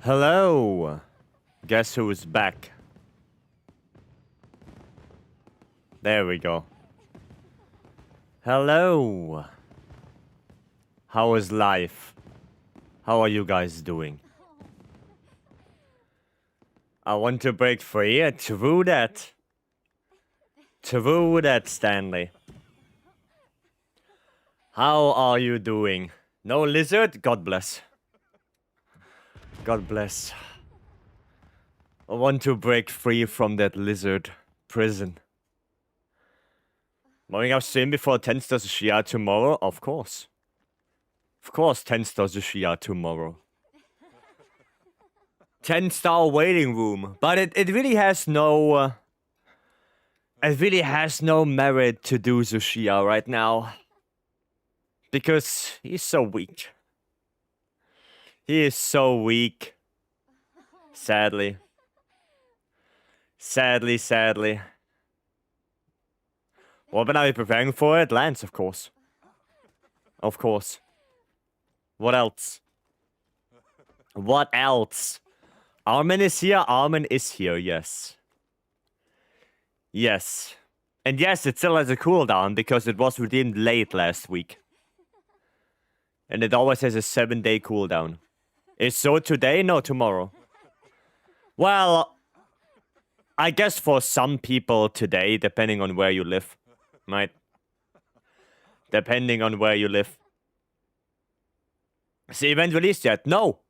Hello. Guess who's back? There we go. Hello. How is life? How are you guys doing? I want to break free. True that. True that, Stanley. How are you doing? No lizard? God bless. God bless. I want to break free from that lizard prison. Morning up stream before 10 stars of Shia tomorrow? Of course. Of course 10 stars of Shia tomorrow. 10-star waiting room. But it really has no... it really has no merit to do Zushia right now. Because he's so weak. He is so weak. Sadly. Sadly. What are we preparing for it? Lance, of course. Of course. What else? What else? Armin is here? Armin is here, yes. Yes. And yes, it still has a cooldown because it was redeemed late last week. And it always has a 7-day cooldown. Is so today? No, tomorrow. Well, I guess for some people today, depending on where you live. Right? Depending on where you live. Is the event released yet? No.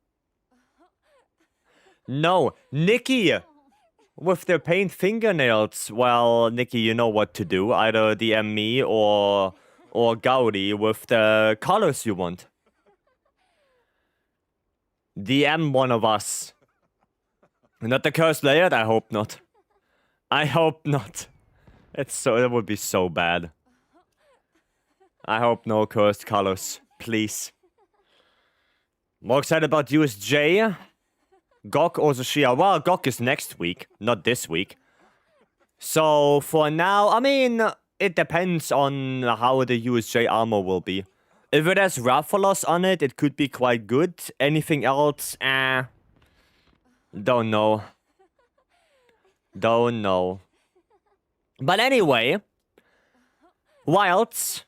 No. Nikki! With their paint fingernails. Well, Nikki, you know what to do. Either DM me or Gaudi with the colors you want. DM one of us. Not the cursed layered? I hope not. I hope not. That would be so bad. I hope no cursed colors. Please. More excited about USJ? GOG or Shia? Well, GOG is next week, not this week. So, for now, I mean, it depends on how the USJ armor will be. If it has Rathalos on it, it could be quite good. Anything else, don't know. Don't know. But anyway, Wilds,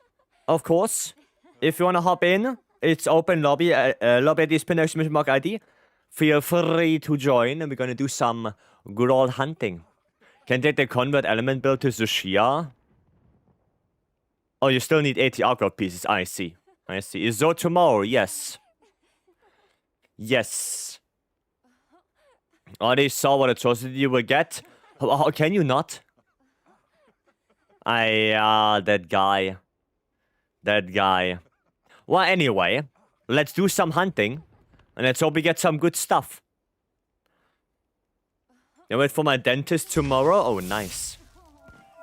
of course. If you want to hop in, it's open lobby. Lobby ID is _mark ID. Feel free to join, and we're gonna do some good old hunting. Can take the convert element build to Zushia. Oh, you still need 80 artwork pieces. I see. I see. Is so tomorrow? Yes. Yes. Already saw what atrocity you will get. How can you not? That guy. That guy. Well, anyway, let's do some hunting. And let's hope we get some good stuff. I wait for my dentist tomorrow. Oh, nice.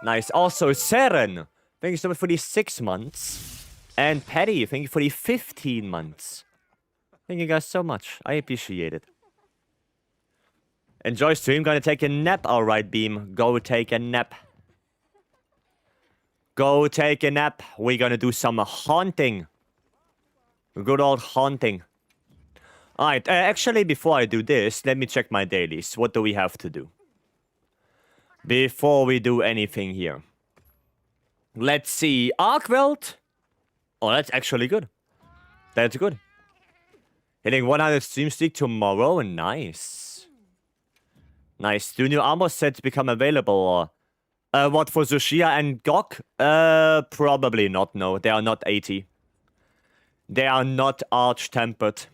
Nice. Also, Seren, thank you so much for the 6 months. And Patty, thank you for the 15 months. Thank you guys so much. I appreciate it. Enjoy stream. Gonna take a nap. Alright, Beam. Go take a nap. Go take a nap. We're gonna do some haunting. Good old haunting. Alright, actually, before I do this, let me check my dailies. What do we have to do? Before we do anything here. Let's see. Arkwelt? Oh, that's actually good. That's good. Hitting 100 stream streak tomorrow. Nice. Nice. Do new armor sets become available? What, for Zushia and GOG? Probably not, no. They are not 80. They are not arch-tempered.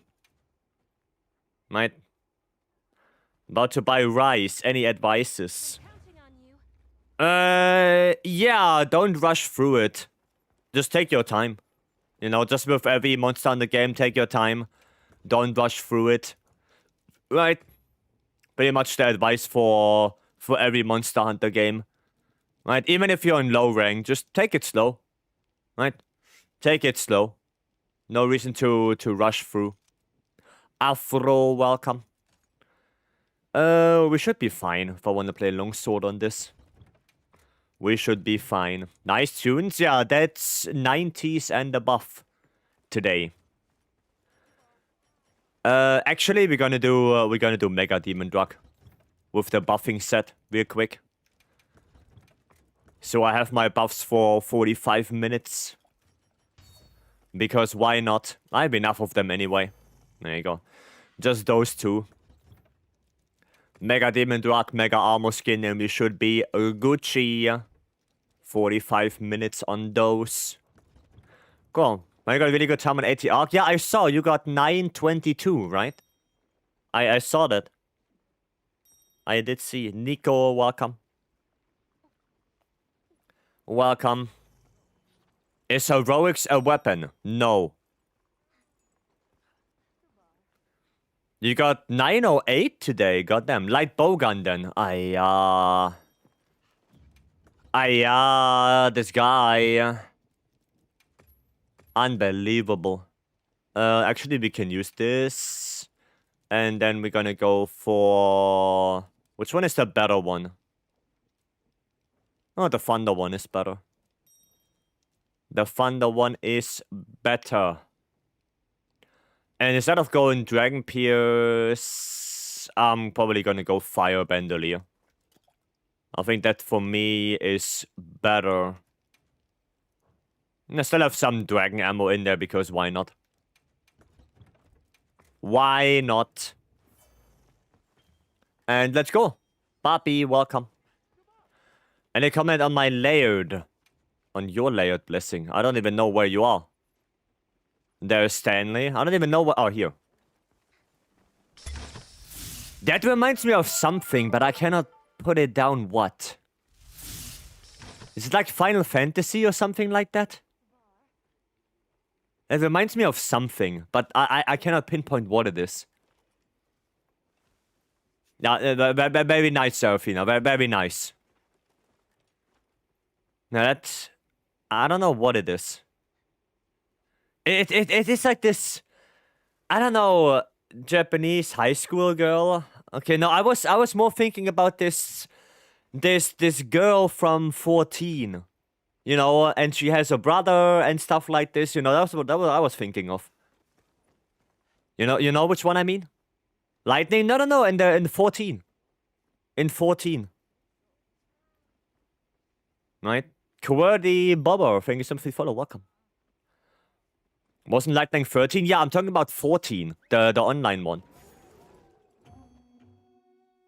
Right? About to buy rice. Any advices? Yeah, don't rush through it. Just take your time. You know, just with every monster in the game, take your time. Don't rush through it. Right? Pretty much the advice for every Monster Hunter game. Right? Even if you're in low rank, just take it slow. Right? Take it slow. No reason to rush through. Afro, welcome. We should be fine if I want to play longsword on this. We should be fine. Nice tunes. Yeah, that's 90s and above today. Actually, we're gonna do Mega Demon Drug with the buffing set real quick. So I have my buffs for 45 minutes. Because why not? I have enough of them anyway. There you go. Just those two. Mega Demon Drug, Mega Armor Skin, and we should be Gucci. 45 minutes on those. Cool. I got a really good time on AT Arc. Yeah, I saw you got 922, right? I saw that. I did see. Nico, welcome. Welcome. Is heroics a weapon? No. You got 908 today, goddamn. Light bowgun then. This guy. Unbelievable. Actually, we can use this. And then we're gonna go for... Which one is the better one? Oh, the Thunder one is better. The Thunder one is better. And instead of going Dragon Pierce, I'm probably gonna go Fire Bandolier. I think that for me is better. I still have some Dragon ammo in there because why not? Why not? And let's go. Papi, welcome. Any comment on my layered? On your layered blessing? I don't even know where you are. There's Stanley. I don't even know what... Oh, here. That reminds me of something, but I cannot put it down what. Is it like Final Fantasy or something like that? It reminds me of something, but I cannot pinpoint what it is. Yeah, very nice, Serafina. Very nice. Now that... I don't know what it is. It is like this... I don't know... Japanese high school girl. Okay, no, I was more thinking about this girl from 14. You know, and she has a brother and stuff like this. You know, that was what I was thinking of. You know which one I mean? Lightning? No. In 14. In 14. Right? Qwerty Bobber, thank you so much for the follow. Welcome. Wasn't Lightning 13? Yeah, I'm talking about 14. The online one.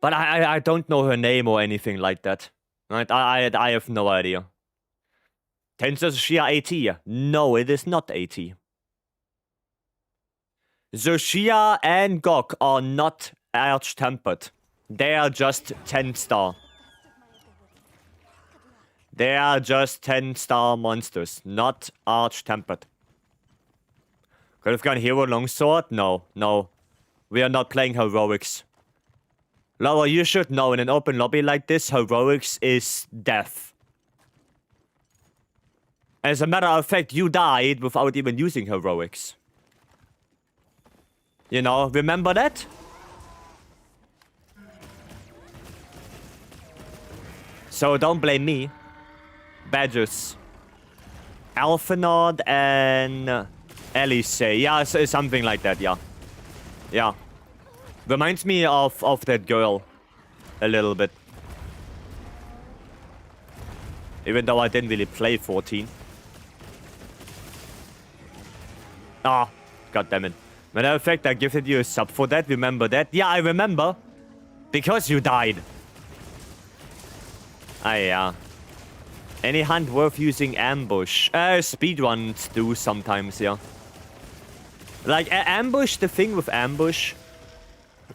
But I don't know her name or anything like that. Right? I have no idea. Tensor Shia AT. No, it is not AT. Zoshia and Gok are not arch-tempered. They are just 10-star. They are just 10-star monsters, not arch-tempered. Could have gone Hero Longsword? No. We are not playing heroics. Laura, you should know, in an open lobby like this, heroics is death. As a matter of fact, you died without even using heroics. You know, remember that? So don't blame me. Badges. Alphanod and Elise. Yeah, something like that, yeah. Yeah. Reminds me of that girl. A little bit. Even though I didn't really play 14. Ah, god damn it. Matter of fact, I gifted you a sub for that. Remember that? Yeah, I remember. Because you died. Ah, yeah. Any hunt worth using ambush? Speedruns do sometimes, yeah. Like, ambush, the thing with ambush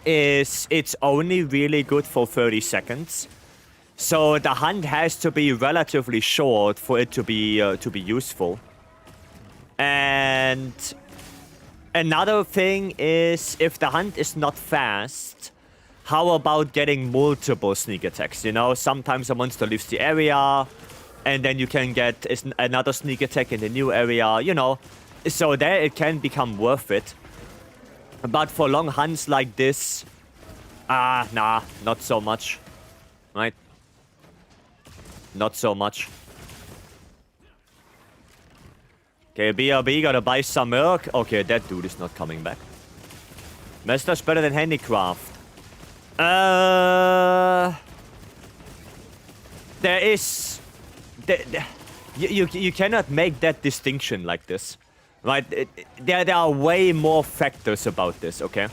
is it's only really good for 30 seconds. So the hunt has to be relatively short for it to be useful. And another thing is, if the hunt is not fast, how about getting multiple sneak attacks? You know, sometimes a monster leaves the area, and then you can get another sneak attack in the new area, you know. So there it can become worth it. But for long hunts like this, nah, not so much. Right? Not so much. Okay, BRB gotta buy some milk. Okay, that dude is not coming back. Master Touch better than Handicraft. There is... You cannot make that distinction like this. Right? There are way more factors about this, okay?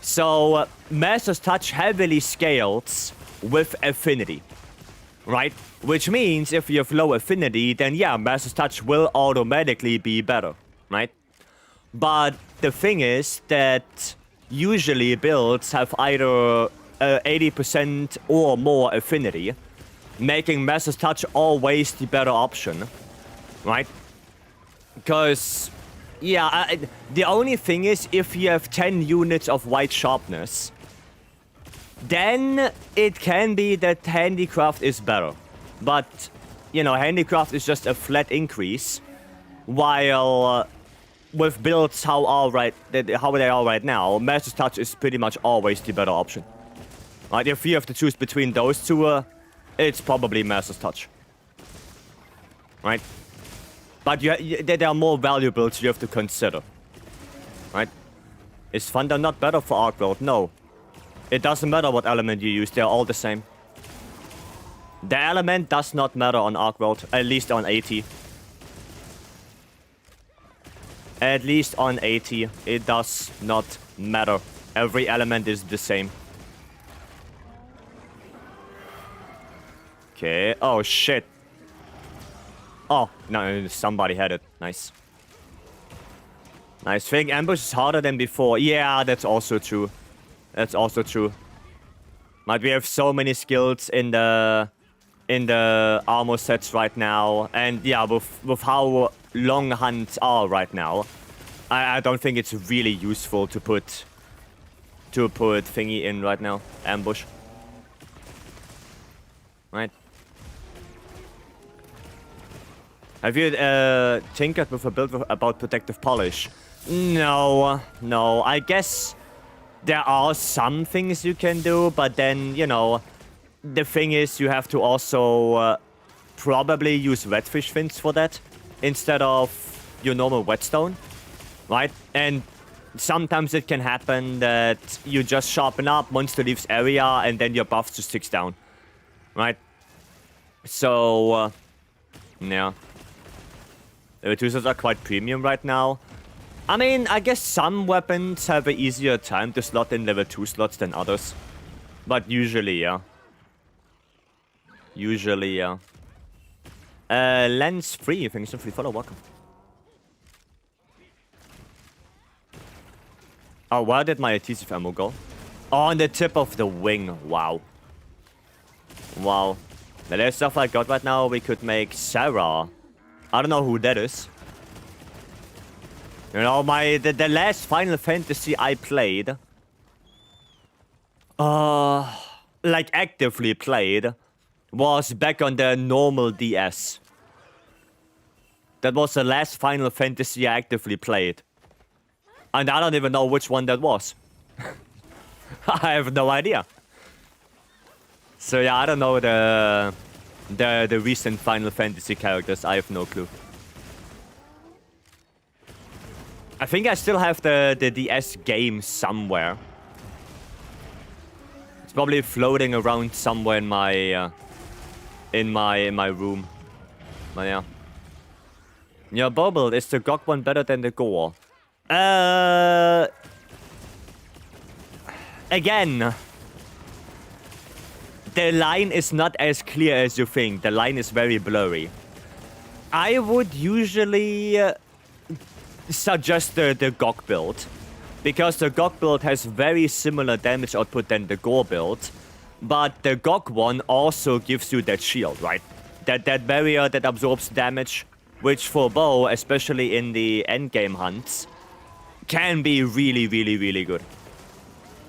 So, Master's Touch heavily scales with affinity. Right? Which means if you have low affinity, then yeah, Master's Touch will automatically be better. Right? But the thing is that usually builds have either 80% or more affinity, making Master's Touch always the better option. Right? Because... yeah, the only thing is, if you have 10 units of white sharpness, then it can be that Handicraft is better. But, you know, Handicraft is just a flat increase, while with builds how they are right now, Master's Touch is pretty much always the better option. Right, if you have to choose between those two, it's probably Master's Touch. Right? But there are more valuables you have to consider. Right? Is Thunder not better for Arc World? No. It doesn't matter what element you use, they're all the same. The element does not matter on Arc World, at least on 80. At least on 80, it does not matter. Every element is the same. Okay, oh shit. Oh, no, somebody had it. Nice. Nice thing. Ambush is harder than before. Yeah, that's also true. That's also true. But we have so many skills in the armor sets right now. And yeah, with how long hunts are right now, I don't think it's really useful to put thingy in right now. Ambush. Right. Have you tinkered with a build about protective polish? No, no. I guess there are some things you can do, but then, you know, the thing is you have to also probably use redfish fins for that instead of your normal whetstone, right? And sometimes it can happen that you just sharpen up, monster leaves area, and then your buff just ticks down, right? So, yeah. The two sets are quite premium right now. I mean, I guess some weapons have an easier time to slot in level 2 slots than others. But usually, yeah. Usually, yeah. Lens free, thanks for free follow, welcome. Oh, where did my adhesive ammo go? Oh, on the tip of the wing, wow. Wow. The last stuff I got right now, we could make Sarah. I don't know who that is. You know, the last Final Fantasy I played, like actively played, was back on the normal DS. That was the last Final Fantasy I actively played. And I don't even know which one that was. I have no idea. So yeah, I don't know the recent Final Fantasy characters. I have no clue. I think I still have the DS game somewhere. It's probably floating around somewhere in my room. But yeah. Your bow build, is the GOG one better than the Gore? Again, the line is not as clear as you think. The line is very blurry. I would usually suggest the GOG build, because the GOG build has very similar damage output than the Gore build, but the GOG one also gives you that shield, right? That barrier that absorbs damage, which for bow, especially in the endgame hunts, can be really, really, really good.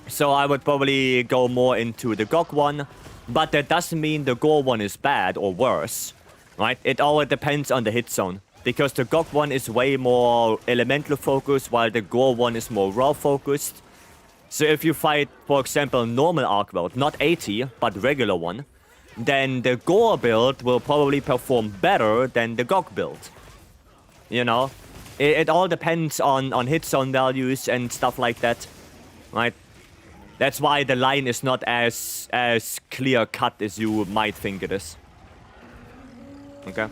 So I would probably go more into the GOG one, but that doesn't mean the Gore one is bad or worse, right? It all depends on the hit zone, because the GOG one is way more elemental focused, while the Gore one is more raw focused. So if you fight, for example, normal Arc World, not 80, but regular one, then the Gore build will probably perform better than the GOG build. You know? It all depends on hit zone values and stuff like that. right? That's why the line is not as clear cut as you might think it is. Okay.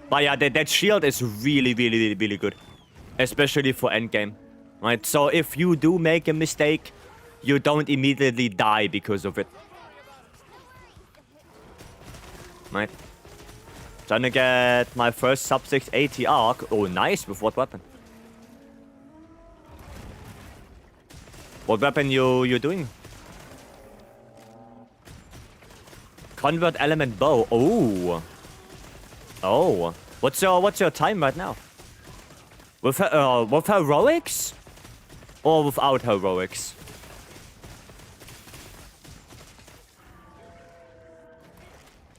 But yeah, that shield is really, really, really, really good. Especially for endgame. Right? So if you do make a mistake, you don't immediately die because of it. Right? Trying to get my first sub 6 AT arc. Oh, nice. With what weapon? What weapon you doing? Convert element bow. Oh. Oh. What's your time right now? With heroics? Or without heroics?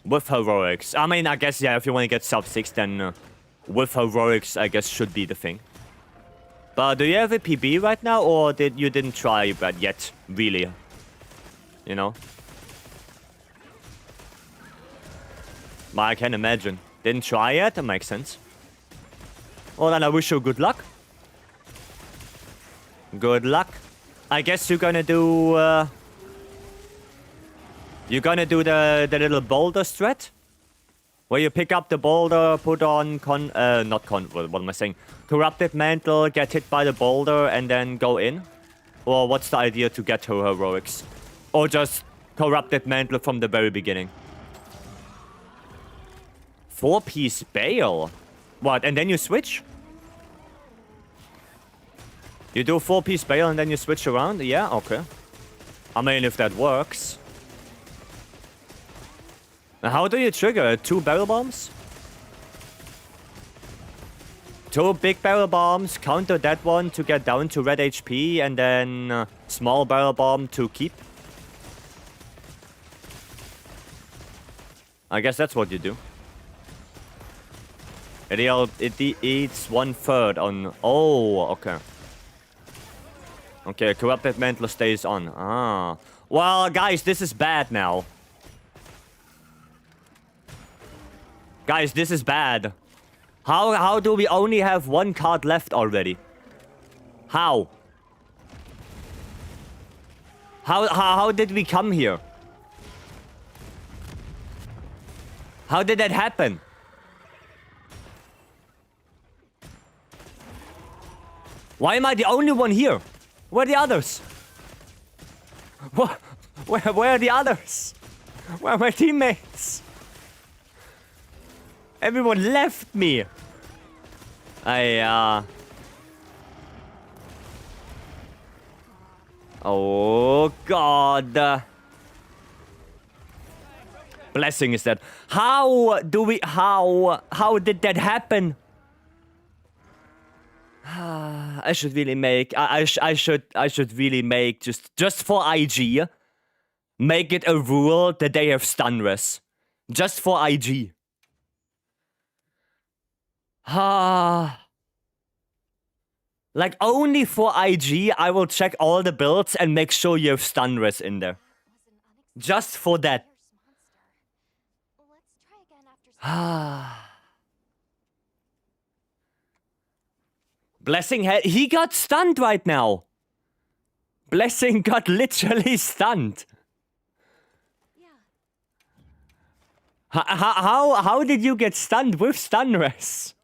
With heroics. I mean, I guess, yeah, if you want to get sub 6, then with heroics, I guess, should be the thing. But do you have a PB right now, or you didn't try that yet, really? You know? But I can imagine. Didn't try yet? That makes sense. Well, then I wish you good luck. Good luck. I guess you're gonna do... you're gonna do the little boulder strat? Where you pick up the boulder, put on what am I saying? Corrupted mantle, get hit by the boulder, and then go in? Or what's the idea to get to heroics? Or just corrupted mantle from the very beginning? 4-piece bale? What, and then you switch? You do 4-piece bale and then you switch around? Yeah, okay. I mean, if that works. How do you trigger? 2 barrel bombs? 2 big barrel bombs, counter that one to get down to red HP, and then small barrel bomb to keep. I guess that's what you do. It eats 1/3 on... Oh, okay. Okay, corrupted mantle stays on. Ah. Well, guys, this is bad now. Guys, this is bad. How do we only have 1 card left already? How? How did we come here? How did that happen? Why am I the only one here? Where are the others? Where are the others? Where are my teammates? Everyone left me. Oh, God. Blessing is dead. How did that happen? I should really make... I should really make, just for IG, make it a rule that they have stun res. Just for IG. Like, only for IG, I will check all the builds and make sure you have stun res in there. Just for that. Blessing, he got stunned right now. Blessing got literally stunned. How did you get stunned with stun res?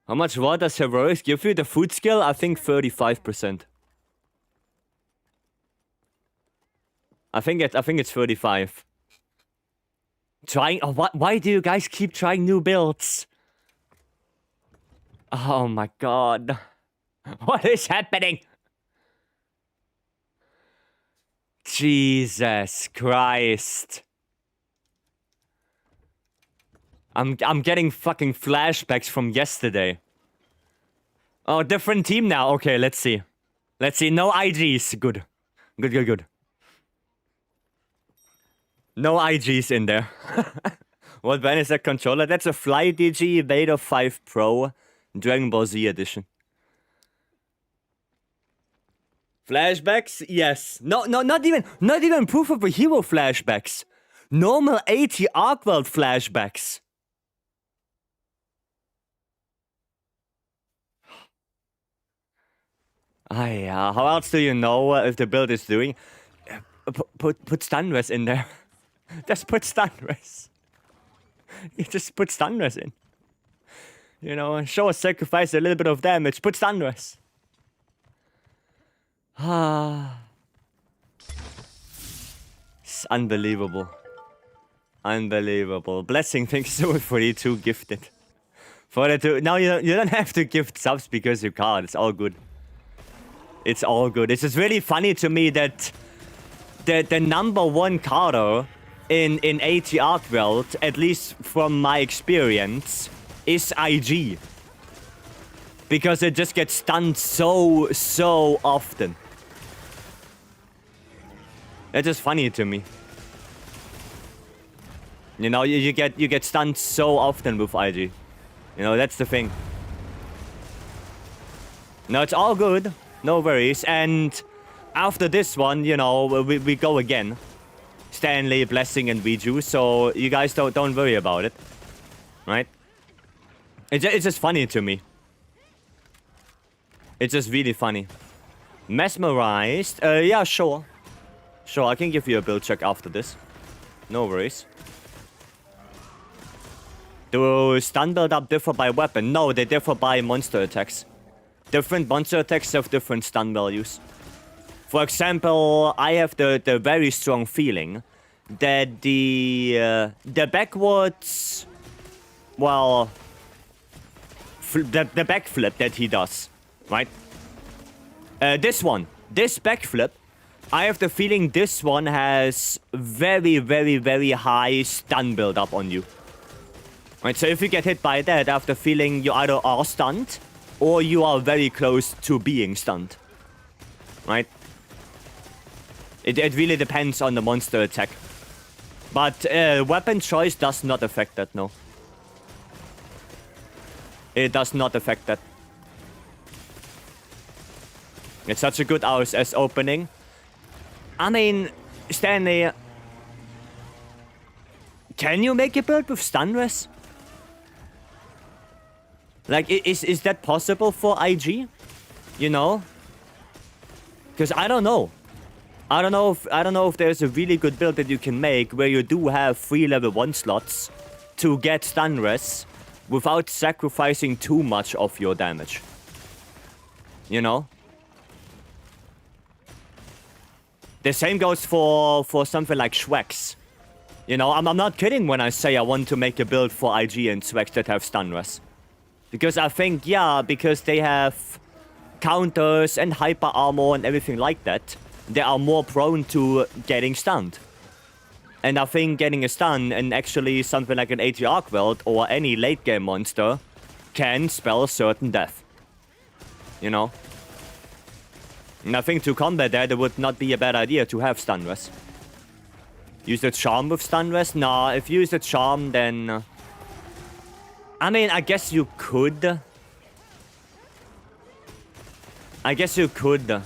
How much water does heroics give you? The food skill? I think 35%. I think it's 35. Trying... Oh, why do you guys keep trying new builds? Oh my God. What is happening? Jesus Christ. I'm getting fucking flashbacks from yesterday. Oh, different team now. Okay, let's see. Let's see. No IGs. Good. Good. No IGs in there. What ban is that controller? That's a Fly DG Vader 5 Pro Dragon Ball Z edition. Flashbacks? Yes. No, not even proof of a hero flashbacks. Normal AT Arc World flashbacks. How else do you know if the build is doing? Put stun res in there. Just put stun res. You just put stun res in. You know, show us sacrifice a little bit of damage. Put stun res. It's unbelievable. Unbelievable. Blessing, thanks so much for the 2 gifted. For the 2. Now you don't have to gift subs because you can't. It's all good. It's all good. It's just really funny to me that the #1 carder in MHWilds, at least from my experience, is IG. Because it just gets stunned so often. It's just funny to me. You know, you get stunned so often with IG. You know, that's the thing. No, it's all good. No worries. And after this one, you know, we go again. Stanley, Blessing, and Viju. So you guys don't worry about it. Right? It's just funny to me. It's just really funny. Mesmerized. Yeah, sure. Sure, I can give you a build check after this. No worries. Do stun build up differ by weapon? No, they differ by monster attacks. Different monster attacks have different stun values. For example, I have the very strong feeling that the backwards, well, the backflip that he does, right? This backflip, I have the feeling this one has very high stun build up on you. Right, so if you get hit by that, I have the feeling you either are stunned or you are very close to being stunned. Right? It really depends on the monster attack. But weapon choice does not affect that, no. It does not affect that. It's such a good RSS opening. I mean, Stanley, can you make a build with stun res? Like, is that possible for IG? You know? Because I don't know. I don't know if there's a really good build that you can make where you do have 3 level 1 slots to get stun res without sacrificing too much of your damage. You know? The same goes for something like Schwex. You know, I'm not kidding when I say I want to make a build for IG and Schwex that have stun res. Because I think, yeah, because they have counters and hyper armor and everything like that, they are more prone to getting stunned. And I think getting a stun and actually something like an MHWilds or any late game monster can spell certain death. You know? And I think to combat that, it would not be a bad idea to have stun res. Use the charm with stun res? Nah, if you use the charm, then... I mean, I guess you could. I guess you could.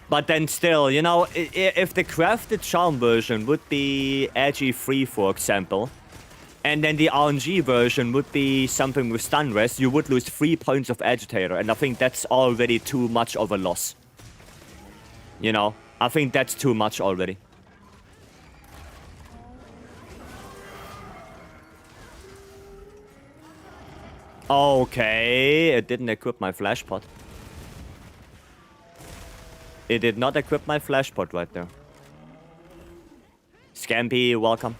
But then still, you know, if the crafted charm version would be Agi 3, for example, and then the RNG version would be something with stun res, you would lose 3 points of agitator, and I think that's already too much of a loss. You know, I think that's too much already. Okay, it didn't equip my flash pot. It did not equip my flash pot right there. Scampy, welcome.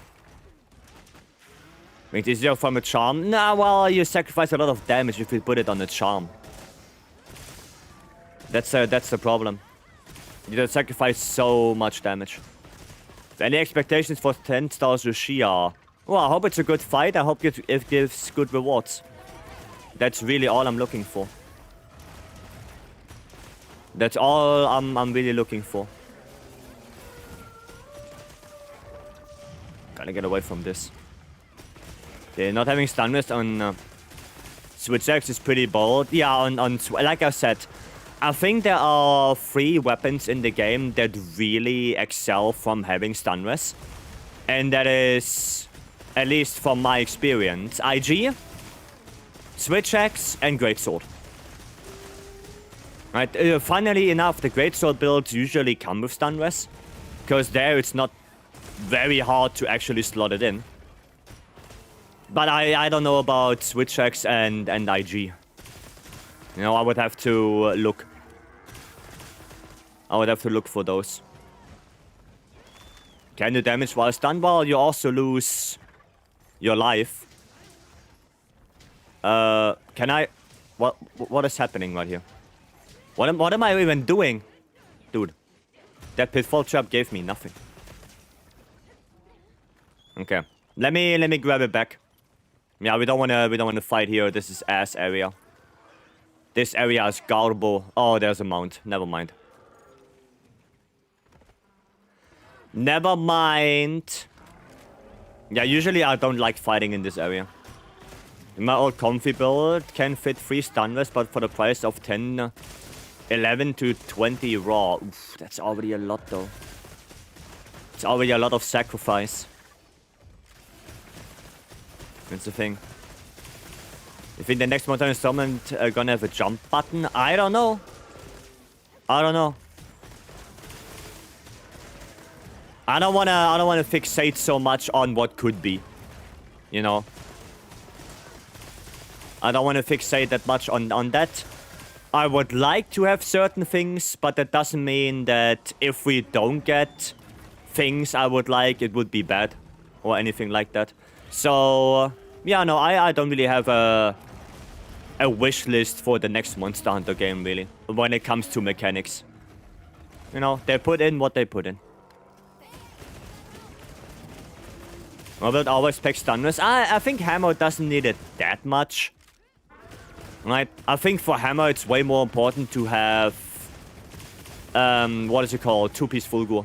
Wait, is it from a charm? Nah, well, you sacrifice a lot of damage if you put it on a charm. That's the problem. You don't sacrifice so much damage. Any expectations for 10 stars ZOH SHIA? Well, I hope it's a good fight. I hope it gives good rewards. That's really all I'm looking for. That's all I'm really looking for. Gotta get away from this. Okay, not having stun res on Switch X is pretty bold. Yeah, on like I said, I think there are 3 weapons in the game that really excel from having stun res. And that is, at least from my experience, IG, Switch X, and Greatsword. Right, funnily enough, the greatsword builds usually come with stun res, because there it's not very hard to actually slot it in. But I don't know about Switch X and IG. You know, I would have to look. I would have to look for those. Can you damage while stunned? Well, you also lose your life. Can I... What is happening right here? What am I even doing? Dude, that pitfall trap gave me nothing. Okay. Let me grab it back. Yeah, we don't wanna fight here. This is ass area. This area is garbo. Oh, there's a mount. Never mind. Never mind. Yeah, usually I don't like fighting in this area. In my old comfy build can fit 3 stun vests, but for the price of 10, 11 to 20 raw. Oof, that's already a lot though. It's already a lot of sacrifice. That's the thing. You think the next Mountain Installment gonna have a jump button? I don't know. I don't know. I don't wanna fixate so much on what could be. You know? I don't wanna fixate that much on that. I would like to have certain things, but that doesn't mean that if we don't get things I would like, it would be bad. Or anything like that. So, yeah, no, I don't really have a wish list for the next Monster Hunter game, really. When it comes to mechanics. You know, they put in what they put in. I will always pick stunners. I think Hammer doesn't need it that much. Right? I think for Hammer it's way more important to have... what is it called? 2-piece Fulgur.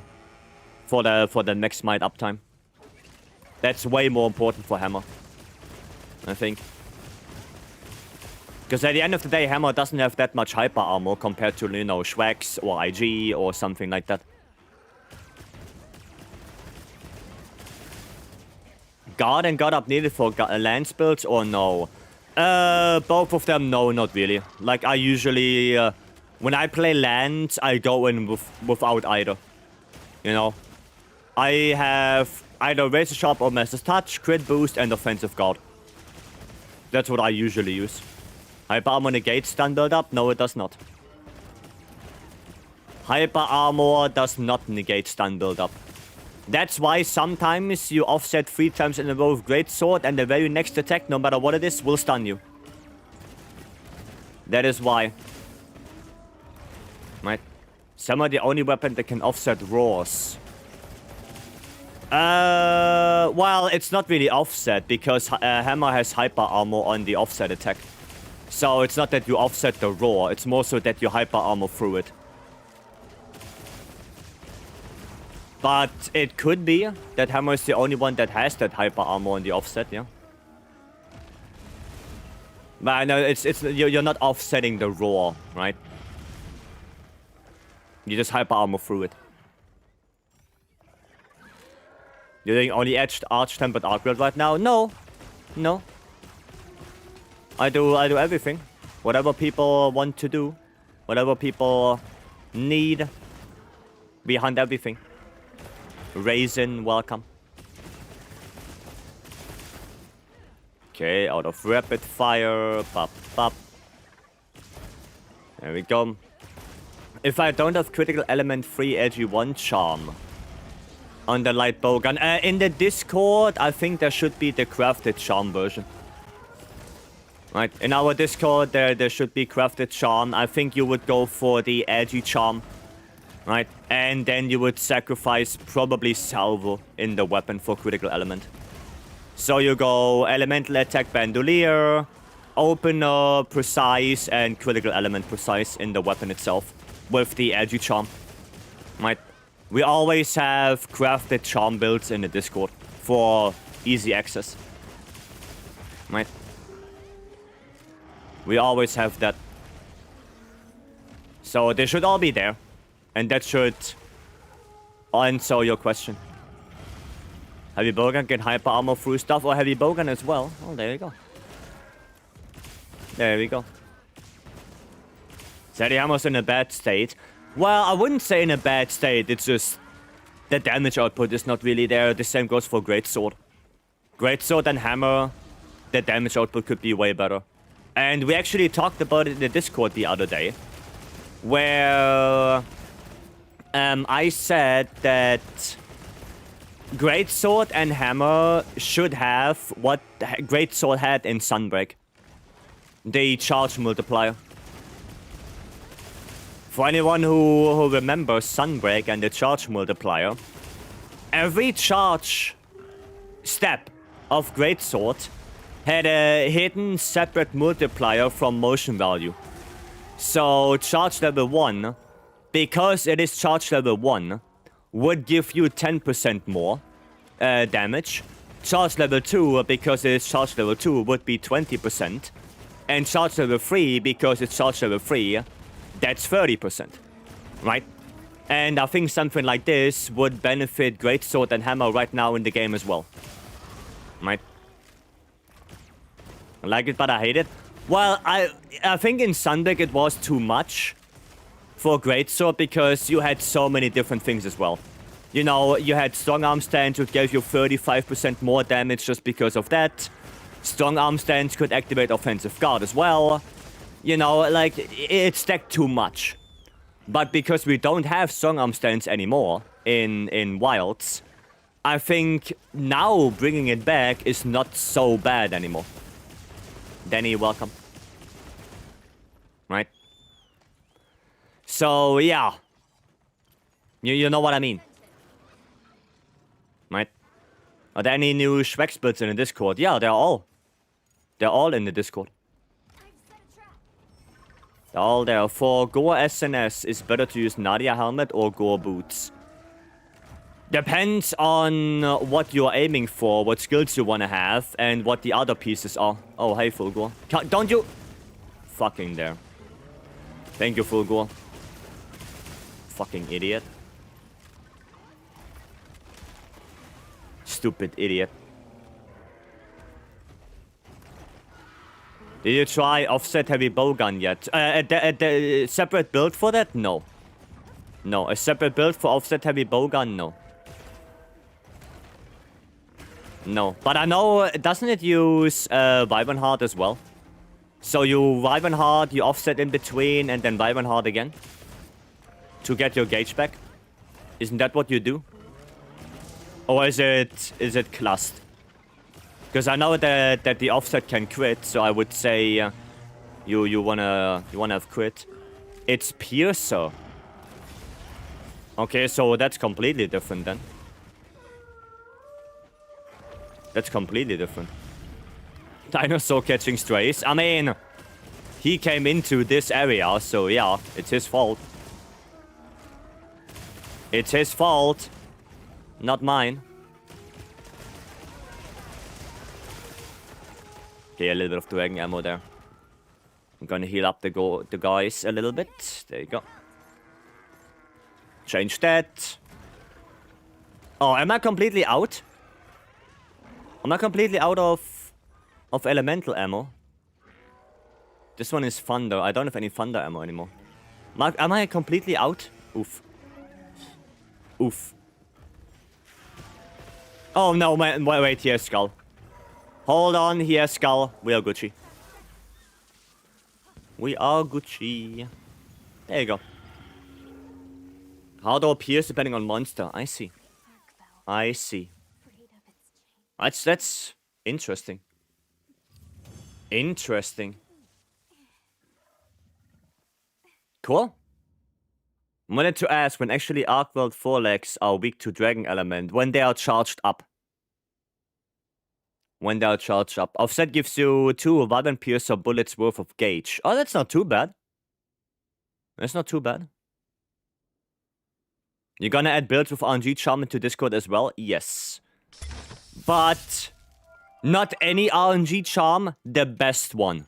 For the next Might uptime. That's way more important for Hammer. I think. Because at the end of the day, Hammer doesn't have that much hyper armor compared to, you know, Schwax or IG or something like that. Guard and God Up needed for lance builds or no? Both of them, no, not really. Like, I usually... when I play lands, I go in without either. You know? I have either Razor Sharp or Master's Touch, Crit Boost, and Offensive Guard. That's what I usually use. Hyper Armor negates stun build up? No, it does not. Hyper Armor does not negate stun build up. That's why sometimes you offset 3 times in a row with Greatsword and the very next attack, no matter what it is, will stun you. That is why. Right? Some are the only weapon that can offset roars. Well, it's not really offset because Hammer has hyper armor on the offset attack. So it's not that you offset the roar, it's more so that you hyper armor through it. But it could be that Hammer is the only one that has that hyper armor on the offset, yeah. But I know you're not offsetting the roar, right? You just hyper armor through it. You're doing only Arch-Tempered Arc build right now? No. No. I do everything. Whatever people want to do. Whatever people need. We hunt everything. Raisin, welcome. Okay, out of rapid fire. Bop, bop. There we go. If I don't have critical element 3 edgy 1 charm on the light bowgun. In the Discord, I think there should be the crafted charm version. Right, in our Discord, there should be crafted charm. I think you would go for the edgy charm. Right, and then you would sacrifice probably Salvo in the weapon for critical element. So you go elemental attack bandolier, opener, precise, and critical element precise in the weapon itself with the edgy charm. Right. We always have crafted charm builds in the Discord for easy access. Right? We always have that. So they should all be there. And that should answer your question. Heavy Bowgun can hyper armor through stuff or Heavy Bowgun as well. Oh, there you go. There we go. So the hammer's in a bad state. Well, I wouldn't say in a bad state. It's just the damage output is not really there. The same goes for greatsword. Greatsword and hammer, the damage output could be way better. And we actually talked about it in the Discord the other day, where I said that greatsword and hammer should have what greatsword had in Sunbreak. The charge multiplier. For anyone who remembers Sunbreak and the charge multiplier, every charge step of greatsword had a hidden separate multiplier from motion value. So charge level 1, because it is charge level 1, would give you 10% more damage. Charge level 2, because it is charge level 2, would be 20%. And charge level 3, because it's charge level 3, that's 30%. Right? And I think something like this would benefit greatsword and hammer right now in the game as well. Right? I like it, but I hate it. Well, I think in Sunbreak it was too much for greatsword because you had so many different things as well. You know, you had strong arm stance, which gave you 35% more damage just because of that. Strong arm stance could activate offensive guard as well. You know, like, it stacked too much. But because we don't have strong arm stance anymore in Wilds, I think now bringing it back is not so bad anymore. Danny, welcome. Right? So, yeah. You know what I mean. Right? Are there any new Shrek splits in the Discord? Yeah, they're all in the Discord. They're all there. For Gore SNS, it's better to use Nadia helmet or Gore boots. Depends on what you're aiming for, what skills you want to have, and what the other pieces are. Oh, hey, Fulgor. Don't you... Fucking there. Thank you, Fulgor. Fucking idiot. Stupid idiot. Did you try offset heavy bowgun yet? A separate build for that? No. No, a separate build for offset heavy bowgun? No. No, but I know, doesn't it use Wyvern Heart as well? So you Wyvern Heart, you offset in between, and then Wyvern Heart again? To get your gauge back? Isn't that what you do? Or is it clustered? Because I know that the offset can crit, so I would say you wanna have crit. It's Piercer. Okay, so that's completely different then. That's completely different. Dinosaur catching strays. I mean, he came into this area, so yeah, it's his fault. It's his fault, not mine. Okay, a little bit of dragon ammo there. I'm gonna heal up the guys a little bit. There you go. Change that. Oh, am I completely out? Am I completely out of elemental ammo? This one is thunder. I don't have any thunder ammo anymore. Am I completely out? Oof. Oof. Oh no, man, wait, here's Skull. Hold on, here's Skull. We are Gucci. We are Gucci. There you go. How do appears depending on monster. I see. I see. That's interesting. Interesting. Cool. Wanted to ask when actually Arcworld forelegs are weak to Dragon Element when they are charged up. When they are charged up. Offset gives you 2 Wyvern Piercer bullets worth of gauge. Oh, that's not too bad. That's not too bad. You're gonna add builds with RNG Charm into Discord as well? Yes. But not any RNG Charm, the best one.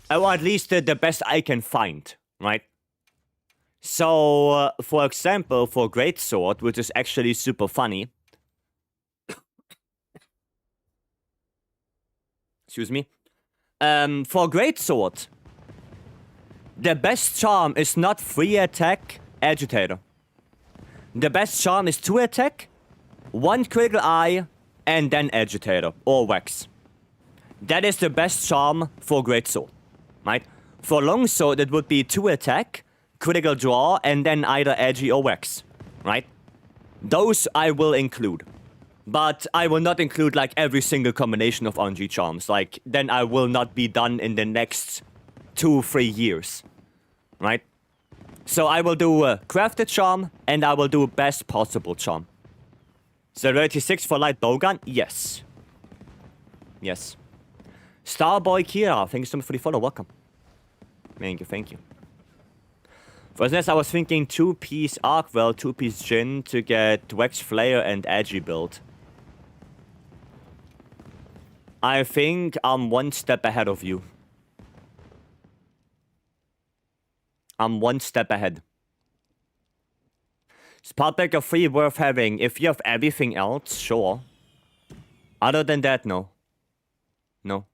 Or at least the best I can find, right? So, for example, for Greatsword, which is actually super funny. Excuse me. For Greatsword, The best charm is not 3 attack, agitator. The best charm is 2 attack, 1 critical eye, and then agitator or wax. That is the best charm for greatsword, right? For longsword, it would be 2 attack, critical draw, and then either agi or wax, right? Those I will include. But I will not include like every single combination of RNG charms. Like, then I will not be done in the next 2-3 years, right? So I will do a crafted charm, and I will do best possible charm. So 36 for light bowgun? Yes. Yes. Starboy Kira, thank you so much for the follow, welcome. Thank you, thank you. For this, I was thinking 2-piece Arkwell, 2-piece Jin to get Wax Flare and Agi build. I think I'm 1 step ahead of you. I'm 1 step ahead. Is Potbreaker 3 worth having? If you have everything else, sure. Other than that, no. No.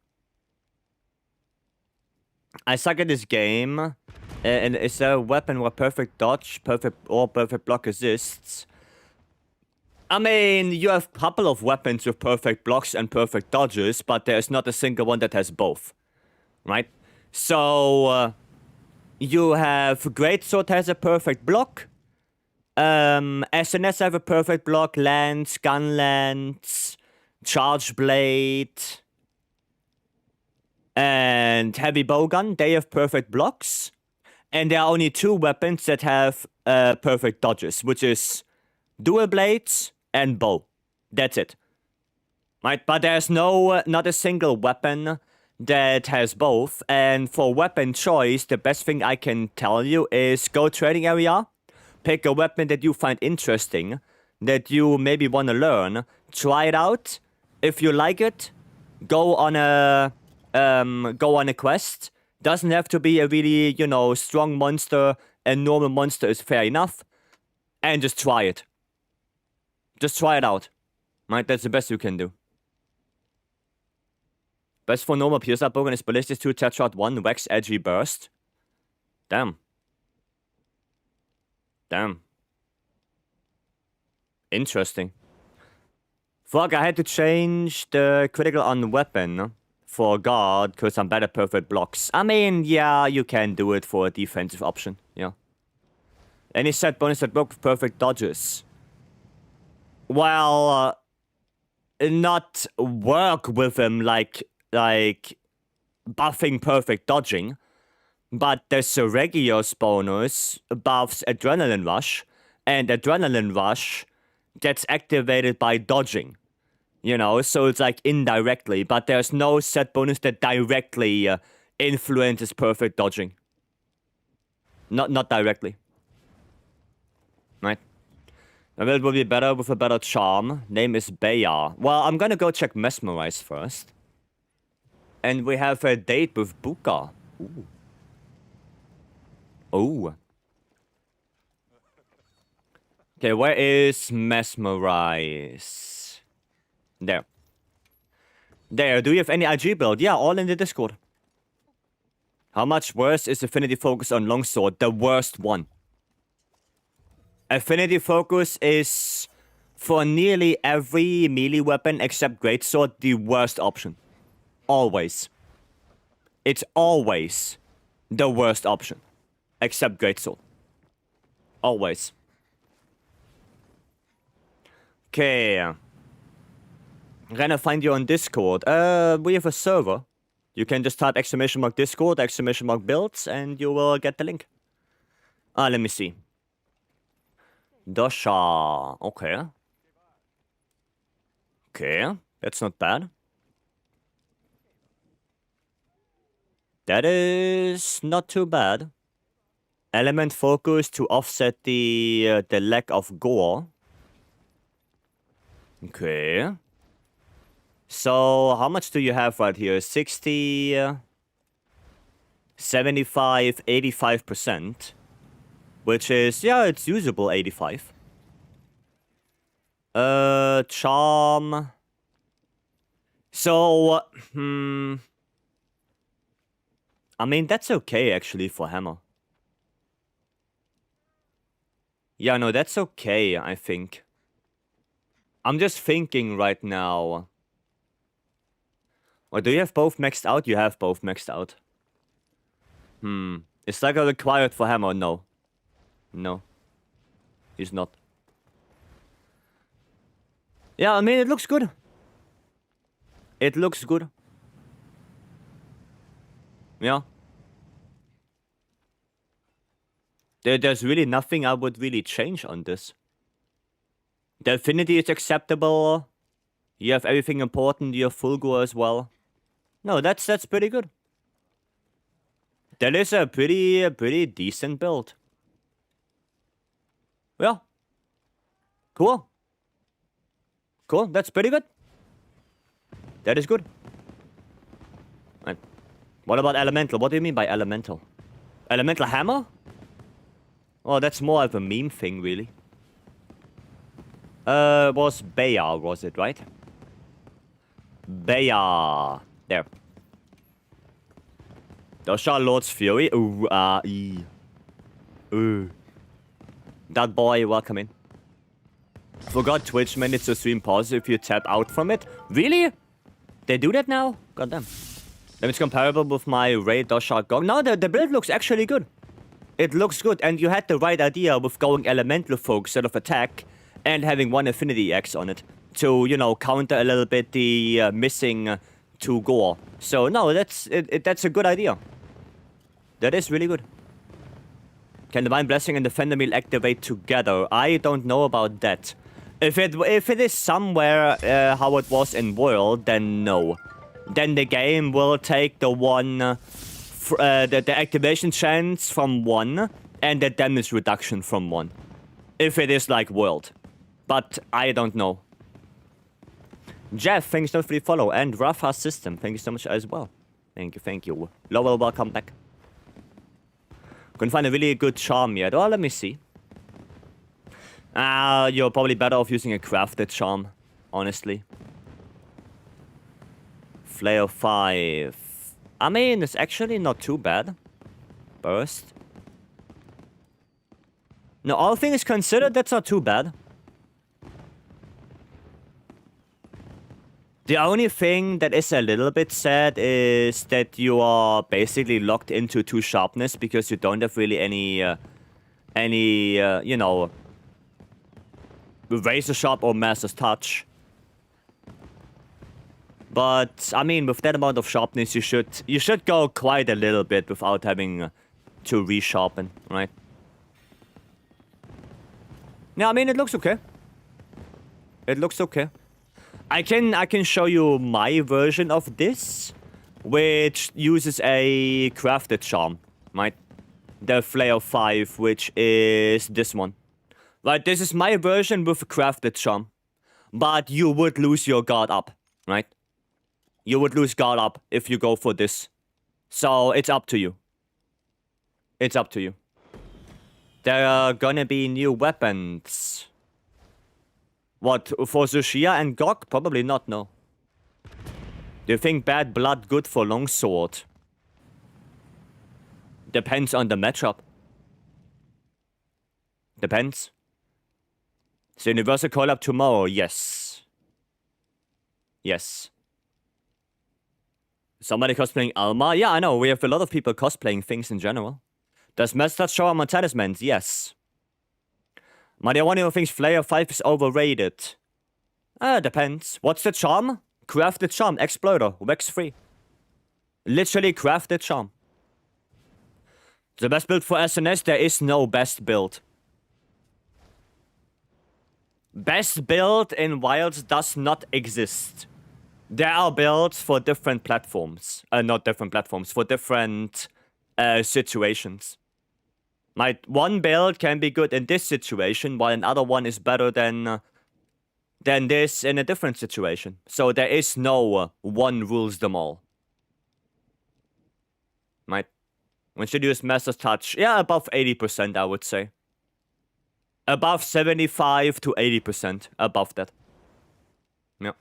I suck at this game. And is there a weapon where perfect dodge, perfect block exists? I mean, you have a couple of weapons with perfect blocks and perfect dodges, but there's not a single one that has both. Right? So, you have Greatsword has a perfect block. SNS have a perfect block. Lance, Gun Lance, Charge Blade, and Heavy Bowgun, they have perfect blocks. And there are only 2 weapons that have perfect dodges, which is Dual Blades and Bow. That's it. Right? But there's not a single weapon that has both. And for weapon choice, the best thing I can tell you is go trading area, pick a weapon that you find interesting, that you maybe want to learn, try it out. If you like it, go on a quest. Doesn't have to be a really, you know, strong monster. A normal monster is fair enough. And just try it. Just try it out. Right? That's the best you can do. Best for normal Pierce Up Bowgun is Ballistic 2, Tetrad 1, Wax Edgy Burst. Damn. Damn. Interesting. Fuck, I had to change the critical on weapon for guard, because I'm better perfect blocks. I mean, yeah, you can do it for a defensive option, yeah. Any set bonus that work with perfect dodges? Well, not work with them like buffing perfect dodging, but the Seregios bonus buffs Adrenaline Rush, and Adrenaline Rush gets activated by dodging. You know, so it's like indirectly, but there's no set bonus that directly influences perfect dodging. Not directly. Right? Now it will be better with a better charm. Name is Bayar. Well, I'm gonna go check Mesmerize first. And we have a date with Buka. Ooh. Oh. Okay, where is Mesmerize? There. There, do you have any IG build? Yeah, all in the Discord. How much worse is Affinity Focus on Longsword? The worst one. Affinity Focus is, for nearly every melee weapon except Greatsword, the worst option. Always. It's always the worst option. Except Greatsword. Always. Okay. I'm gonna find you on Discord. We have a server. You can just type !Discord, !builds, and you will get the link. Let me see. Dosha. Okay. Okay. That's not bad. That is not too bad. Element focus to offset the lack of gore. Okay. So, how much do you have right here? 60, 75, 85%. Which is, yeah, it's usable 85. Charm. So, I mean, that's okay, actually, for hammer. Yeah, no, that's okay, I think. I'm just thinking right now. Or do you have both maxed out? You have both maxed out. Is Stagger required for hammer? No. No. He's not. Yeah, I mean, it looks good. It looks good. Yeah. There's really nothing I would really change on this. The affinity is acceptable. You have everything important. You have full go as well. No, that's pretty good. That is a pretty decent build. Yeah. Cool. Cool. That's pretty good. That is good. Right. What about elemental? What do you mean by elemental? Elemental hammer? Oh, that's more of a meme thing, really. Was Bayar, was it, right? Bayar. There. ZOH SHIA Lord's Fury. Ooh, Ooh. That boy, welcome in. Forgot Twitch minutes to stream pause if you tap out from it. Really? They do that now? Goddamn. Then it's comparable with my Raid ZOH SHIA Gong. No, the build looks actually good. It looks good, and you had the right idea with going elemental folk instead of attack and having one affinity X on it to, you know, counter a little bit the missing 2 gore. So no, that's a good idea. That is really good. Can Divine Blessing and Defender Meal activate together? I don't know about that. If it is somewhere how it was in World, then no. Then the game will take the one, the activation chance from 1 and the damage reduction from 1. If it is like World. But I don't know. Jeff, thanks so much for the follow. And Rafa System, thank you so much as well. Thank you, thank you. Lowell, welcome back. Couldn't find a really good charm yet. Oh, let me see. You're probably better off using a crafted charm, honestly. Flare 5. I mean, it's actually not too bad. Burst. No, all things considered, that's not too bad. The only thing that is a little bit sad is that you are basically locked into 2 sharpness because you don't have really any, you know, razor sharp or master's touch. But I mean, with that amount of sharpness, you should go quite a little bit without having to resharpen, right? Yeah, I mean, it looks okay. It looks okay. I can show you my version of this, which uses a crafted charm, right? The Flare 5, which is this one. Right, this is my version with a crafted charm. But you would lose your guard up, right? You would lose guard up if you go for this. So, it's up to you. It's up to you. There are gonna be new weapons. What, for ZOH SHIA and GOG? Probably not, no. Do you think bad blood good for longsword? Depends on the matchup. Depends. So Universal collab tomorrow, yes. Yes. Somebody cosplaying Alma? Yeah, I know, we have a lot of people cosplaying things in general. Does Master show up on talismans? Yes. One of thinks Flare 5 is overrated. Depends. What's the charm? Crafted charm, Exploder, Vex free. Literally crafted charm. The best build for SNS, there is no best build. Best build in Wilds does not exist. There are builds for different platforms. Not different platforms, for different situations. Like, one build can be good in this situation, while another one is better than this in a different situation. So there is no one rules them all. Right? When should use Master's Touch? Yeah, above 80%, I would say. Above 75 to 80%. Above that. Yeah.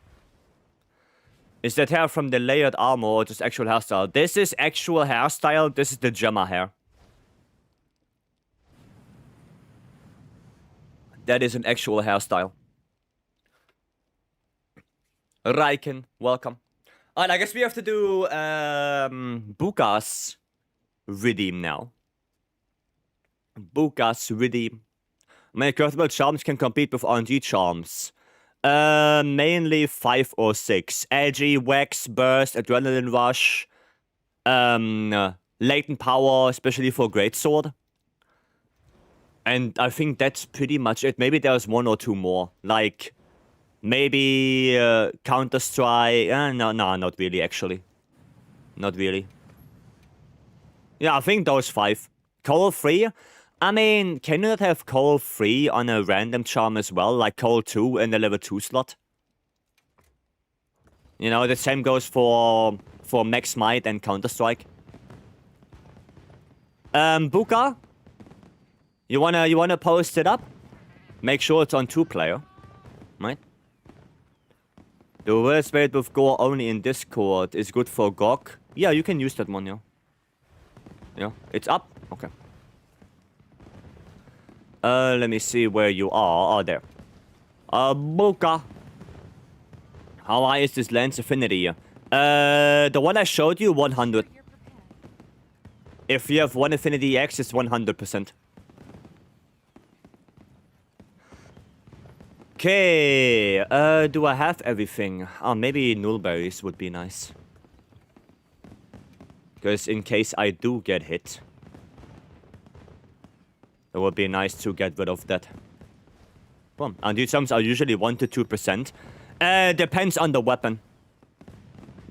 Is that hair from the layered armor or just actual hairstyle? This is actual hairstyle. This is the Gemma hair. That is an actual hairstyle. Raiken, welcome. Alright, I guess we have to do Buka's redeem now. Buka's redeem. Many craftable charms can compete with RNG charms. Mainly 5 or 6. Edgy, Wax, Burst, Adrenaline Rush. Latent Power, especially for Greatsword. And I think that's pretty much it. Maybe there's 1 or 2 more. Like, maybe Counter-Strike. No, not really, actually. Not really. Yeah, I think those 5. Coal 3? I mean, can you not have Coal 3 on a random charm as well? Like Coal 2 in the level 2 slot? You know, the same goes for Max Might and Counter-Strike. Buka? You wanna post it up? Make sure it's on 2-player. Right? The worst made with Gore only in Discord is good for GOG. Yeah, you can use that one, yeah. Yeah, it's up? Okay. Let me see where you are. Oh, there. Buka. How high is this lens affinity? The one I showed you, 100. If you have 1 affinity X, it's 100%. Okay, do I have everything? Oh, maybe nullberries would be nice. Because in case I do get hit, it would be nice to get rid of that. Well, and these sums are usually 1 to 2%. Depends on the weapon.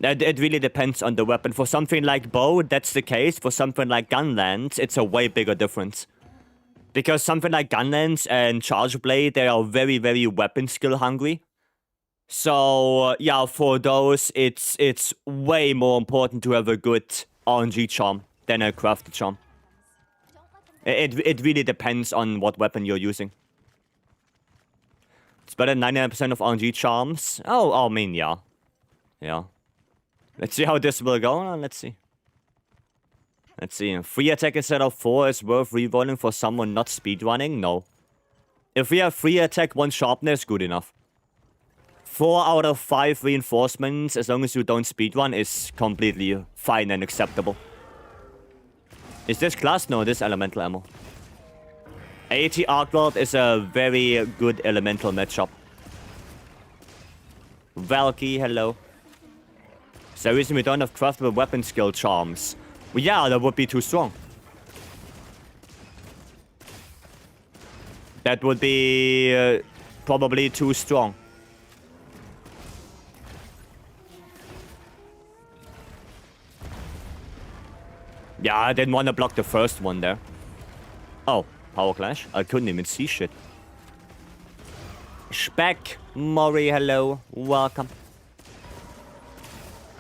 It really depends on the weapon. For something like bow, that's the case. For something like gunlands, it's a way bigger difference. Because something like gunlands and charge blade, they are very, very weapon skill hungry. So yeah, for those, it's way more important to have a good RNG charm than a crafted charm. It really depends on what weapon you're using. It's better than 99% of RNG charms. Oh, I mean, yeah. Yeah. Let's see how this will go. Let's see. Let's see. 3 attack instead of 4 is worth rerolling for someone not speedrunning? No. If we have 3 attack, 1 sharpness, good enough. 4 out of 5 reinforcements, as long as you don't speedrun, is completely fine and acceptable. Is this class? No, this elemental ammo. 80 Arc Lord is a very good elemental matchup. Valky, hello. Is there a reason we don't have craftable weapon skill charms? Well, yeah, that would be too strong. That would be probably too strong. Yeah, I didn't want to block the first one there. Oh, power clash? I couldn't even see shit. Speck, Mori, hello, welcome.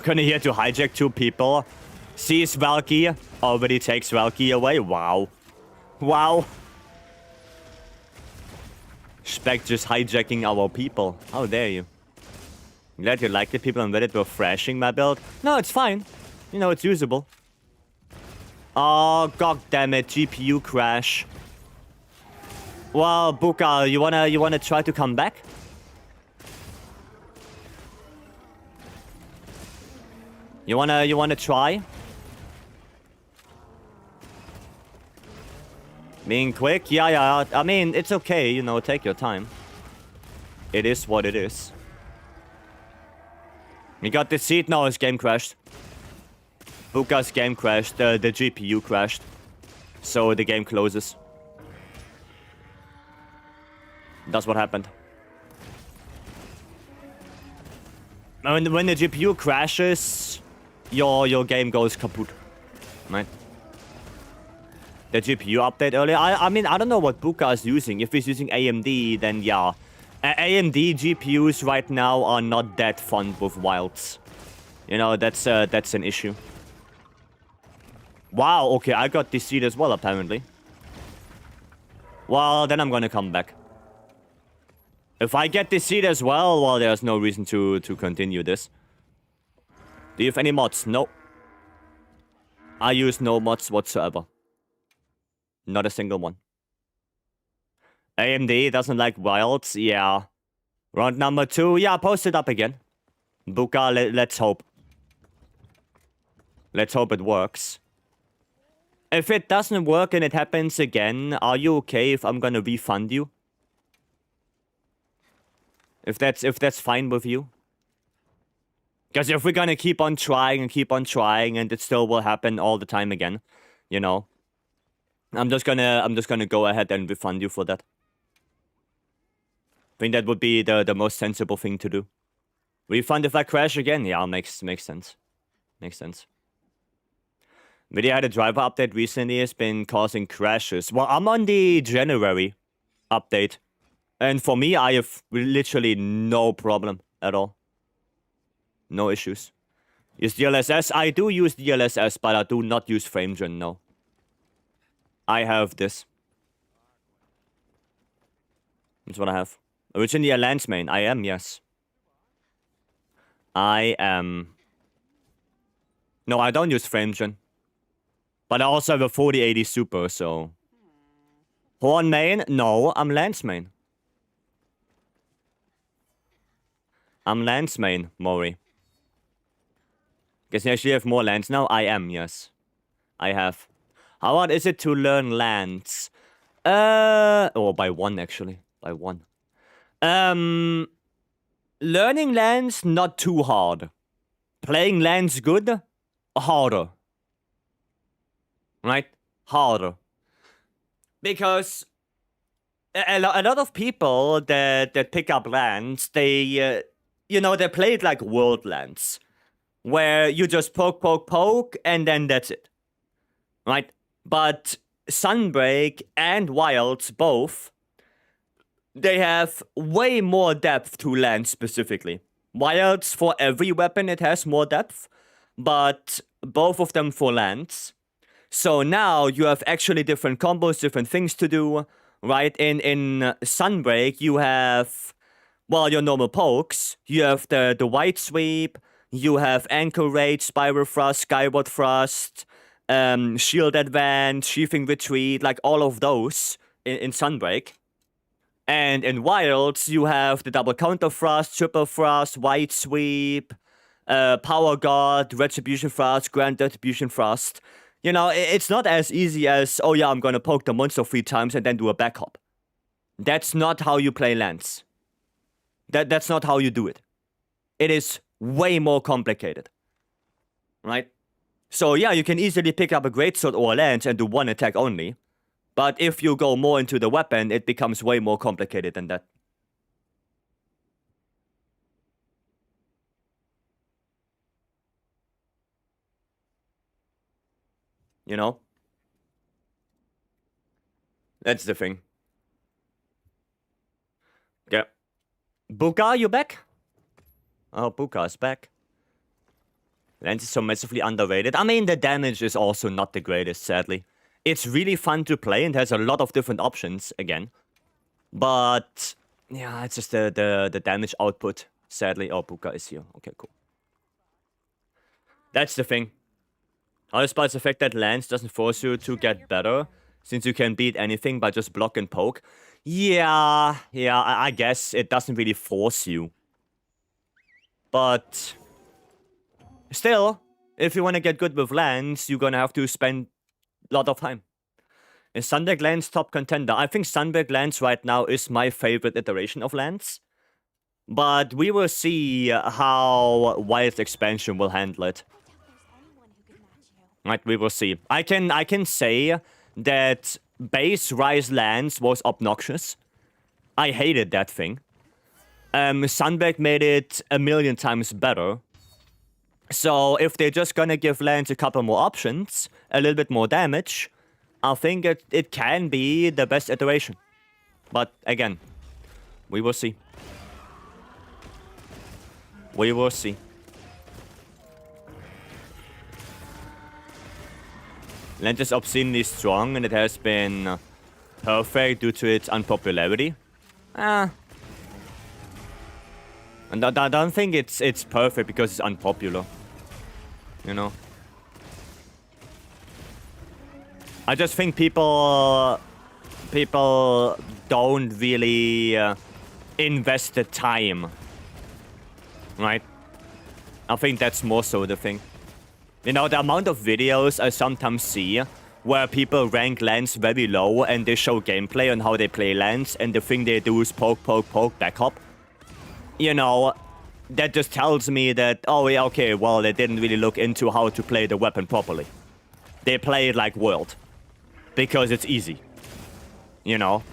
Gonna here to hijack 2 people. Sees Valky, already takes Valky away. Wow. Wow. Speck just hijacking our people. How dare you? Glad you like the people on Reddit were thrashing my build. No, it's fine. You know, it's usable. Oh, god damn it, GPU crash. Well, Buka, you wanna try to come back? You wanna try? Being quick? Yeah, I mean, it's okay, you know, take your time. It is what it is. We got the seat, now his game crashed. Buka's game crashed, the GPU crashed. So the game closes. That's what happened. When the GPU crashes, your game goes kaput. Right? The GPU update earlier. I mean, I don't know what Buka is using. If he's using AMD, then yeah. AMD GPUs right now are not that fun with wilds. You know, that's an issue. Wow, okay, I got this seed as well, apparently. Well, then I'm gonna come back. If I get this seed as well, well, there's no reason to continue this. Do you have any mods? No. I use no mods whatsoever. Not a single one. AMD doesn't like wilds. Yeah. Round number 2. Yeah, post it up again. Buka, let's hope. Let's hope it works. If it doesn't work and it happens again, are you okay if I'm gonna refund you? If that's fine with you? Because if we're gonna keep on trying and it still will happen all the time again, you know, I'm just gonna go ahead and refund you for that. I think that would be the most sensible thing to do. Refund if I crash again? Yeah, makes sense. Makes sense. Video had a driver update recently, has been causing crashes. Well, I'm on the January update. And for me, I have literally no problem at all. No issues. Use DLSS? I do use DLSS, but I do not use FrameGen, no. I have this. That's what I have. Originally a Lance main. I am, yes. I am. No, I don't use FrameGen. But I also have a 4080 Super, so... Horn main? No, I'm Lance main. I'm Lance main, Mori. Guess you actually have more Lance now? I am, yes. I have. How hard is it to learn Lance? Oh, by 1, actually. By 1. Learning Lance, not too hard. Playing Lance good? Harder. Right? Harder. Because a lot of people that pick up Lance, they, you know, they play it like World Lance. Where you just poke, and then that's it. Right? But Sunbreak and Wilds, both, they have way more depth to Lance specifically. Wilds, for every weapon, it has more depth. But both of them for Lance. So now you have actually different combos, different things to do, right? In Sunbreak, you have, well, your normal pokes. You have the White Sweep. You have Anchor Rage, Spiral Thrust, Skyward Thrust, Shield Advance, Sheathing Retreat, like all of those in Sunbreak. And in Wilds, you have the Double Counter Thrust, Triple Thrust, White Sweep, Power Guard, Retribution Thrust, Grand Retribution Thrust. You know, it's not as easy as, oh yeah, I'm gonna poke the monster 3 times and then do a back hop. That's not how you play Lance. That's not how you do it. It is way more complicated. Right? So yeah, you can easily pick up a Greatsword or a Lance and do 1 attack only. But if you go more into the weapon, it becomes way more complicated than that. You know? That's the thing. Yeah. Buka, you back? Oh, Buka is back. Lance is so massively underrated. I mean, the damage is also not the greatest, sadly. It's really fun to play and has a lot of different options, again. But, yeah, it's just the damage output, sadly. Oh, Buka is here. Okay, cool. That's the thing. How despite the fact that Lance doesn't force you to get better, since you can beat anything by just block and poke. Yeah, I guess it doesn't really force you. But still, if you want to get good with Lance, you're gonna have to spend a lot of time. Is Sunbreak Lance top contender? I think Sunbreak Lance right now is my favorite iteration of Lance. But we will see how Wild Expansion will handle it. Right, we will see. I can say that base Rise Lance was obnoxious. I hated that thing. Sunbreak made it a million times better. So if they're just gonna give Lance a couple more options, a little bit more damage, I think it can be the best iteration. But again, we will see. We will see. Lance is obscenely strong, and it has been perfect due to its unpopularity. And I don't think it's perfect because it's unpopular. You know? I just think people don't really invest the time, right? I think that's more so the thing. You know, the amount of videos I sometimes see where people rank lands very low and they show gameplay on how they play lands and the thing they do is poke, poke, poke, back up. You know, that just tells me that, oh yeah, okay, well, they didn't really look into how to play the weapon properly. They play it like World. Because it's easy. You know?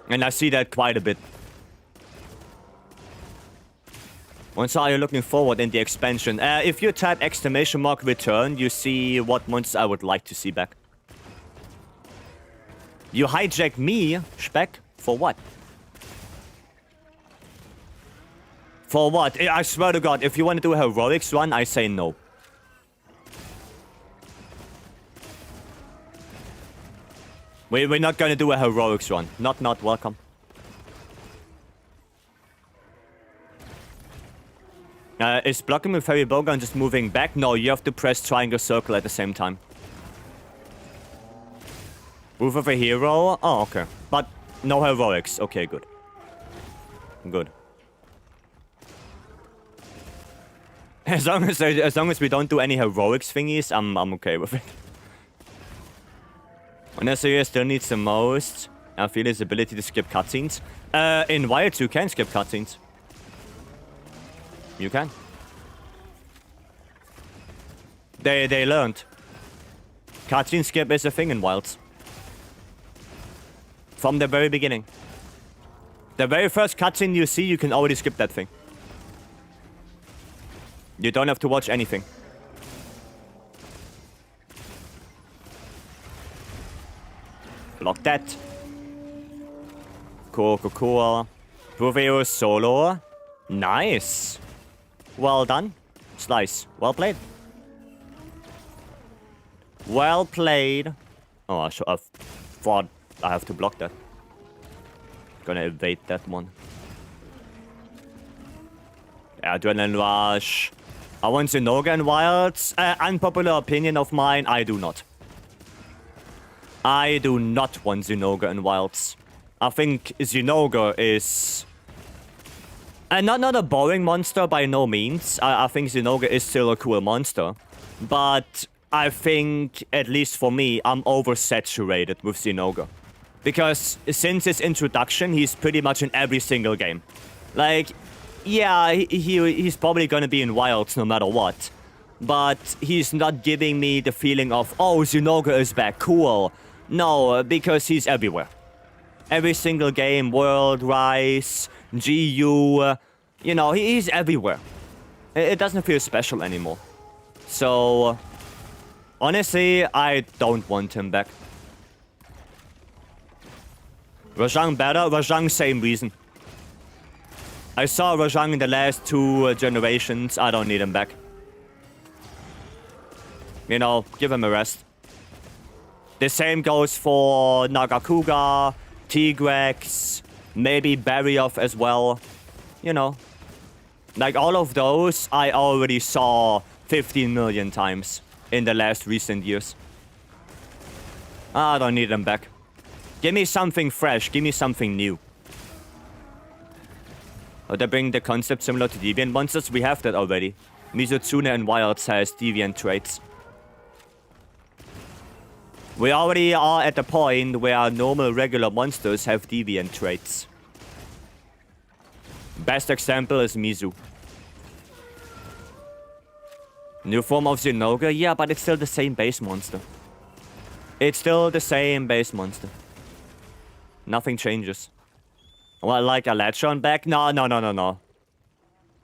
And I see that quite a bit. Once are you looking forward in the expansion? If you type !return, you see what monsters I would like to see back. You hijack me, Speck? For what? For what? I swear to God, if you want to do a heroics run, I say no. We're not gonna do a heroics run. Not welcome. Is blocking with heavy bowgun just moving back? No, you have to press triangle circle at the same time. Move of a hero? Oh, okay. But no heroics. Okay, good. Good. As long as we don't do any heroics thingies, I'm okay with it. Honestly, still needs the most. I feel his ability to skip cutscenes. In Wilds, you can skip cutscenes. You can. They learned. Cutscene skip is a thing in Wilds. From the very beginning. The very first cutscene you see, you can already skip that thing. You don't have to watch anything. Block that. Cool. Proveo solo. Nice. Well done. Slice. Well played. Well played. Oh, I thought I have to block that. Gonna evade that one. Adrenaline Rush. I want Zinogre in Wilds. Unpopular opinion of mine, I do not. I do not want Zinogre in Wilds. I think Zinogre is... not a boring monster by no means. I think Zinogre is still a cool monster. But I think, at least for me, I'm oversaturated with Zinogre. Because since his introduction, he's pretty much in every single game. Like, yeah, he's probably gonna be in Wilds no matter what. But he's not giving me the feeling of, oh, Zinogre is back, cool. No, because he's everywhere. Every single game, World, Rise, GU, you know, he's everywhere. It doesn't feel special anymore. So, honestly, I don't want him back. Rajang better? Rajang, same reason. I saw Rajang in the last 2 generations. I don't need him back. You know, give him a rest. The same goes for Nagakuga, Tigrex, maybe Barioth as well. You know. Like, all of those I already saw 15 million times in the last recent years. I don't need them back. Give me something fresh. Give me something new. Oh, they bring the concept similar to Deviant monsters. We have that already. Mizutsune and Wilds has Deviant traits. We already are at the point where normal regular monsters have Deviant traits. Best example is Mizu. New form of Zinogre? Yeah, but it's still the same base monster. It's still the same base monster. Nothing changes. Well, like Aletrion back? No.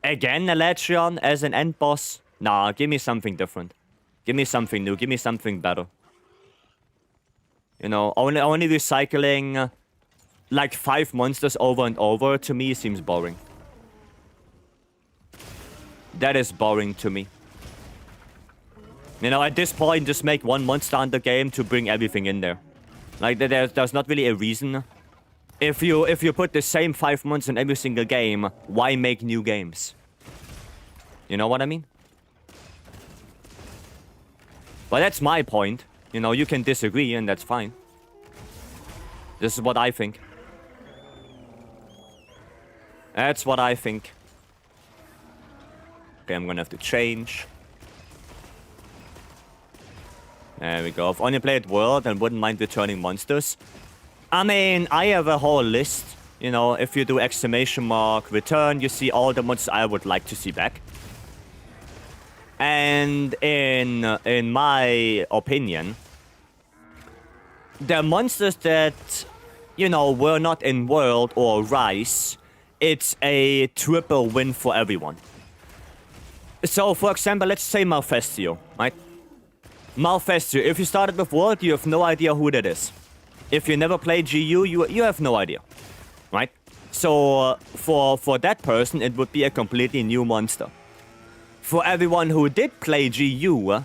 Again, Aletrion as an end boss? Nah, give me something different. Give me something new. Give me something better. You know, only recycling like 5 monsters over and over to me seems boring. That is boring to me. You know, at this point, just make 1 monster on the game to bring everything in there. Like, there's not really a reason. If you put the same 5 months in every single game, why make new games? You know what I mean? But that's my point. You know, you can disagree and that's fine. This is what I think. That's what I think. Okay, I'm gonna have to change. There we go. I've only played World and wouldn't mind returning monsters. I mean, I have a whole list. You know, if you do exclamation mark return, you see all the monsters I would like to see back. And in my opinion, the monsters that, you know, were not in World or Rise, it's a triple win for everyone. So, for example, let's say Malfestio, right? Malfestio, if you started with World, you have no idea who that is. If you never played GU, you have no idea, right? So, for that person, it would be a completely new monster. For everyone who did play GU,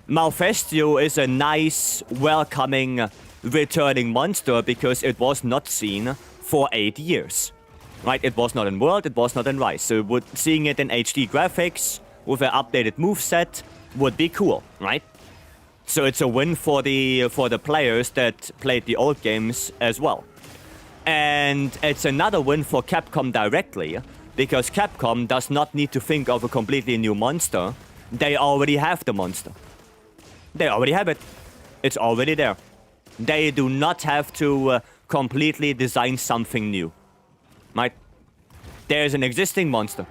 Malfestio is a nice, welcoming, returning monster because it was not seen for 8 years. Right? It was not in World, it was not in Rise. So seeing it in HD graphics with an updated moveset would be cool, right? So it's a win for the players that played the old games as well. And it's another win for Capcom directly, because Capcom does not need to think of a completely new monster. They already have the monster. They already have it. It's already there. They do not have to completely design something new. Right? There's an existing monster.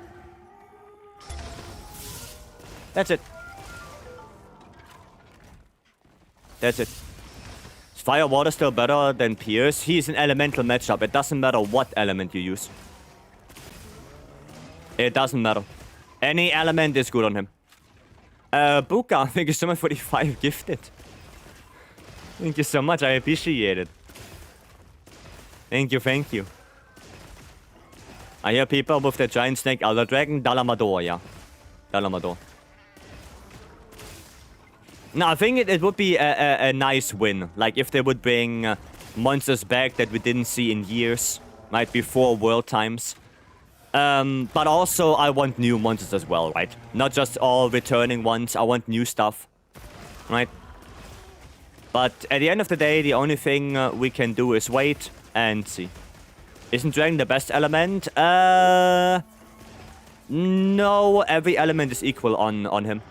That's it. That's it. Is Fire Water still better than Pierce? He's an elemental matchup. It doesn't matter what element you use. It doesn't matter. Any element is good on him. Buka, thank you so much for the 5 gifted. Thank you so much, I appreciate it. Thank you, thank you. I hear people with the giant snake elder dragon, Dalamador, yeah. Dalamador. No, I think it would be a nice win. Like, if they would bring monsters back that we didn't see in years. Right, before World times. But also, I want new monsters as well, right? Not just all returning ones, I want new stuff. Right? But at the end of the day, the only thing we can do is wait and see. Isn't dragon the best element? No, every element is equal on him.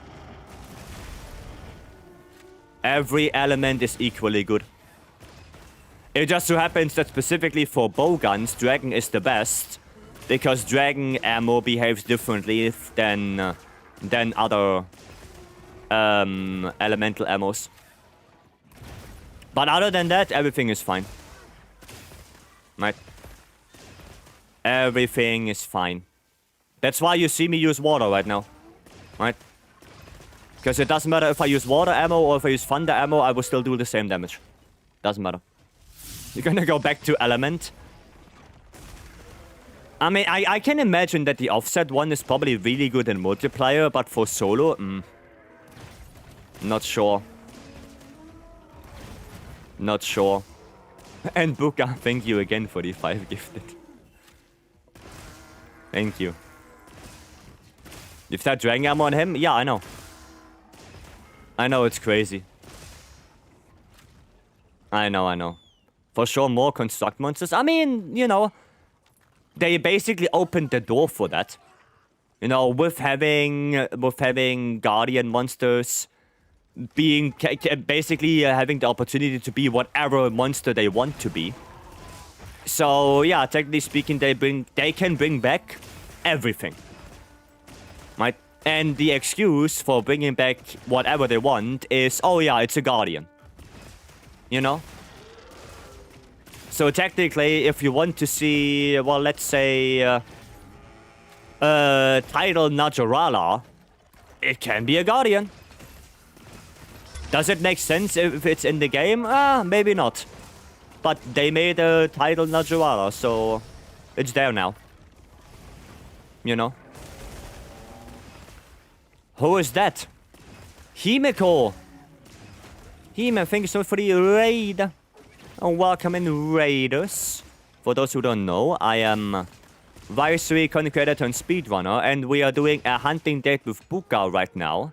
Every element is equally good. It just so happens that specifically for bowguns, dragon is the best. Because dragon ammo behaves differently than other elemental ammos. But other than that, everything is fine. Right? Everything is fine. That's why you see me use water right now. Right? Because it doesn't matter if I use water ammo or if I use thunder ammo, I will still do the same damage. Doesn't matter. You're gonna go back to element. I mean, I can imagine that the offset one is probably really good in multiplayer, but for solo, not sure. Not sure. And Buka, thank you again for the 5 gifted. Thank you. You've had dragon ammo on him? Yeah, I know. I know, it's crazy. I know. For sure, more construct monsters. I mean, you know, they basically opened the door for that. You know, with having guardian monsters being basically having the opportunity to be whatever monster they want to be. So yeah, technically speaking, they can bring back everything, right? And the excuse for bringing back whatever they want is, oh yeah, it's a guardian. You know? So technically, if you want to see, well, let's say, Tidal Najarala, it can be a guardian. Does it make sense if it's in the game? Maybe not. But they made a Tidal Najarala, so it's there now. You know? Who is that? Himeko! Hime, thank you so much for the raid. And welcome in, raiders. For those who don't know, I am Vycery, Concretor, and Speedrunner, and we are doing a hunting date with Buka right now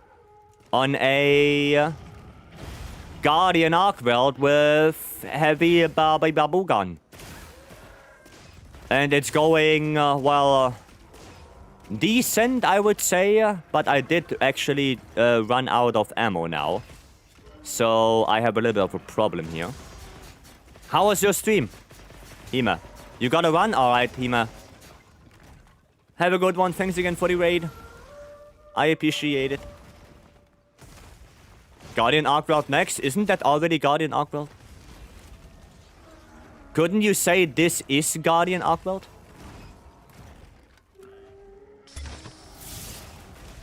on a Guardian Arcweld with heavy babu gun. And it's going, well, decent, I would say, but I did actually run out of ammo now. So I have a little bit of a problem here. How was your stream, Hema? You gotta run? Alright, Hema. Have a good one. Thanks again for the raid. I appreciate it. Guardian Arcweld next? Isn't that already Guardian Arcweld? Couldn't you say this is Guardian Arcweld?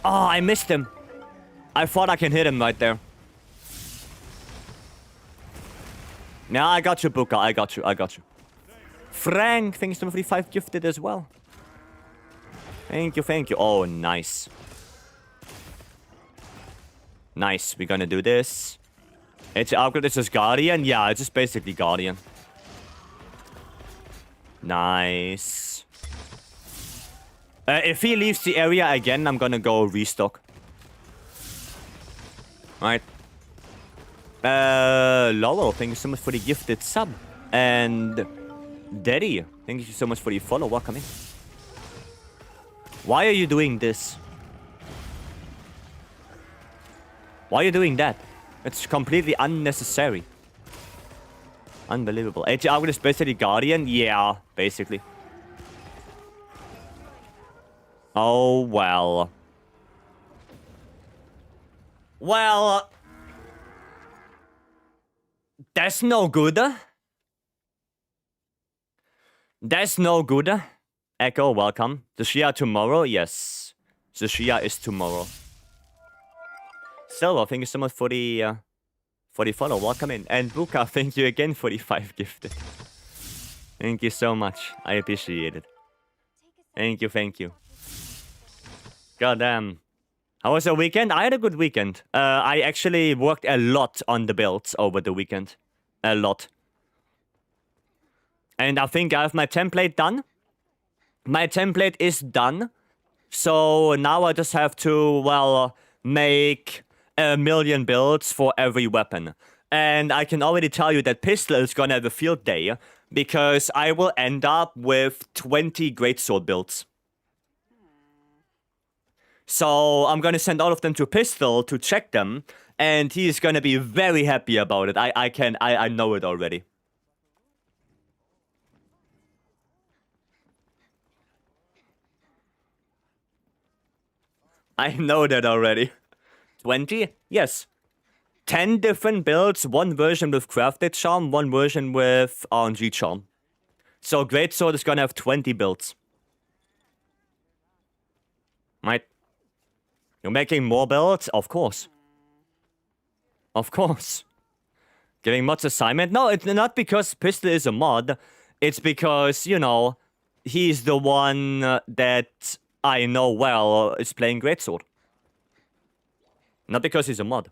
Oh, I missed him. I thought I can hit him right there. Nah, I got you, Buka. I got you. Frank, thanks to 45 gifted as well. Thank you. Oh, nice. Nice, we're gonna do this. It's upgrade, this is Guardian? Yeah, it's just basically Guardian. Nice. If he leaves the area again, I'm gonna go restock. Right. Laurel, thank you so much for the gifted sub. And Daddy, thank you so much for the follow. Welcome in. Why are you doing this? Why are you doing that? It's completely unnecessary. Unbelievable. HR is basically Guardian? Yeah, basically. Oh, well. Well... that's no good. That's no good. Echo, welcome. The Shia tomorrow? Yes. The Shia is tomorrow. Silver, thank you so much for the follow. Welcome in. And Buka, thank you again for the 5 gifted. Thank you so much. I appreciate it. Thank you. Goddamn. How was your weekend? I had a good weekend. I actually worked a lot on the builds over the weekend. A lot. And I think I have my template done. My template is done. So now I just have to, well, make 1,000,000 builds for every weapon. And I can already tell you that pistol is gonna have a field day, because I will end up with 20 greatsword builds. So I'm gonna send all of them to Pistol to check them, and he's gonna be very happy about it. I know it already. I know that already. 20? Yes. 10 different builds, one version with Crafted Charm, one version with RNG Charm. So Greatsword is gonna have 20 builds. Right? You're making more builds? Of course. Of course. Giving mods assignment? No, it's not because Pistol is a mod. It's because, you know, he's the one that I know well is playing Greatsword. Not because he's a mod.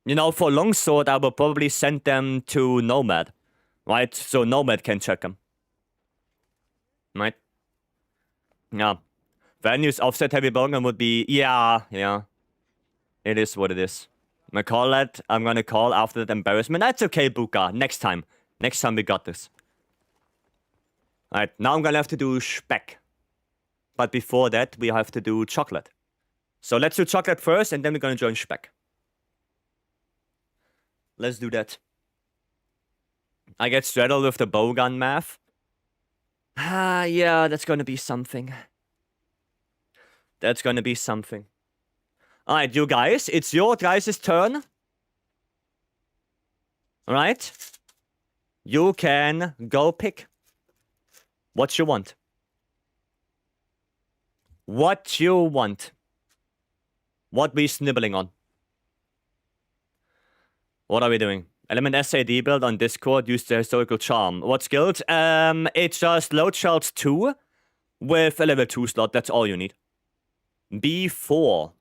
You know, for Longsword, I will probably send them to Nomad. Right? So Nomad can check them. Right? Yeah. Values offset heavy bowgun would be... Yeah. It is what it is. I'm gonna call after that embarrassment. That's okay, Buka. Next time. Next time we got this. Alright, now I'm gonna have to do Speck. But before that, we have to do chocolate. So let's do chocolate first, and then we're gonna join Speck. Let's do that. I get straddled with the bowgun math. Yeah, that's gonna be something. That's gonna be something. Alright, you guys, it's your guys' turn. Alright? You can go pick what you want. What you want. What we snibbling on. What are we doing? Element SAD build on Discord, use the historical charm. What skills? It's just load shells 2 with a level 2 slot. That's all you need. B4.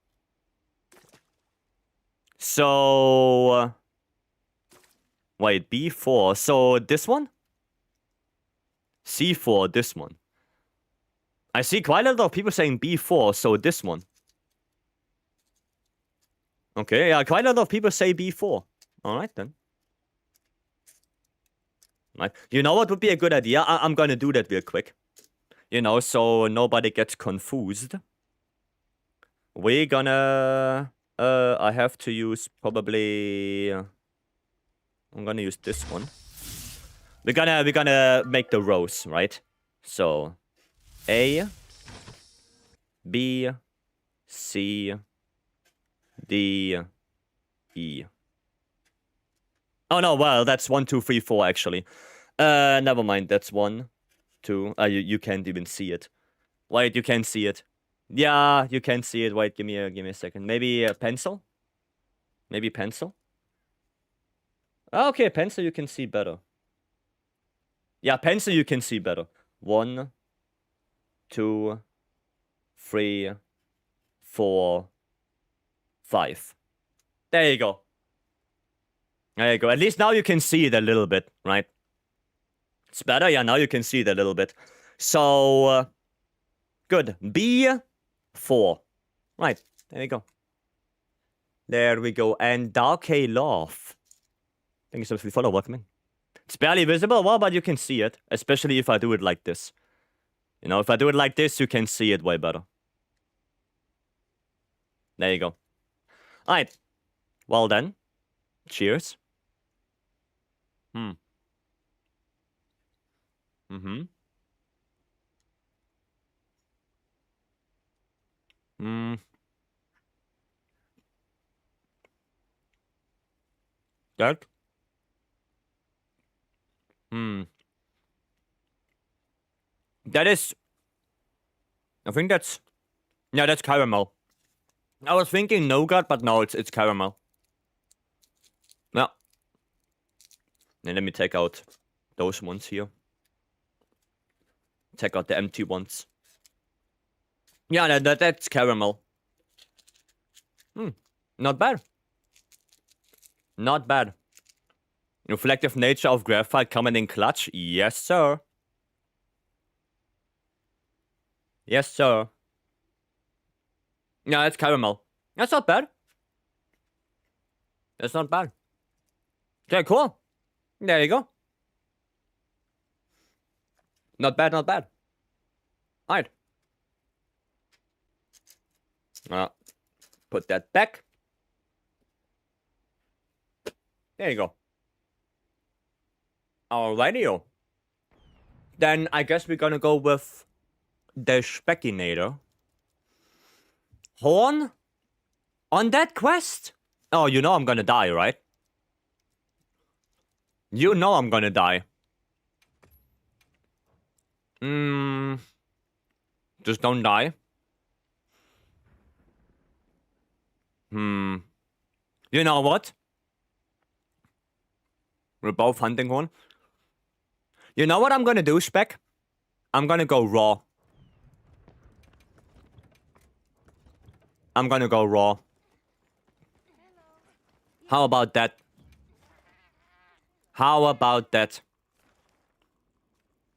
So... wait, B4. So this one? C4, this one. I see quite a lot of people saying B4, so this one. Okay, yeah, quite a lot of people say B4. Alright then. Right. You know what would be a good idea? I'm gonna do that real quick. You know, so nobody gets confused. We're gonna... I have to use probably... I'm gonna use this one. We're gonna make the rows, right? So... A... B... C... D... E. Oh no, well, that's 1, 2, 3, 4 actually. Never mind, that's 1, 2. You can't even see it. Wait, you can see it. Yeah, you can see it. Wait, give me a second. Maybe a pencil? Maybe pencil? Okay, pencil you can see better. Yeah, pencil you can see better. 1, 2, 3, 4, 5. There you go. There you go. At least now you can see it a little bit, right? It's better. Yeah, now you can see it a little bit. So, good. B4. Right. There you go. There we go. And Dark K Love. Thank you so much for the follow. Welcome in. It's barely visible, well, but you can see it. Especially if I do it like this. You know, if I do it like this, you can see it way better. There you go. Alright. Well then. Cheers. Mm-hmm. That? That is... I think that's... Yeah, that's caramel. I was thinking nougat, but no, it's caramel. Yeah. And let me take out those ones here. Take out the empty ones. Yeah, that's caramel. Not bad. Not bad. Reflective nature of graphite coming in clutch. Yes, sir. Yes, sir. Yeah, it's caramel. That's not bad. That's not bad. Okay, cool. There you go. Not bad, not bad. Alright. Put that back. There you go. Alrighty-o. Then I guess we're gonna go with the Speckinator. Horn? On that quest? Oh, you know I'm gonna die, right? You know I'm gonna die. Just don't die. You know what? We're both hunting horn. You know what I'm gonna do, Speck? I'm gonna go raw. I'm gonna go raw. How about that? How about that?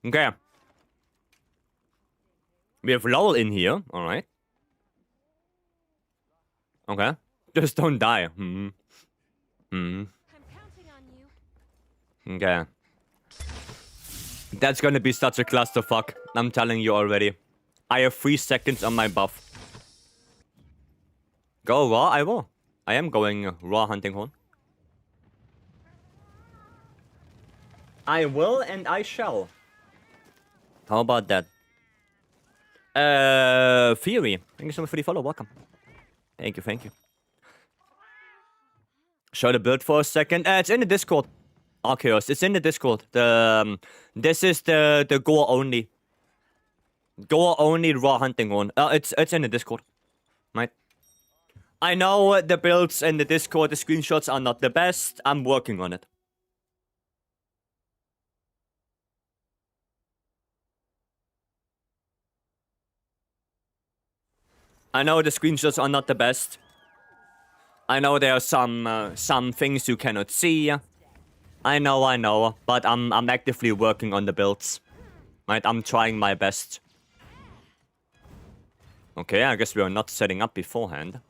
Okay. We have Lowell in here, alright. Okay. Just don't die. Okay. That's gonna be such a clusterfuck. I'm telling you already. I have 3 seconds on my buff. Go raw? I will. I am going raw hunting horn. I will and I shall. How about that? Theory. Thank you so much for the follow. Welcome. Thank you, thank you. Show the build for a second. It's in the Discord. Arceus, it's in the Discord. This is the gore only. Gore only raw hunting horn. It's in the Discord. Right? I know the builds in the Discord, the screenshots are not the best. I'm working on it. I know the screenshots are not the best. I know there are some things you cannot see. I know, but I'm actively working on the builds. Right, I'm trying my best. Okay, I guess we are not setting up beforehand.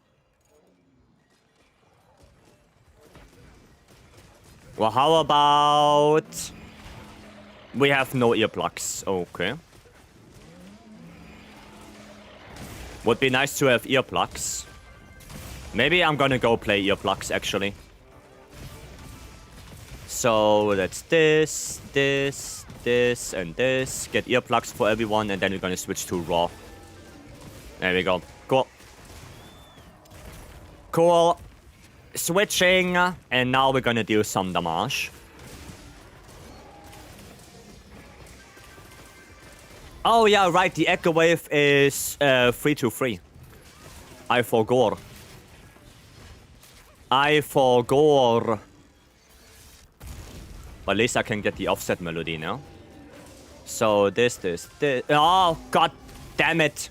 Well, how about... We have no earplugs. Okay. Would be nice to have earplugs. Maybe I'm gonna go play earplugs, actually. So, that's this, this, this, and this. Get earplugs for everyone, and then we're gonna switch to Raw. There we go. Cool. Cool. Switching, and now we're gonna do some damage. Oh yeah, right, the Echo Wave is 3-3. I forgot. But at least I can get the offset melody now. So this. Oh, god damn it.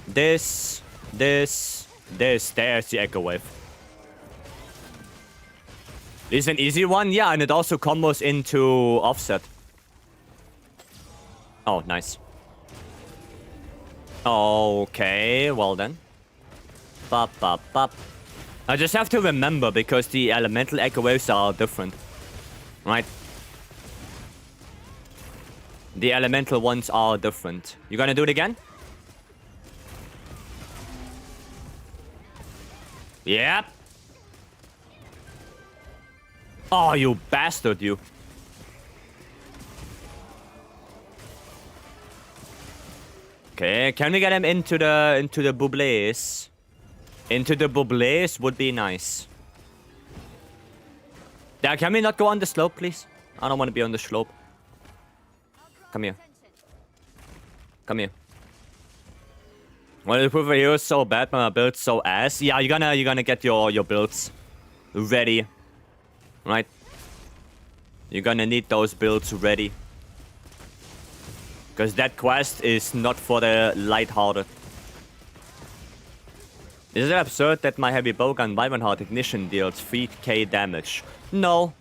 This. There's the Echo Wave. This is an easy one, yeah, and it also combos into offset. Oh, nice. Okay, well then. Bop, bop, bop. I just have to remember, because the elemental Echo Waves are different. Right? The elemental ones are different. You gonna do it again? Yep. Oh, you bastard, you. Okay, can we get him into the bublés? Into the bublés would be nice. Yeah, can we not go on the slope, please? I don't want to be on the slope. Come here. Come here. Well, the proof here is so bad, but my build's so ass. Yeah, you're gonna get your builds ready. Right? You're gonna need those builds ready. Because that quest is not for the lighthearted. Is it absurd that my heavy bowgun Wyvern Heart Ignition deals 3k damage? No.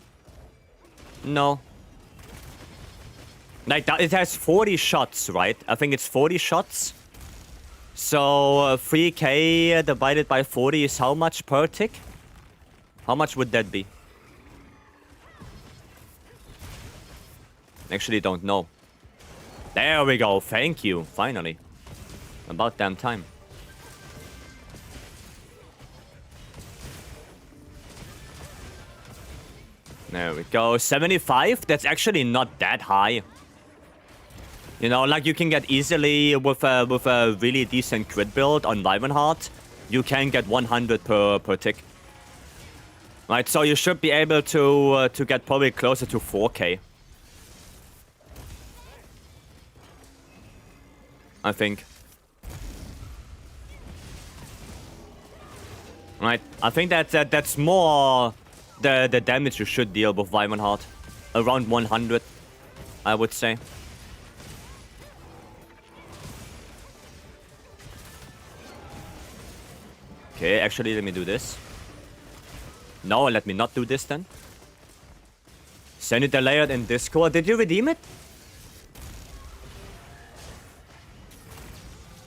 No. Like, it has 40 shots, right? I think it's 40 shots. So, 3k divided by 40 is how much per tick? How much would that be? Actually, don't know. There we go. Thank you. Finally. About damn time. There we go. 75? That's actually not that high. You know, like you can get easily with a really decent crit build on Wyvern Heart. You can get 100 per tick. Right, so you should be able to get probably closer to 4k. I think. Right, I think that's more the damage you should deal with Wyvern Heart. Around 100, I would say. Okay, actually, let me do this. No, let me not do this then. Send it layered in Discord. Did you redeem it?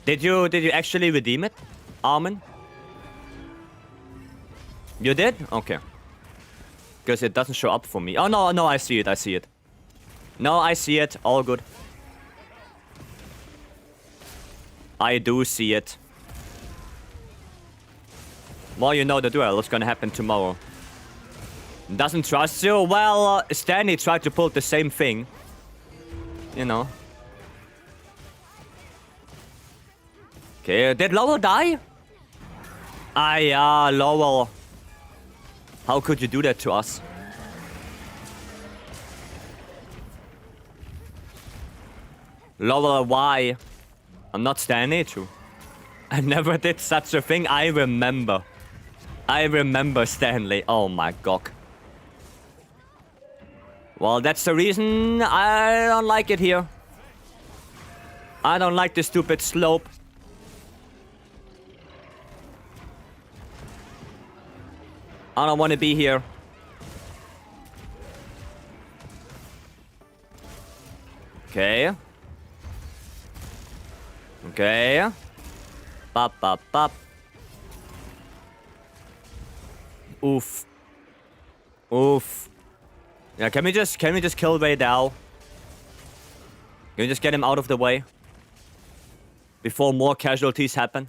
Did you actually redeem it, Armin? You did? Okay. Because it doesn't show up for me. Oh, no, I see it. No, I see it. All good. I do see it. Well, you know the duel. What's gonna happen tomorrow? Doesn't trust you? Well, Stanley tried to pull the same thing. You know. Okay, did Lowell die? Yeah, Lowell. How could you do that to us? Lowell, why? I'm not Stanley, too. I never did such a thing. I remember Stanley. Oh my god. Well, that's the reason I don't like it here. I don't like the stupid slope. I don't want to be here. Okay. Okay. Bop, bop, bop. Oof. Oof. Yeah, can we just kill Wei Dao? Can we just get him out of the way? Before more casualties happen?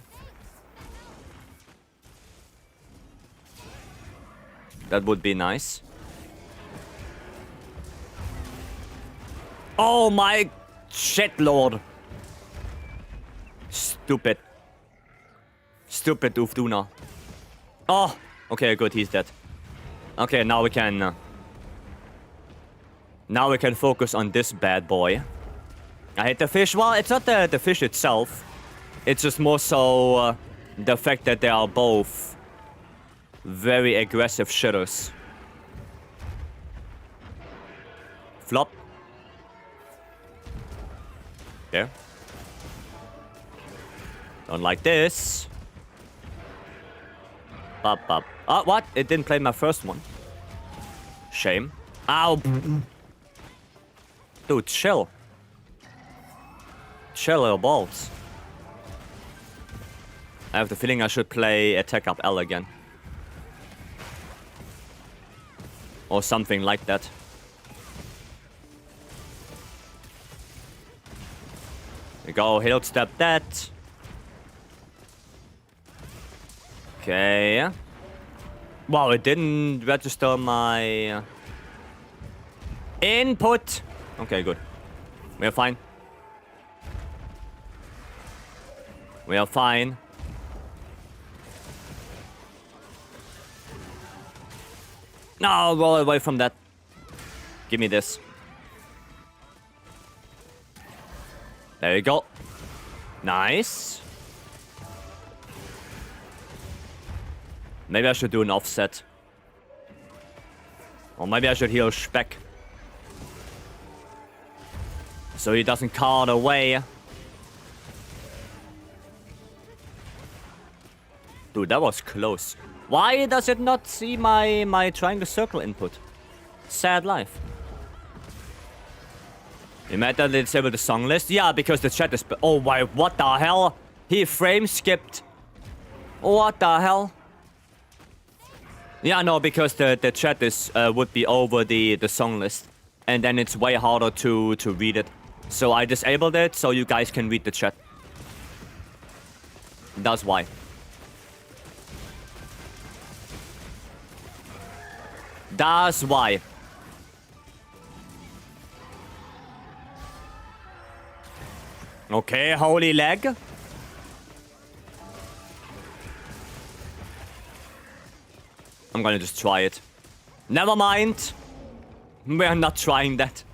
That would be nice. Oh my shit, lord. Stupid. Stupid Ufduna. Oh, okay, good, he's dead. Okay, now we can... now we can focus on this bad boy. I hate the fish. Well, it's not the fish itself. It's just more so the fact that they are both very aggressive shitters. Flop. There. Don't like this. Bop, bop. Oh, what? It didn't play my first one. Shame. Ow. Dude, chill. Chill your balls. I have the feeling I should play attack up L again. Or something like that. There we go, he'll step that. Okay. Wow, it didn't register my input. Okay, good. We are fine. We are fine. No, roll away from that. Give me this. There you go. Nice. Maybe I should do an offset. Or maybe I should heal Speck. So he doesn't card away. Dude, that was close. Why does it not see my triangle circle input? Sad life. You mad that they disable the song list? Yeah, because the chat is... oh, why? What the hell? He frame skipped. What the hell? Yeah, no, because the chat is would be over the song list. And then it's way harder to read it. So I disabled it so you guys can read the chat. That's why. That's why. Okay, holy leg. I'm gonna just try it. Never mind. We're not trying that.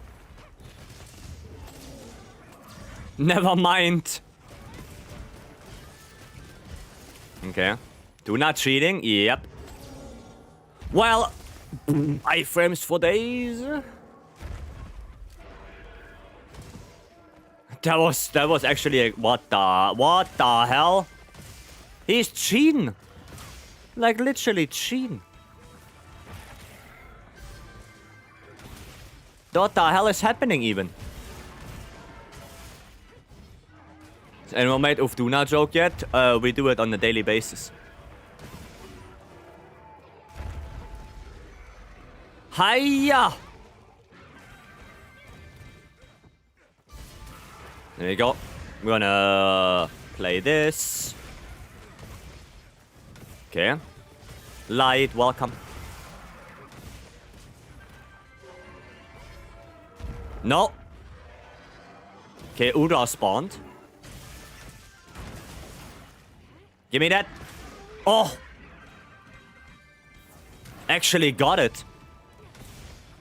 Never mind. Okay. Do not cheating. Yep. Well, iframes for days. That was actually a, what the hell? He's cheating. Like literally cheating. What the hell is happening even? Has anyone made Ufduna joke yet? We do it on a daily basis. Hiya! There you go. We're gonna play this. Okay. Light, welcome. No. Okay, Udra spawned. Give me that. Oh! Actually got it.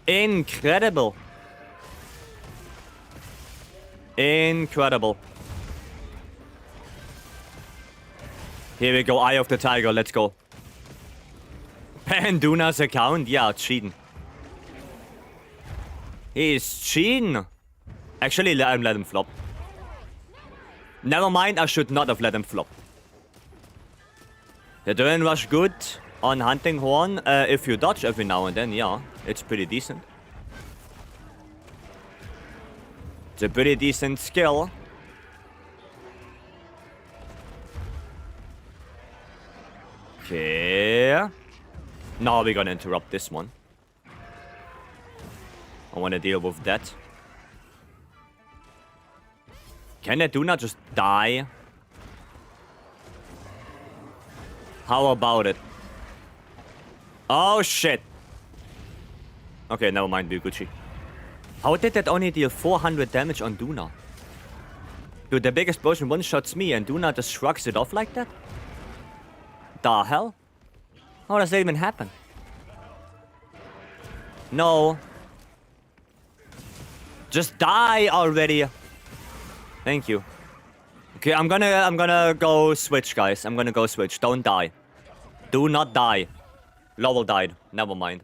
Incredible. Incredible. Here we go, Eye of the Tiger, let's go. Panduna's account? Yeah, cheating. He's cheating. Actually, let him flop. Never mind, I should not have let him flop. The Adrenaline Rush good on Hunting Horn. If you dodge every now and then, yeah, it's pretty decent. It's a pretty decent skill. Okay. Now we're gonna interrupt this one. I wanna deal with that. Can that Duna just die? How about it? Oh shit. Okay, never mind, Gucci. How did that only deal 400 damage on Duna? Dude, the big explosion one-shots me and Duna just shrugs it off like that? The hell? How does that even happen? No. Just die already. Thank you. Okay, I'm gonna go switch, guys. I'm gonna go switch. Don't die. Do not die. Lowell died. Never mind.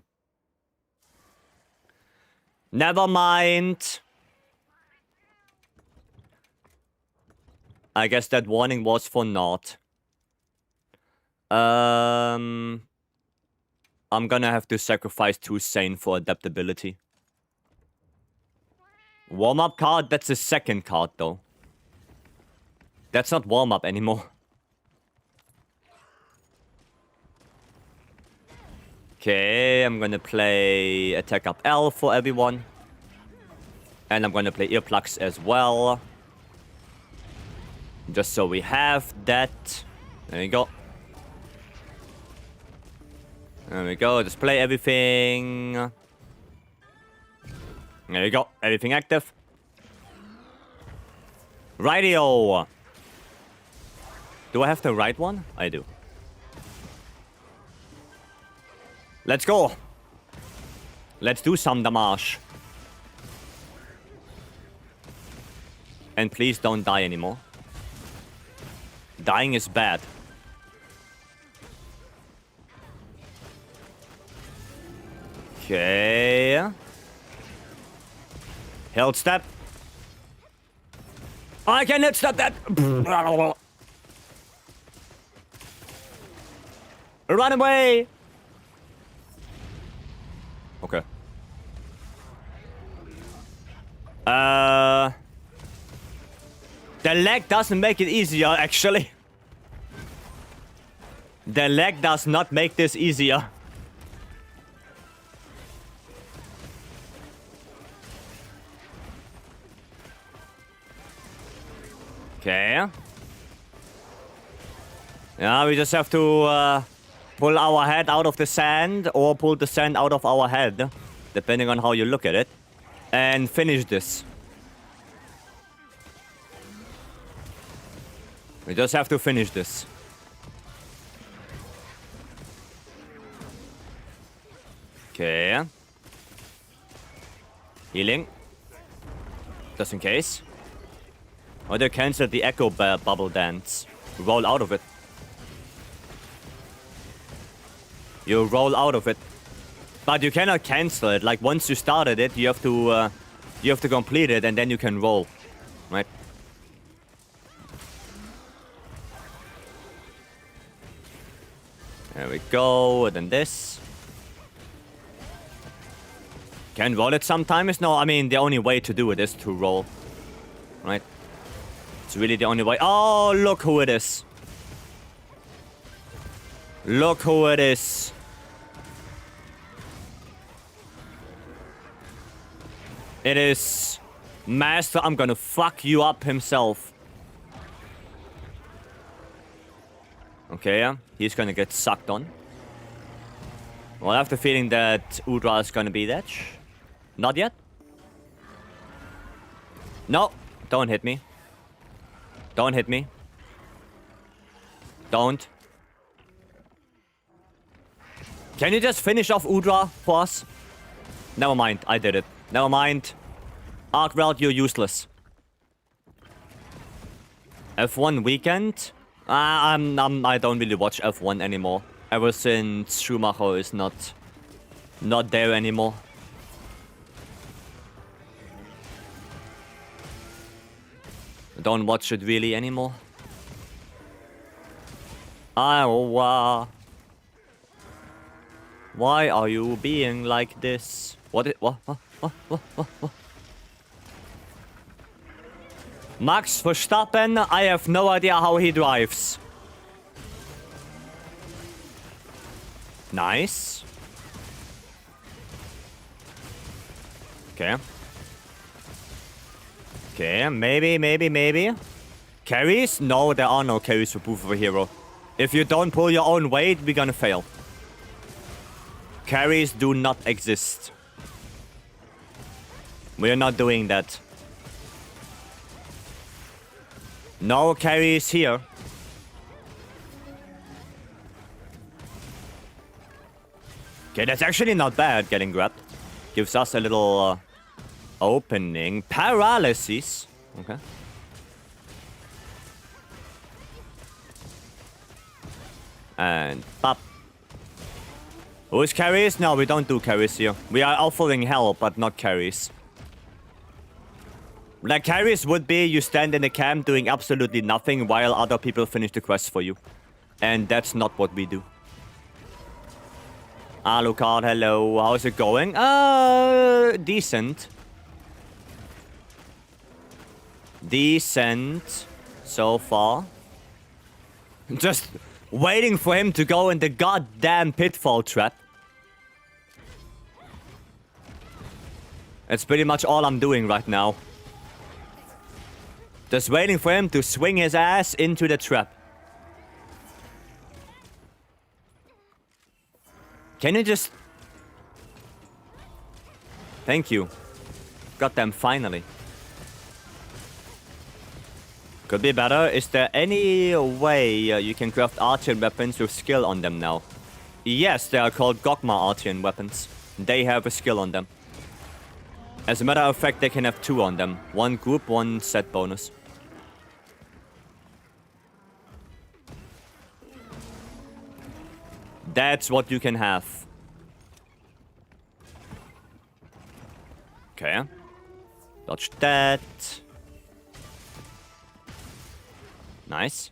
Never mind. I guess that warning was for naught. I'm gonna have to sacrifice 2 Sane for adaptability. Warm-up card? That's the second card, though. That's not warm-up anymore. Okay, I'm gonna play Attack Up L for everyone. And I'm gonna play Earplugs as well. Just so we have that. There we go. There we go, just play everything. There we go, everything active. Rightio. Do I have the right one? I do. Let's go. Let's do some damage. And please don't die anymore. Dying is bad. Okay. Held step. I cannot stop that. Run away. Okay. The lag doesn't make it easier, actually. The lag does not make this easier. Okay. Yeah, we just have to pull our head out of the sand or pull the sand out of our head, depending on how you look at it, and finish this. We just have to finish this. Okay. Healing. Just in case. Oh, they canceled the echo bubble dance. Roll out of it. You roll out of it. But you cannot cancel it. Like, once you started it, you have to complete it and then you can roll. Right? There we go, and then this. Can roll it sometimes? No, I mean, the only way to do it is to roll. Right? It's really the only way. Oh, look who it is. Look who it is. It is Master, I'm gonna fuck you up himself. Okay, yeah. He's gonna get sucked on. Well, I have the feeling that Udra is gonna be that. Not yet. No, don't hit me. Don't hit me. Don't. Can you just finish off Udra for us? Never mind, I did it. Never mind. Arkweld, you're useless. F1 weekend? I don't really watch F1 anymore. Ever since Schumacher is not there anymore. I don't watch it really anymore. Iowa. Why are you being like this? What? Max Verstappen, I have no idea how he drives. Nice. Okay. Okay, maybe. Carries? No, there are no carries for proof of a hero. If you don't pull your own weight, we're gonna fail. Carries do not exist. We're not doing that. No carries here. Okay, that's actually not bad, getting grabbed. Gives us a little opening. Paralysis. Okay. And pop. Who's carries? No, we don't do carries here. We are offering help, but not carries. Like, carries would be you stand in the camp doing absolutely nothing while other people finish the quest for you. And that's not what we do. Alucard, hello. How's it going? Decent. Decent. So far. Just waiting for him to go in the goddamn pitfall trap. That's pretty much all I'm doing right now. Just waiting for him to swing his ass into the trap. Can you just... Thank you. Got them finally. Could be better. Is there any way you can craft artian weapons with skill on them now? Yes, they are called Gogma artian weapons. They have a skill on them. As a matter of fact, they can have 2 on them. 1 group, 1 set bonus. That's what you can have. Okay. Dodge that. Nice.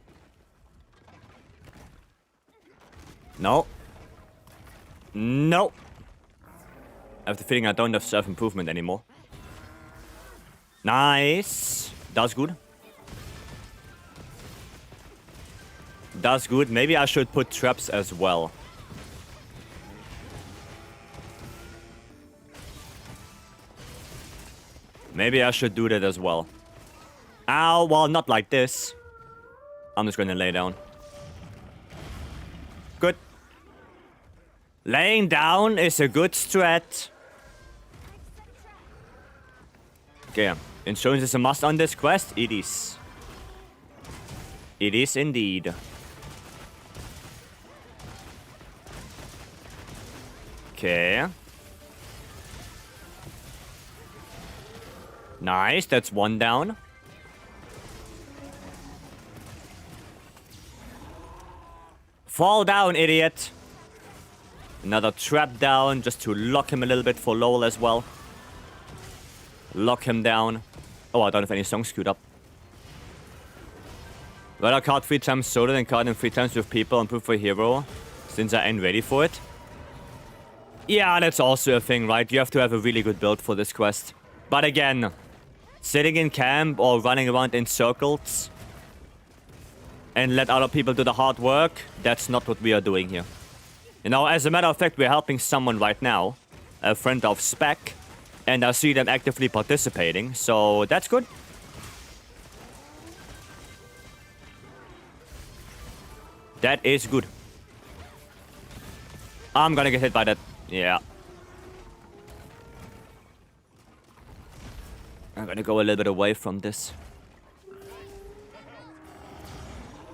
No. No. I have the feeling I don't have self-improvement anymore. Nice. That's good. That's good. Maybe I should put traps as well. Maybe I should do that as well. Ow, well, not like this. I'm just gonna lay down. Good. Laying down is a good strat. Okay, insurance is a must on this quest. It is. It is indeed. Okay. Nice, that's 1 down. Fall down, idiot. Another trap down, just to lock him a little bit for lol as well. Lock him down. Oh, I don't have any songs queued up. Well, I card 3 times solo and card him 3 times with people and proof for hero, since I ain't ready for it. Yeah, that's also a thing, right? You have to have a really good build for this quest. But again, sitting in camp or running around in circles and let other people do the hard work, that's not what we are doing here. You know, as a matter of fact, we're helping someone right now, a friend of Spec, and I see them actively participating, so that's good. That is good. I'm gonna get hit by that. Yeah. I'm gonna go a little bit away from this.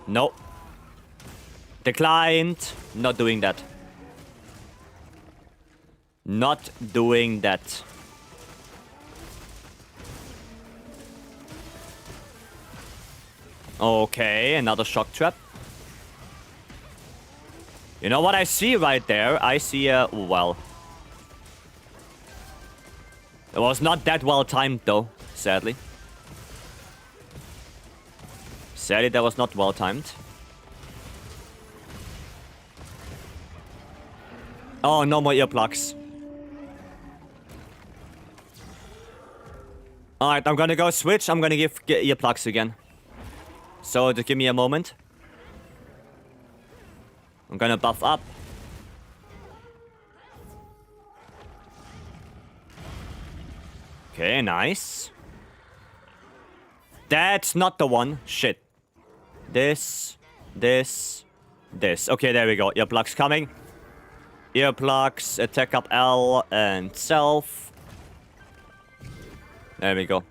No. Declined. Not doing that. Not doing that. Okay, another shock trap. You know what I see right there? I see a... well... It was not that well timed though, sadly. Sadly, that was not well timed. Oh, no more earplugs. Alright, I'm gonna go switch. I'm gonna get earplugs again. So, just give me a moment. I'm gonna buff up. Okay, nice. That's not the one. Shit. This. Okay, there we go. Earplugs coming. Earplugs, attack up L and self. There we go.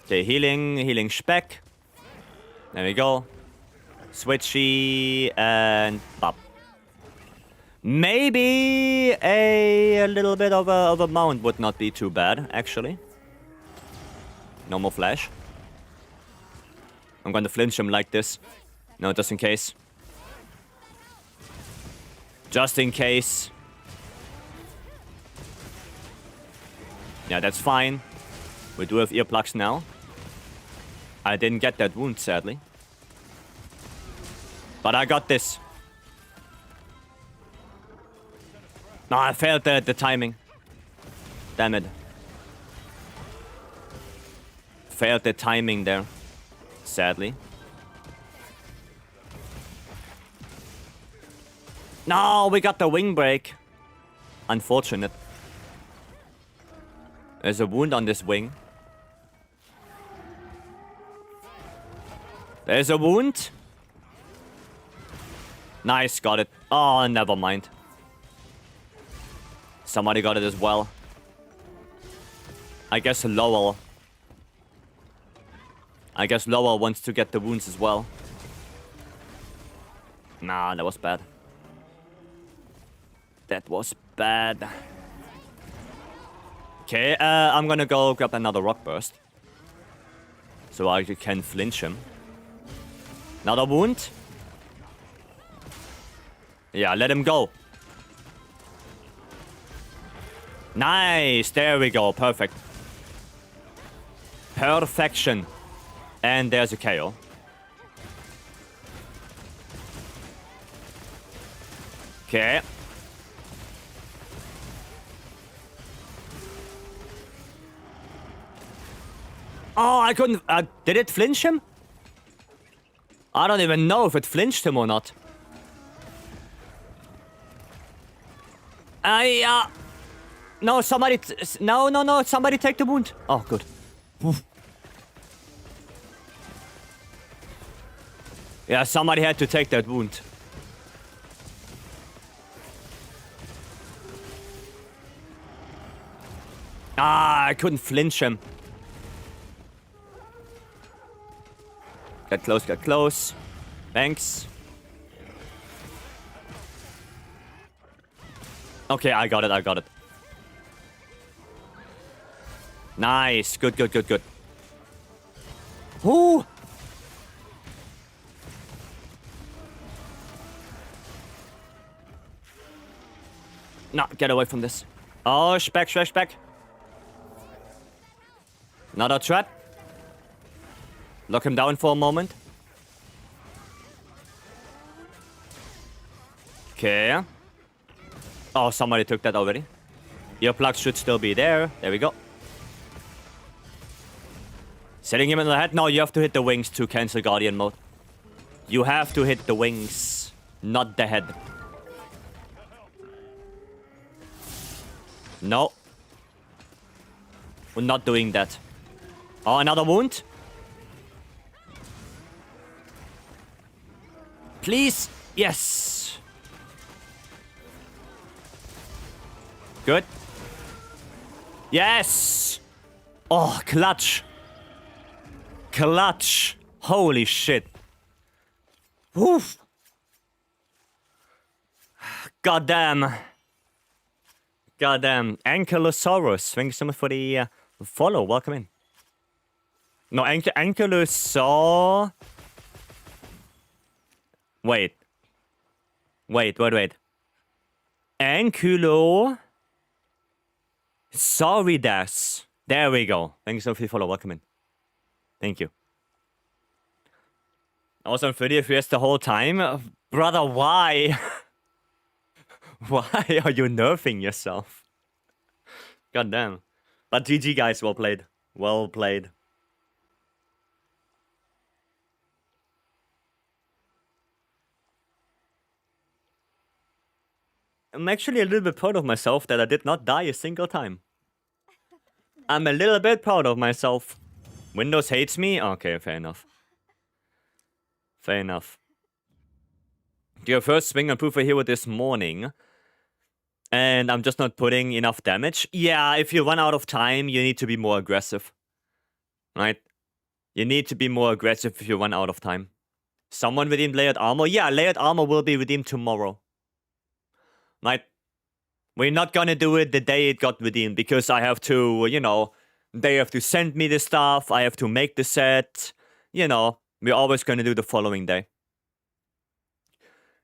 Okay, healing spec. There we go. Switchy and up. Maybe a little bit of a mount would not be too bad, actually. No more flash. I'm gonna flinch him like this. No, just in case. Just in case. Yeah, that's fine. We do have earplugs now. I didn't get that wound, sadly. But I got this. No, I failed the timing. Damn it. Failed the timing there. Sadly. No, we got the wing break. Unfortunate. There's a wound on this wing. There's a wound. Nice, got it. Oh, never mind. Somebody got it as well. I guess Lowell. I guess Lowell wants to get the wounds as well. Nah, that was bad. That was bad. Okay, I'm gonna go grab another rock burst. So I can flinch him. Another wound. Yeah, let him go. Nice, there we go, perfect. Perfection. And there's a KO. Okay. Oh, I couldn't... did it flinch him? I don't even know if it flinched him or not. No, somebody... No, somebody take the wound. Oh, good. Oof. Yeah, somebody had to take that wound. Ah, I couldn't flinch him. Get close, get close. Thanks. Okay, I got it. Nice. Good. Ooh. No, get away from this. Oh, spec. Another trap. Lock him down for a moment. Okay. Oh, somebody took that already. Earplugs should still be there. There we go. Setting him in the head. No, you have to hit the wings to cancel Guardian mode. You have to hit the wings, not the head. No. We're not doing that. Oh, another wound? Please. Yes. Good. Yes. Oh, clutch. Clutch. Holy shit. Woof. Goddamn. Ankylosaurus. Thank you so much for the follow. Welcome in. No, Ankylosaur. Wait. Ankylo. Sauridas. There we go. Thank you so much for the follow. Welcome in. Thank you. I was on 30 FPS the whole time. Brother, why? Why are you nerfing yourself? God damn. But GG guys, well played. Well played. I'm actually a little bit proud of myself that I did not die a single time. I'm a little bit proud of myself. Windows hates me? Okay, fair enough. Fair enough. Your first swing on Proof of Hero this morning. And I'm just not putting enough damage. Yeah, if you run out of time, you need to be more aggressive. Right? You need to be more aggressive if you run out of time. Someone redeemed layered armor? Yeah, layered armor will be redeemed tomorrow. Right? We're not gonna do it the day it got redeemed because I have to, you know, they have to send me the stuff, I have to make the set. You know, we're always gonna do the following day.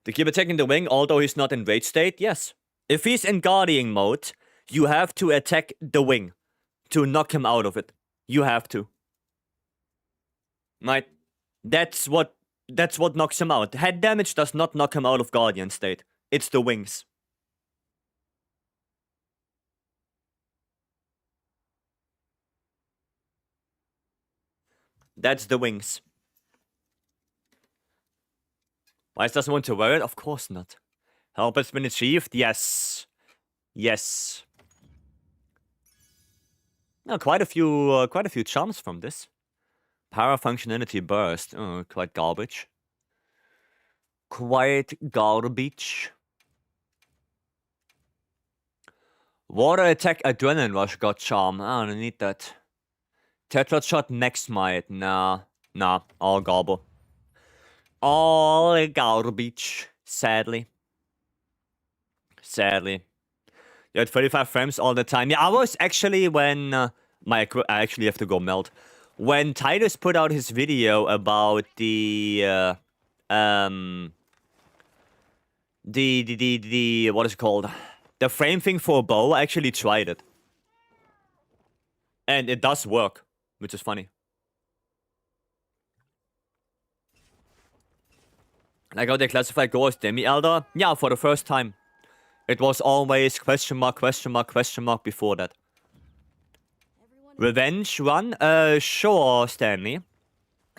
To keep attacking the wing, although he's not in rage state, yes. If he's in guardian mode, you have to attack the wing to knock him out of it. You have to. Right? That's what knocks him out. Head damage does not knock him out of guardian state. It's the wings. That's the wings. Wyce doesn't want to wear it? Of course not. Help has been achieved? Yes. Yes. No, quite a few charms from this. Power functionality burst. Oh, quite garbage. Quite garbage. Water attack adrenaline rush got charm. I don't need that. Tetra shot next might. Nah, all garble. All garbage. Sadly. You had 35 frames all the time. Yeah, I was actually when I actually have to go melt. When Titus put out his video about the what is it called? The frame thing for bow, I actually tried it. And it does work, which is funny. Like how they classify Go as Demi-Elder? Yeah, for the first time. It was always question mark before that. Revenge run? Sure, Stanley.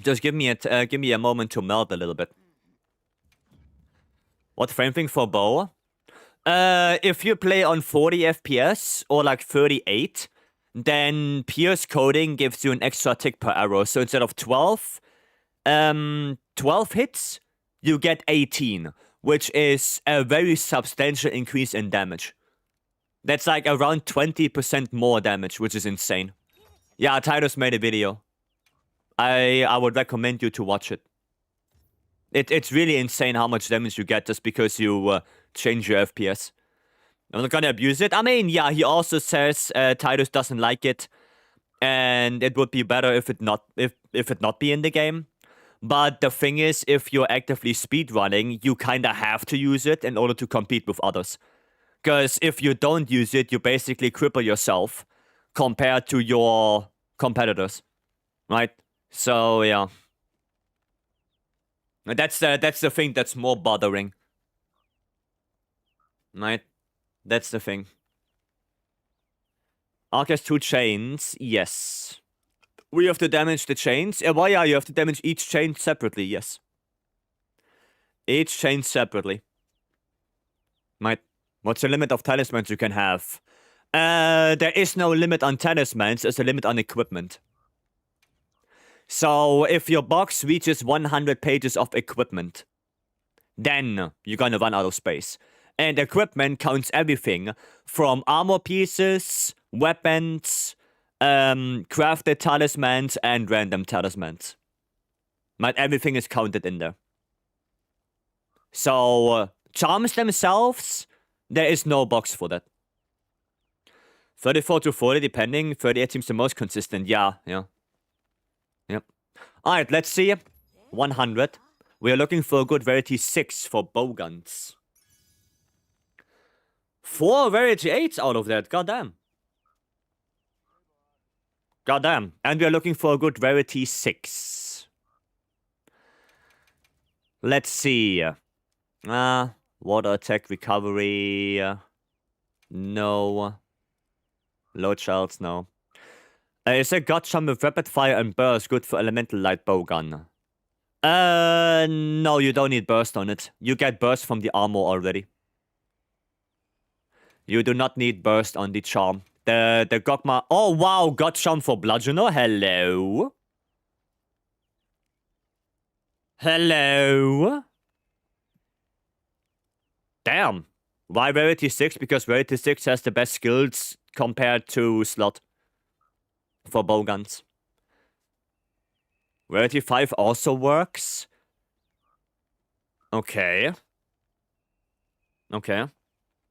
Just give me a moment to melt a little bit. What frame thing for bow? If you play on 40 FPS or like 38, then Pierce coding gives you an extra tick per arrow. So instead of 12 hits, you get 18, which is a very substantial increase in damage. That's like around 20% more damage, which is insane. Yeah, Titus made a video. I would recommend you to watch it. It's really insane how much damage you get just because you change your FPS. I'm not gonna abuse it. I mean, yeah, he also says Titus doesn't like it, and it would be better if it not be in the game. But the thing is, if you're actively speedrunning, you kinda have to use it in order to compete with others. Because if you don't use it, you basically cripple yourself compared to your competitors, right? So yeah, that's the thing that's more bothering, right? That's the thing. Arc has 2 chains, yes. We have to damage the chains. Well, yeah, you have to damage each chain separately, yes. Each chain separately. Right. What's the limit of talismans you can have? There is no limit on talismans, there's a limit on equipment. So, if your box reaches 100 pages of equipment, then you're gonna run out of space. And equipment counts everything from armor pieces, weapons, crafted talismans, and random talismans. But everything is counted in there. So, charms themselves, there is no box for that. 34 to 40, depending. 38 seems the most consistent. Yeah. Yep. Alright, let's see. 100. We are looking for a good Rarity 6 for bowguns. 4 Rarity 8s out of that. Goddamn. And we are looking for a good Rarity 6. Let's see. Water attack recovery. No. Low childs, no. Is a god charm with rapid fire and burst good for elemental light bowgun? No, you don't need burst on it. You get burst from the armor already. You do not need burst on the charm. The Gogma. Oh, wow. Got some for Bludgeoner. Hello. Hello. Damn. Why Rarity 6? Because Rarity 6 has the best skills compared to Slot for bowguns. Rarity 5 also works. Okay. Okay.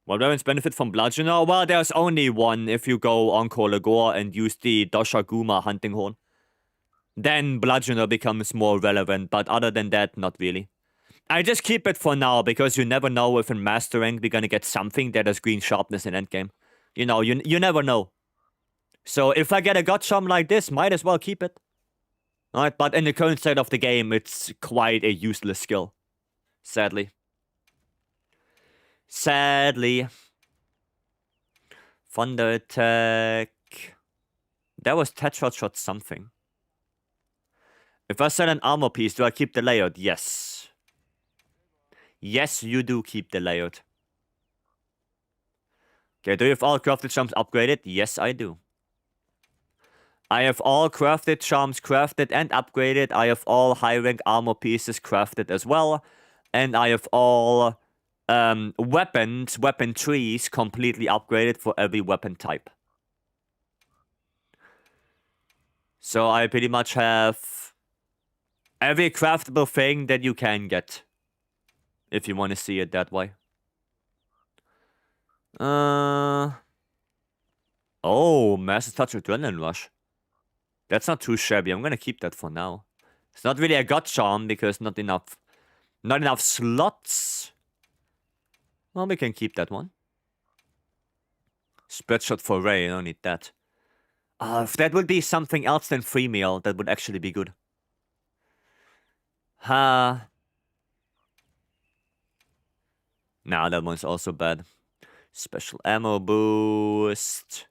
What weapons benefit from Bludgeoner? Well, there's only one if you go on Kolagor and use the Doshaguma hunting horn. Then Bludgeoner becomes more relevant, but other than that, not really. I just keep it for now, because you never know if in Master Rank we're gonna get something that has green sharpness in endgame. You know, you never know. So if I get a god charm like this, might as well keep it. Alright, but in the current state of the game, it's quite a useless skill. Sadly. Sadly. Thunder attack. That was Tetrad shot something. If I sell an armor piece, do I keep the layout? Yes. Yes, you do keep the layout. Okay, do you have all crafted charms upgraded? Yes, I do. I have all crafted charms crafted and upgraded. I have all high rank armor pieces crafted as well. And I have all weapon trees completely upgraded for every weapon type. So I pretty much have every craftable thing that you can get. If you want to see it that way. Oh, Master Touch Adrenaline Rush. That's not too shabby. I'm gonna keep that for now. It's not really a god charm because not enough slots. Well, we can keep that one. Spread shot for Ray, I don't need that. If that would be something else than free meal, that would actually be good. Nah, that one's also bad. Special ammo boost.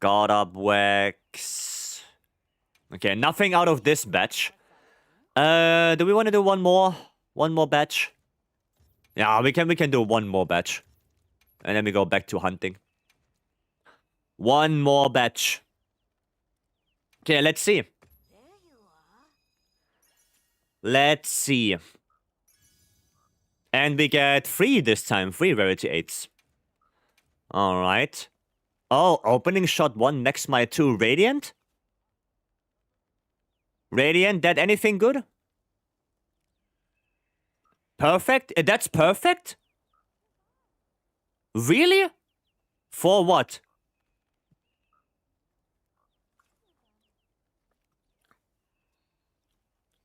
God up wax. Okay, nothing out of this batch. Do we want to do one more? One more batch? Yeah, we can do one more batch. And then we go back to hunting. One more batch. Okay, let's see. Let's see. And we get 3 this time. 3 Rarity 8s. Alright. Oh, opening shot 1 next my 2. Radiant? Radiant, that anything good? Perfect? That's perfect? Really? For what?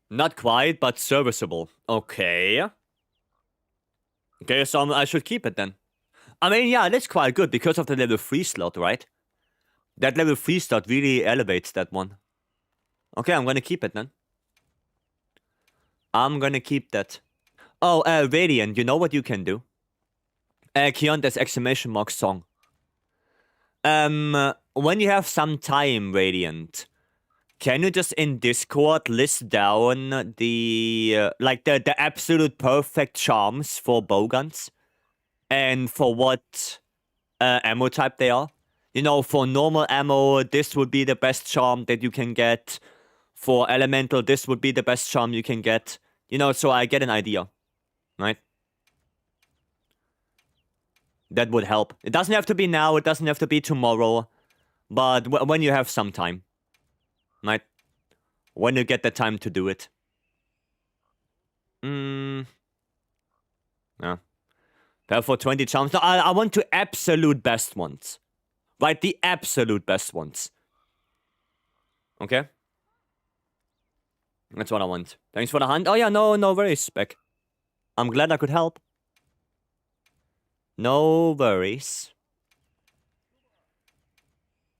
Not quite, but serviceable. Okay. Okay, so I should keep it then. I mean, yeah, that's quite good because of the level 3 slot, right? That level 3 slot really elevates that one. Okay, I'm gonna keep it then. I'm gonna keep that. Oh, Radiant, you know what you can do? Keonta's exclamation mark song. When you have some time, Radiant, can you just in Discord list down the, the absolute perfect charms for bowguns? And for what ammo type they are? You know, for normal ammo, this would be the best charm that you can get. For elemental, this would be the best charm you can get. You know, so I get an idea. Right? That would help. It doesn't have to be now, it doesn't have to be tomorrow. But when you have some time. Right? When you get the time to do it. Yeah. For 20 charms. No, I want to absolute best ones. Right? The absolute best ones. Okay? That's what I want. Thanks for the hunt. Oh yeah, no worries, Spec. I'm glad I could help. No worries.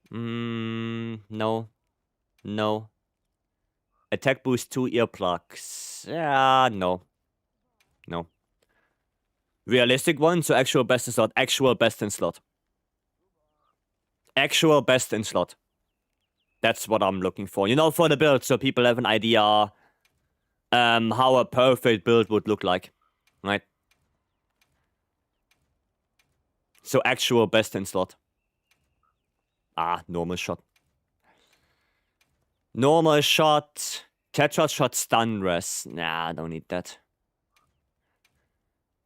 No. No. Attack boost 2 earplugs. Yeah, no. No. Realistic one, so actual best in slot. Actual best in slot. Actual best in slot. That's what I'm looking for. You know, for the build, so people have an idea how a perfect build would look like. Right? So actual best in slot. Ah, normal shot. Normal shot. Tetra shot stun res. Nah, don't need that.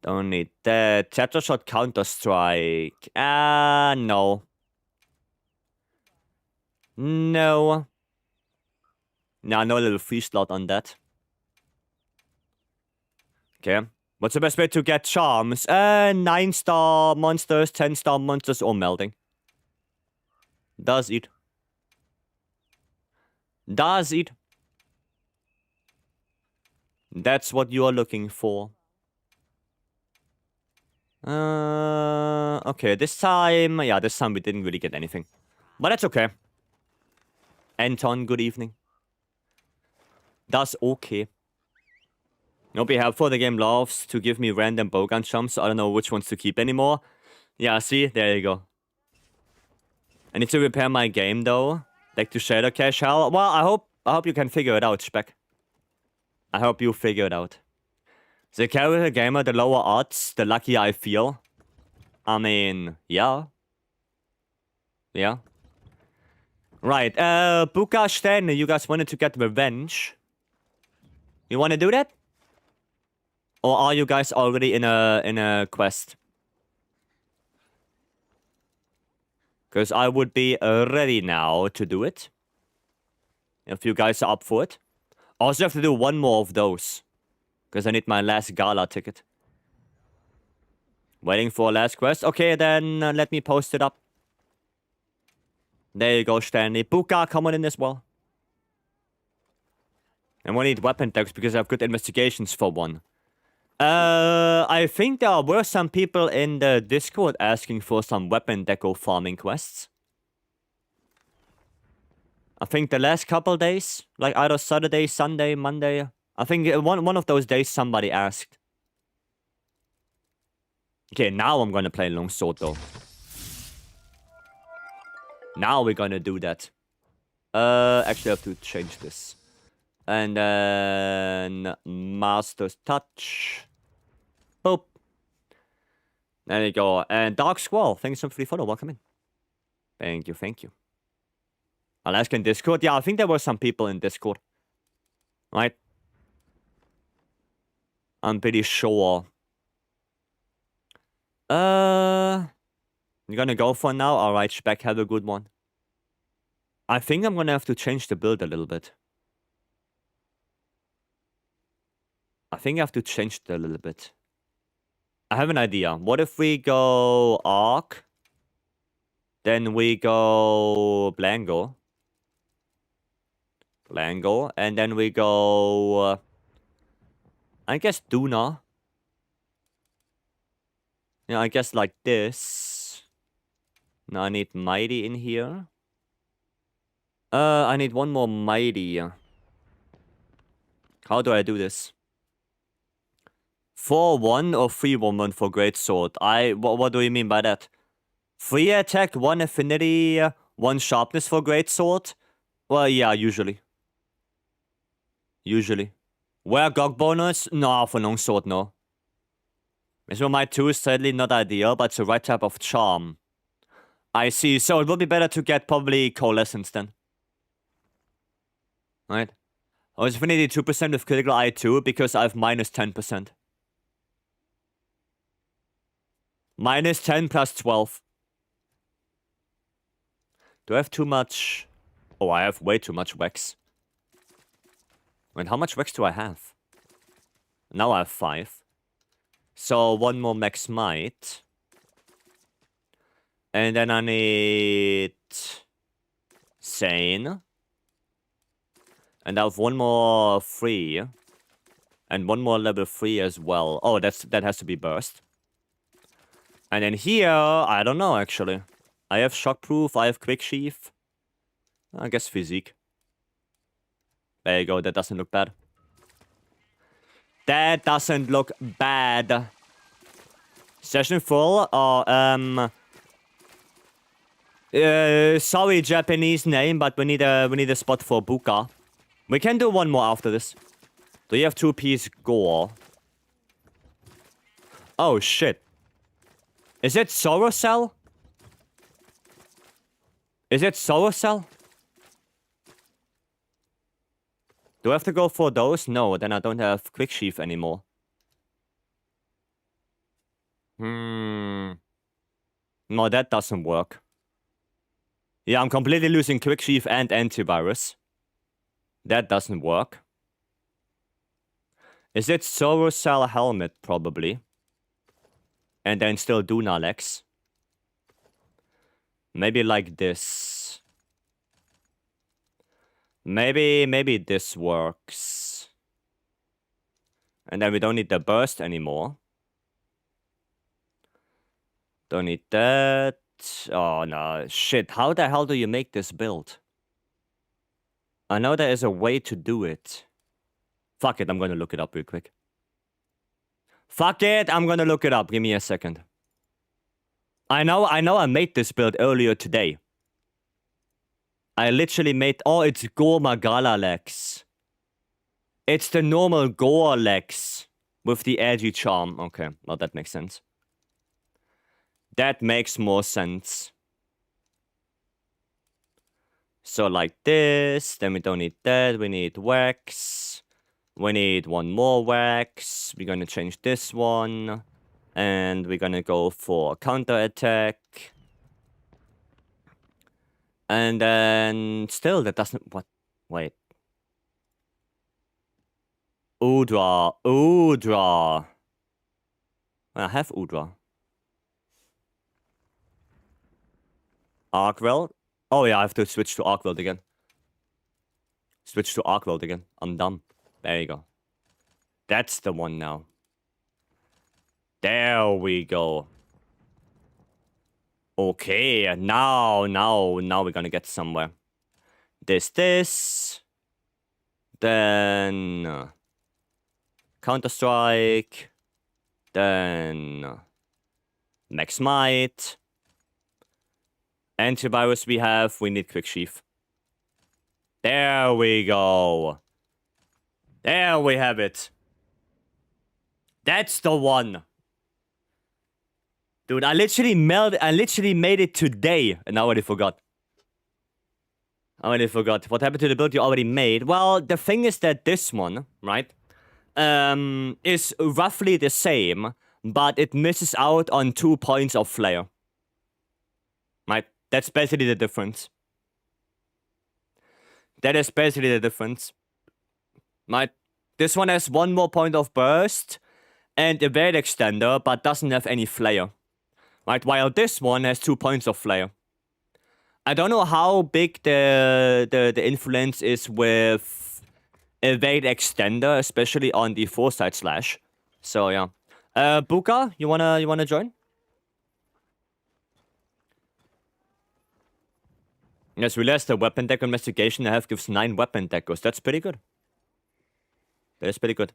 Don't need that. Tetra shot counter strike. Ah, no. No. Nah, no little free slot on that. Okay. What's the best way to get charms? 9-star monsters, 10-star monsters, or melding. Does it. Does it. That's what you are looking for. Okay, this time... Yeah, this time we didn't really get anything. But that's okay. Anton, good evening. That's okay. It'll be helpful. The game loves to give me random bowgun jumps, so I don't know which ones to keep anymore. Yeah, see? There you go. I need to repair my game, though. Like to Shadow Cache Hell. Well, I hope you can figure it out, Spec. I hope you figure it out. The character gamer, the lower odds, the luckier I feel. I mean, yeah. Yeah. Right, Buka Sten, you guys wanted to get revenge. You wanna do that? Or are you guys already in a quest? Because I would be ready now to do it. If you guys are up for it. I also have to do one more of those. Because I need my last gala ticket. Waiting for last quest. Okay, then let me post it up. There you go, Stanley. Buka coming in as well. And we need weapon decks because I have good investigations for one. I think there were some people in the Discord asking for some weapon deco farming quests. I think the last couple days, like either Saturday, Sunday, Monday. I think one of those days somebody asked. Okay, now I'm gonna play longsword though. Now we're gonna do that. Actually I have to change this. And then Master's Touch. Boop. There you go. And Dark Squall, thanks for the follow. Welcome in. Thank you, thank you. Alaskan Discord. Yeah, I think there were some people in Discord. Right? I'm pretty sure. You're gonna go for now? Alright, Speck, have a good one. I think I'm gonna have to change the build a little bit. I think I have to change it a little bit. I have an idea. What if we go Arc? Then we go Blango. Blango. And then we go... I guess Duna. Yeah, I guess like this. Now I need Mighty in here. I need one more Mighty. How do I do this? 4-1 or 3-1-1 for Greatsword? What do you mean by that? 3 attack, 1 affinity, 1 sharpness for Greatsword? Well, yeah, usually. Usually. Where Gog bonus? No, for Longsword, no. Mission my 2 is sadly not ideal, but it's the right type of charm. I see, so it would be better to get probably Coalescence then. Right? I was affinity 2% with critical eye 2 because I have minus 10%. Minus 10 plus 12. Do I have too much? Oh, I have way too much Wex. Wait, how much Wex do I have? Now I have 5. So, one more Max Might. And then I need... Sane. And I have one more 3. And one more level 3 as well. Oh, that has to be Burst. And then here, I don't know actually. I have Shockproof, I have Quick Sheath. I guess Physique. There you go, that doesn't look bad. That doesn't look bad. Session full, sorry Japanese name, but we need a spot for Buka. We can do one more after this. Do you have 2-piece gore? Oh shit. Is it Sorocell? Is it Sorocell? Do I have to go for those? No, then I don't have Quick Sheath anymore. No, that doesn't work. Yeah, I'm completely losing Quick Sheath and Antivirus. That doesn't work. Is it Sorocell Helmet? Probably. And then still Dunalex. Maybe like this. Maybe this works. And then we don't need the burst anymore. Don't need that. Oh no, shit. How the hell do you make this build? I know there is a way to do it. Fuck it, I'm gonna look it up real quick. Fuck it, I'm gonna look it up. Give me a second. I know I made this build earlier today. I literally made... Oh, it's Gore Magala Lex. It's the normal Gore Lex with the edgy charm. Okay, well, that makes sense. That makes more sense. So like this, then we don't need that. We need wax. We need one more wax. We're gonna change this one. And we're gonna go for counter-attack. And then still that doesn't... What? Wait. Udra. Udra. I have Udra. Arkweld? Oh yeah, I have to switch to Arkweld again. Switch to Arkweld again. I'm dumb. There you go. That's the one now. There we go. Okay, now we're gonna get somewhere. This. Then... Counter-Strike. Then... Max Might. Antivirus we need Quick Sheath. There we go. There we have it. That's the one. Dude, I literally made it today, and I already forgot. What happened to the build you already made? Well, the thing is that this one, right, is roughly the same, but it misses out on 2 points of flare. Right? That's basically the difference. That is basically the difference. Right? This one has 1 more point of burst and a Veil Extender, but doesn't have any flare. Right? While this one has 2 points of flare. I don't know how big the influence is with a Veil Extender, especially on the Foresight Slash. So yeah. Buka, you wanna join? Yes, realized the weapon deck investigation I have gives 9 weapon decos. That's pretty good. That is pretty good.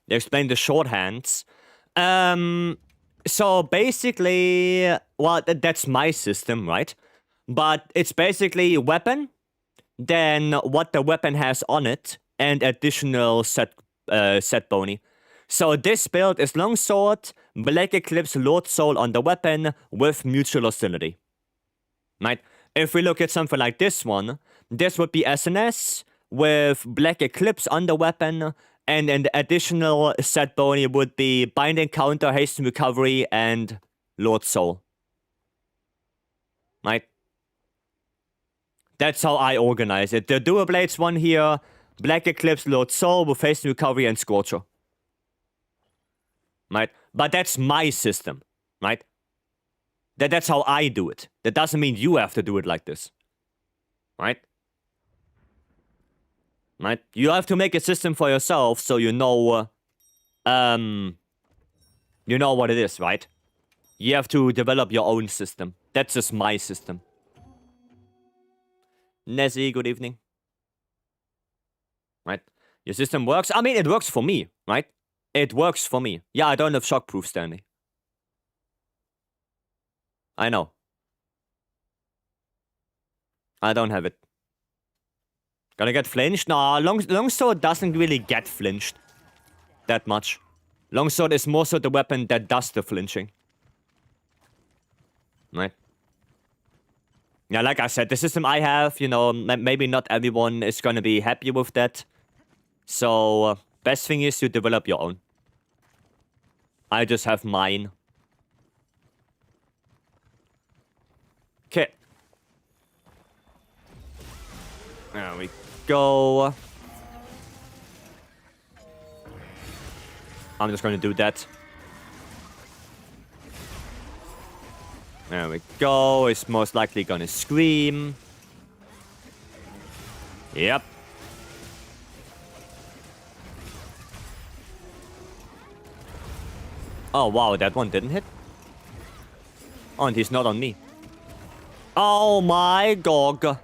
They explain the shorthands. So basically, well, that's my system, right? But it's basically weapon, then what the weapon has on it, and additional set bony. So this build is Longsword, Black Eclipse, Lord Soul on the weapon with mutual hostility. Right? If we look at something like this one, this would be SNS with Black Eclipse on the weapon, and an additional set bony would be Binding Counter, Hasten Recovery, and Lord Soul. Right? That's how I organize it. The Dual Blades one here, Black Eclipse, Lord Soul with Hasten Recovery and Scorcher. Right? But that's my system. Right? That's how I do it. That doesn't mean you have to do it like this. Right? Right? You have to make a system for yourself so you know what it is, right? You have to develop your own system. That's just my system. Nessie, good evening. Right? Your system works? I mean, it works for me, right? It works for me. Yeah, I don't have shockproof standing. I know. I don't have it. Gonna get flinched? Nah, Longsword doesn't really get flinched that much. Longsword is more so the weapon that does the flinching. Right. Yeah, like I said, the system I have, you know, maybe not everyone is gonna be happy with that. So, best thing is to develop your own. I just have mine. Okay. There we go. I'm just gonna do that. There we go. It's most likely gonna scream. Yep. Oh, wow, that one didn't hit. Oh, and he's not on me. Oh my god.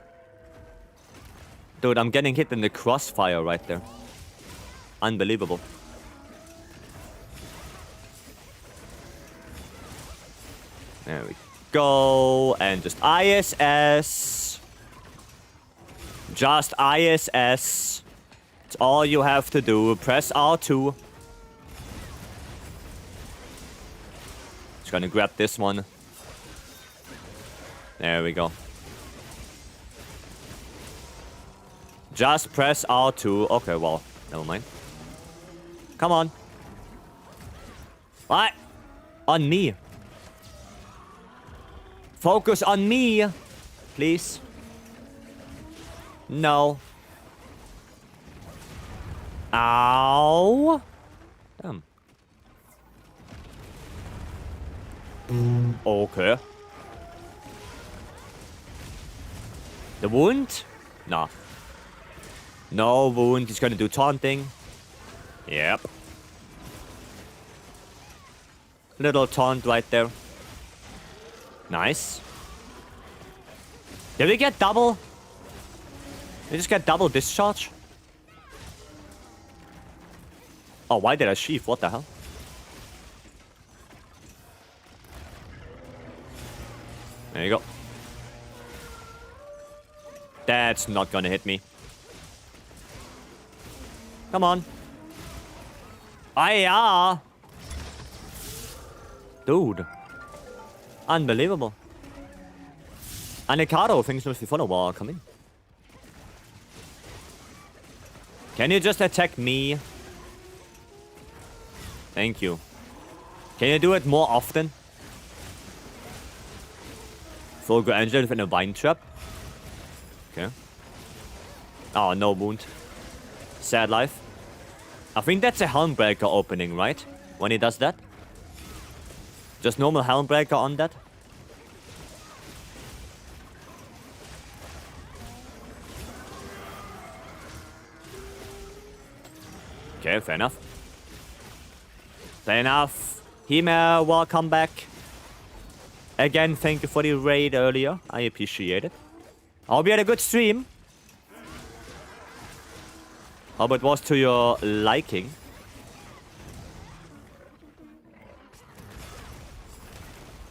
Dude, I'm getting hit in the crossfire right there. Unbelievable. There we go. And just ISS. Just ISS. It's all you have to do. Press R2. Just gonna grab this one. There we go. Just press R2. Okay, well, never mind. Come on. What? On me. Focus on me, please. No. Ow. Damn. Okay. The wound? Nah. No wound. He's gonna do taunting. Yep. Little taunt right there. Nice. Did we get double? Did we just get double discharge? Oh, why did I sheath? What the hell? There you go. That's not gonna hit me. Come on. Aya! Dude. Unbelievable. Anikado thinks must be fun a while coming. Can you just attack me? Thank you. Can you do it more often? Fulgur Angel in a vine trap. Okay. Oh, no wound. Sad life. I think that's a Helmbreaker opening, right? When he does that? Just normal Helmbreaker on that? Okay, fair enough. Fair enough. Hema, welcome back. Again, thank you for the raid earlier. I appreciate it. I hope you had a good stream. Hope it was to your liking.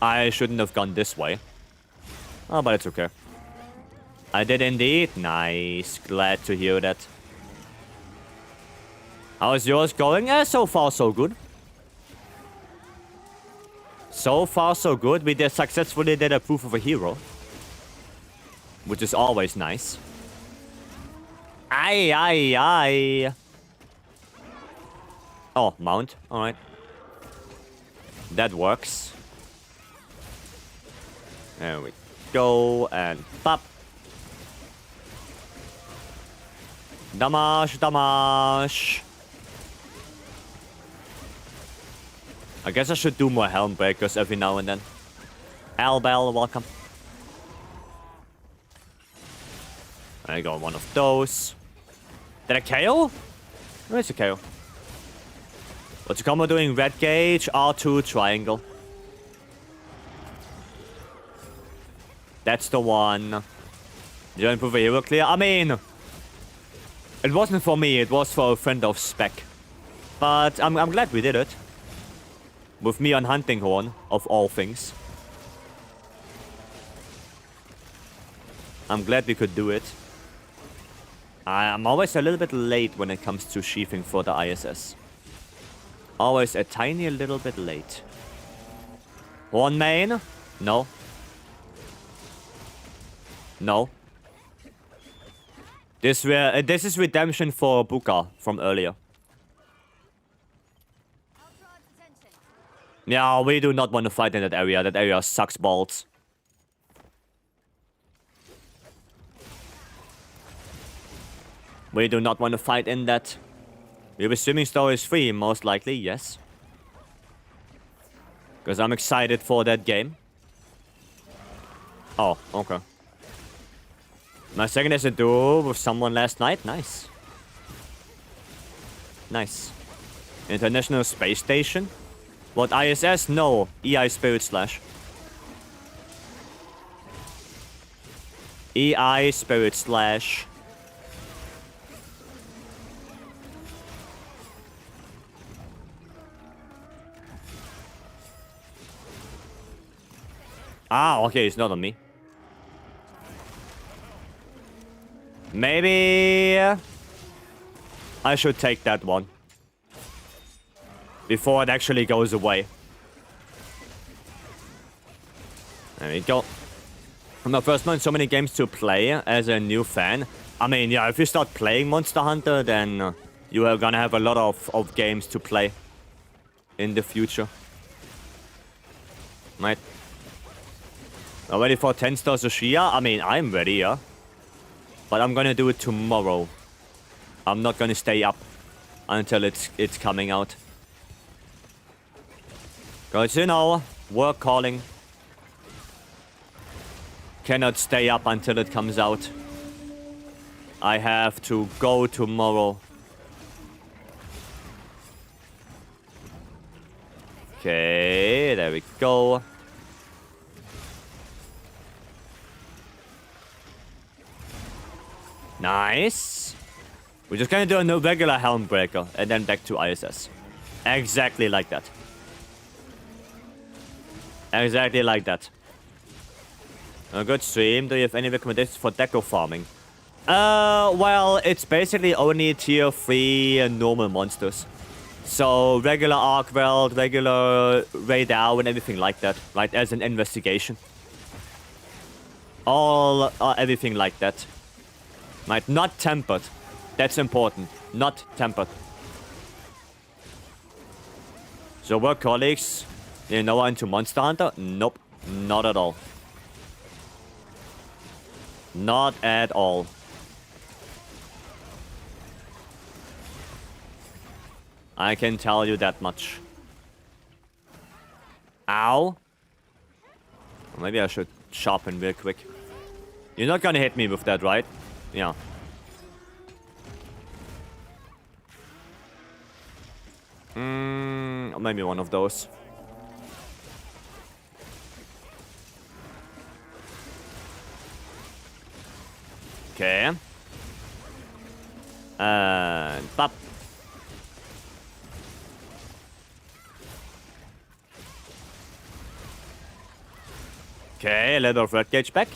I shouldn't have gone this way. Oh, but it's okay. I did indeed. Nice. Glad to hear that. How is yours going? So far, so good. So far, so good. We successfully did a proof of a hero. Which is always nice. Aye, aye, aye. Oh, mount. Alright. That works. There we go. And pop. Damage, damage. I guess I should do more Helmbreakers every now and then. Albel, welcome. There you go, one of those. Did I KO? Where's the KO? What's the combo doing? Red gauge, R2, triangle. That's the one. Did you improve a hero clear? I mean, it wasn't for me, it was for a friend of Spec. But I'm glad we did it. With me on Hunting Horn, of all things. I'm glad we could do it. I'm always a little bit late when it comes to sheathing for the ISS. Always a tiny little bit late. One main? No. No. This is redemption for Buka from earlier. Yeah, we do not want to fight in that area. That area sucks balls. We do not want to fight in that. Maybe swimming store is free, most likely, yes. Because I'm excited for that game. Oh, okay. My second is a duo with someone last night. Nice. Nice. International Space Station? What, ISS? No. EI Spirit Slash. EI Spirit Slash. Ah, okay, it's not on me. Maybe I should take that one before it actually goes away. There we go. My first month, so many games to play as a new fan. I mean, yeah, if you start playing Monster Hunter, then you are gonna have a lot of games to play in the future. Right. Are ready for 10 stars of Shia? I mean, I'm ready, yeah. But I'm gonna do it tomorrow. I'm not gonna stay up until it's coming out. Cause you know, work calling. Cannot stay up until it comes out. I have to go tomorrow. Okay, there we go. Nice. We're just gonna do a regular Helm Breaker and then back to ISS. Exactly like that. Exactly like that. A good stream. Do you have any recommendations for deco farming? Well, it's basically only tier 3 normal monsters. So regular Arkweld, regular Radar and everything like that, right? As an investigation. All everything like that. Right, not tempered. That's important. Not tempered. So work colleagues, you know, into Monster Hunter? Nope, not at all. Not at all. I can tell you that much. Ow. Maybe I should sharpen real quick. You're not gonna hit me with that, right? Yeah. Maybe one of those. Okay. And pop. Okay, a little of red gauge back.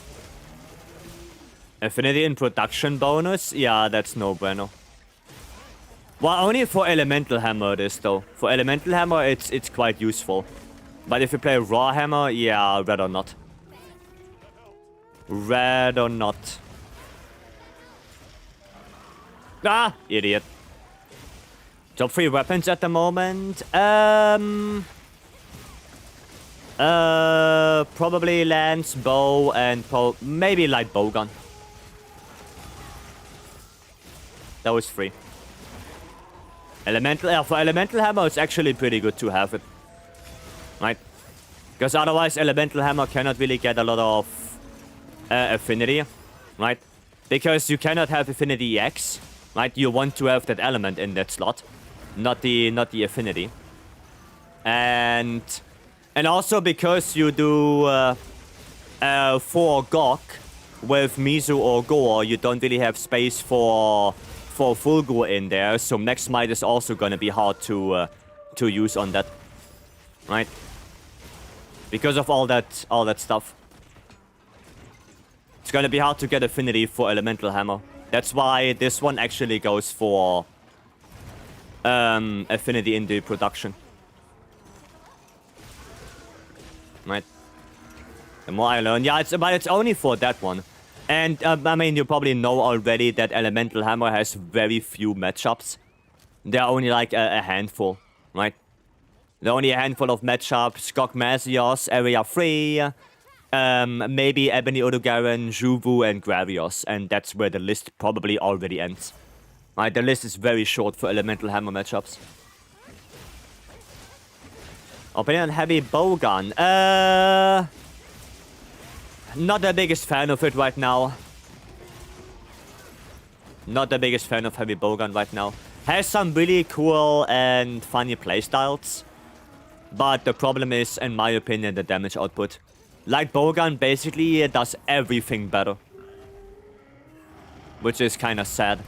Affinity in production bonus? Yeah, that's no bueno. Well, only for Elemental Hammer it is, though. For Elemental Hammer, it's quite useful. But if you play Raw Hammer, yeah, rather not. Rather not. Ah, idiot. Top 3 weapons at the moment. Probably lance, bow, and maybe light bowgun. That was 3. For Elemental Hammer, it's actually pretty good to have it. Right? Because otherwise, Elemental Hammer cannot really get a lot of affinity. Right? Because you cannot have Affinity X. Right? You want to have that element in that slot. Not the affinity. And also because you do 4 Gok with Mizu or Gore, you don't really have space for Fulgur in there, so Max Might is also gonna be hard to use on that, right? Because of all that stuff, it's gonna be hard to get affinity for Elemental Hammer. That's why this one actually goes for affinity in the production, right? The more I learn, yeah, but it's only for that one. And, I mean, you probably know already that Elemental Hammer has very few matchups. There are only, like, a handful, right? There are only a handful of matchups. Gogmasios, Area 3, maybe Ebony Odogaron, Juvu, and Gravios. And that's where the list probably already ends. Right, the list is very short for Elemental Hammer matchups. Opinion on Heavy Bowgun. Not the biggest fan of it right now. Not the biggest fan of Heavy Bowgun right now. Has some really cool and funny playstyles. But the problem is, in my opinion, the damage output. Light Bowgun basically does everything better. Which is kind of sad.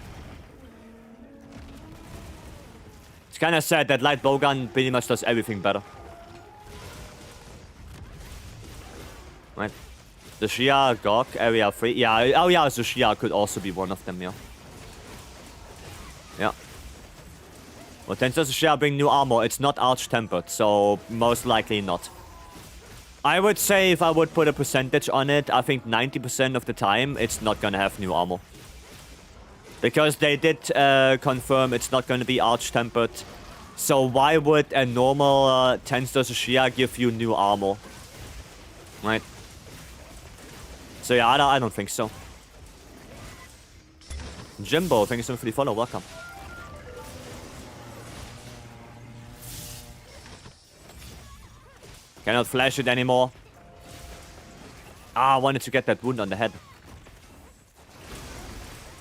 It's kind of sad that Light Bowgun pretty much does everything better. Right. The Shia, Gog, Area 3. Yeah, oh yeah, the Shia could also be one of them, yeah. Yeah. Well, then does the Shia bring new armor? It's not Arch-Tempered, so most likely not. I would say if I would put a percentage on it, I think 90% of the time it's not gonna have new armor. Because they did confirm it's not gonna be Arch-Tempered. So why would a normal Tenstor's Shia give you new armor? Right? So yeah, I don't think so. Jimbo, thank you so much for the follow, welcome. Cannot flash it anymore. Ah, I wanted to get that wound on the head.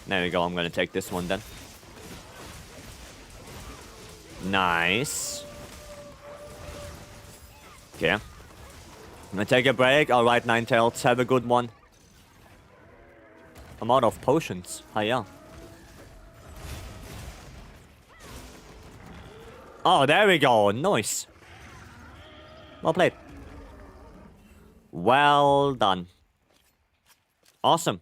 There we go, I'm gonna take this one then. Nice. Okay. I'm gonna take a break. Alright, Ninetales, have a good one. I'm out of potions. Hiya. Oh, there we go. Nice. Well played. Well done. Awesome.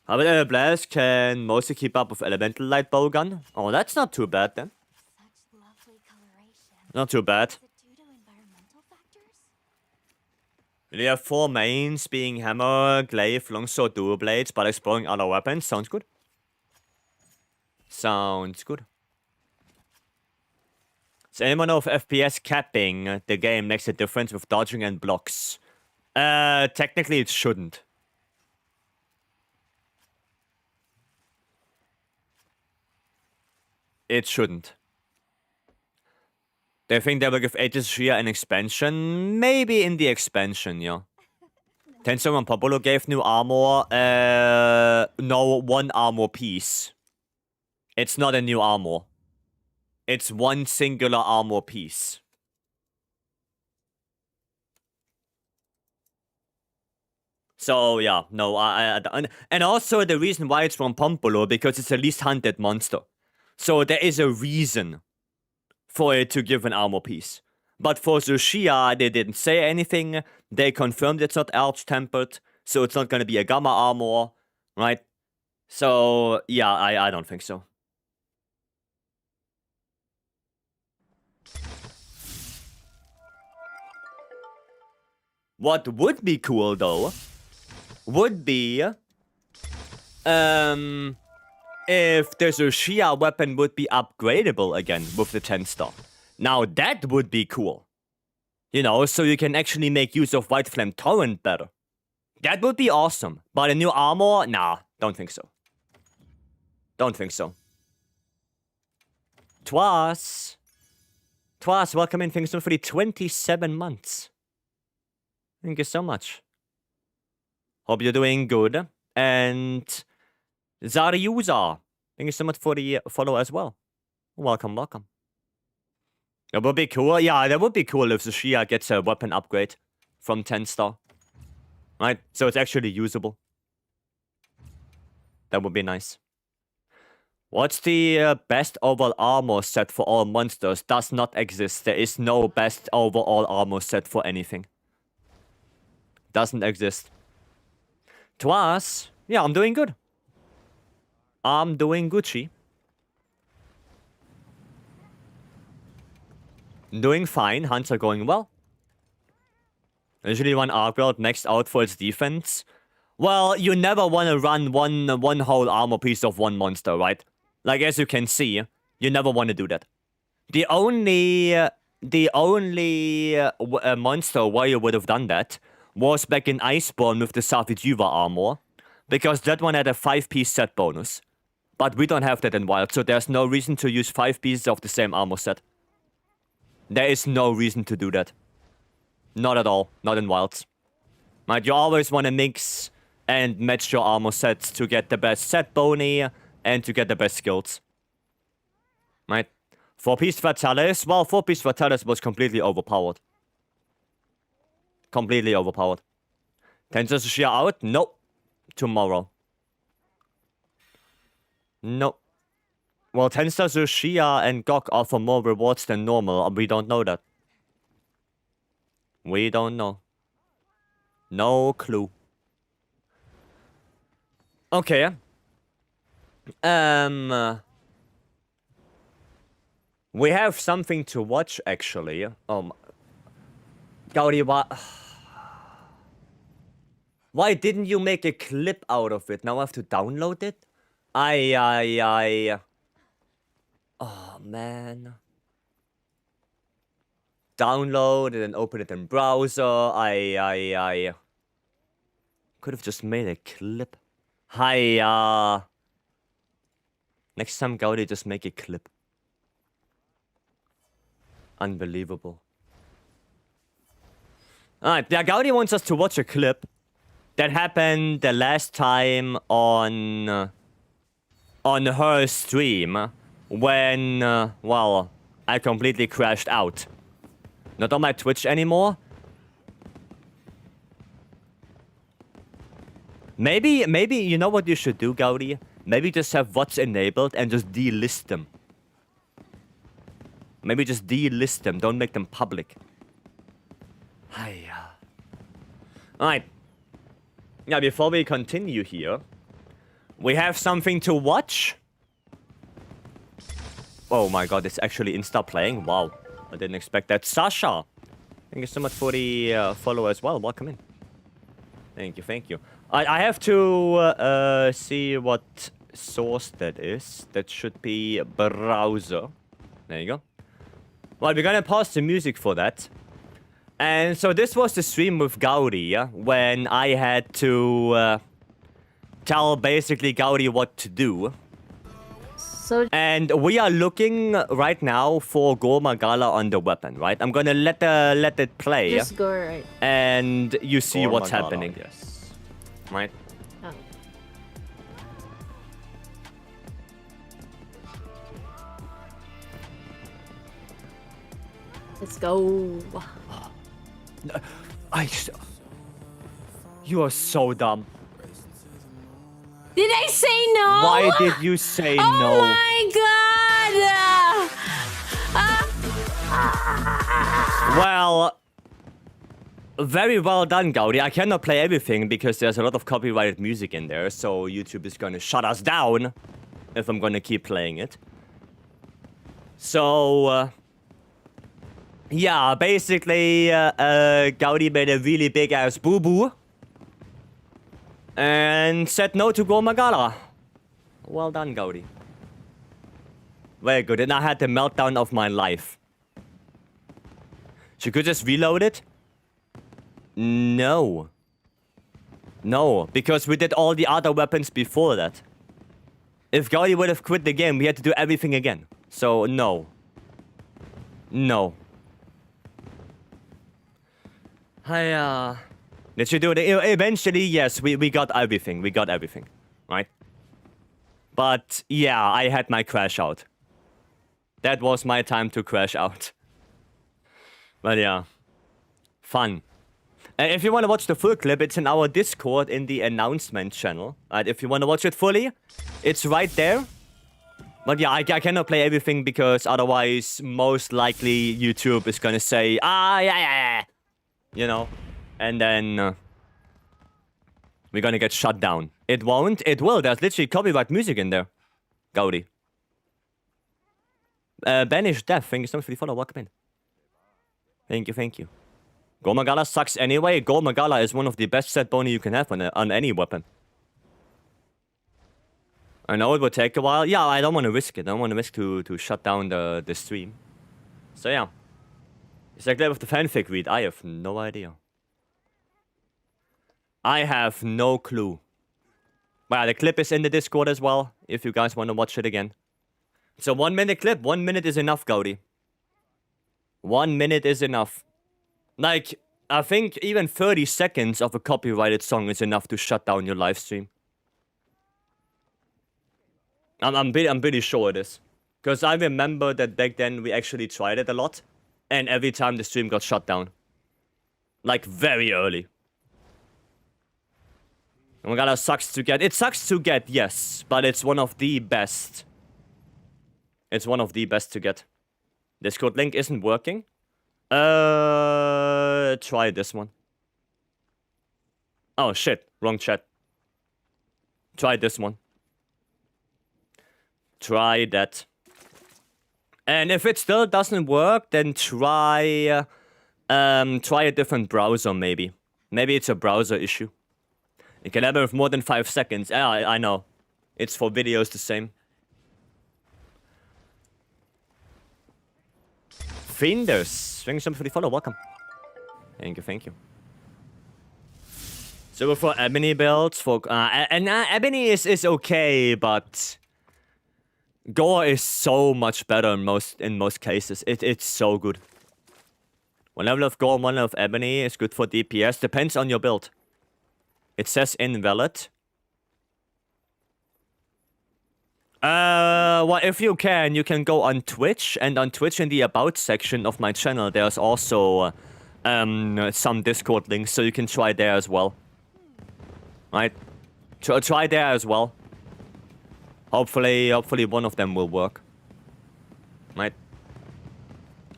However, Blast can mostly keep up with Elemental Light Bowgun. Oh, that's not too bad then. Such lovely coloration. Not too bad. Is it due to environmental factors? They have 4 mains, being Hammer, Glaive, Longsword, Dual Blades, but exploring other weapons. Sounds good. Sounds good. Does anyone know if FPS capping the game makes a difference with dodging and blocks? Technically it shouldn't. It shouldn't. They think they will give Aegis Shia an expansion? Maybe in the expansion, yeah. Tensor and Popolo gave new armor. No, 1 armor piece. It's not a new armor. It's 1 singular armor piece. So, yeah, no, and also the reason why it's from Pompolo, because it's a least hunted monster. So there is a reason for it to give an armor piece. But for Shia, they didn't say anything. They confirmed it's not Arch-Tempered, so it's not gonna be a Gamma armor, right? So, yeah, I don't think so. What would be cool, though, would be if the Shia weapon would be upgradable again with the 10-star. Now that would be cool. You know, so you can actually make use of White Flame Torrent better. That would be awesome. But a new armor? Nah, don't think so. Don't think so. Twas, welcome in. Thanks for the 27 months. Thank you so much. Hope you're doing good. And Zaryuza, thank you so much for the follow as well. Welcome, welcome. That would be cool. Yeah, that would be cool if the Shia gets a weapon upgrade from 10-star. Right? So it's actually usable. That would be nice. What's the best overall armor set for all monsters? Does not exist. There is no best overall armor set for anything. Doesn't exist. Twas, yeah, I'm doing good. I'm doing Gucci. Doing fine. Hunts are going well. Usually one arc build maxed out for its defense. Well, you never want to run one whole armor piece of one monster, right? Like, as you can see, you never want to do that. The only monster where you would have done that was back in Iceborne with the Savijuva armor, because that one had a 5-piece set bonus. But we don't have that in Wild, so there's no reason to use 5 pieces of the same armor set. There is no reason to do that. Not at all. Not in Wilds. Right, you always want to mix and match your armor sets to get the best set boni and to get the best skills. Right? 4-piece Fatalis, well, 4-piece Fatalis was completely overpowered. Completely overpowered. Tensors Shia out? Nope. Tomorrow. Nope. Well, Tensors Shia and Gok offer more rewards than normal. We don't know that. We don't know. No clue. Okay. We have something to watch, actually. Gaudi, why didn't you make a clip out of it? Now I have to download it? Oh, man. Download it and open it in browser. Could have just made a clip. Next time, Gaudi, just make a clip. Unbelievable. Alright, yeah, Gaudi wants us to watch a clip that happened the last time on her stream when, well, I completely crashed out. Not on my Twitch anymore. Maybe, you know what you should do, Gaudi? Maybe just have what's enabled and just delist them. Maybe just delist them, don't make them public. Alright. Yeah, before we continue here, we have something to watch. Oh my god, it's actually insta playing. Wow, I didn't expect that. Sasha, thank you so much for the follow as well. Welcome in. Thank you, thank you. I have to see what source that is. That should be browser. There you go. Well, we're gonna pause the music for that. And so this was the stream with Gaudi, when I had to tell basically Gaudi what to do. And we are looking right now for Gormagala on the weapon, right? I'm gonna let it play. Just go right. And you see what's happening. Yes. Right? Oh. Let's go. You are so dumb. Did I say no? Why did you say no? Oh my god! Well, very well done, Gaudi. I cannot play everything because there's a lot of copyrighted music in there, so YouTube is gonna shut us down if I'm gonna keep playing it. So, yeah, basically, Gaudi made a really big-ass boo-boo and said no to Gormagala. Well done, Gaudi. Very good, and I had the meltdown of my life. She could just reload it? No. No, because we did all the other weapons before that. If Gaudi would have quit the game, we had to do everything again. So, no. No. Did she do it? Eventually, yes, we got everything. We got everything. Right? But, yeah, I had my crash out. That was my time to crash out. But, yeah. Fun. If you want to watch the full clip, it's in our Discord in the announcement channel. If you want to watch it fully, it's right there. But yeah, I cannot play everything because otherwise, most likely, YouTube is gonna say, yeah. You know? And then we're gonna get shut down. It won't. It will. There's literally copyright music in there. Gaudi. Banish Death. Thank you so much for the follow. Welcome in. Thank you, thank you. Gore Magala sucks anyway. Gore Magala is one of the best set boni you can have on any weapon. I know it will take a while. Yeah, I don't want to risk it. I don't want to risk to shut down the stream. So yeah. Is that with the fanfic read? I have no idea. I have no clue. Well, the clip is in the Discord as well, if you guys want to watch it again. It's a 1 minute clip. 1 minute is enough, Gaudi. 1 minute is enough. Like, I think even 30 seconds of a copyrighted song is enough to shut down your live stream. I'm pretty sure it is. Because I remember that back then we actually tried it a lot. And every time the stream got shut down. Like, very early. Oh my god, it sucks to get. It sucks to get, yes. But it's one of the best. It's one of the best to get. Discord link isn't working. Try this one. Oh shit, wrong chat. Try this one. Try that. And if it still doesn't work, then try a different browser maybe. Maybe it's a browser issue. It can happen with more than 5 seconds. Yeah, I know. It's for videos the same. Finders, thank you so much for the follow. Welcome. Thank you, thank you. So for Ebony builds, for Ebony is okay, but Gore is so much better in most cases. It's so good. One level of Gore, one level of Ebony is good for DPS. Depends on your build. It says invalid. Well, if you can go on Twitch, and on Twitch in the About section of my channel, there's also some Discord links, so you can try there as well. Right? Try there as well. Hopefully one of them will work. Right?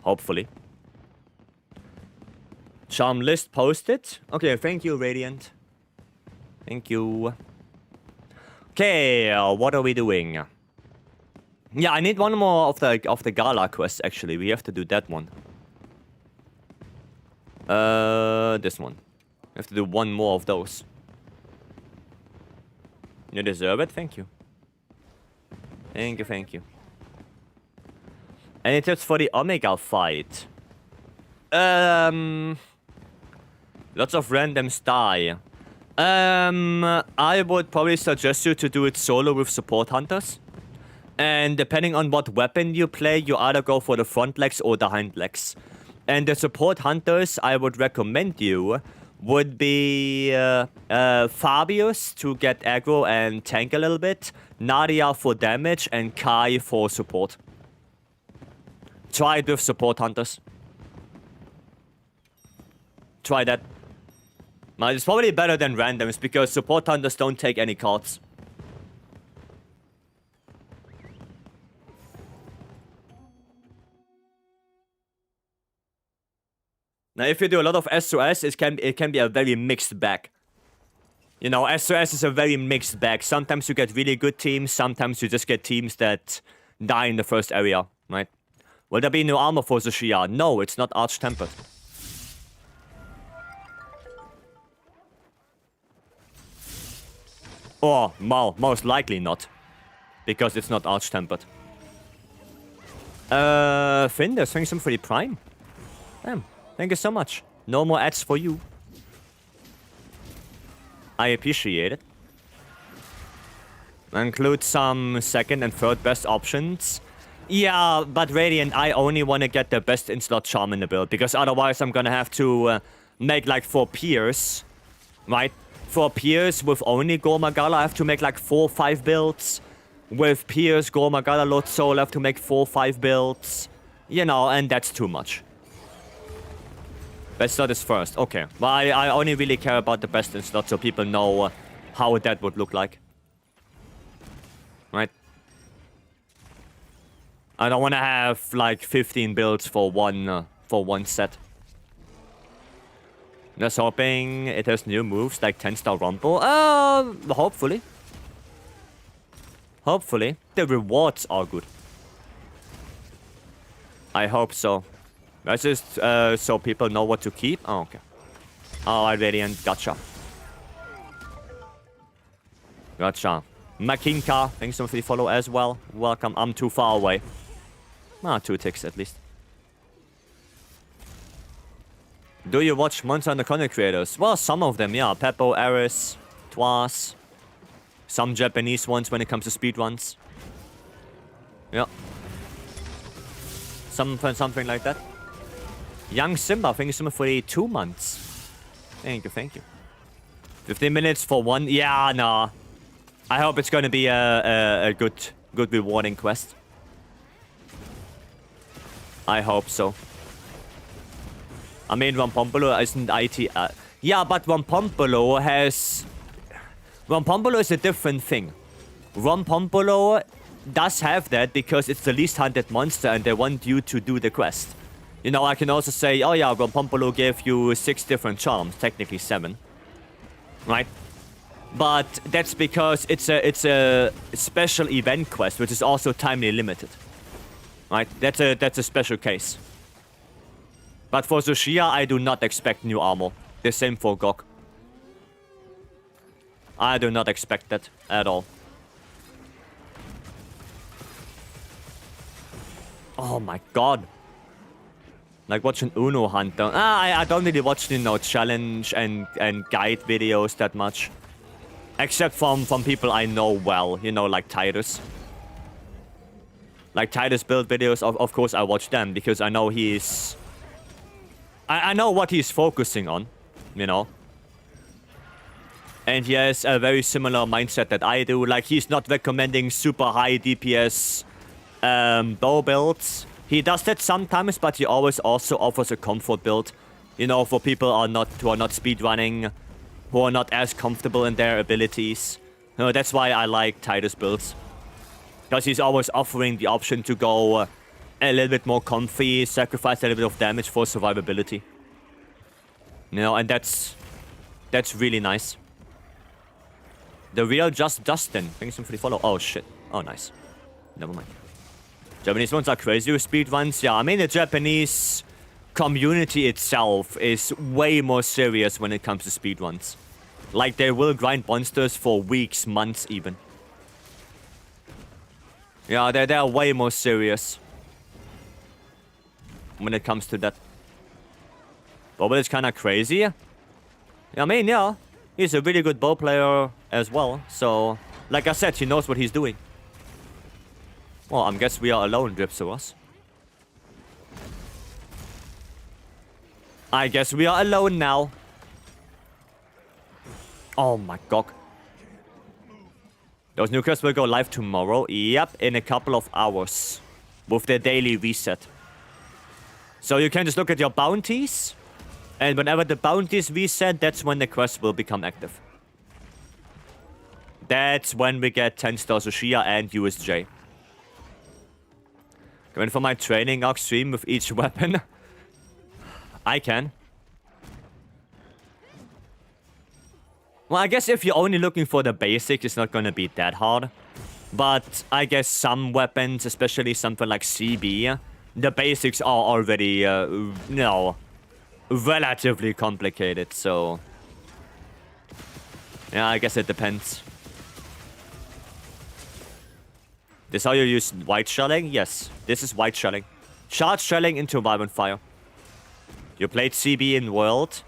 Hopefully. Charm list posted. Okay, thank you, Radiant. Thank you. Okay, what are we doing? Yeah, I need one more of the Gala quest, actually. We have to do that one. This one. We have to do one more of those. You deserve it, thank you. Thank you, thank you. Any tips for the Omega fight? Lots of randoms die. I would probably suggest you to do it solo with support hunters. And depending on what weapon you play, you either go for the front legs or the hind legs. And the support hunters I would recommend you would be Fabius to get aggro and tank a little bit, Nadia for damage, and Kai for support. Try it with support hunters. Try that. Now, it's probably better than randoms because support hunters don't take any cards. Now, if you do a lot of SOS, it can be a very mixed bag. You know, SOS is a very mixed bag. Sometimes you get really good teams, sometimes you just get teams that die in the first area, right? Will there be new armor for ZOH SHIA? No, it's not arch-tempered. Or, well, most likely not. Because it's not arch-tempered. Finders, thanks for the prime. Damn. Thank you so much. No more ads for you. I appreciate it. Include some second and third best options. Yeah, but Radiant, I only want to get the best in-slot charm in the build. Because otherwise I'm gonna have to make like 4 peers. Right? 4 peers with only Gore Magala, I have to make like 4 or 5 builds. With peers, Gore Magala, Lord Soul, I have to make 4 or 5 builds. You know, and that's too much. Best slot is first. Okay. Well, I only really care about the best in slot so people know how that would look like. Right? I don't want to have like 15 builds for one set. Just hoping it has new moves like 10-star Rumble. Hopefully. Hopefully. The rewards are good. I hope so. That's just so people know what to keep. Oh, okay. Alright, Radiant. Gotcha. Gotcha. Makinka, thanks so much for the follow as well. Welcome. I'm too far away. 2 ticks at least. Do you watch Monster and the content creators? Well, some of them, yeah. Peppo, Aris, Twas. Some Japanese ones when it comes to speedruns. Yeah. Something like that. Young Simba, thank you so much for the 2 months. Thank you, thank you. 15 minutes for one. Yeah, nah. I hope it's gonna be a good rewarding quest. I hope so. I mean, Rampompolo isn't IT. Yeah, but Rampompolo has... Rampompolo is a different thing. Rampompolo does have that because it's the least hunted monster and they want you to do the quest. You know, I can also say, oh yeah, Rampompolo gave you 6 different charms, technically 7. Right? But that's because it's a special event quest, which is also timely limited. Right? That's a special case. But for ZOH SHIA, I do not expect new armor. The same for Gok. I do not expect that at all. Oh my god. Like watching Uno hunt down. I don't really watch, you know, challenge and guide videos that much. Except from people I know well, you know, like Titus. Like Titus build videos, of course I watch them because I know he's... I know what he's focusing on, you know. And he has a very similar mindset that I do. Like, he's not recommending super high DPS bow builds. He does that sometimes, but he always also offers a comfort build. You know, for people who are not speedrunning, who are not as comfortable in their abilities. You know, that's why I like Titus builds. Because he's always offering the option to go a little bit more comfy, sacrifice a little bit of damage for survivability. You know, and that's really nice. The real Just Dustin. Thanks for the follow. Oh shit. Oh nice. Never mind. Japanese ones are crazy with speedruns. Yeah, I mean the Japanese community itself is way more serious when it comes to speedruns. Like they will grind monsters for weeks, months even. Yeah, they're way more serious when it comes to that. Bobo is kind of crazy. I mean, yeah, he's a really good bow player as well. So, like I said, he knows what he's doing. Well, I guess we are alone, Dripsaurus. I guess we are alone now. Oh my god. Those new quests will go live tomorrow. Yep, in a couple of hours. With the daily reset. So you can just look at your bounties. And whenever the bounties reset, that's when the quest will become active. That's when we get 10-star ZOH SHIA and USJ. Going for my training arc stream with each weapon. I can. Well, I guess if you're only looking for the basics, it's not gonna be that hard. But I guess some weapons, especially something like CB, the basics are already, you know, relatively complicated, so... Yeah, I guess it depends. This how you use white shelling? Yes, this is white shelling. Charge shelling into vibrant fire. You played CB in World.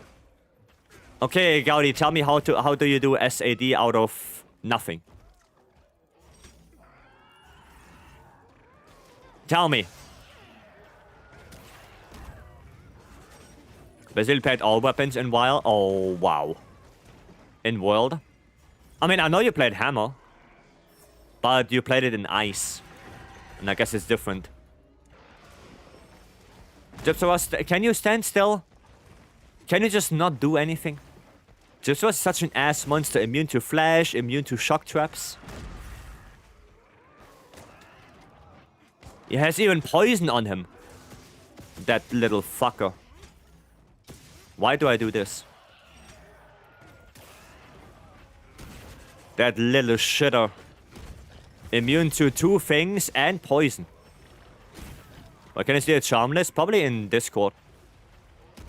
Okay, Gaudi, tell me how do you do SAD out of nothing? Tell me. Basil played all weapons in Wild? Oh, wow. In World? I mean, I know you played Hammer. But you played it in Ice. And I guess it's different. Gypsaurus, can you stand still? Can you just not do anything? Gypsaurus is such an ass monster. Immune to flash, immune to shock traps. He has even poison on him. That little fucker. Why do I do this? That little shitter. Immune to 2 things and poison. Where can I see the charm list? Probably in Discord.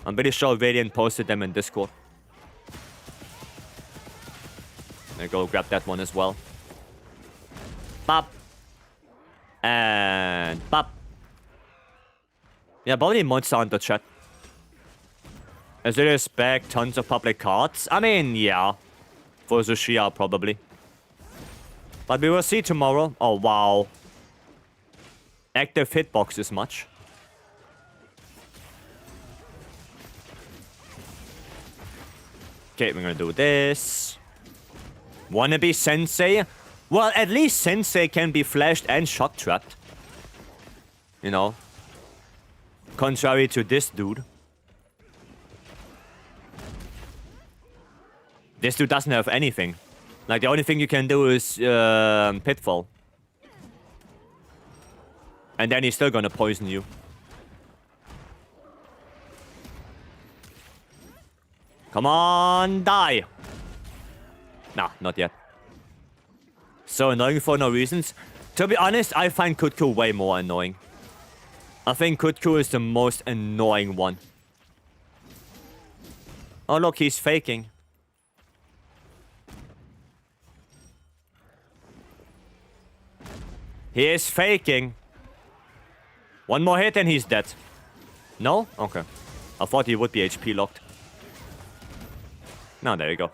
I'm pretty sure Radiant posted them in Discord. There you go, grab that one as well. Bop. And bop. Yeah, probably Monster Hunter chat. As they expect tons of public cards. I mean, yeah. For ZOH SHIA, probably. But we will see tomorrow. Oh, wow. Active hitbox is much. Okay, we're gonna do this. Wannabe Sensei? Well, at least Sensei can be flashed and shock trapped. You know. Contrary to this dude. This dude doesn't have anything. Like, the only thing you can do is Pitfall. And then he's still gonna poison you. Come on, die! Nah, not yet. So annoying for no reasons. To be honest, I find Kutku way more annoying. I think Kutku is the most annoying one. Oh look, he's faking. He is faking. One more hit and he's dead. No? Okay. I thought he would be HP locked. No, there you go.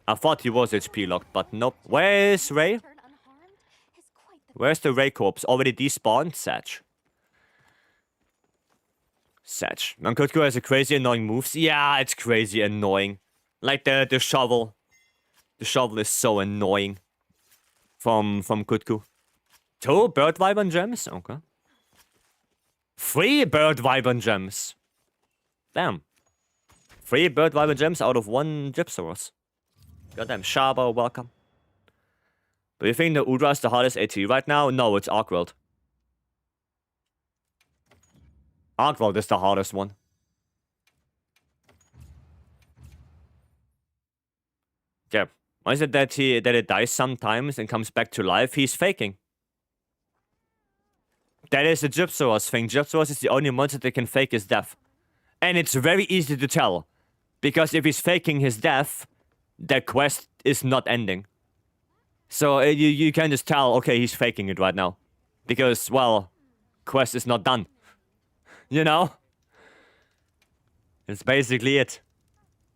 I thought he was HP locked, but nope. Where's Ray? Turn unharmed is quite the Where's the Ray corpse? Already despawned? Satch. Satch. Kutku has a crazy annoying moves. Yeah, it's crazy annoying. Like the shovel. The shovel is so annoying. From Kutku. 2 Bird Wyvern gems? Okay. 3 Bird Wyvern gems. Damn. 3 Bird Wyvern gems out of 1 Gypsaurus. Goddamn, Shaba, welcome. Do you think the Udra is the hardest AT right now? No, it's Arkworld. Arkworld is the hardest one. Yeah. Why is it that it dies sometimes and comes back to life? He's faking. That is the Gypsaurus thing. Gypsaurus is the only monster that can fake his death. And it's very easy to tell. Because if he's faking his death, the quest is not ending. So you can just tell, okay, he's faking it right now. Because, well, quest is not done. You know? It's basically it.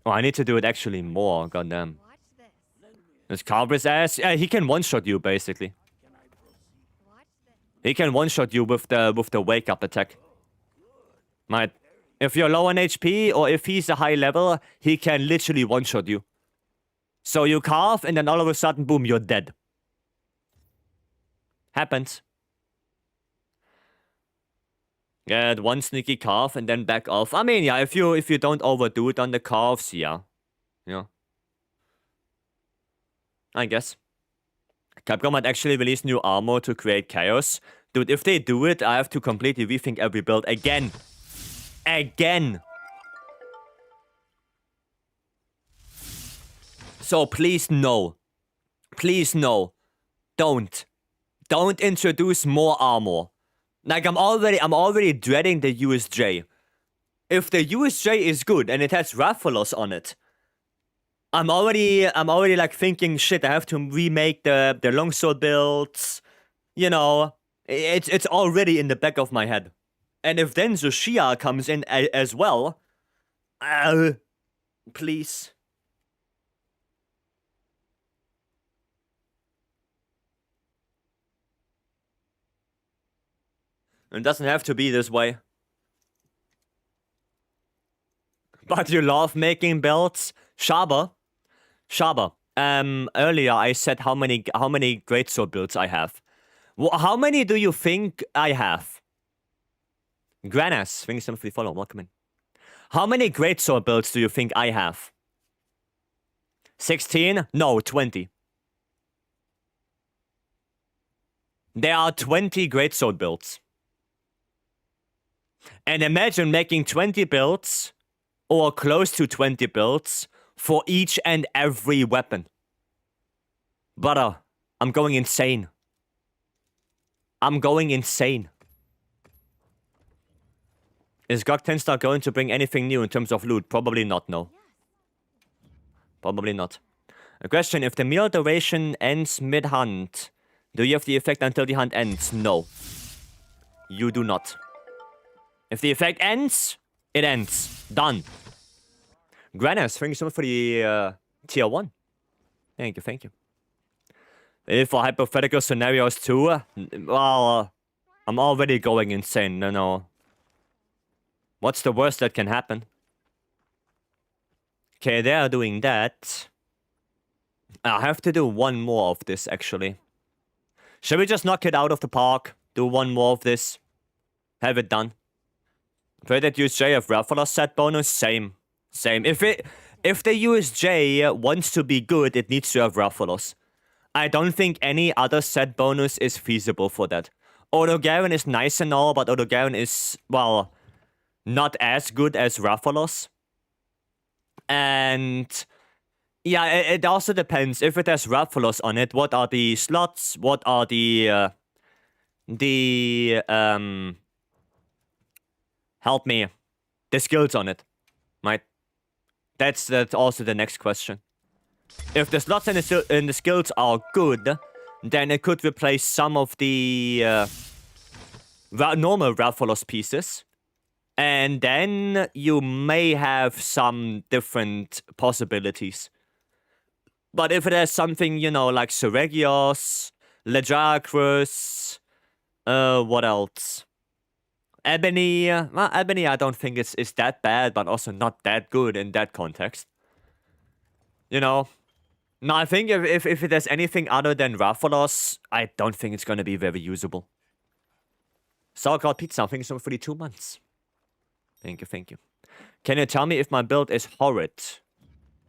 Oh, I need to do it actually more, goddamn. Watch this. Let's carve his ass. Yeah, he can one-shot you, basically. Watch this. He can one-shot you with the wake-up attack. Might. If you're low on HP, or if he's a high level, he can literally one-shot you. So you carve, and then all of a sudden, boom, you're dead. Happens. Get one sneaky carve, and then back off. I mean, yeah, if you don't overdo it on the carves, yeah. Yeah. I guess. Capcom might actually release new armor to create chaos. Dude, if they do it, I have to completely rethink every build again. Again! So please no. Please no. Don't. Don't introduce more armor. Like I'm already dreading the USJ. If the USJ is good and it has Rathalos on it, I'm already like thinking, shit, I have to remake the longsword builds. You know, it's already in the back of my head. And if then ZOH SHIA comes in as well, please. It doesn't have to be this way. But you love making builds? Shaba. Earlier I said how many greatsword builds I have. How many do you think I have? Granas, thank you so much for the follow. Welcome in. How many greatsword builds do you think I have? 16? No, 20. There are 20 greatsword builds. And imagine making 20 builds, or close to 20 builds, for each and every weapon. Brother, I'm going insane. I'm going insane. Is GOG 10 star going to bring anything new in terms of loot? Probably not, no. Probably not. A question, if the meal duration ends mid-hunt, do you have the effect until the hunt ends? No. You do not. If the effect ends, it ends. Done. Granas, thank you so much for the tier 1. Thank you, thank you. If for hypothetical scenarios too, well, I'm already going insane, no. What's the worst that can happen? Okay, they are doing that. I have to do one more of this, actually. Shall we just knock it out of the park? Do one more of this? Have it done. Pray that USJ have Raffler set bonus? Same. If the USJ wants to be good, it needs to have Rafflers. I don't think any other set bonus is feasible for that. Autogaren is nice and all, but Autogaren is, well, not as good as Rafflers. And yeah, it also depends. If it has Rafflers on it, what are the slots? What are the help me, the skills on it, right? That's also the next question. If the slots and the skills are good, then it could replace some of the normal Rafflers pieces. And then you may have some different possibilities. But if it has something, you know, like Seregios, Legiacrus, what else? Ebony, well, Ebony I don't think is that bad, but also not that good in that context. You know? No, I think if it has anything other than Rafflers, I don't think it's gonna be very usable. Sauerkraut Pizza, thank you so much for the 2 months. Thank you, thank you. Can you tell me if my build is horrid?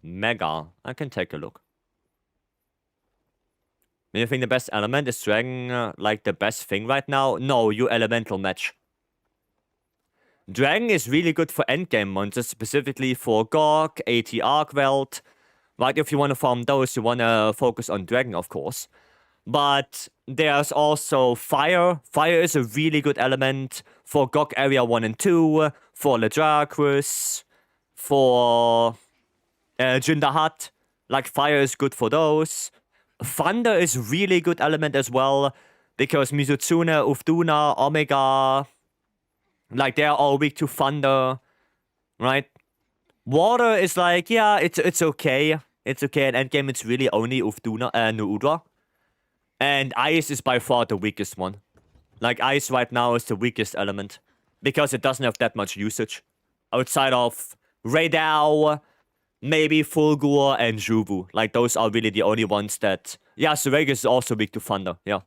Mega. I can take a look. Do you think the best element is Dragon like the best thing right now? No, you elemental match. Dragon is really good for endgame monsters, specifically for GOG, AT Arkwelt. Right, if you want to farm those, you want to focus on Dragon, of course. But there's also Fire. Fire is a really good element for GOG Area 1 and 2, for Legiacrus, for Jindahat. Like, Fire is good for those. Thunder is really good element as well, because Mizutsune, Ufduna, Omega, like, they're all weak to Thunder, right? Water is like, yeah, it's okay. It's okay. In endgame, it's really only Ufduna and Nuudra. And Ice is by far the weakest one. Like, Ice right now is the weakest element, because it doesn't have that much usage. Outside of Raidao, maybe Fulgur and Juvu. Like, those are really the only ones that... Yeah, Seregus is also weak to Thunder, yeah.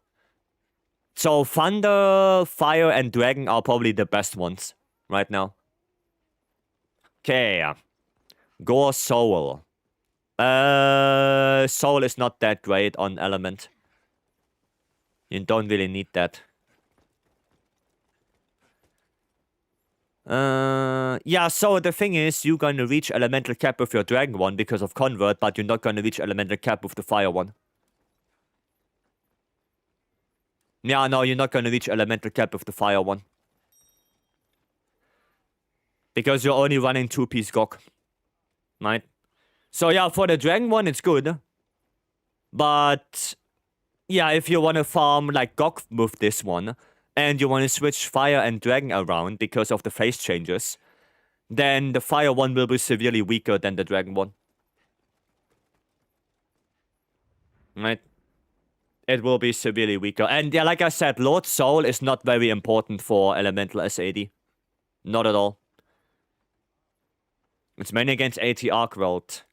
So, Thunder, Fire, and Dragon are probably the best ones right now. Okay. Gore Soul. Soul is not that great on Element. You don't really need that. Yeah, so the thing is, you're gonna reach Elemental Cap with your Dragon one because of Convert, but you're not gonna reach Elemental Cap with the Fire one. Yeah, no, you're not gonna reach Elemental Cap with the Fire one. Because you're only running 2-piece GOG. Right? So yeah, for the Dragon one, it's good. But... yeah, if you want to farm like GOG with this one, and you want to switch Fire and Dragon around because of the phase changes, then the Fire one will be severely weaker than the Dragon one. Right? It will be severely weaker. And yeah, like I said, Lord Soul is not very important for Elemental S80. Not at all. It's mainly against AT Arkwelt.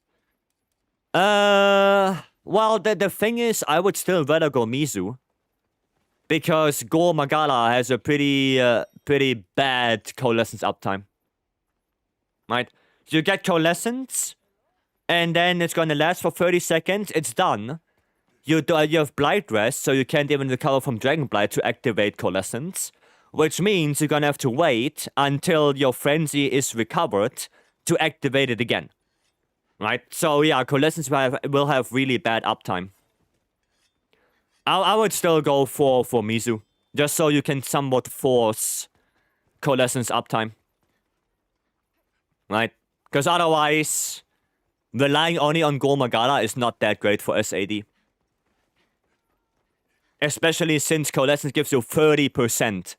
Well, the thing is, I would still rather go Mizu. Because Gore Magala has a pretty bad Coalescence uptime. Right? You get Coalescence, and then it's gonna last for 30 seconds, it's done. You have Blight Rest, so you can't even recover from Dragon Blight to activate Coalescence. Which means you're gonna have to wait until your Frenzy is recovered to activate it again. Right? So yeah, Coalescence will have really bad uptime. I would still go for Mizu. Just so you can somewhat force Coalescence uptime. right? Because otherwise, relying only on Gormagala is not that great for SAD. Especially since Coalescence gives you 30%.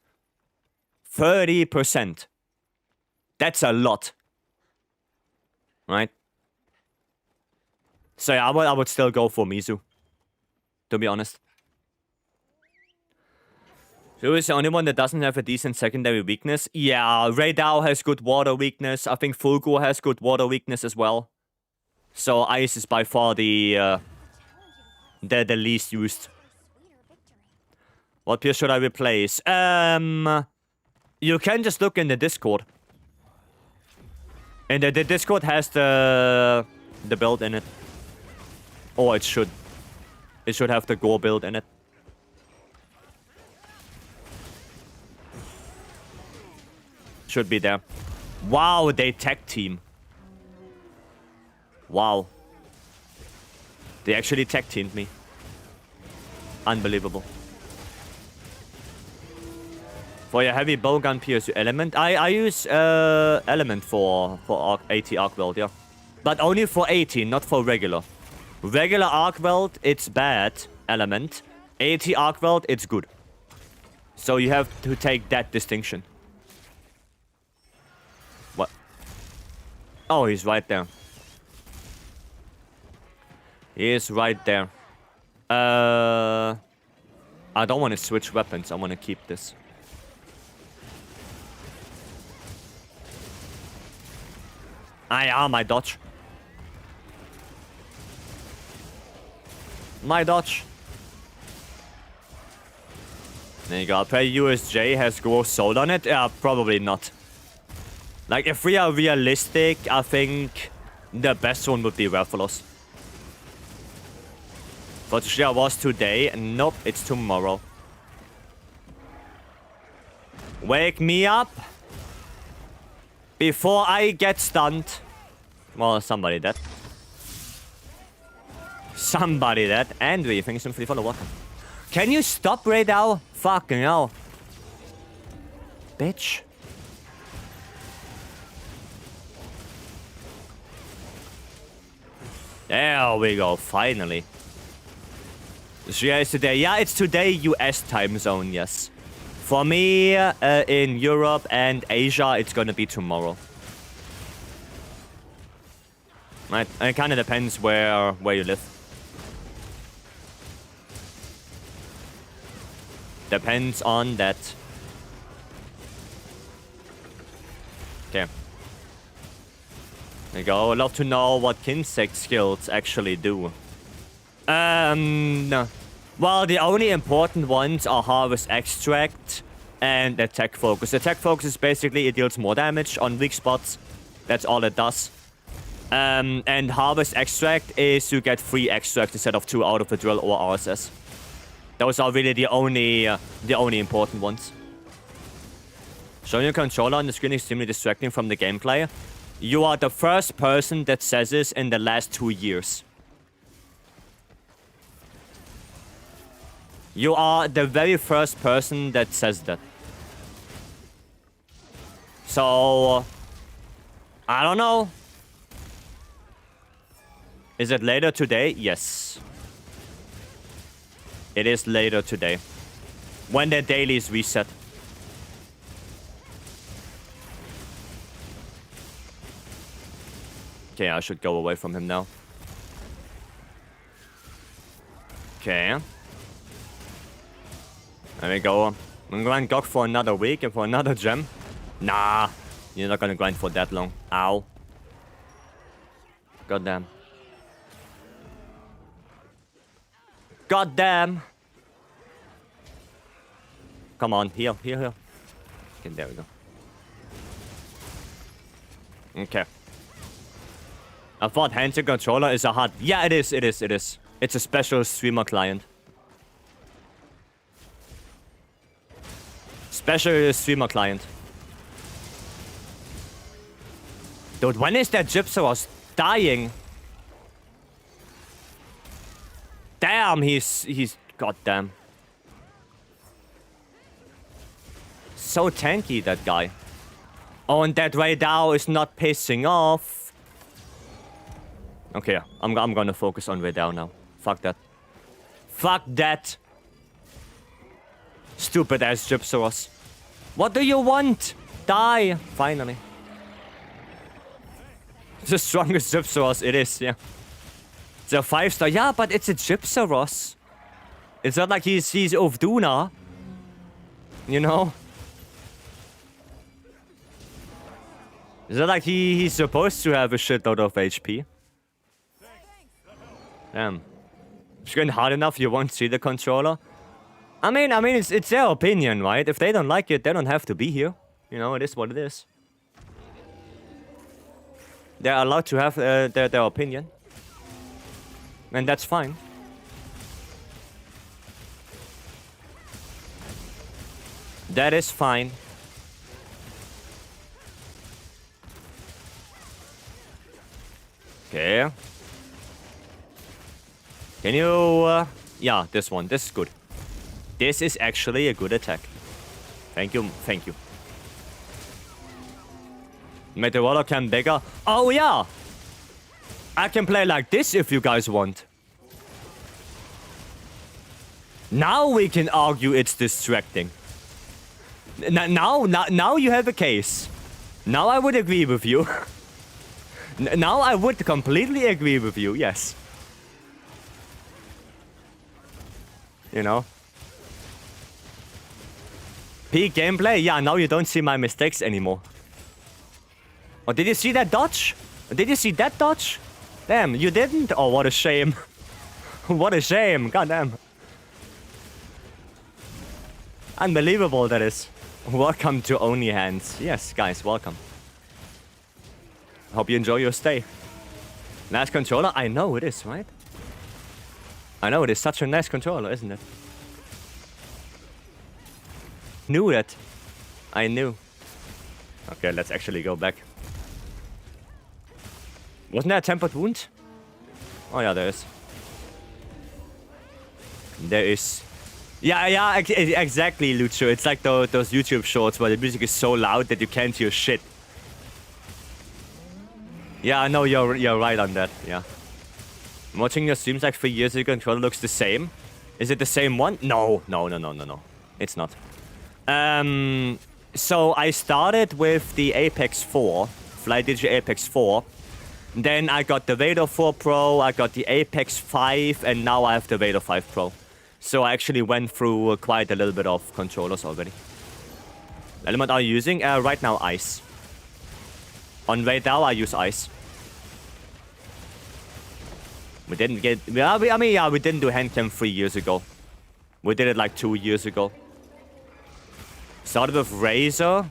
30%. That's a lot. Right? So yeah, I would still go for Mizu. To be honest. Who is the only one that doesn't have a decent secondary weakness? Yeah, Raidao has good water weakness. I think Fulgur has good water weakness as well. So Ice is by far the least used. What pier should I replace? You can just look in the Discord. And the Discord has the build in it. Or it should. It should have the Gore build in it. Should be there. Wow, they tag team. Wow. They actually tag teamed me. Unbelievable. For your heavy bowgun pierce, element. I use element for AT arc weld, yeah. But only for AT, not for regular. Regular arc weld, it's bad element. AT arc weld, it's good. So you have to take that distinction. What? Oh, he's right there. He is right there. I don't want to switch weapons. I want to keep this. My dodge. My dodge. There you go. Play USJ has Grow Soul on it? Yeah, probably not. Like, if we are realistic, I think the best one would be Rathalos. But Shia was today. Nope, it's tomorrow. Wake me up before I get stunned. Well, somebody dead. Somebody dead. And we think simply follow water. Can you stop right now? Fucking hell. Bitch. There we go, finally. Shia is today. Yeah, it's today US time zone, yes. For me, in Europe and Asia, it's gonna be tomorrow. Right, it kinda depends where you live. Depends on that. Okay. There you go. I'd love to know what Kinsect skills actually do. No. Well, the only important ones are Harvest Extract and Attack Focus. Attack Focus is basically it deals more damage on weak spots. That's all it does. And Harvest Extract is you get 3 extracts instead of 2 out of the drill or RSS. Those are really the only important ones. Showing your controller on the screen is extremely distracting from the gameplay. You are the first person that says this in the last 2 years. You are the very first person that says that. So, I don't know. Is it later today? Yes. It is later today. When the daily is reset. Okay, I should go away from him now. Okay. There we go. I'm gonna grind GOG for another week and for another gem. Nah. You're not gonna grind for that long. Ow. Goddamn. Goddamn. Come on, here. Okay, there we go. Okay. I thought handheld controller is a hard... Yeah, it is. It's a special streamer client. Special streamer client. Dude, when is that Gypsaros dying? Damn, he's goddamn. So tanky, that guy. Oh, and that radar is not pissing off. Okay, I'm gonna focus on radar now. Fuck that. Fuck that. Stupid ass Gypsaros. What do you want? Die! Finally. The strongest Gypsaros it is, yeah. It's a 5-star. Yeah, but it's a Gypsaros. It's not like he's Ovduna. You know? It's not like he's supposed to have a shitload of HP. Damn. If you're going hard enough, you won't see the controller. I mean, it's their opinion, right? If they don't like it, they don't have to be here. You know, it is what it is. They're allowed to have their opinion. And that's fine. That is fine. Okay. Can you... yeah, this one. This is good. This is actually a good attack. Thank you. Thank you. Meteorola can bigger. Oh, yeah! I can play like this if you guys want. Now we can argue it's distracting. Now you have a case. Now I would agree with you. Now I would completely agree with you, yes. You know? Peak gameplay? Yeah, now you don't see my mistakes anymore. Oh, did you see that dodge? Did you see that dodge? Damn, you didn't? Oh, what a shame. What a shame, goddamn. Unbelievable that is. Welcome to Only Hands. Yes, guys, welcome. Hope you enjoy your stay. Nice controller? I know it is, right? I know it is such a nice controller, isn't it? Knew it. I knew. Okay, let's actually go back. Wasn't there a tempered wound? Oh yeah, there is. There is. Yeah, exactly, Lucho. It's like those YouTube shorts where the music is so loud that you can't hear shit. Yeah, I know you're right on that. Yeah. I'm watching your streams like 3 years ago. Controller looks the same. Is it the same one? No. It's not. So I started with the Apex 4, FlyDigi Apex 4. Then I got the Vader 4 Pro, I got the Apex 5, and now I have the Vader 5 Pro. So I actually went through quite a little bit of controllers already. Element are you using? Right now, Ice. On Vader, I use Ice. We didn't get... I mean, yeah, we didn't do hand cam 3 years ago. We did it like 2 years ago. Started with Razor.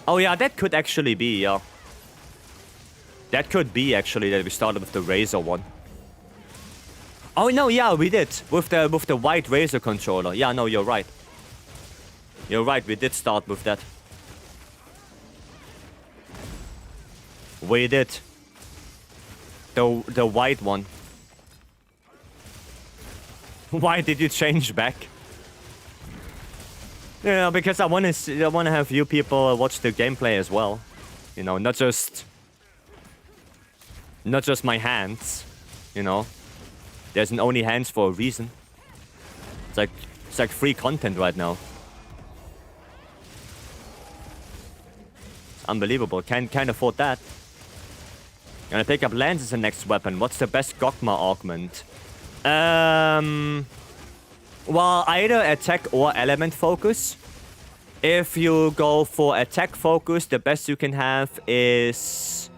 Oh yeah, that could actually be, yeah. That could be actually that we started with the Razor one. Oh no, yeah, we did. With the white Razor controller. Yeah, no, you're right. You're right, we did start with that. We did. The white one. Why did you change back? Yeah, because I want to have you people watch the gameplay as well. You know, not just my hands. You know, there's an Only Hands for a reason. It's like free content right now. It's unbelievable. Can't afford that. Gonna pick up Lance as the next weapon. What's the best Gokma augment? Well, either attack or element focus. If you go for attack focus, the best you can have is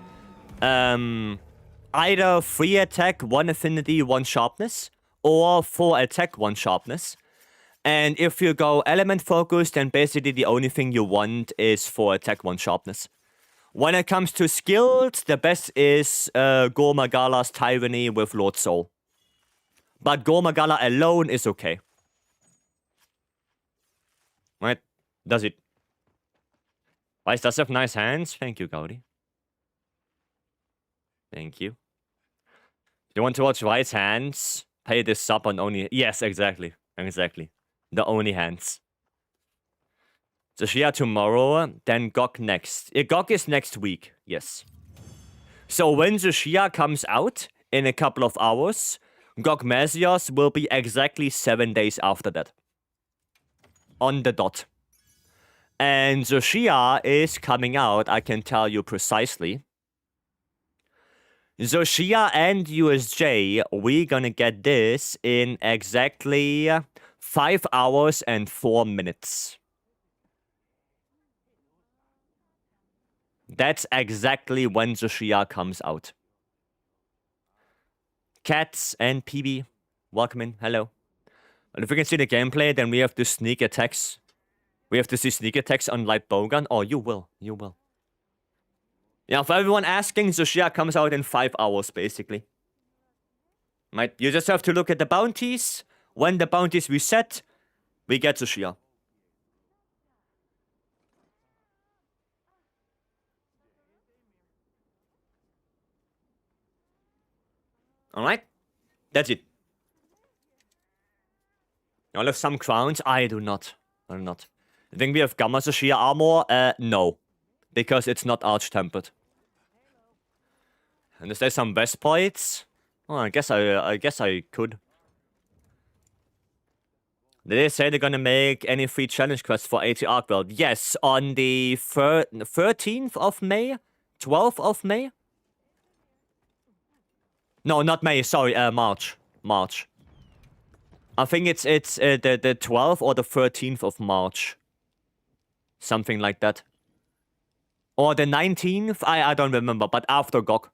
either 3 attack, 1 affinity, 1 sharpness, or 4 attack, 1 sharpness. And if you go element focus, then basically the only thing you want is 4 attack, 1 sharpness. When it comes to skills, the best is Gormagala's Tyranny with Lord Soul. But Gormagala alone is okay. Right? Does it? Vice does have nice hands. Thank you, Gaudi. Thank you. If you want to watch Vice hands, pay this sub on Only... Yes, exactly. Exactly. The Only Hands. So Shia tomorrow, then GOG next. GOG is next week, yes. So when the Shia comes out in a couple of hours, GOG Messias will be exactly 7 days after that. On the dot. And the Shia is coming out, I can tell you precisely. The Shia and USJ, we're gonna get this in exactly 5 hours and 4 minutes. That's exactly when the Shia comes out. Cats and PB, welcome in, hello. And if we can see the gameplay, then we have to sneak attacks. We have to see sneak attacks on light bowgun. Oh, you will. Yeah, for everyone asking, the Shia comes out in 5 hours, basically. Right? You just have to look at the bounties. When the bounties reset, we get the Shia. Alright? That's it. Y'all have some crowns? I do not. I do not. I think we have Gamma Shia armor? No. Because it's not arch-tempered. And is there some vest plates? Oh, I guess I could. Did they say they're gonna make any free challenge quests for AT Arcworld? Yes, on the 13th of May? 12th of May? No, not May, sorry, March. March. I think it's the 12th or the 13th of March. Something like that. Or the 19th? I don't remember, but after GOG.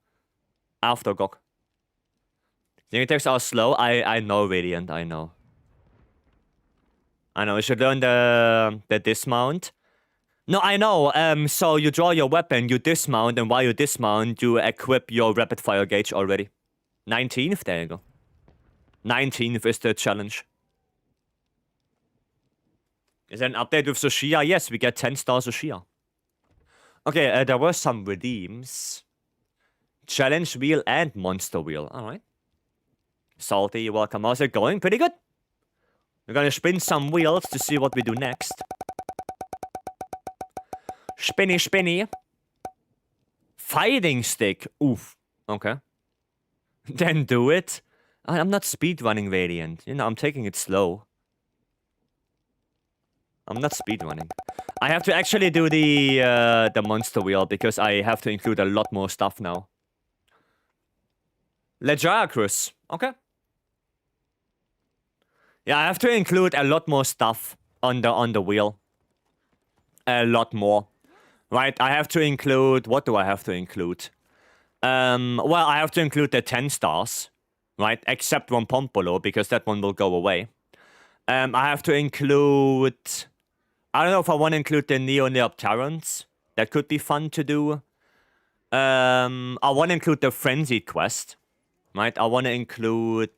After GOG. The attacks are slow. I know, Radiant, I know. I know, you should learn the dismount. No, I know. So you draw your weapon, you dismount, and while you dismount, you equip your rapid fire gauge already. 19th? There you go. 19th is the challenge. Is there an update with Shia? Yes, we get 10 stars Shia. Okay, there were some redeems. Challenge wheel and monster wheel. Alright. Salty, welcome. How's it going? Pretty good. We're gonna spin some wheels to see what we do next. Spinny, spinny. Fighting stick. Oof. Okay. Then do it. I'm not speedrunning Radiant. You know, I'm taking it slow. I'm not speedrunning. I have to actually do the monster wheel because I have to include a lot more stuff now. Legiacrus. Okay. Yeah, I have to include a lot more stuff on the wheel. A lot more. Right, I have to include... What do I have to include? Well, I have to include the 10 stars. Right, except one Pompolo, because that one will go away. I have to include... I don't know if I want to include the Neopterans. That could be fun to do. I want to include the Frenzy quest. Right, I want to include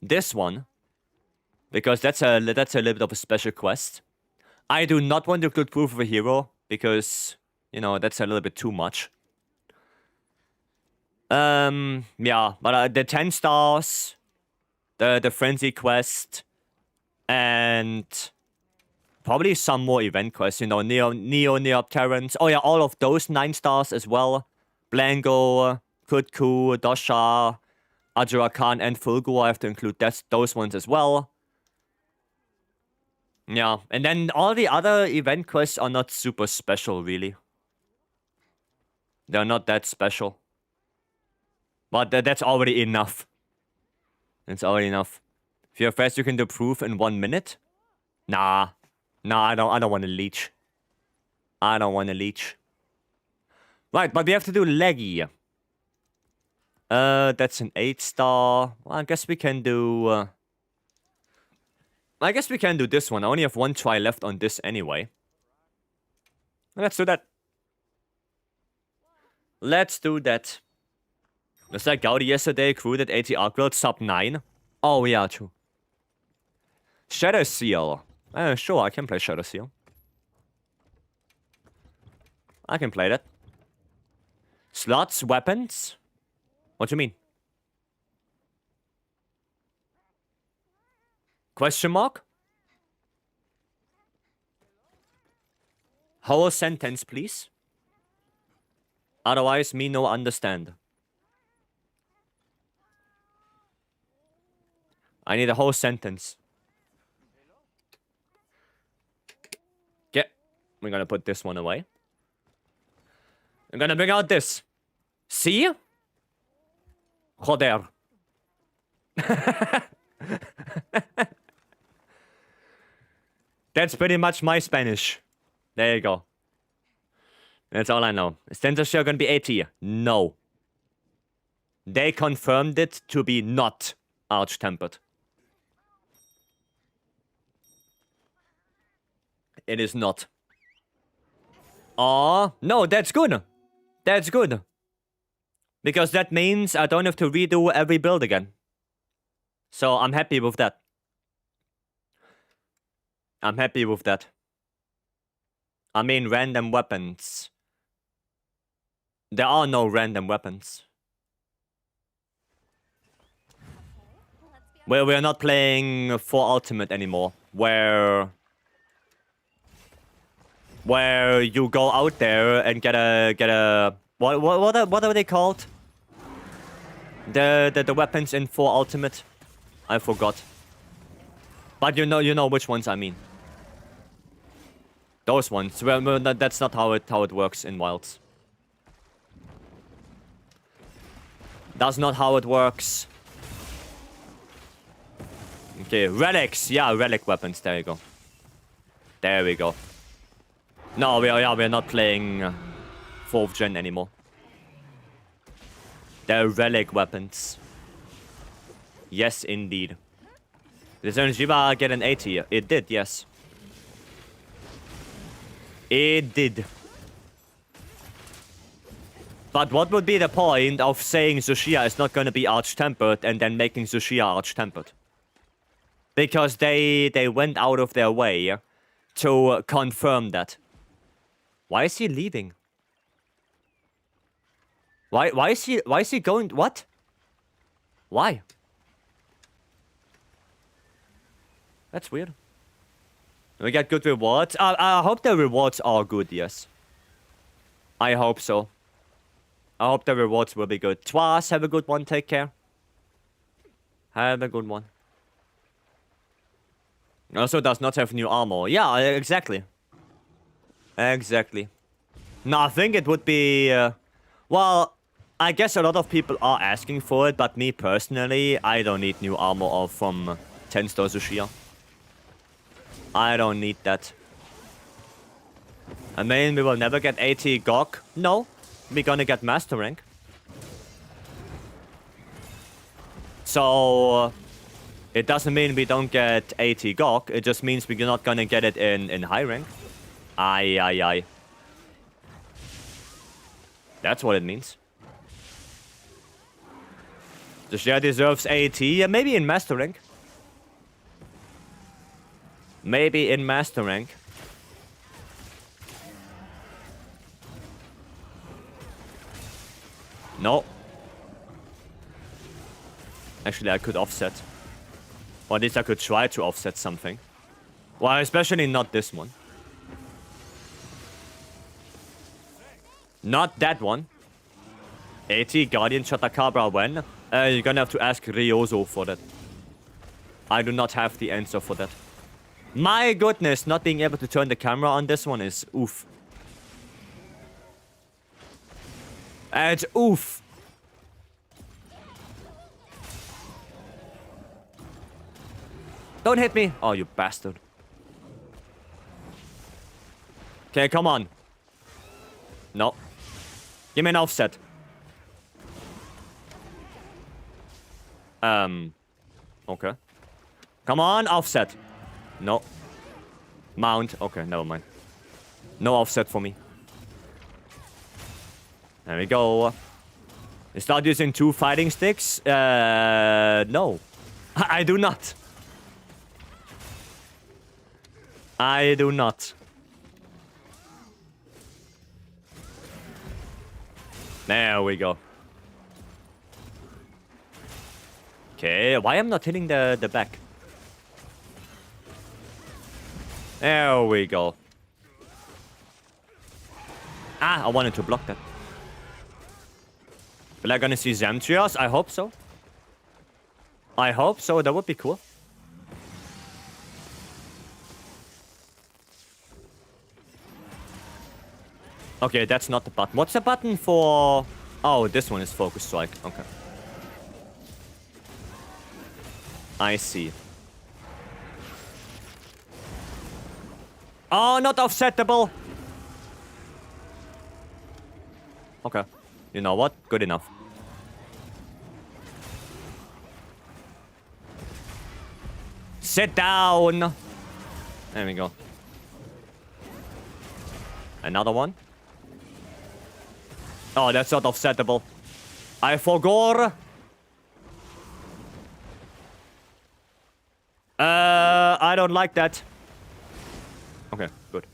this one. Because that's a little bit of a special quest. I do not want to include Proof of a Hero. Because, you know, that's a little bit too much. Yeah, but the 10 stars, the Frenzy quest, and probably some more event quests, you know, Neopterans. Oh yeah, all of those 9 stars as well. Blango, Kutku, Dosha, Ajura Khan, and Fulgur. I have to include those ones as well. Yeah, and then all the other event quests are not super special, really. They're not that special. But that's already enough. It's already enough. If you're fast, you can do proof in 1 minute. Nah. Nah, I don't want to leech. I don't want to leech. Right, but we have to do leggy. That's an 8 star. Well, I guess we can do... I guess we can do this one. I only have 1 try left on this anyway. Let's do that. Let's do that. Was that Gaudi yesterday crewed at AT Arcworld sub 9? Oh yeah, true. Shadow Seal. Sure, I can play Shadow Seal. I can play that. Slots, weapons? What do you mean? Question mark? Whole sentence, please. Otherwise, me no understand. I need a whole sentence. Okay. We're gonna put this one away. I'm gonna bring out this. See? Joder. That's pretty much my Spanish. There you go. That's all I know. Is ZOH SHIA gonna be 80? No. They confirmed it to be not arch-tempered. It is not. Oh, no, that's good. That's good. Because that means I don't have to redo every build again. So I'm happy with that. I'm happy with that. I mean, random weapons. There are no random weapons. Well, we're not playing for Ultimate anymore. Where you go out there and get a what are they called? The weapons in 4 Ultimate? I forgot. But you know which ones I mean. Those ones. Well, that's not how it works in Wilds. That's not how it works. Okay, relics. Yeah, relic weapons. There you go. There we go. No, we're not playing 4th gen anymore. They're relic weapons. Yes, indeed. Did ZOH SHIA get an 80? It did, yes. It did. But what would be the point of saying ZOH SHIA is not going to be arch-tempered and then making ZOH SHIA arch-tempered? Because they went out of their way to confirm that. Why is he leaving? Why is he going? What? Why? That's weird. We get good rewards. I hope the rewards are good, yes. I hope so. I hope the rewards will be good. Twas, have a good one. Take care. Have a good one. Also does not have new armor. Yeah, exactly. Exactly. No, I think it would be... well, I guess a lot of people are asking for it, but me personally, I don't need new armor from 10 ZOH SHIA. I don't need that. I mean, we will never get 80 GOG. No, we're gonna get Master Rank. So... it doesn't mean we don't get 80 GOG, it just means we're not gonna get it in high rank. Aye. That's what it means. The Shia deserves 80, maybe in Master Rank. Maybe in Master Rank. No. Actually, I could offset. Or at least I could try to offset something. Well, especially not this one. Not that one. 80 Guardian Chatakabra when? You're gonna have to ask Ryozo for that. I do not have the answer for that. My goodness, not being able to turn the camera on this one is oof. It's oof. Don't hit me! Oh, you bastard. Okay, come on. No. Give me an offset. Okay. Come on, offset. No. Mount. Okay, never mind. No offset for me. There we go. You start using 2 fighting sticks? No. I do not. I do not. There we go. Okay, why am I not hitting the back? There we go. Ah, I wanted to block that. But I'm gonna see Zamtrios? I hope so. I hope so, that would be cool. Okay, that's not the button. What's the button for... Oh, this one is focus strike. Okay. I see. Oh, not offsettable. Okay. You know what? Good enough. Sit down. There we go. Another one. Oh, that's not offsettable. I forgot. I don't like that. Okay, good.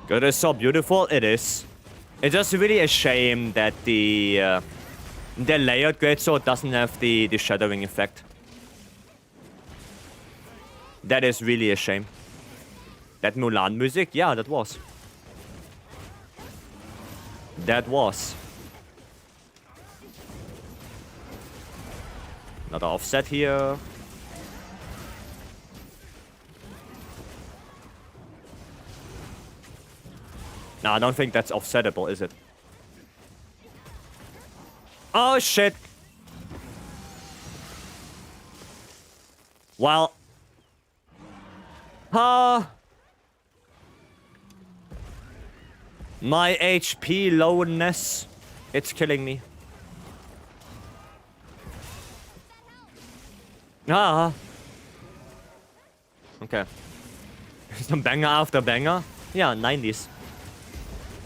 Good, it's so beautiful. It is. It's just really a shame that the layered greatsword doesn't have the shadowing effect. That is really a shame. That Mulan music? Yeah, that was. That was. Another offset here. No, I don't think that's offsettable, is it? Oh, shit. Well. My HP lowness. It's killing me. Ah. Okay. Some banger after banger. Yeah, 90s.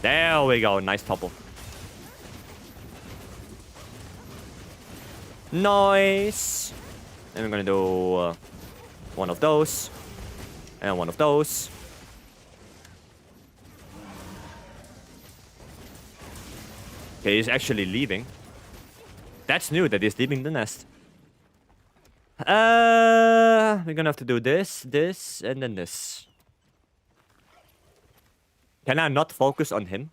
There we go. Nice topple. Nice. And we're gonna do one of those. And one of those. Okay, he's actually leaving. That's new that he's leaving the nest. We're gonna have to do this, this, and then this. Can I not focus on him?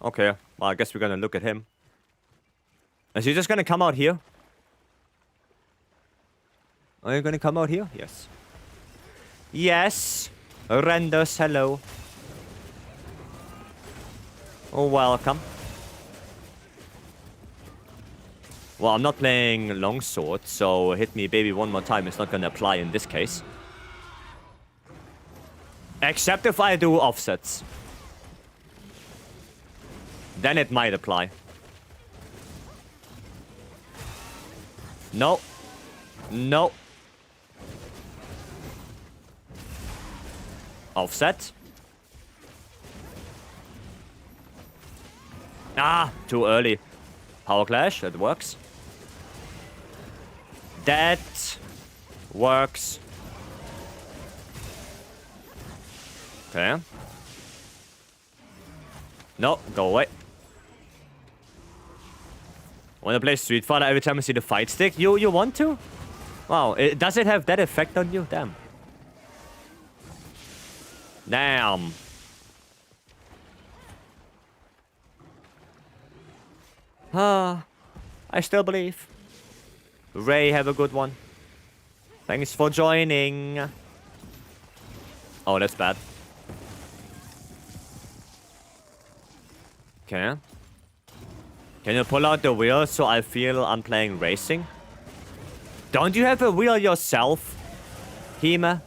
Okay, well, I guess we're gonna look at him. Is he just gonna come out here? Are you gonna come out here? Yes. Yes. Renders, hello. Oh, welcome. Well, I'm not playing longsword, so hit me baby one more time. It's not gonna apply in this case. Except if I do offsets. Then it might apply. No. No. Offset. Ah, too early. Power clash, that works. That works. Okay. No, go away. Wanna play Street Fighter every time I see the fight stick? You want to? Wow, does it have that effect on you? Damn. Damn. I still believe. Ray, have a good one. Thanks for joining. Oh, that's bad. Okay. Can you pull out the wheel so I feel I'm playing racing? Don't you have a wheel yourself, Hima?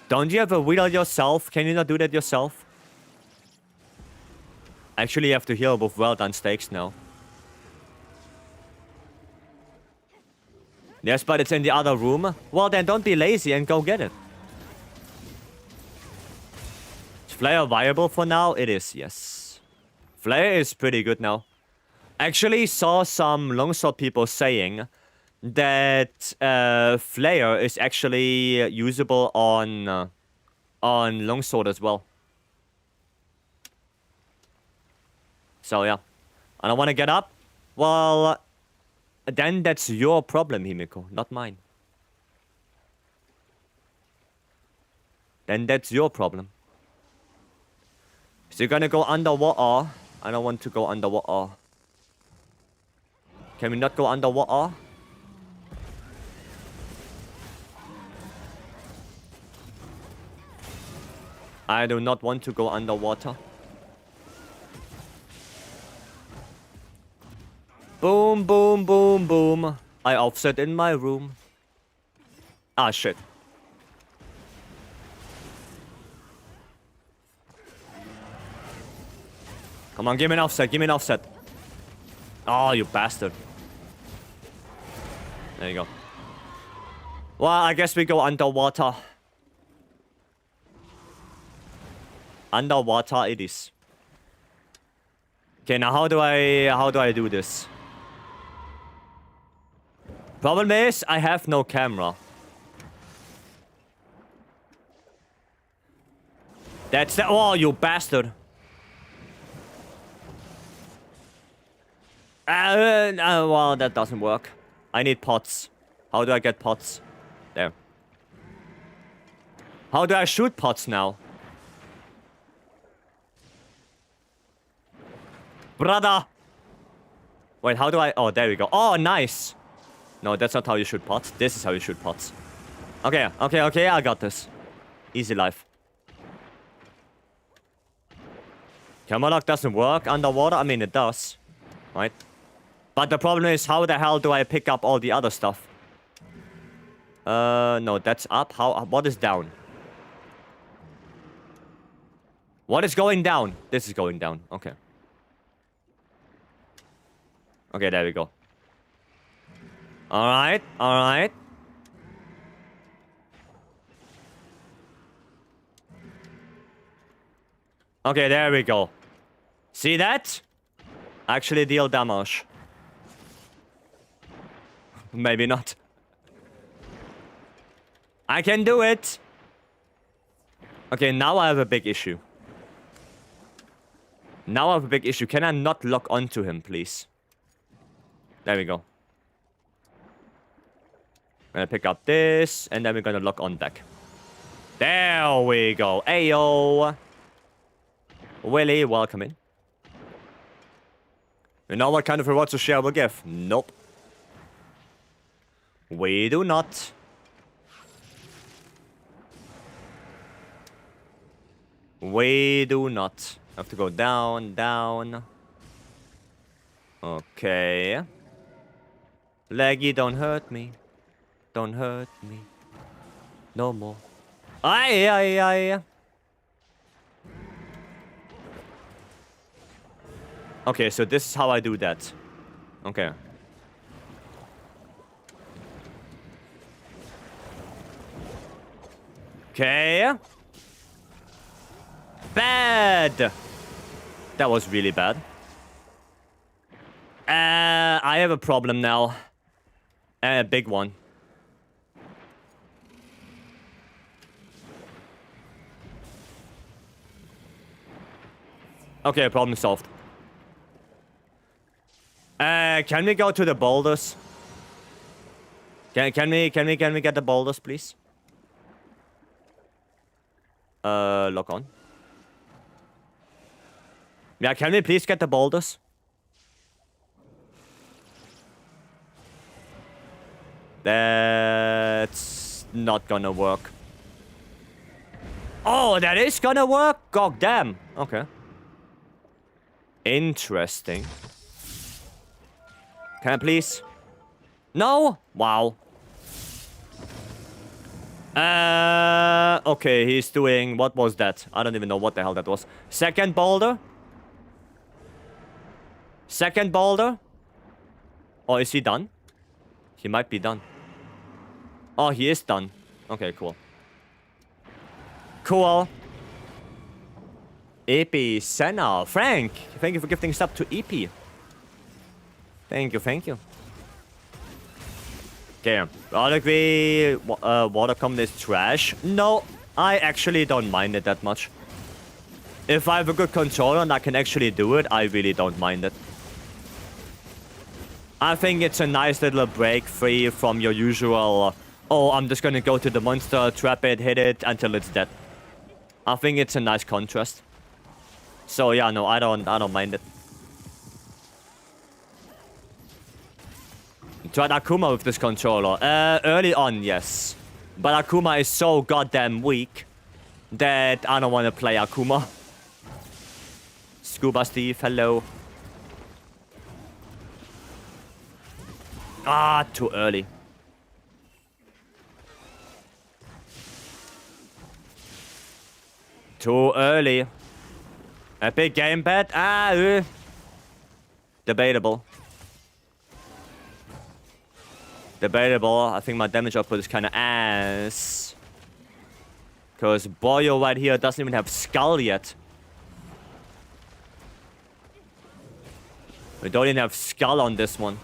Don't you have a wheel yourself? Can you not do that yourself? Actually, you have to heal with well-done stakes now. Yes, but it's in the other room. Well, then don't be lazy and go get it. Is Flare viable for now? It is, yes. Flare is pretty good now. Actually saw some longsword people saying that Flare is actually usable on longsword as well. So yeah, I don't want to get up. Well, then that's your problem, Himiko, not mine. then that's your problem. So you're gonna go underwater. I don't want to go underwater. Can we not go underwater? I do not want to go underwater. Boom, boom, boom, boom. I offset in my room. Ah, shit. Come on, give me an offset, give me an offset. Oh, you bastard. There you go. Well, I guess we go underwater. Underwater it is. Okay, now how do I do this? Problem is, I have no camera. That's the— oh, you bastard. Well, that doesn't work. I need pots. How do I get pots? There. How do I shoot pots now? Brother! Wait, how do I— oh, there we go. Oh, nice! No, that's not how you shoot pots. This is how you shoot pots. Okay, okay, I got this. Easy life. Camera lock doesn't work underwater. I mean, it does. Right? But the problem is, how the hell do I pick up all the other stuff? No, that's up. How— what is down? What is going down? This is going down. Okay. Okay, there we go. Alright, alright. Okay, there we go. See that? Actually deal damage. Maybe not. I can do it. Okay, now I have a big issue. Now I have a big issue. Can I not lock onto him, please? There we go. I'm gonna pick up this, and then we're gonna lock on deck. There we go. Ayo. Willie, welcome in. You know what kind of rewards ZOH SHIA will give? Nope. We do not. We do not. Have to go down, down. Okay. Leggy, don't hurt me. Don't hurt me. No more. Aye, aye, aye. Okay, so this is how I do that. Okay. Okay. Bad! That was really bad. I have a problem now. A big one. Okay, problem solved. Can we go to the boulders? Can we get the boulders, please? Lock on. Yeah, can we please get the boulders? That's not gonna work. Oh, that is gonna work? God damn. Okay. Interesting. Can I please? No? Wow. Okay, he's doing— what was that? I don't even know what the hell that was. Second boulder? Second boulder? Oh, is he done? He might be done. Oh, he is done. Okay, cool. Cool. EP Senna. Frank, thank you for gifting sub to EP. Thank you, thank you. Okay, Roderick, water combat is trash. No, I actually don't mind it that much. If I have a good controller and I can actually do it, I really don't mind it. I think it's a nice little break free from your usual, oh, I'm just gonna go to the monster, trap it, hit it until it's dead. I think it's a nice contrast. So yeah, no, I don't mind it. Tried Akuma with this controller. Early on, yes. But Akuma is so goddamn weak that I don't want to play Akuma. Scuba Steve, hello. Ah, too early. Too early. Epic gamepad? Debatable. Debatable. I think my damage output is kind of ass. Because Boyo right here doesn't even have Skull yet. We don't even have Skull on this one.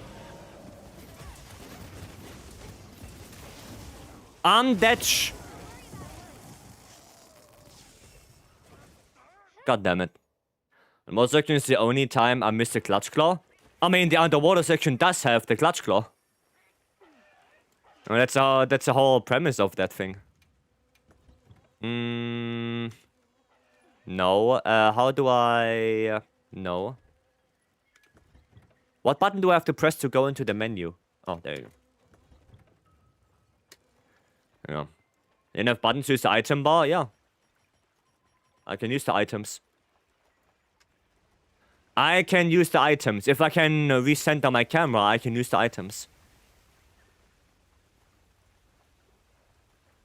I'm dead. God damn it. The mod section is the only time I missed the Clutch Claw. I mean, the underwater section does have the Clutch Claw. Well, that's the whole premise of that thing. No. How do I... no. What button do I have to press to go into the menu? Oh, there you go. Yeah. Enough buttons to use the item bar? Yeah. I can use the items. I can use the items. If I can recenter my camera, I can use the items.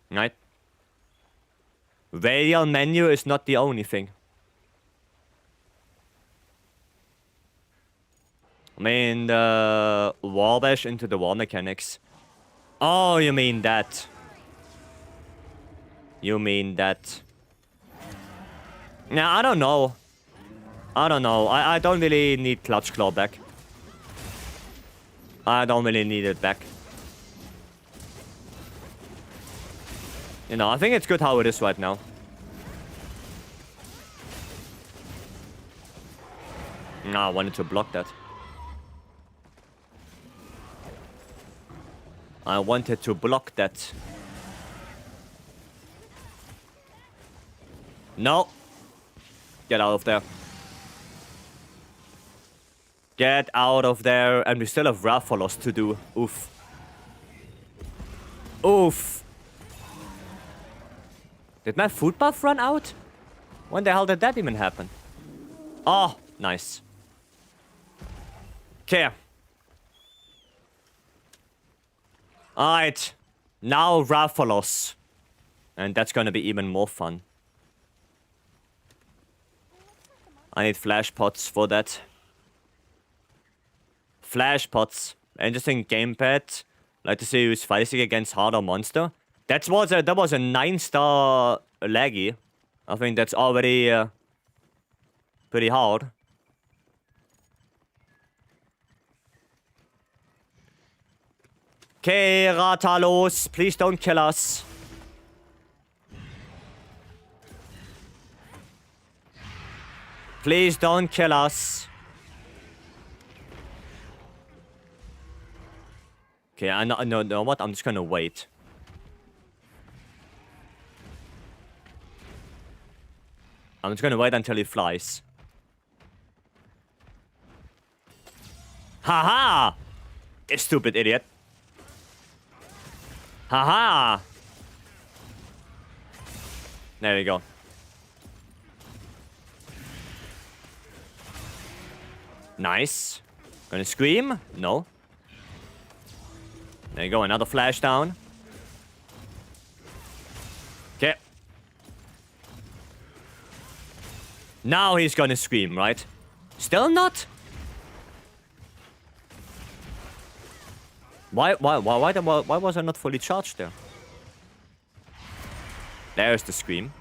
Right? Radial menu is not the only thing. I mean, the wall bash into the wall mechanics. Oh, you mean that. You mean that. Nah, I don't know. I don't know. I don't really need Clutch Claw back. I don't really need it back. You know, I think it's good how it is right now. No, I wanted to block that. I wanted to block that. No. Get out of there. Get out of there. And we still have Rathalos to do. Oof. Oof. Did my food buff run out? When the hell did that even happen? Oh, nice. Okay. Alright. Now Rathalos. And that's gonna be even more fun. I need flash pots for that. Flash pots. Interesting gamepad. Like to see you use Vycery against harder monster. That was a 9-star laggy. I think that's already pretty hard. Okay, Rathalos, please don't kill us. Please don't kill us. Okay, I know what? I'm just gonna wait. I'm just gonna wait until he flies. Haha! You stupid idiot. Haha! There we go. Nice. Gonna scream? No. There you go, another flash down. Okay. Now he's gonna scream, right? Still not? Why was I not fully charged there? There's the scream.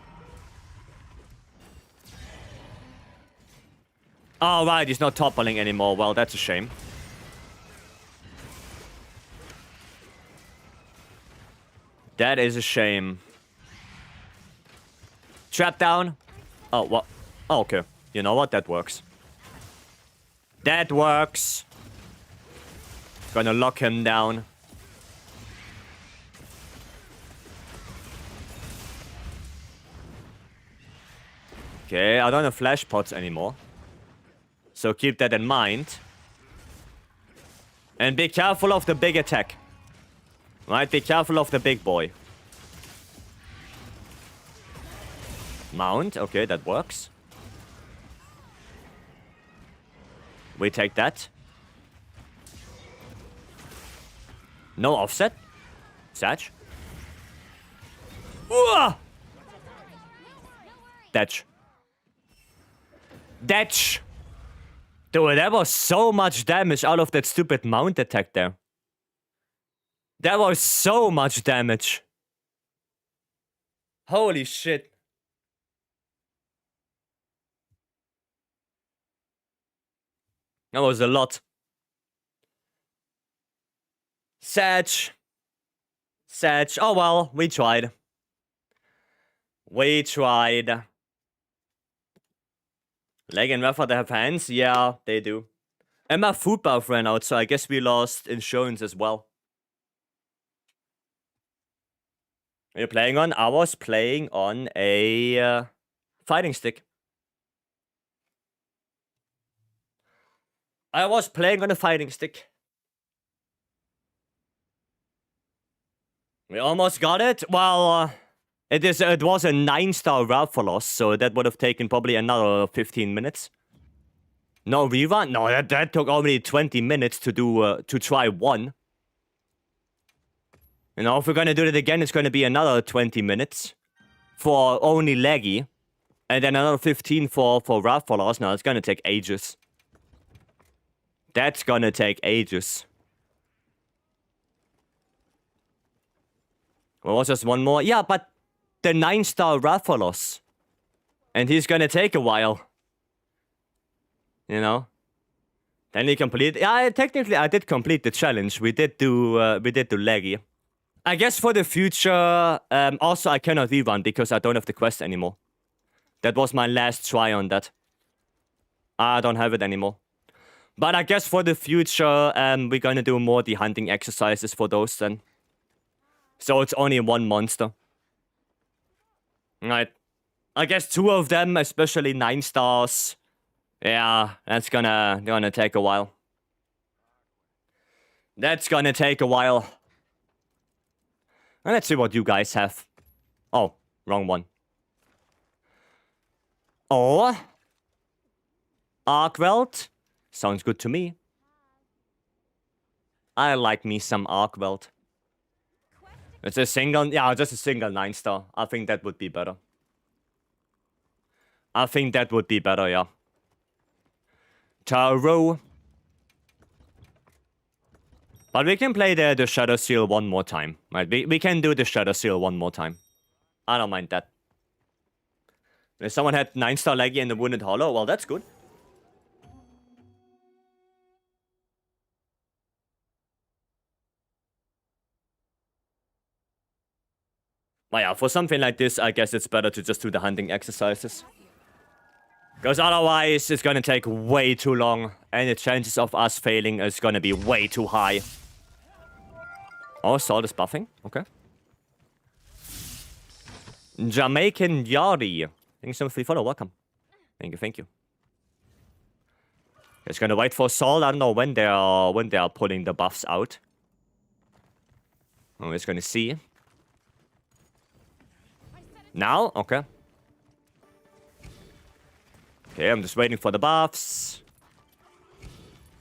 Oh, right, he's not toppling anymore. Well, that's a shame. That is a shame. Trap down. Oh, what? Oh, okay. You know what? That works. That works. Gonna lock him down. Okay, I don't have flash pots anymore. So keep that in mind. And be careful of the big attack. Right, be careful of the big boy. Mount, okay, that works. We take that. No offset. Satch. Ooh! Datch. Datch! Dude, that was so much damage out of that stupid mount attack there. That was so much damage. Holy shit. That was a lot. Satch. Satch. Oh well, we tried. We tried. Leg and Rafa, they have hands? Yeah, they do. And my food buff ran out, so I guess we lost insurance as well. What are you playing on? I was playing on a fighting stick. I was playing on a fighting stick. We almost got it. Well, it was a 9-star Rathalos, so that would have taken probably another 15 minutes. No rerun? No, that took only 20 minutes to do to try one. You know, if we're gonna do it again, it's gonna be another 20 minutes for only Leggy, and then another 15 for Rathalos. Now it's gonna take ages. That's gonna take ages. Well, was just one more? Yeah, but the 9-star Rathalos. And he's gonna take a while. You know? Then he complete. Yeah, technically I did complete the challenge. We did do Leggy. I guess for the future, also I cannot rerun because I don't have the quest anymore. That was my last try on that. I don't have it anymore. But I guess for the future, we're gonna do more the hunting exercises for those then. So it's only one monster. Right. I guess 2 of them, especially 9 stars. Yeah, that's gonna take a while. That's gonna take a while. Let's see what you guys have. Oh, wrong one. Oh. Arkweld. Sounds good to me. I like me some Arkweld. It's a single, yeah, just a single 9-star. I think that would be better. I think that would be better, yeah. Tarot. But we can play the Shadow Seal one more time. Right, we can do the Shadow Seal one more time. I don't mind that. If someone had 9-star Leggy in the Wounded Hollow, well, that's good. Well, yeah, for something like this, I guess it's better to just do the hunting exercises. Because otherwise, it's gonna take way too long, and the chances of us failing is gonna be way too high. Oh, Salt is buffing. Okay. Jamaican Yari. Thank you so much for the follow. Welcome. Thank you, thank you. Just gonna wait for Salt. I don't know when they are pulling the buffs out. We're just gonna see. Now? Okay. Okay, I'm just waiting for the buffs.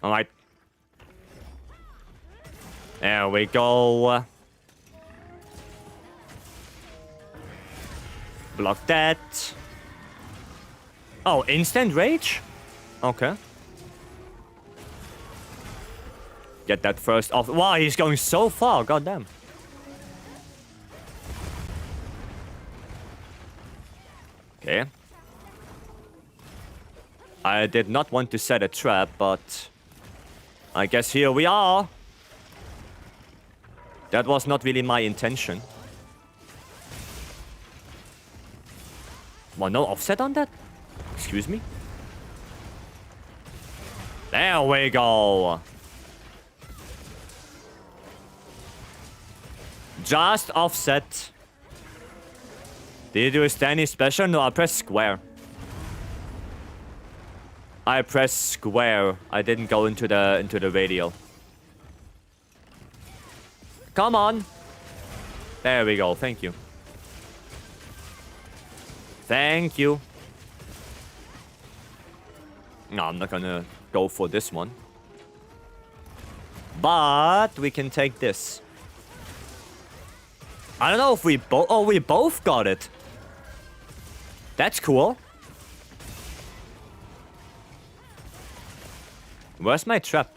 Alright. There we go. Block that. Oh, instant rage? Okay. Get that first off. Wow, he's going so far. Goddamn. Okay. I did not want to set a trap, but I guess here we are. That was not really my intention. Well, no offset on that? Excuse me? There we go. Just offset. Did you do a standing special? No, I pressed square. I pressed square. I didn't go into the radial. Come on. There we go. Thank you. Thank you. No, I'm not gonna go for this one. But we can take this. I don't know if we both... Oh, we both got it. That's cool. Where's my trap?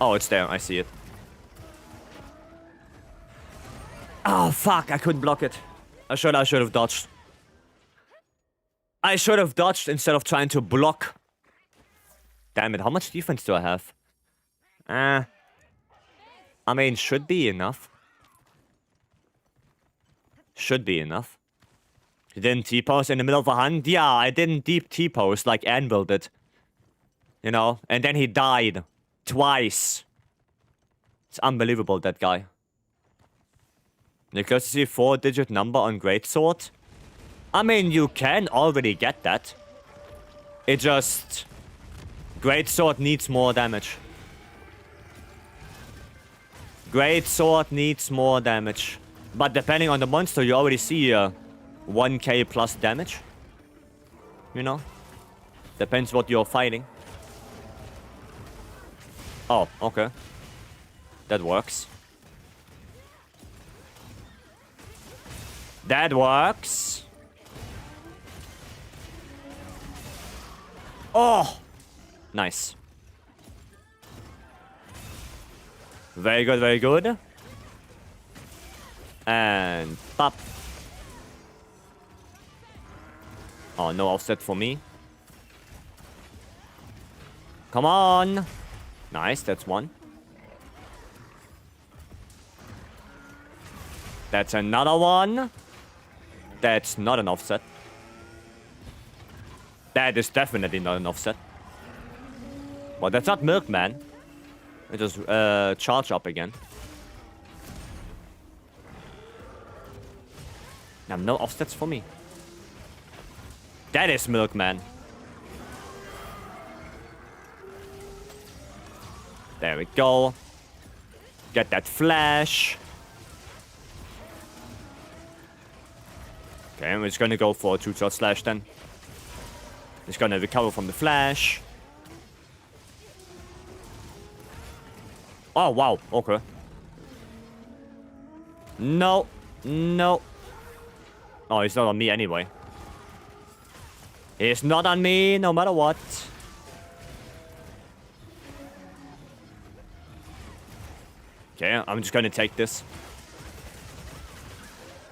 Oh, it's there. I see it. Oh, fuck. I couldn't block it. I should have dodged. I should have dodged instead of trying to block. Damn it. How much defense do I have? I mean, should be enough. Should be enough. You didn't T-pose in the middle of a hunt? Yeah, I didn't deep T-pose like Anvil did. You know? And then he died. Twice. It's unbelievable, that guy. Because you see 4-digit number on Greatsword? I mean, you can already get that. It just... Greatsword needs more damage. Greatsword needs more damage. But depending on the monster, you already see 1k plus damage. You know? Depends what you're fighting. Oh, okay. That works. That works. Oh! Nice. Very good, very good. And pop. Oh, no offset for me. Come on. Nice, that's one. That's another one. That's not an offset. That is definitely not an offset. Well, that's not Milkman. It just charge up again. Now, no offsets for me. That is Milkman. There we go. Get that flash. Okay, we're just gonna go for a 2-shot slash then. Just gonna recover from the flash. Oh, wow. Okay. No. No. Oh, he's not on me anyway. He's not on me no matter what. Okay, I'm just gonna take this.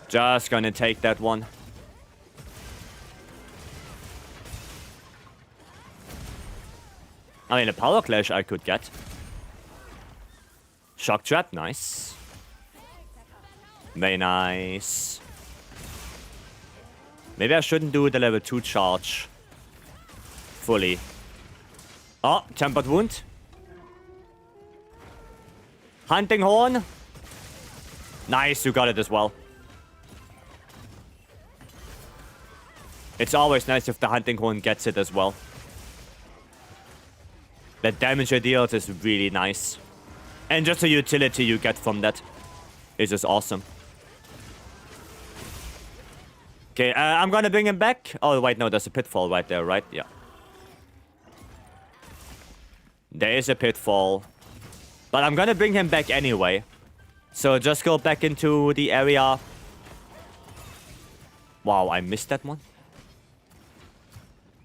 Just gonna take that one. I mean, a power clash I could get. Shock trap, nice. Very nice. Maybe I shouldn't do the level 2 charge fully. Oh, tempered wound. Hunting horn. Nice, you got it as well. It's always nice if the hunting horn gets it as well. The damage it deals is really nice. And just the utility you get from that is just awesome. Okay, I'm gonna bring him back. Oh, wait, no, there's a pitfall right there, right? Yeah. There is a pitfall. But I'm gonna bring him back anyway. So just go back into the area. Wow, I missed that one.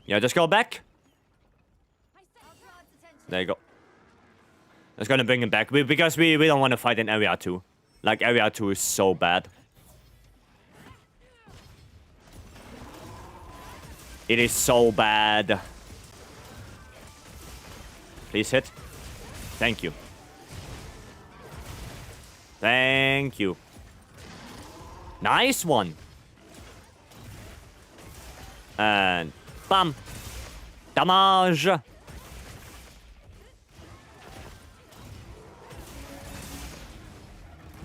Yeah, just go back. There you go. Just gonna bring him back. Because we don't want to fight in area 2. Like, area 2 is so bad. It is so bad. Please hit. Thank you. Thank you. Nice one. And bam. Damage.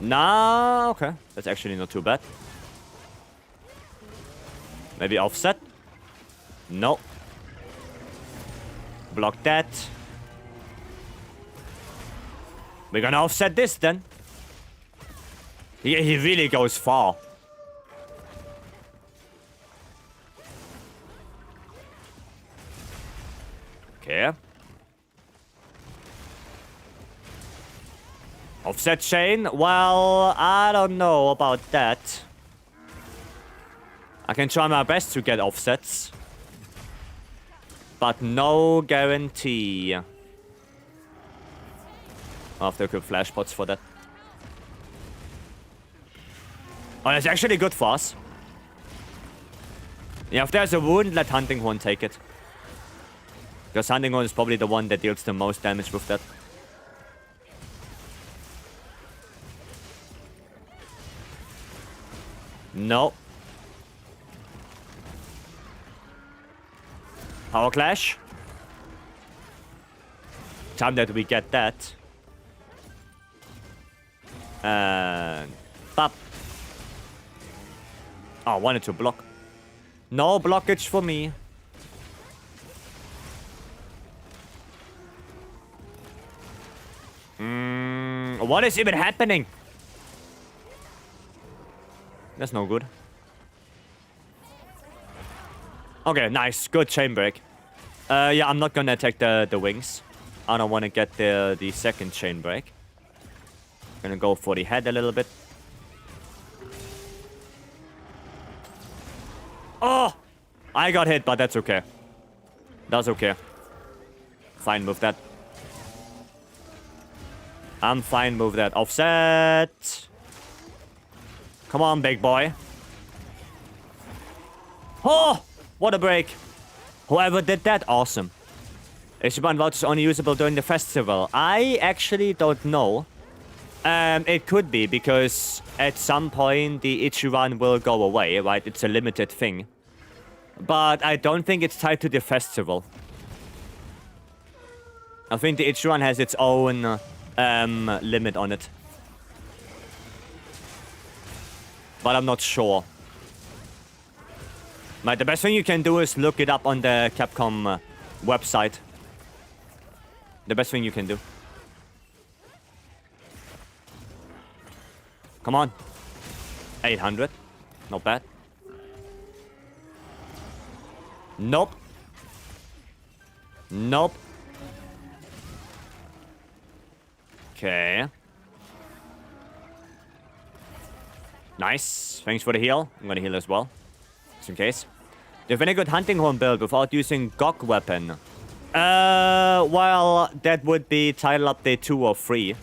Nah, okay. That's actually not too bad. Maybe offset? No. Block that. We're gonna offset this then. He really goes far. Okay. Offset chain? Well, I don't know about that. I can try my best to get offsets. But no guarantee. I'll have to equip flash pots for that. Oh, that's actually good for us. Yeah, if there's a wound, let Hunting Horn take it. Because Hunting Horn is probably the one that deals the most damage with that. No. Power Clash. Time that we get that. And... Pop. Oh, I wanted to block. No blockage for me. What is even happening? That's no good. Okay, nice. Good chain break. Yeah, I'm not gonna attack the wings. I don't want to get the second chain break. Gonna go for the head a little bit. Oh! I got hit, but that's okay. That's okay. Fine with that. I'm fine with that. Offset. Come on, big boy. Oh! What a break. Whoever did that, awesome. Is MHWilds only usable during the festival? I actually don't know. It could be, because at some point the itchy run will go away, right? It's a limited thing. But I don't think it's tied to the festival. I think the itchy run has its own limit on it. But I'm not sure. Right, the best thing you can do is look it up on the Capcom website. The best thing you can do. Come on. 800. Not bad. Nope. Nope. Okay. Nice. Thanks for the heal. I'm gonna heal as well. Just in case. Do you have any good Hunting Horn build without using GOG weapon? Well, that would be Title Update 2 or 3.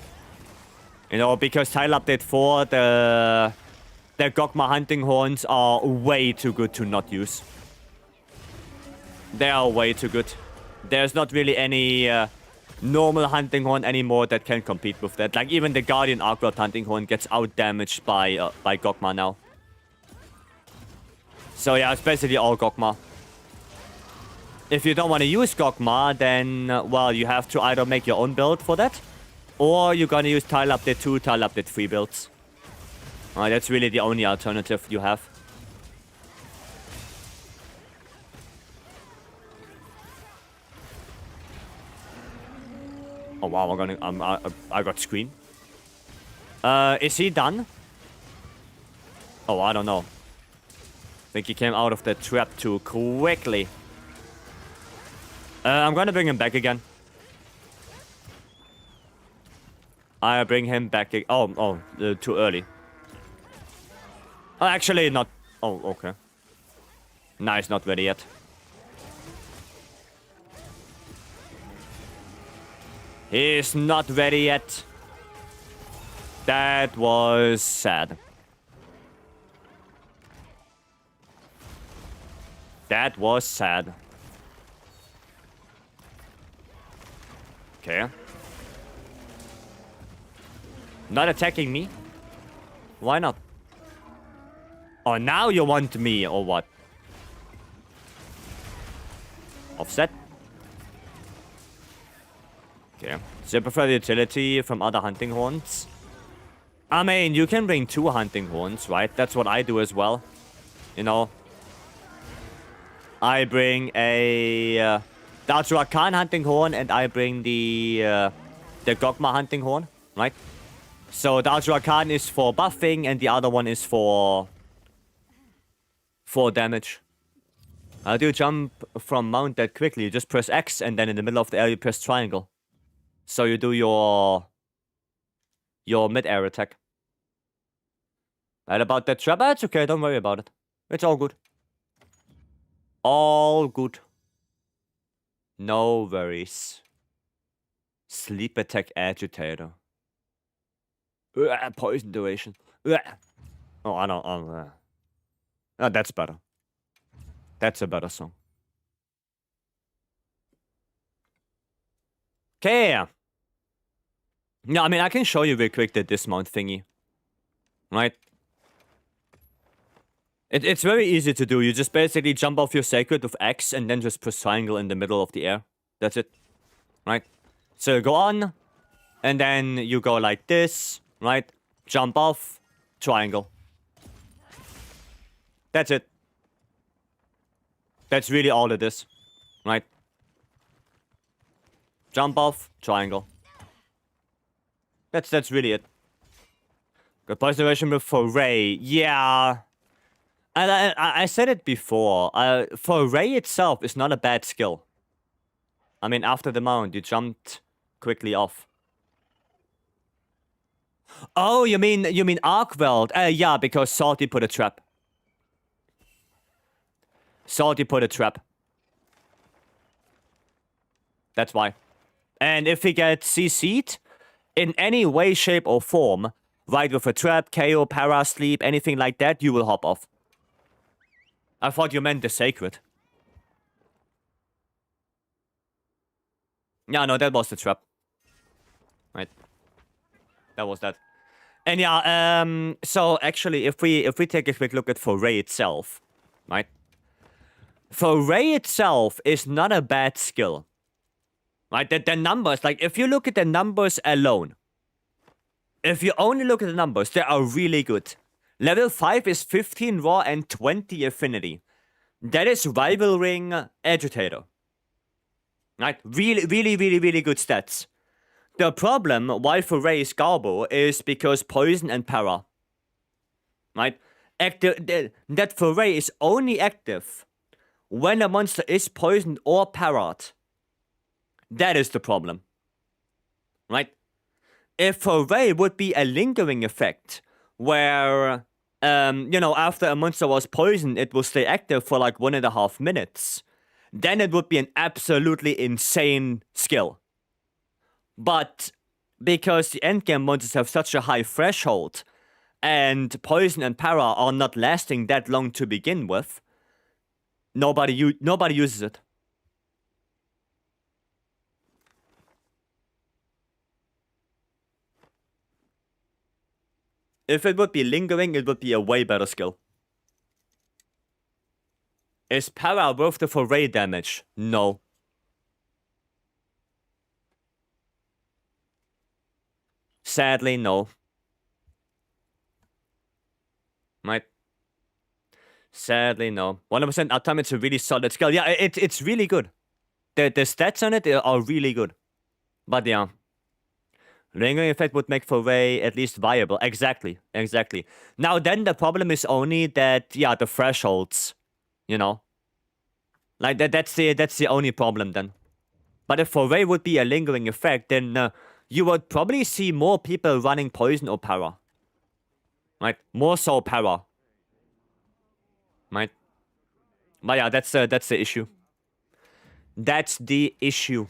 You know, because Title Update 4, the Gogma Hunting Horns are way too good to not use. They are way too good. There's not really any normal Hunting Horn anymore that can compete with that. Like, even the Guardian Arcward Hunting Horn gets out-damaged by Gogma now. So yeah, it's basically all Gogma. If you don't want to use Gogma, then, well, you have to either make your own build for that, or you're gonna use Tile Update 2, Tile Update 3 builds. That's really the only alternative you have. Oh wow, I got screen. Is he done? Oh, I don't know. I think he came out of the trap too quickly. I'm gonna bring him back again. I bring him back. Too early. Oh, actually, not. Oh, okay. Nice, not ready yet. He's not ready yet. That was sad. That was sad. Okay. Not attacking me? Why not? Oh, now you want me, or what? Offset. Okay. So you prefer the utility from other Hunting Horns? I mean, you can bring 2 Hunting Horns, right? That's what I do as well. You know? I bring a the Ultra-Khan hunting horn, and I bring the Gogma hunting horn, right? So the Ultra-Khan is for buffing, and the other one is for damage. How do you jump from mount that quickly? You just press X, and then in the middle of the air you press triangle. So you do your mid-air attack. And about that trap, it's okay, don't worry about it. It's all good. All good. No worries. Sleep attack agitator. Poison duration. Oh, I don't. Oh, that's better. That's a better song. Okay. Yeah, I mean, I can show you real quick the dismount thingy. Right? It's very easy to do. You just basically jump off your sacred with X and then just press triangle in the middle of the air. That's it. Right? So you go on, and then you go like this, right? Jump off, triangle. That's it. That's really all it is. Right? Jump off, triangle. That's really it. Good preservation with foray. Yeah. And I said it before. Foray itself is not a bad skill. I mean, after the mount, you jumped quickly off. Oh, you mean MHWilds? Yeah, because Salty put a trap. Salty put a trap. That's why. And if he gets CC'd in any way, shape, or form, right, with a trap, KO, para, sleep, anything like that, you will hop off. I thought you meant the sacred. Yeah, no, that was the trap. Right. That was that. And yeah, so actually, if we take a quick look at Foray itself, right? Foray itself is not a bad skill. Right? The numbers, like, if you look at the numbers alone, if you only look at the numbers, they are really good. Level 5 is 15 raw and 20 affinity. That is rivaling Agitator. Right? Really, really, really, really good stats. The problem why Foray is Garbo is because poison and para. Right? That Foray is only active when a monster is poisoned or parried. That is the problem. Right? If Foray would be a lingering effect, where, you know, after a monster was poisoned, it will stay active for like 1.5 minutes, then it would be an absolutely insane skill. But because the endgame monsters have such a high threshold, and poison and para are not lasting that long to begin with, nobody uses it. If it would be lingering, it would be a way better skill. Is para worth the foray damage? No. Sadly, no. Right? Sadly, no. 100% uptime, it's a really solid skill. Yeah, it's really good. The stats on it are really good. But yeah. Lingering effect would make foray at least viable. Exactly. Now then the problem is only that, yeah, the thresholds, you know. Like that's the only problem then. But if foray would be a lingering effect, then you would probably see more people running poison or para. Right? More so para. Right? But yeah, that's the issue. That's the issue.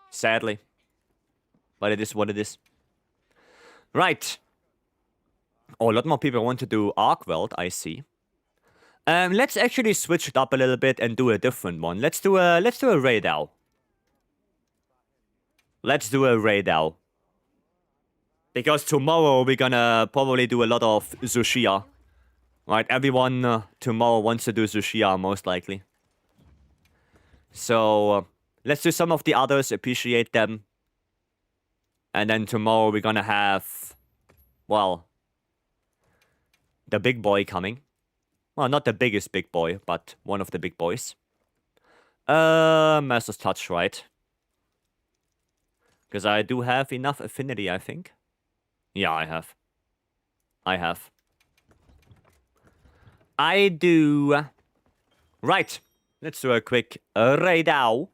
Sadly. But it is what it is. Right. Oh, a lot more people want to do MHWilds, I see. Let's actually switch it up a little bit and do a different one. Let's do a raid owl. Let's do a raid owl. Because tomorrow we're gonna probably do a lot of ZOH SHIA. Right, everyone tomorrow wants to do ZOH SHIA, most likely. So, let's do some of the others, appreciate them. And then tomorrow we're gonna have, well, the big boy coming. Well, not the biggest big boy, but one of the big boys. Master's Touch, right? Because I do have enough affinity, I think. Yeah, I have. I do. Right. Let's do a quick raid out.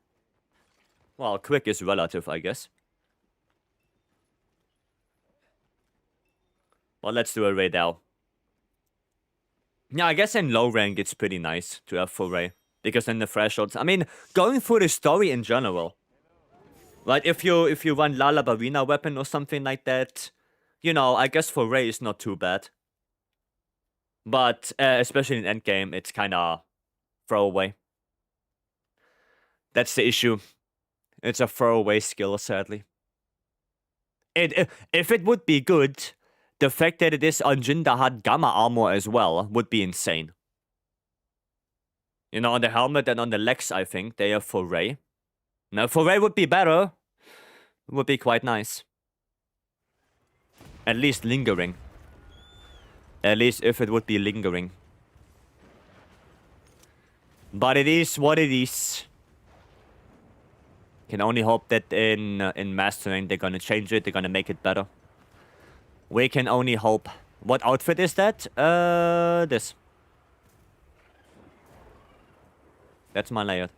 Well, quick is relative, I guess. Well, let's do a raid out. Yeah, I guess in low rank it's pretty nice to have full ray. Because then the thresholds... I mean, going through the story in general. Like, if you run Lala Barina weapon or something like that, you know, I guess for ray is not too bad. But, especially in endgame, it's kinda throwaway. That's the issue. It's a throwaway skill, sadly. If it would be good, the fact that it is on Jindahat Gamma armor as well would be insane. You know, on the helmet and on the legs, I think, they are for ray. Now, for ray would be better. It would be quite nice. At least lingering. At least if it would be lingering. But it is what it is. Can only hope that in mastering they're gonna change it, they're gonna make it better. We can only hope. What outfit is that? This. That's my layout.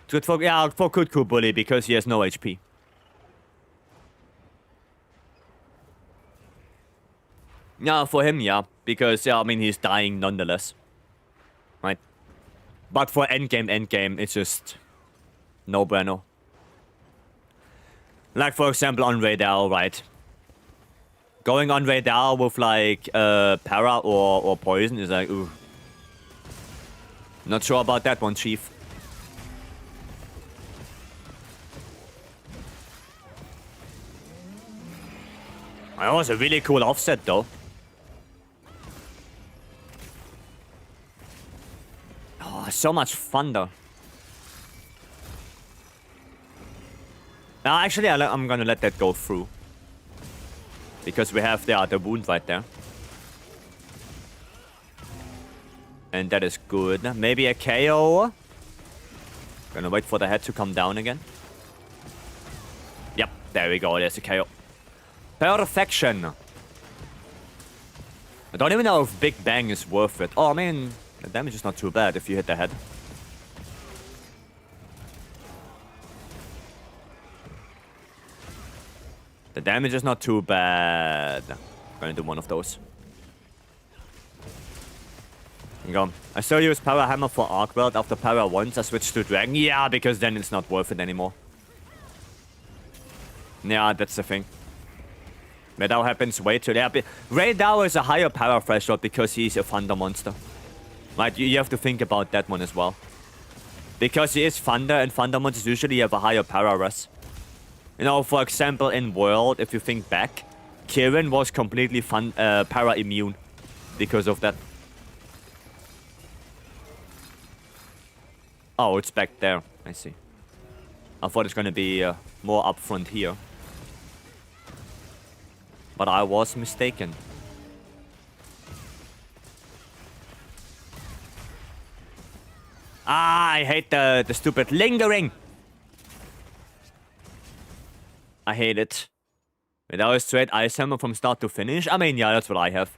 It's good for, yeah, for Kutku Bully because he has no HP. Yeah, for him, yeah. Because, yeah, I mean, he's dying nonetheless. Right? But for endgame, it's just no bueno. Like, for example, on Radar, right? Going on Radar with, like, para or poison is like, ooh. Not sure about that one, Chief. That was a really cool offset, though. Oh, so much thunder. Now, actually, I'm gonna let that go through. Because we have the wound right there. And that is good. Maybe a KO. Gonna wait for the head to come down again. Yep, there we go. There's a KO. Perfection. I don't even know if Big Bang is worth it. Oh, I mean, the damage is not too bad if you hit the head. The damage is not too bad. I'm gonna do one of those. Go. I still use Power Hammer for Arcweld after Power once I switched to Dragon. Yeah, because then it's not worth it anymore. Yeah, that's the thing. Radao happens way too late. Radao is a higher power threshold because he's a Thunder monster. Right, you have to think about that one as well. Because he is Thunder, and Thunder monsters usually have a higher power res. You know, for example, in World, if you think back, Kirin was completely para immune because of that. Oh, it's back there. I see. I thought it's gonna be more upfront here. But I was mistaken. Ah, I hate the stupid lingering. I hate it. Without a straight ice hammer from start to finish. I mean, yeah, that's what I have.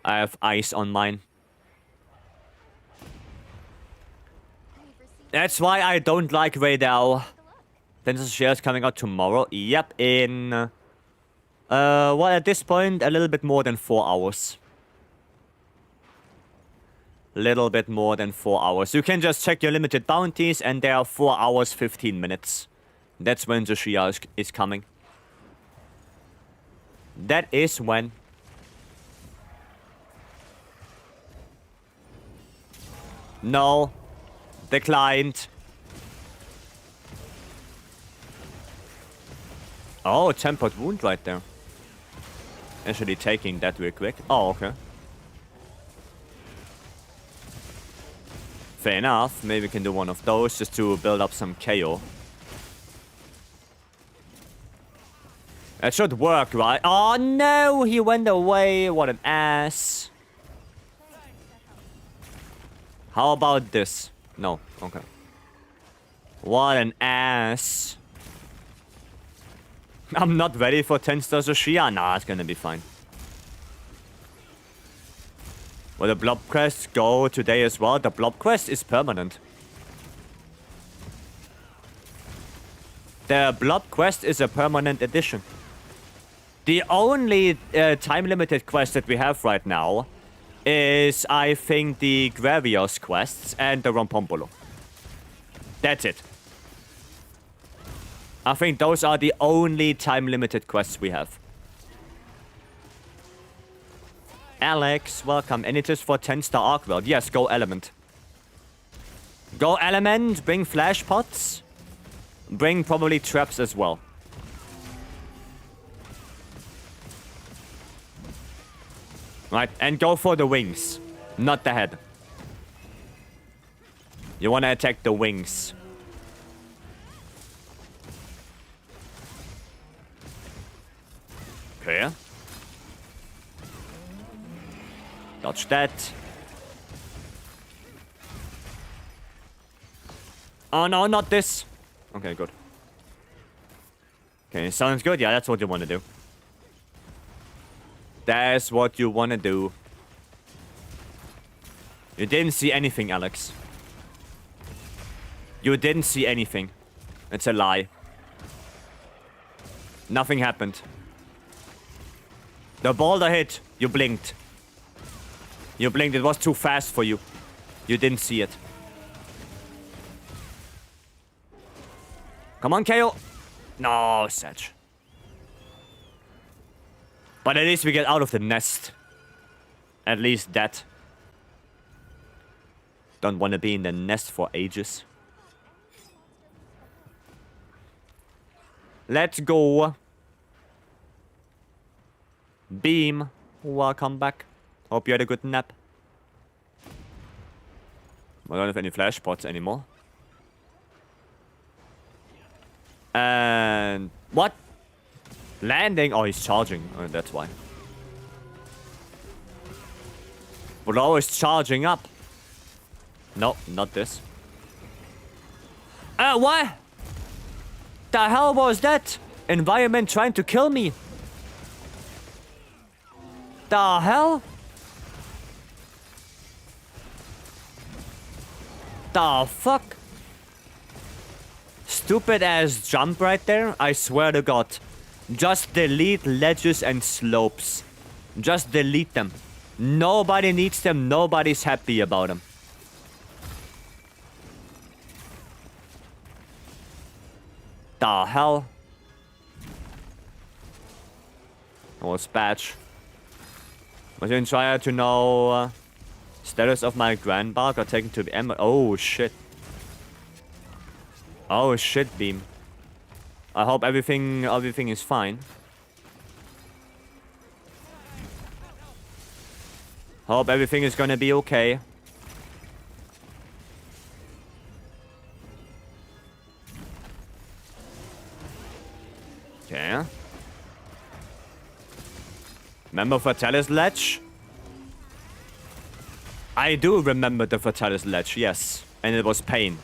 I have ice on mine. That's why I don't like Radao. Princess Shia is coming out tomorrow. Yep, in... well, at this point, a little bit more than 4 hours. Little bit more than 4 hours. You can just check your limited bounties, and they are 4 hours, 15 minutes. That's when ZOH SHIA is coming. That is when. No. Declined. Oh, tempered wound right there. Actually taking that real quick. Oh, okay. Fair enough. Maybe we can do one of those just to build up some KO. That should work, right? Oh no, he went away. What an ass. How about this? No, okay. What an ass. I'm not ready for 10 stars of Shia. Nah, it's gonna be fine. Will the blob quest go today as well? The blob quest is permanent. The blob quest is a permanent addition. The only time-limited quest that we have right now is, I think, the Gravios quests and the Rompompolo. That's it. I think those are the only time-limited quests we have. Alex, welcome. And it is for 10-star Arc World. Yes, go Element. Go Element, bring flash pots. Bring probably traps as well. Right, and go for the wings, not the head. You want to attack the wings. Okay. Dodge that. Oh no, not this. Okay, good. Okay, sounds good. Yeah, that's what you want to do. That's what you want to do. You didn't see anything, Alex. You didn't see anything. It's a lie. Nothing happened. The boulder hit. You blinked. You blinked. It was too fast for you. You didn't see it. Come on, KO. No, Sedge. But at least we get out of the nest. At least that. Don't want to be in the nest for ages. Let's go. Beam, welcome back. Hope you had a good nap. I don't have any flash pots anymore. And what? Landing? Oh, he's charging. Oh, that's why. Bro is charging up. No, not this. What? The hell was that? Environment trying to kill me. The hell? The fuck? Stupid ass jump right there. I swear to God. Just delete ledges and slopes. Just delete them. Nobody needs them. Nobody's happy about them. The hell? That was patch. Was you trying to know status of my grandpa got taken to the M? Oh shit. Oh shit, Beam. I hope everything is fine. Hope everything is gonna be okay. Okay. Remember Fatalis Ledge? I do remember the Fatalis Ledge, yes. And it was pain.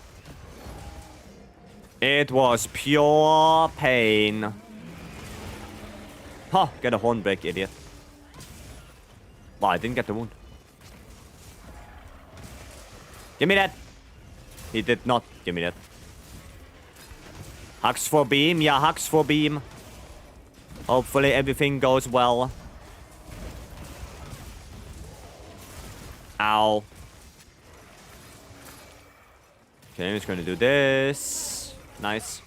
It was pure pain. Huh, get a horn break, idiot. Wow, I didn't get the wound. Give me that. He did not give me that. Hugs for beam, yeah, hugs for beam. Hopefully everything goes well. Ow. Okay, I'm just gonna do this. Nice.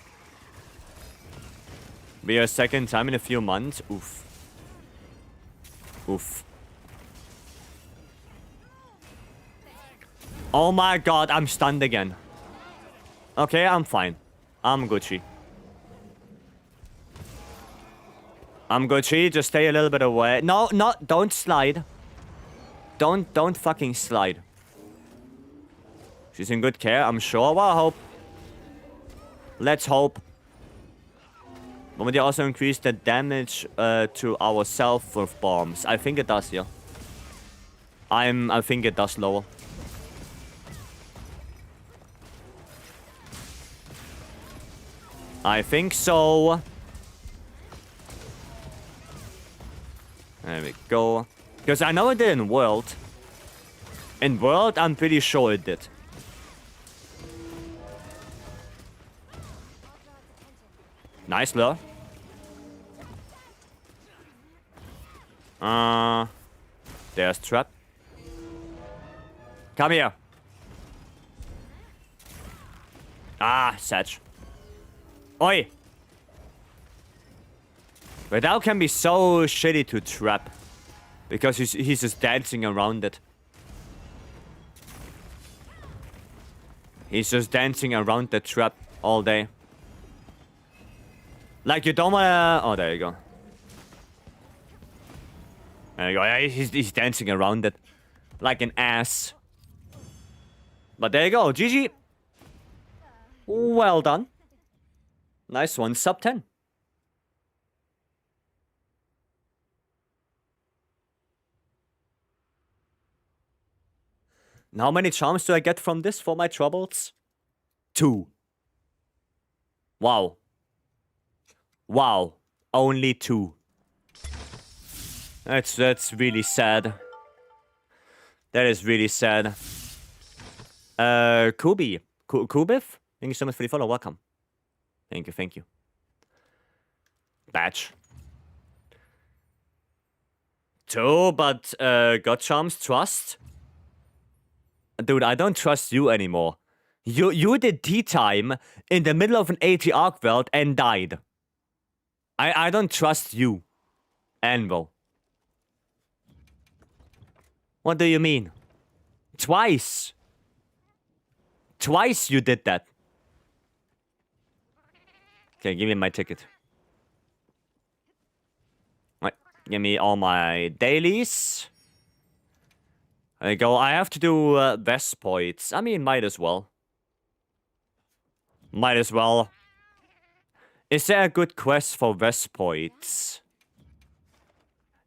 Be a second time in a few months. Oof. Oof. Oh my god, I'm stunned again. Okay, I'm fine. I'm Gucci. I'm Gucci, just stay a little bit away. No, don't slide. Don't fucking slide. She's in good care, I'm sure. Well, I hope. Let's hope. But we also increase the damage to ourselves with bombs. I think it does, yeah. I think it does lower. I think so. There we go. Because I know it did in World. In World, I'm pretty sure it did. Nice lure. There's trap. Come here. Ah, Satch. Oi! But that can be so shitty to trap. Because he's just dancing around it. He's just dancing around the trap all day. Like, you don't wanna... Oh, there you go. There you go. Yeah, he's dancing around it. Like an ass. But there you go. GG. Well done. Nice one. Sub 10. And how many charms do I get from this for my troubles? 2. Wow. Wow. Only 2. That's really sad. That is really sad. Kubi. Kubif? Thank you so much for the follow. Welcome. Thank you. Batch. 2, but God Charms Trust? Dude, I don't trust you anymore. You did T-time in the middle of an AT arc world and died. I don't trust you. Anvil. What do you mean? Twice. Twice you did that. Okay, give me my ticket. Right, give me all my dailies. There you go. I have to do Vespoids. I mean, might as well. Might as well. Is there a good quest for Vespoids?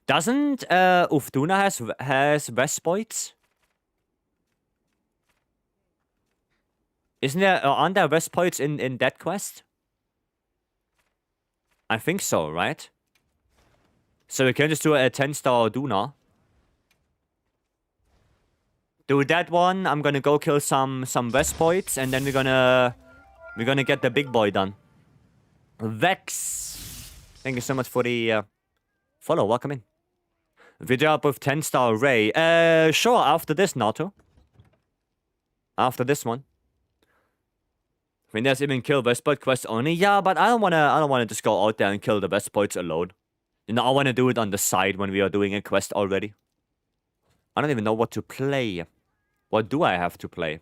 Doesn't Ufduna has Vespoids? Isn't there aren't there Vespoids in that quest? I think so, right? So we can just do a 10-star Duna. Do that one. I'm gonna go kill some Vespoids, and then we're gonna get the big boy done. Vex. Thank you so much for the follow. Welcome in. Video up with 10-star Ray. Sure. After this, Nato. After this one. I mean, there's even kill Vespoid quest only. Yeah, but I don't wanna just go out there and kill the Vespoids alone. You know, I wanna do it on the side when we are doing a quest already. I don't even know what to play. What do I have to play?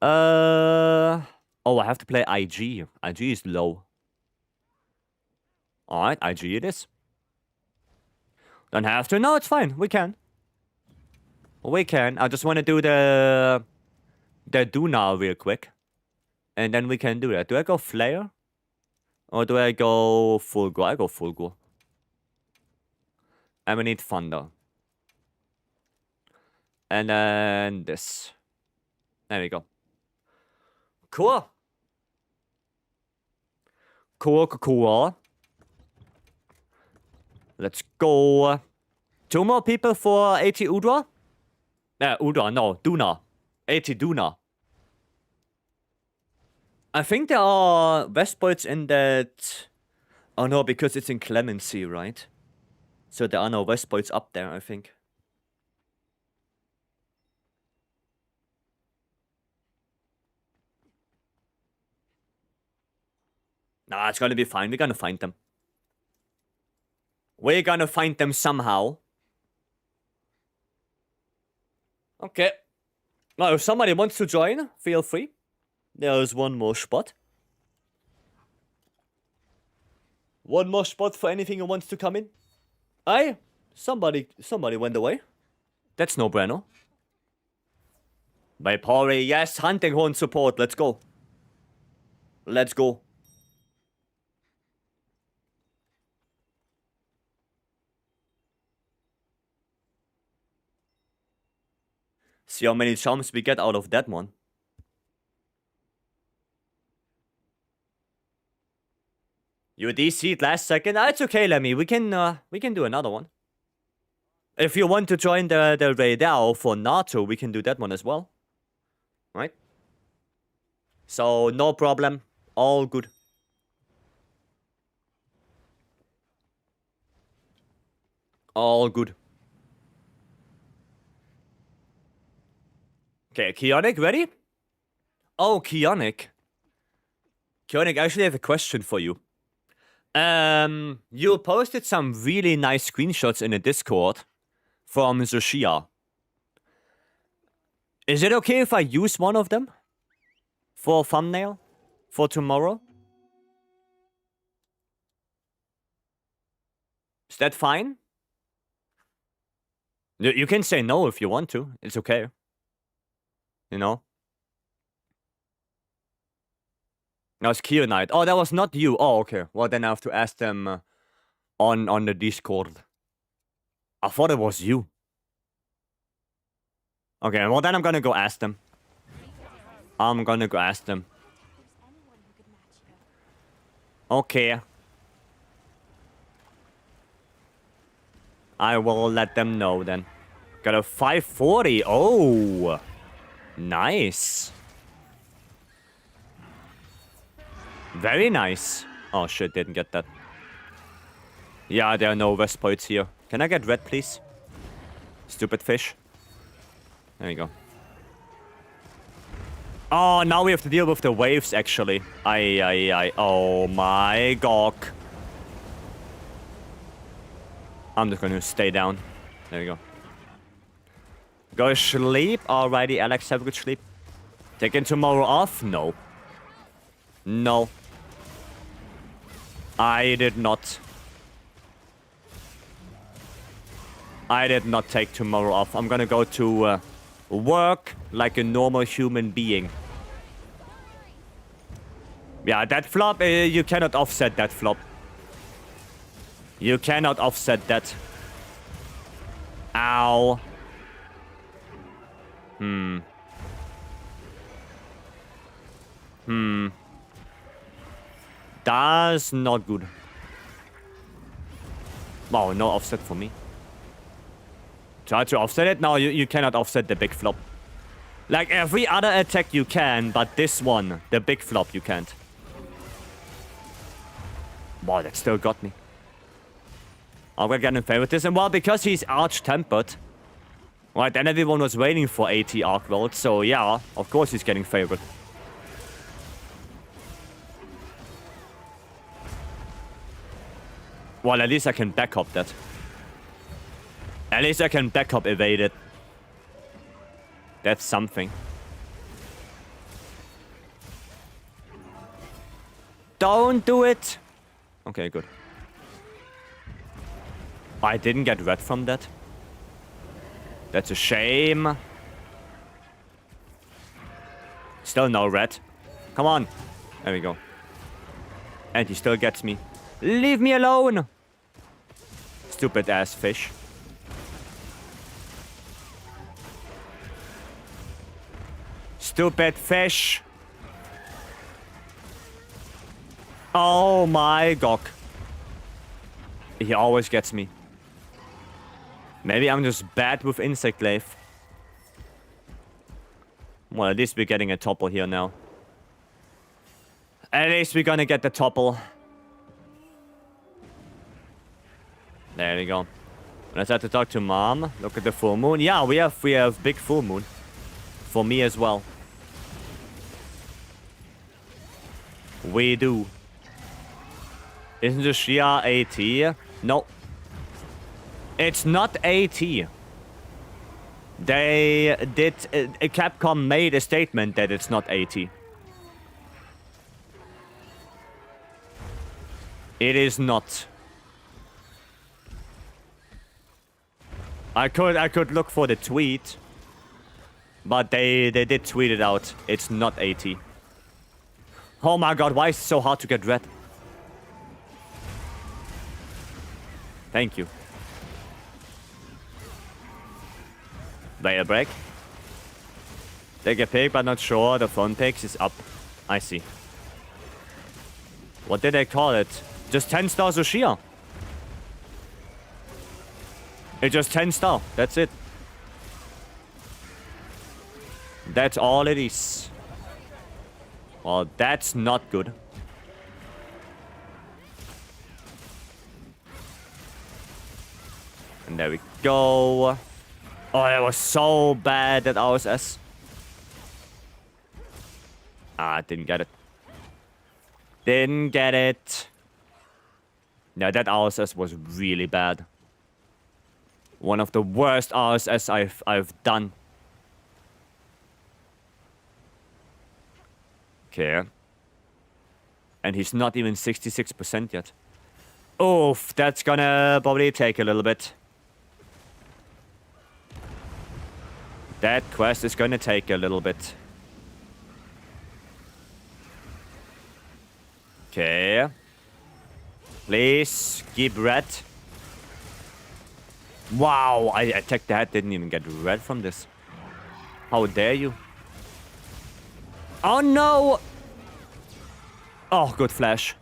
Oh, I have to play IG. IG is low. Alright, IG it is. Don't have to. No, it's fine. We can. We can. I just want to do the Duna real quick. And then we can do that. Do I go Flare? Or do I go full go? I go full go. I'm gonna need Thunder. And then this. There we go. Cool. Cool. Let's go. 2 more people for 80 Udra? Udra, no. Duna. 80 Duna. I think there are Vespoids in that... Oh no, because it's in Clemency, right? So there are no Vespoids up there, I think. Nah, it's gonna be fine. We're gonna find them. We're gonna find them somehow. Okay. Well, if somebody wants to join, feel free. There's one more spot. One more spot for anything who wants to come in. Aye, somebody went away. That's no bueno. By Pori, yes, hunting horn support. Let's go. Let's go. See how many charms we get out of that one. You DC'd last second. It's okay, Lemmy. We can do another one. If you want to join the radar for NATO, we can do that one as well. Right? So no problem. All good. All good. Okay, Kionic, ready? Oh, Kionic. Kionic, I actually have a question for you. You posted some really nice screenshots in the Discord from ZOH SHIA. Is it okay if I use one of them? For a thumbnail? For tomorrow? Is that fine? You can say no if you want to. It's okay. You know? That was Kionite. Oh, that was not you. Oh, okay. Well, then I have to ask them on the Discord. I thought it was you. Okay, well then I'm gonna go ask them. I'm gonna go ask them. Okay. I will let them know then. Got a 540. Oh. Nice. Very nice. Oh shit, didn't get that. Yeah, there are no rest points here. Can I get red, please? Stupid fish. There you go. Oh, now we have to deal with the waves, actually. Oh my god. I'm just gonna stay down. There you go. Go sleep. Alrighty, Alex, have a good sleep. Taking tomorrow off? No. No. I did not. I did not take tomorrow off. I'm gonna go to work like a normal human being. Yeah, that flop, you cannot offset that flop. You cannot offset that. Ow. That's not good. Wow, no offset for me. Try to offset it? No, you cannot offset the big flop. Like every other attack you can, but this one, the big flop, you can't. Wow, that still got me. I'm gonna get in favoritism. Well, because he's arch-tempered. Right, and everyone was waiting for AT Arcworld, so yeah, of course he's getting favored. Well, at least I can backup that. At least I can backup evade it. That's something. Don't do it! Okay, good. I didn't get red from that. That's a shame. Still no red. Come on. There we go. And he still gets me. Leave me alone! Stupid ass fish. Stupid fish. Oh my god. He always gets me. Maybe I'm just bad with insect life. Well, at least we're getting a topple here now. At least we're gonna get the topple. There we go. Let's have to talk to mom. Look at the full moon. Yeah, we have big full moon. For me as well. We do. Isn't the Shia AT? No. It's not AT. They did... Capcom made a statement that it's not AT. It is not. I could look for the tweet. But they did tweet it out. It's not AT. Oh my god, why is it so hard to get red? Thank you. Layer break. Take a pick, but not sure. The front picks is up. I see. What did they call it? Just 10 stars of Shia. It's just 10 star. That's it. That's all it is. Well, that's not good. And there we go. Oh, that was so bad, that RSS. Ah, didn't get it. Didn't get it. No, that RSS was really bad. One of the worst RSS I've done. Okay. And he's not even 66% yet. Oof, that's gonna probably take a little bit. That quest is gonna take a little bit. Okay. Please, keep red. Wow, I attacked that, didn't even get red from this. How dare you? Oh no! Oh, good flash.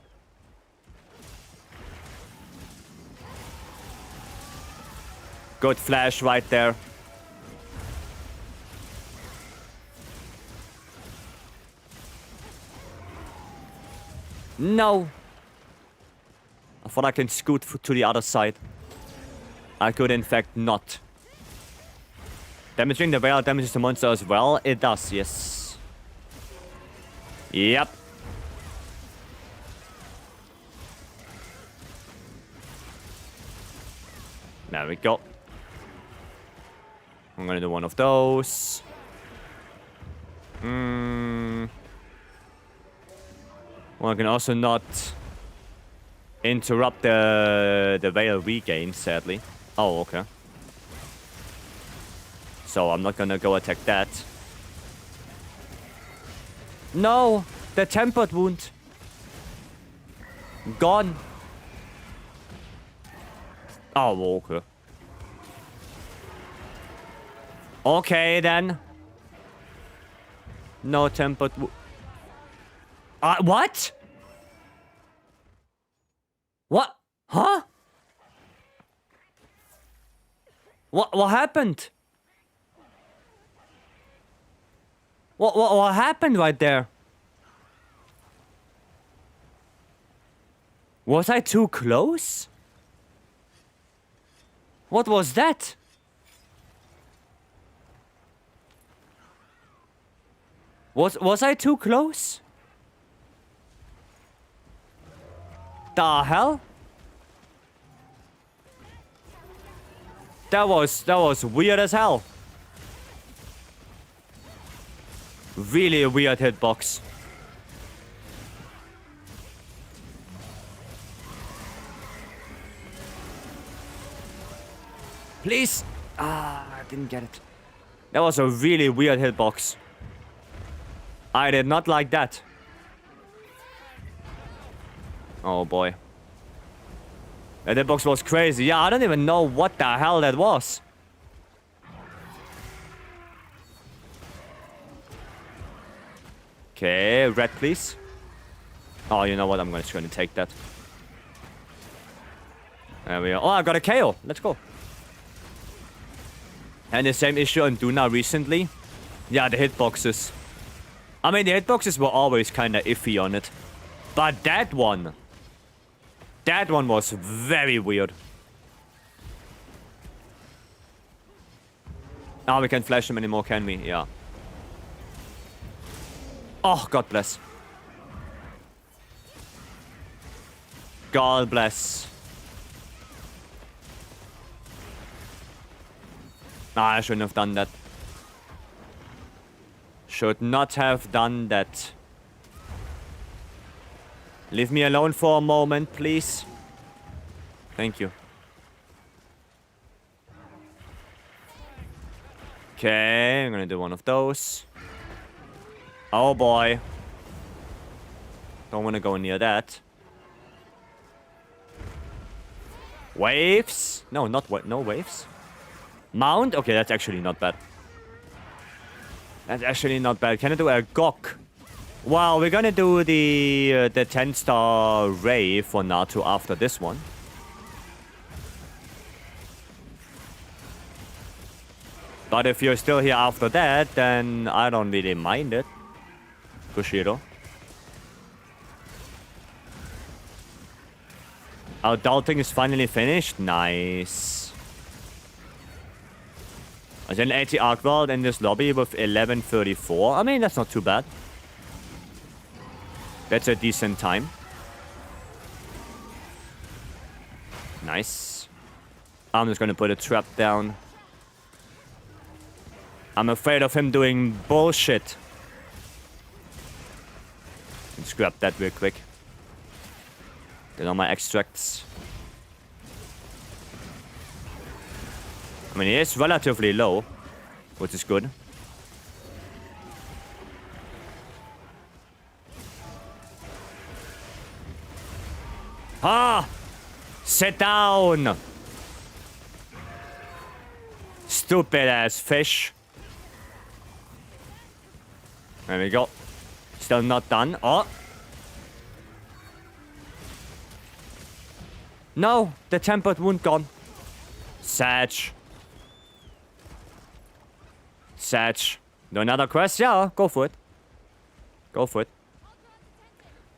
Good flash right there. No! I thought I can scoot to the other side. I could in fact not. Damaging the whale damages the monster as well? It does, yes. Yep. There we go. I'm gonna do one of those. Well, I can also not interrupt the Veil regain, sadly. Oh, okay. So I'm not gonna go attack that. No! The tempered wound! Gone! Oh, okay. Okay, then. No tempered wound. What? What? Huh? What happened? What happened right there? Was I too close? What was that? Was I too close? The hell? That was weird as hell. Really a weird hitbox. Please. Ah, I didn't get it. That was a really weird hitbox. I did not like that. Oh boy. That hitbox was crazy. Yeah, I don't even know what the hell that was. Okay, red please. Oh, you know what? I'm just gonna take that. There we go. Oh, I got a KO. Let's go. And the same issue on Duna recently. Yeah, the hitboxes. I mean, the hitboxes were always kind of iffy on it. But that one was very weird. Oh, we can't flash him anymore, can we? Yeah. Oh, God bless. God bless. Nah, I shouldn't have done that. Should not have done that. Leave me alone for a moment, please. Thank you. Okay, I'm gonna do one of those. Oh boy. Don't wanna go near that. Waves? No, no waves. Mount? Okay, that's actually not bad. That's actually not bad. Can I do a gok? Well, we're gonna do the 10-star Ray for Nato after this one. But if you're still here after that, then I don't really mind it. Kushiro. Our adulting is finally finished. Nice. There's an 80 ArcWeld in this lobby with 11:34. I mean, that's not too bad. That's a decent time. Nice. I'm just gonna put a trap down. I'm afraid of him doing bullshit. Let's grab that real quick. Get all my extracts. I mean, he is relatively low, which is good. Ah! Sit down! Stupid ass fish. There we go. Still not done. Oh! No! The tempered wound gone. Satch. Satch. Do another quest? Yeah, go for it. Go for it.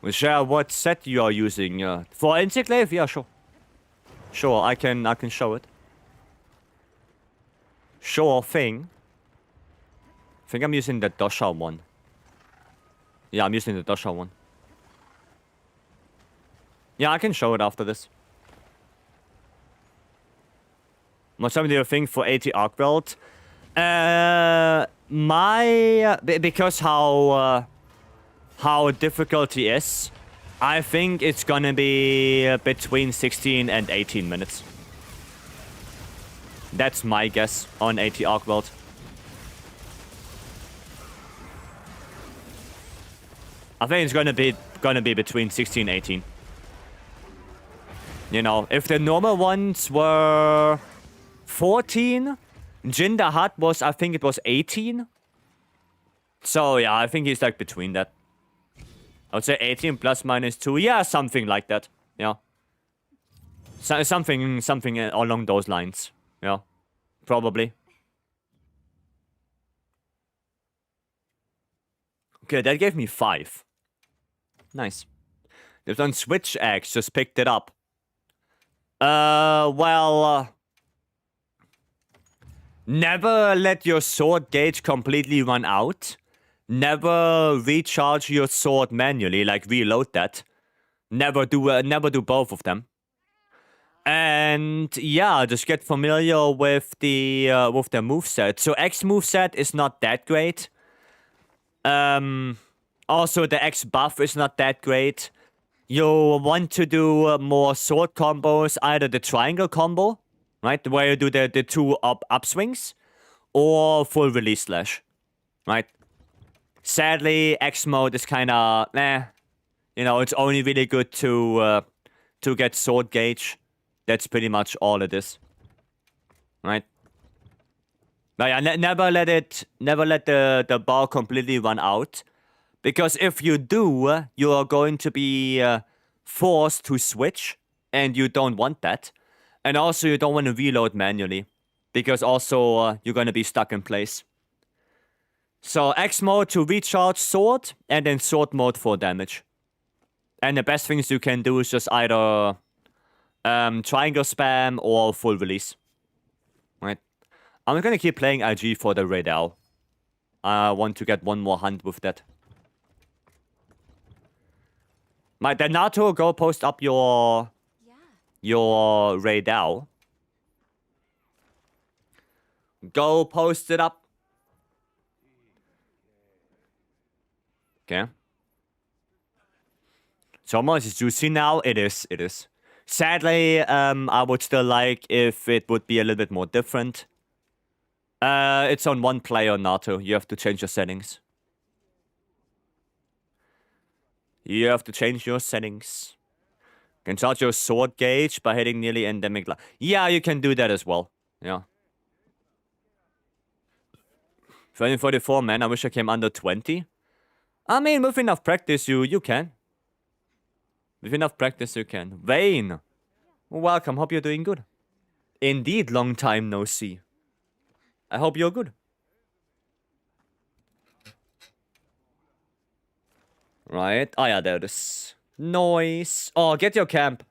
We'll share what set you are using. For Enclave? Yeah, sure. Sure, I can show it. Sure thing. I think I'm using the Dosha one. Yeah, I'm using the Dosha one. Yeah, I can show it after this. What's some of your thing for 80 ArcWeld? Because how difficulty is, I think it's gonna be between 16 and 18 minutes. That's my guess on 80 ArcWeld. I think it's gonna be between 16 and 18. You know, if the normal ones were 14, Jinder Hut was, I think it was 18. So yeah, I think he's like between that. I would say 18 plus minus 2. Yeah, something like that. Yeah. So, something along those lines. Yeah. Probably. Okay, that gave me 5. Nice. They've done Switch X, just picked it up. Never let your sword gauge completely run out. Never recharge your sword manually, like reload that. Never do both of them. And yeah, just get familiar with the moveset. So X moveset is not that great. Also the X buff is not that great. You want to do more sword combos, either the triangle combo, right, where you do the two upswings, or full release slash, right? Sadly, X mode is kind of you know, it's only really good to get sword gauge. That's pretty much all it is, right? But yeah, never let the bar completely run out, because if you do, you are going to be forced to switch, and you don't want that. And also, you don't want to reload manually, because also you're going to be stuck in place. So X mode to recharge sword, and then sword mode for damage. And the best things you can do is just either triangle spam or full release. Right? I'm gonna keep playing IG for the Raidal. I want to get one more hunt with that. Then Nato, go post up your Raidal. Go post it up. Okay. So much is juicy now. It is. Sadly, I would still like if it would be a little bit more different. It's on one player, Nato. You have to change your settings. You have to change your settings. Can charge your sword gauge by hitting nearly endemic. Yeah, you can do that as well. Yeah. 2044, man. I wish I came under 20. I mean, with enough practice, you can. With enough practice, you can. Vayne, welcome. Hope you're doing good. Indeed, long time no see. I hope you're good. Right. Oh, yeah, there it is. Noise. Oh, get your camp.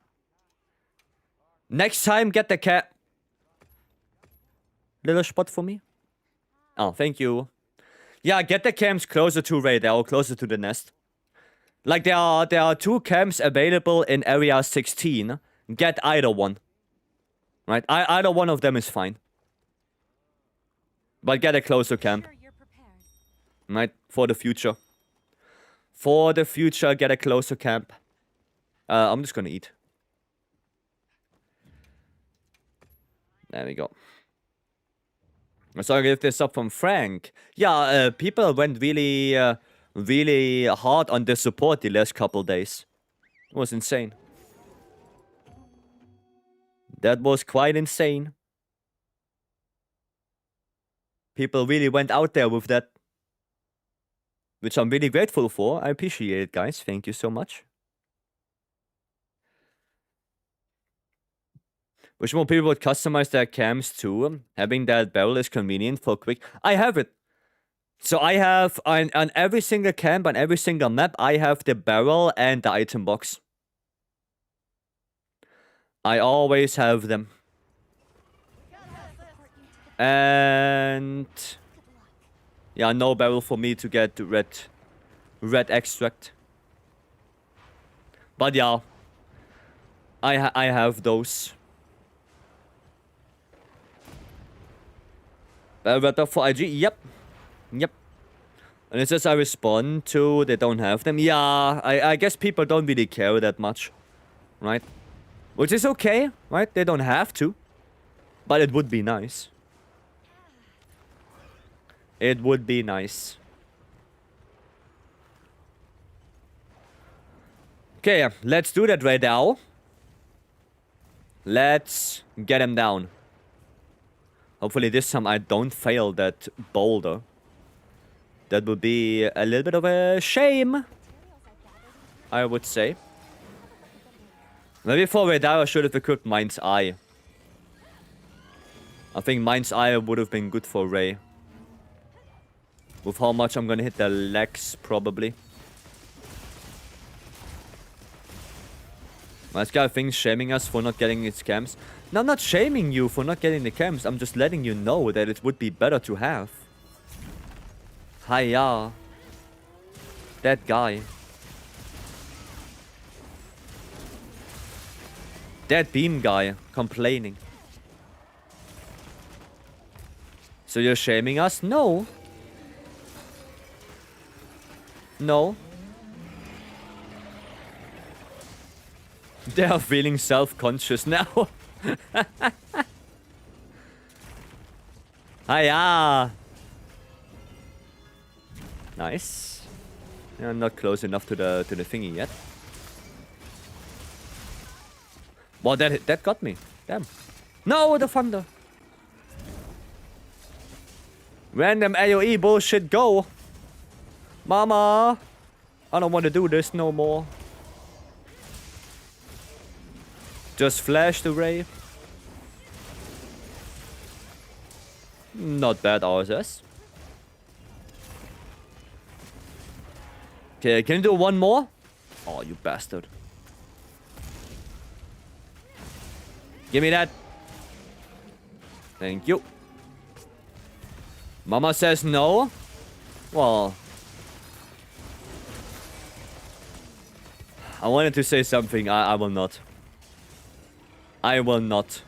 Next time, get the camp. Little spot for me. Oh, thank you. Yeah, get the camps closer to radar or closer to the nest. Like, there are 2 camps available in area 16. Get either one. Right? Either one of them is fine. But get a closer camp. Sure you're prepared. Right? For the future. For the future, get a closer camp. I'm just gonna eat. There we go. So I give this up from Frank. Yeah, people went really, really hard on the support the last couple days. It was insane. That was quite insane. People really went out there with that. Which I'm really grateful for. I appreciate it, guys. Thank you so much. Wish more people would customize their cams too. Having that barrel is convenient for quick. I have it. So I have on every single camp, on every single map, I have the barrel and the item box. I always have them. And yeah, no barrel for me to get red extract. But yeah, I have those. Red for IG, yep. Yep. And it says I respond to, they don't have them. Yeah, I guess people don't really care that much. Right? Which is okay, right? They don't have to. But it would be nice. It would be nice. Okay, let's do that right now. Let's get him down. Hopefully this time I don't fail that boulder. That would be a little bit of a shame, I would say. Maybe for radar I should have equipped Mind's Eye. I think Mind's Eye would have been good for Ray. With how much I'm gonna hit the legs, probably. This guy thinks shaming us for not getting its cams. No, I'm not shaming you for not getting the cams. I'm just letting you know that it would be better to have. Hiya. That guy. That beam guy complaining. So you're shaming us? No. No. They are feeling self-conscious now. Hiya! Nice. Yeah, I'm not close enough to the thingy yet. Well, that got me. Damn. No, the thunder. Random AoE bullshit, go. Mama, I don't want to do this no more. Just flash the ray. Not bad RSS. Okay, can you do one more? Oh, you bastard. Give me that. Thank you. Mama says no. Well, I wanted to say something. I will not. I will not.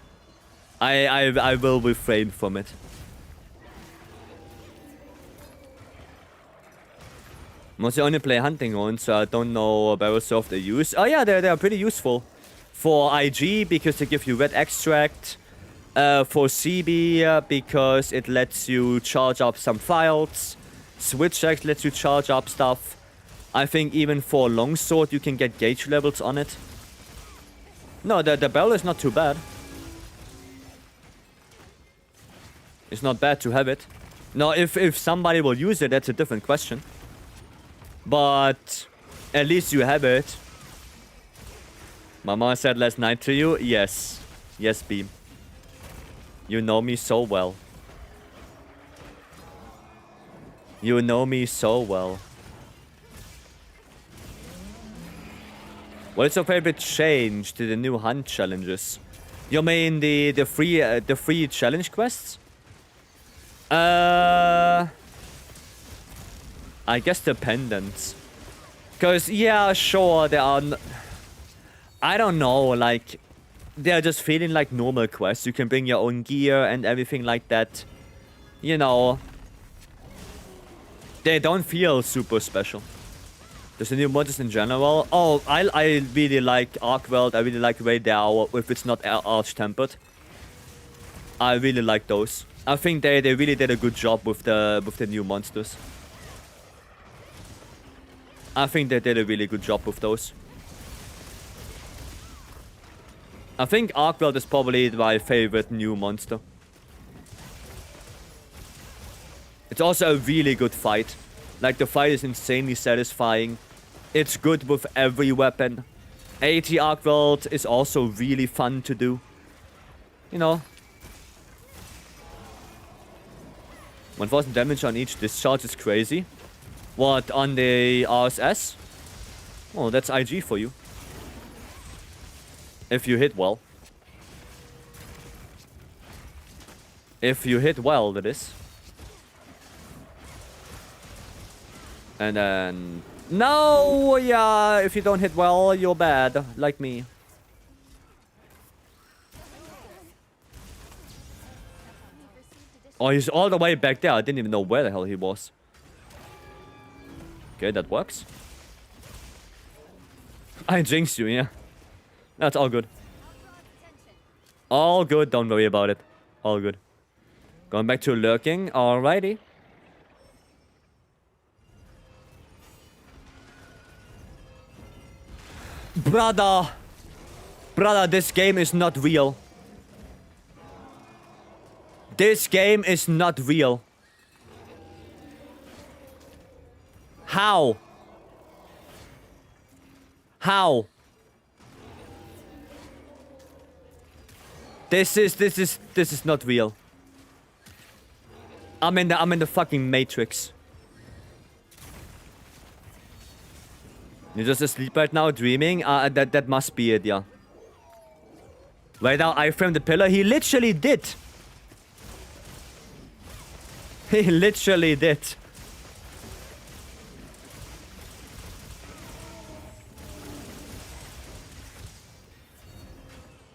I will refrain from it. Mostly only play hunting on, so I don't know barrel surf they use. Oh yeah, they are pretty useful. For IG, because they give you red extract. For CB, because it lets you charge up some files. Switch X lets you charge up stuff. I think even for longsword you can get gauge levels on it. No, the barrel is not too bad. It's not bad to have it. Now, if somebody will use it, that's a different question. But at least you have it. My mom said last night to you, yes. Yes, Beam. You know me so well. You know me so well. What is your favorite change to the new hunt challenges? You mean the free challenge quests? I guess the pendants. Cause yeah, sure there are. I don't know, like they're just feeling like normal quests. You can bring your own gear and everything like that. You know, they don't feel super special. There's the new monsters in general. Oh, I really like Arkweld. I really like Raydao if it's not arch-tempered. I really like those. I think they really did a good job with the new monsters. I think they did a really good job with those. I think Arkweld is probably my favorite new monster. It's also a really good fight. Like, the fight is insanely satisfying. It's good with every weapon. AT Arkweld is also really fun to do. You know. 1000 damage on each discharge is crazy. What, on the RSS? Oh, that's IG for you. If you hit well. If you hit well, that is. And then... No! Yeah, if you don't hit well, you're bad. Like me. Oh, he's all the way back there. I didn't even know where the hell he was. Okay, that works. I jinxed you, yeah. That's all good. All good, don't worry about it. All good. Going back to lurking, alrighty. Brother! Brother, this game is not real. This game is not real. How? How? This is not real. I'm in the fucking Matrix. You're just asleep right now, dreaming? That must be it, yeah. Right now, I framed the pillar. He literally did. He literally did.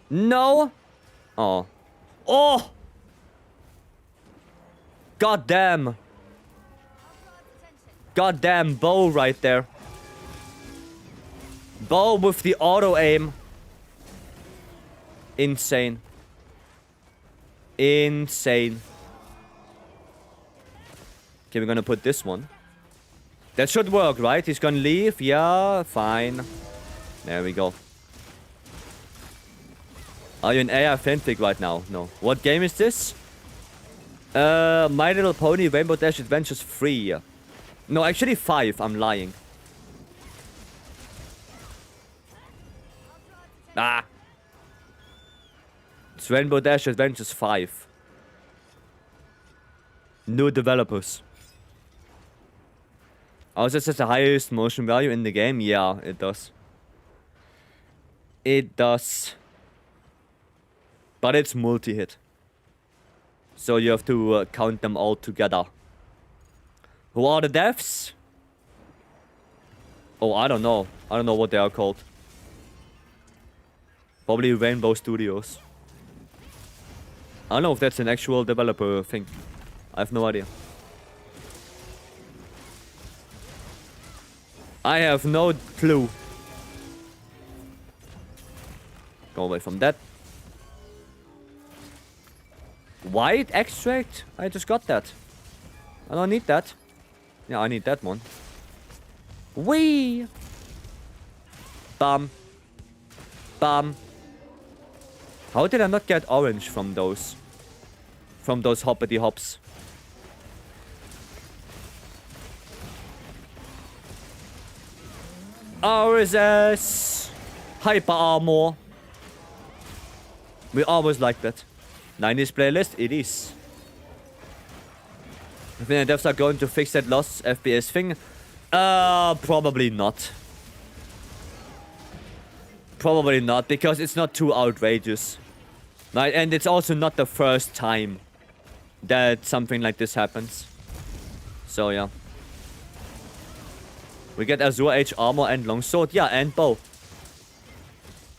No. Oh. Oh! God damn. God damn bow right there. Bow with the auto aim. Insane. Insane. Okay, we're gonna put this one. That should work, right? He's gonna leave. Yeah, fine. There we go. Are you in AI fanfic right now? No. What game is this? My Little Pony Rainbow Dash Adventures 3. No, actually 5. I'm lying. Ah. It's Rainbow Dash Adventures 5. New developers. Oh, this is the highest motion value in the game? Yeah, it does. It does. But it's multi-hit. So you have to count them all together. Who are the devs? Oh, I don't know. I don't know what they are called. Probably Rainbow Studios. I don't know if that's an actual developer thing. I have no idea. I have no clue. Go away from that. White extract? I just got that. I don't need that. Yeah, I need that one. Whee! Bam. Bam. How did I not get orange from those? From those hoppity hops. RSS. Hyper armor. We always like that. 90s playlist, it is. I think the devs are going to fix that lost FPS thing. Probably not. Probably not, because it's not too outrageous. Right, and it's also not the first time that something like this happens. So, yeah. We get Azure H armor and longsword. Yeah, and bow.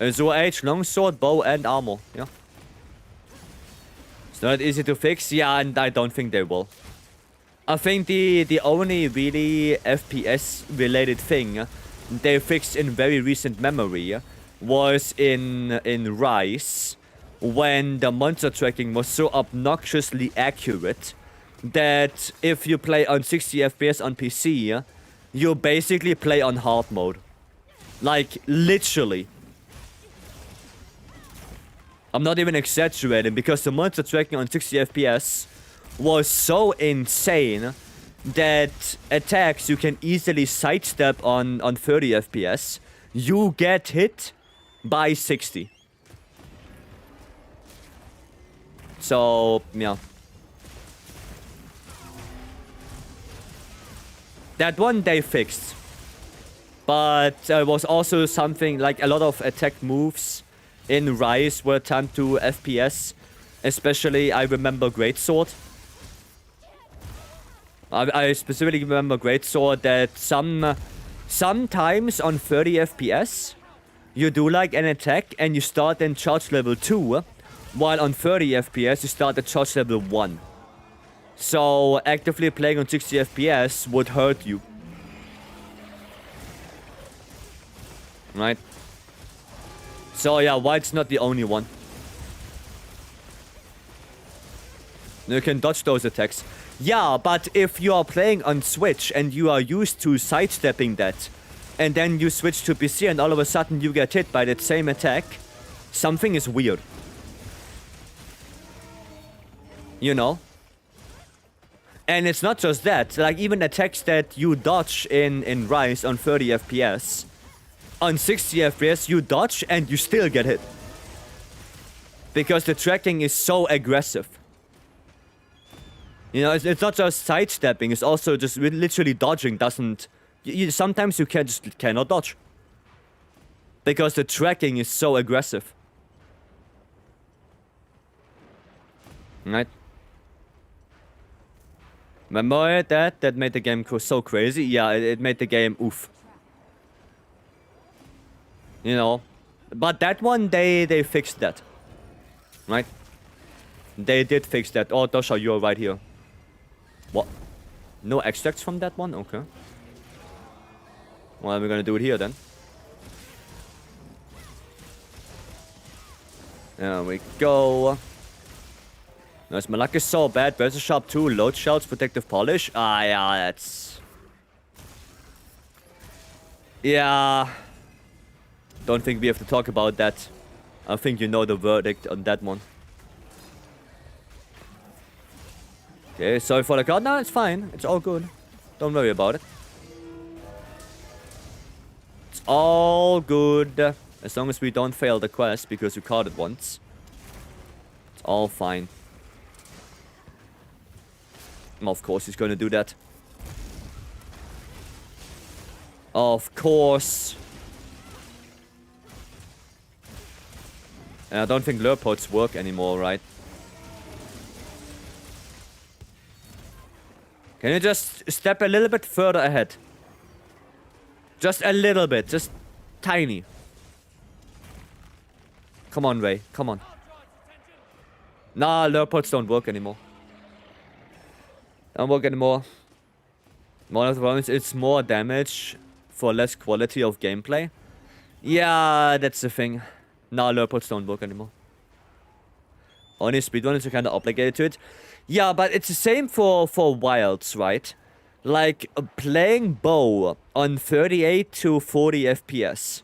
Azure H, longsword, bow, and armor. Yeah. It's not easy to fix. Yeah, and I don't think they will. I think the only really FPS related thing they fixed in very recent memory was in Rise, when the monster tracking was so obnoxiously accurate that if you play on 60 FPS on PC, you basically play on hard mode. Like, literally. I'm not even exaggerating, because the monster tracking on 60 FPS was so insane that attacks you can easily sidestep on 30 FPS, you get hit by 60. So, yeah. That one they fixed. But it was also something like a lot of attack moves in Rise were turned to FPS. Especially, I remember Greatsword. I specifically remember Greatsword that sometimes on 30 FPS, you do like an attack and you start in charge level 2, while on 30 FPS you start at charge level 1. So actively playing on 60 FPS would hurt you. Right? So yeah, White's not the only one. You can dodge those attacks. Yeah, but if you are playing on Switch and you are used to sidestepping that, and then you switch to PC and all of a sudden you get hit by that same attack, something is weird. You know? And it's not just that, like even attacks that you dodge in Rise on 30 FPS, on 60 FPS you dodge and you still get hit. Because the tracking is so aggressive. You know, it's not just sidestepping, it's also just literally dodging doesn't... sometimes you cannot dodge. Because the tracking is so aggressive. Right? Remember that? That made the game so crazy? Yeah, it made the game oof. You know. But that one, they fixed that. Right? They did fix that. Oh, Dosha, you're right here. What? No extracts from that one? Okay. Well, we're gonna do it here then. There we go. Nice, my luck is so bad. Razor Sharp 2, Load Shells, Protective Polish. Ah, yeah, that's... Yeah. Don't think we have to talk about that. I think you know the verdict on that one. Okay, sorry for the card. No, it's fine. It's all good. Don't worry about it. It's all good. As long as we don't fail the quest because you caught it once. It's all fine. Of course he's gonna do that. Of course. And I don't think lure pods work anymore, right? Can you just step a little bit further ahead? Just a little bit, just tiny. Come on, Ray, come on. Nah, lure pods don't work anymore. Don't work anymore. One of the problems, it's more damage for less quality of gameplay. Yeah, that's the thing. Nah, lure pods don't work anymore. Only speedrunners are kind of obligated to it. Yeah, but it's the same for Wilds, right? Like, playing bow on 38 to 40 FPS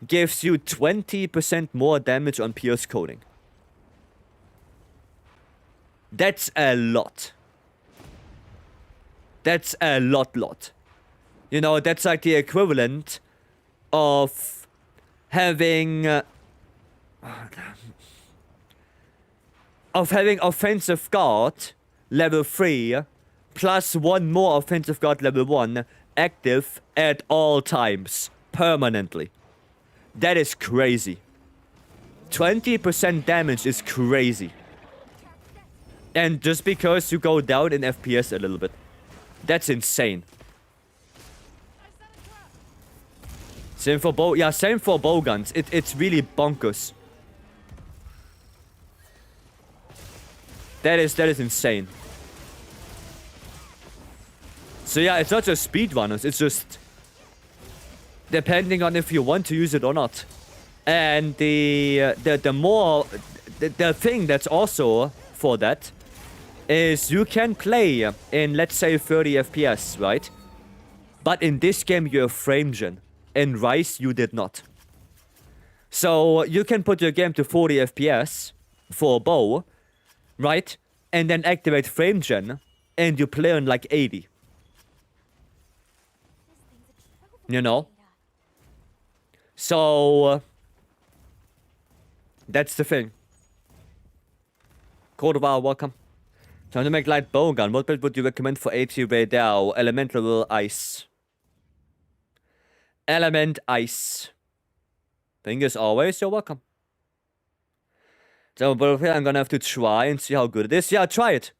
gives you 20% more damage on pierce coding. That's a lot. That's a lot. You know, that's like the equivalent of having offensive guard level 3 plus one more offensive guard level 1 active at all times permanently. That is crazy. 20% damage is crazy. And just because you go down in FPS a little bit. That's insane. Same for same for bow guns. It's really bonkers. That is insane. So yeah, it's not just speedrunners, it's just depending on if you want to use it or not. And the thing that's also for that is you can play in, let's say, 30 FPS, right? But in this game you have frame gen. In Rise you did not. So you can put your game to 40 FPS for a bow, right? And then activate frame gen and you play on like 80. You know? So that's the thing. Cordova, welcome. Trying to make light bow gun. What build would you recommend for 80 radar? Elemental ice. Element ice. Thing is always, you're welcome. So, but I'm gonna have to try and see how good it is. Yeah, try it.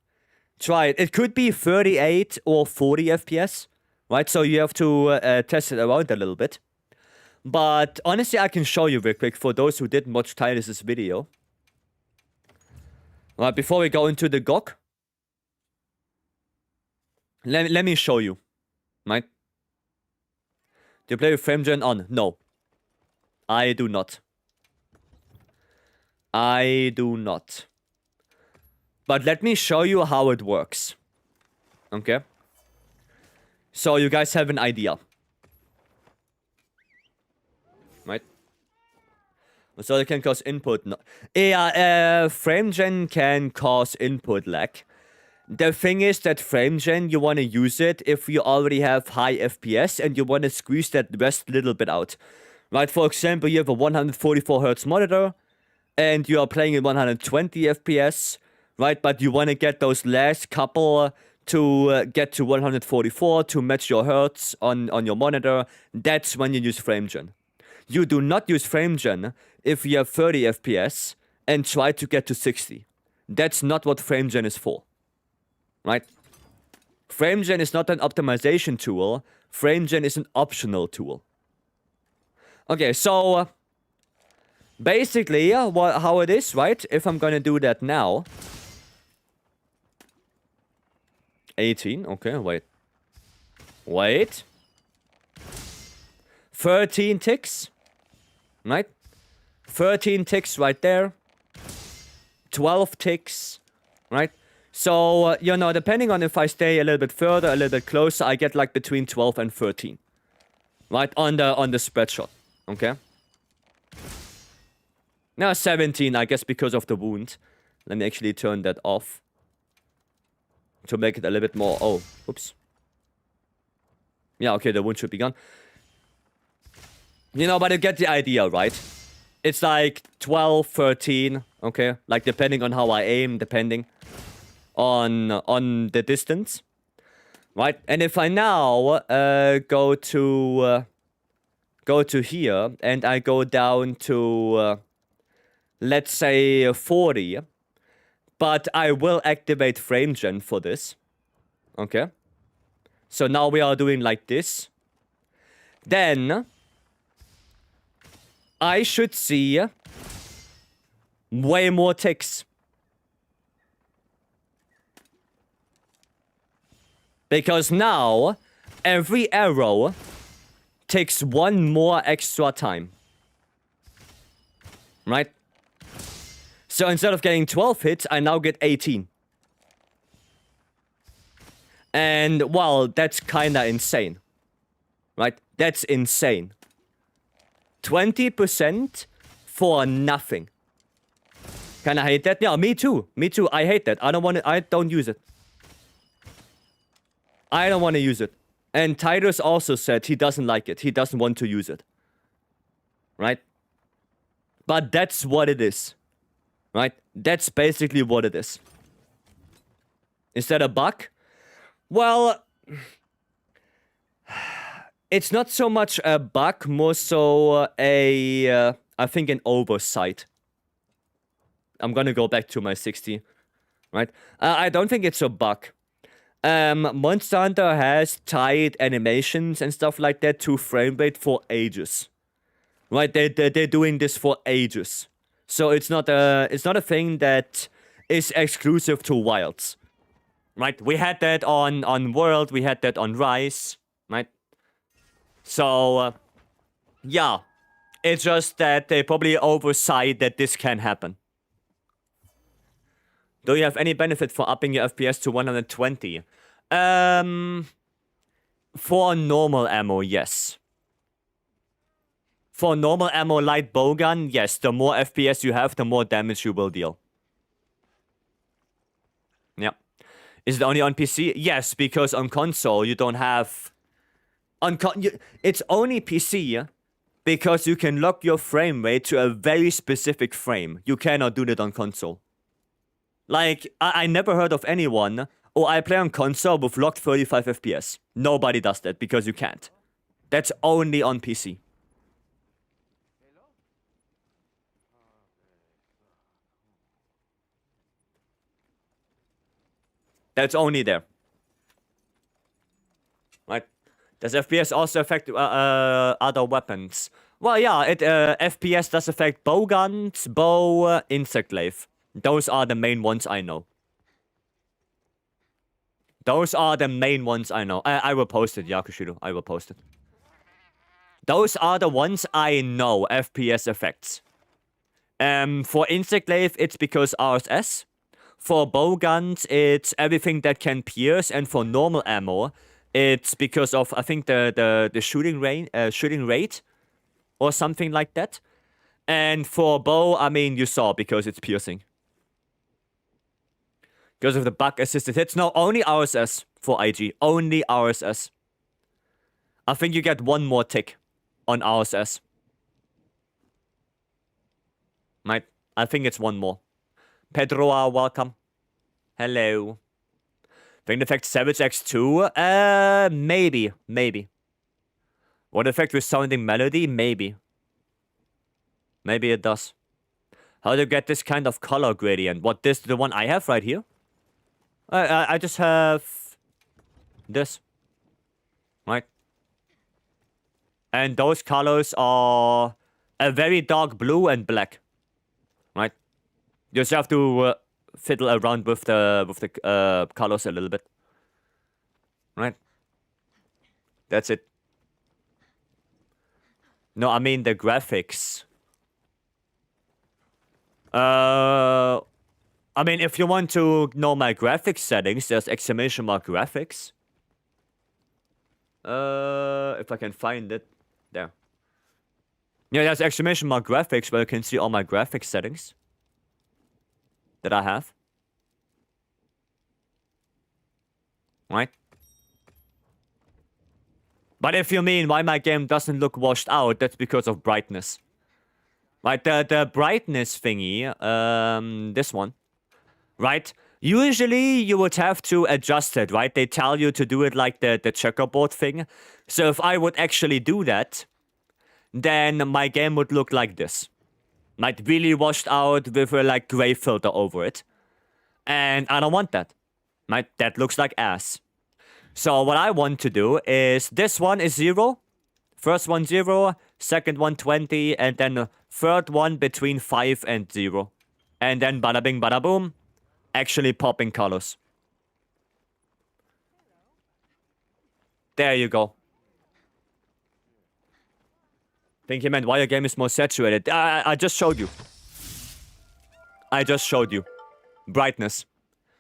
Try it. It could be 38 or 40 FPS. Right, so you have to test it around a little bit. But honestly, I can show you real quick for those who didn't watch Titus's video. Right, before we go into the GOG. Let me show you. Right? Do you play with frame gen on? No. I do not. I do not. But let me show you how it works. Okay? So you guys have an idea. Right? So it can cause input. No. Yeah, frame gen can cause input lag. The thing is that frame gen, you want to use it if you already have high FPS and you want to squeeze that rest little bit out. Right, for example, you have a 144 Hz monitor and you are playing in 120 FPS, right? But you want to get those last couple to get to 144 to match your hertz on your monitor. That's when you use frame gen. You do not use frame gen if you have 30 FPS and try to get to 60. That's not what frame gen is for. Right? Frame gen is not an optimization tool. Frame gen is an optional tool. Okay, so basically, how it is, right? If I'm gonna do that now. 18, okay, wait. Wait. 13 ticks. Right? 13 ticks right there. 12 ticks. Right? So, you know, depending on if I stay a little bit further, a little bit closer, I get like between 12 and 13. Right? On the spread shot. Okay? Now 17, I guess, because of the wound. Let me actually turn that off. To make it a little bit more... Oh, oops. Yeah, okay, the wound should be gone. You know, but you get the idea, right? It's like 12, 13, okay? Like, depending on how I aim, depending on the distance. Right? And if I now go to here, and I go down to, let's say, 40... But I will activate frame gen for this. Okay. So now we are doing like this. Then I should see way more ticks. Because now every arrow takes one more extra time. Right? So instead of getting 12 hits, I now get 18. And, well, that's kinda insane. Right? That's insane. 20% for nothing. Kinda hate that? Yeah, me too. Me too. I hate that. I don't use it. I don't want to use it. And Titus also said he doesn't like it. He doesn't want to use it. right? But that's what it is, right? That's basically what it is. Is that a bug? Well, it's not so much a bug, more so I think an oversight. I'm gonna go back to my 60, right? I don't think it's a bug. Monster Hunter has tied animations and stuff like that to frame rate for ages, right? They're doing this for ages, so it's not a thing that is exclusive to Wilds, right? We had that on World, we had that on Rise, right? So yeah, it's just that they probably oversight that this can happen. Do you have any benefit for upping your FPS to 120? For normal ammo, yes. For normal ammo, light bowgun, yes. The more FPS you have, the more damage you will deal. Yeah. Is it only on PC? Yes, because on console you don't have... It's only PC because you can lock your frame rate to a very specific frame. You cannot do that on console. Like, I never heard of anyone, I play on console with locked 35 FPS. Nobody does that because you can't. That's only on PC. That's only there. Right? Does FPS also affect other weapons? Well, yeah, FPS does affect bowguns, bow, insect glaive. Those are the main ones I know. Those are the main ones I know. I will post it, Yakushido. I will post it. Those are the ones I know FPS effects. For insect glaive, it's because RSS. For bowguns, it's everything that can pierce, and for normal ammo, it's because of I think the shooting rate, or something like that. And for bow, I mean you saw because it's piercing. Because of the bug assisted hits. No, only RSS for IG. Only RSS. I think you get one more tick on RSS. Right? I think it's one more. Pedroa, welcome. Hello. Think it affects Savage X2? Maybe. Maybe. What effect with sounding melody? Maybe. Maybe it does. How do you get this kind of color gradient? What, this, the one I have right here? I just have this, right? And those colors are a very dark blue and black, right? You just have to fiddle around with the colors a little bit, right? That's it. No, I mean the graphics. I mean, if you want to know my graphics settings, there's exclamation mark graphics. If I can find it. There. Yeah, there's exclamation mark graphics where you can see all my graphics settings that I have. Right? But if you mean why my game doesn't look washed out, that's because of brightness. Right, the brightness thingy, this one. Right? Usually you would have to adjust it, right? They tell you to do it like the checkerboard thing. So if I would actually do that, then my game would look like this. Like really washed out with a like gray filter over it. And I don't want that. Right? That looks like ass. So what I want to do is this one is 0. First one 0, second one 20, and then the third one between 5 and 0. And then bada bing bada boom. Actually popping colors. There you go. Think you meant why your game is more saturated. I just showed you. I just showed you. Brightness.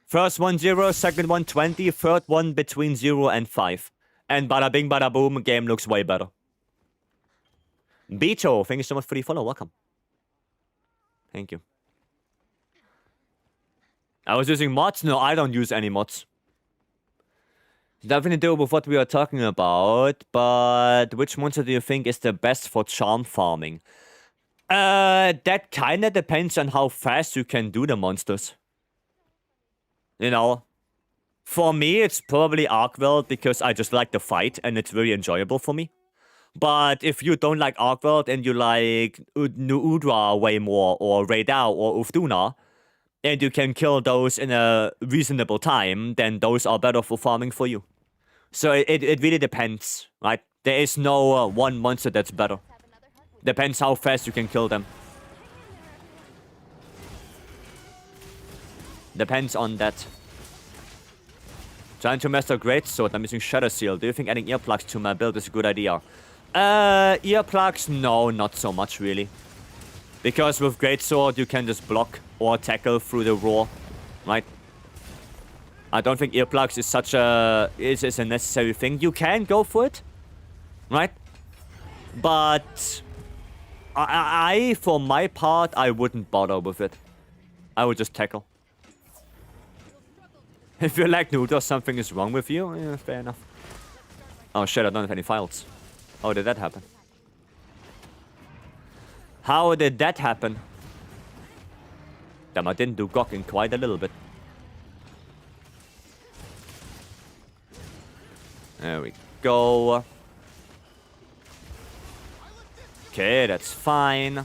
First one 0, second one 20, third one between 0 and 5. And bada bing bada boom, game looks way better. Beto, thank you so much for the follow. Welcome. Thank you. I was using mods? No, I don't use any mods. Definitely do with what we are talking about, but which monster do you think is the best for charm farming? That kind of depends on how fast you can do the monsters. You know, for me, it's probably ArcWorld because I just like the fight and it's very enjoyable for me. But if you don't like ArcWorld and you like Nuudra way more, or Raidao or Ufduna, and you can kill those in a reasonable time, then those are better for farming for you. So it really depends, right? There is no one monster that's better. Depends how fast you can kill them. Depends on that. Trying to master Greatsword, I'm using Shadow Seal. Do you think adding earplugs to my build is a good idea? Earplugs, no, not so much really. Because with Greatsword, you can just block or tackle through the roar, right? I don't think earplugs is such a is a necessary thing. You can go for it, right? But I for my part, I wouldn't bother with it. I would just tackle. If you're like Nudo, something is wrong with you, yeah, fair enough. Oh shit, I don't have any files. How did that happen? How did that happen? Damn, I didn't do Gok in quite a little bit. There we go. Okay, that's fine.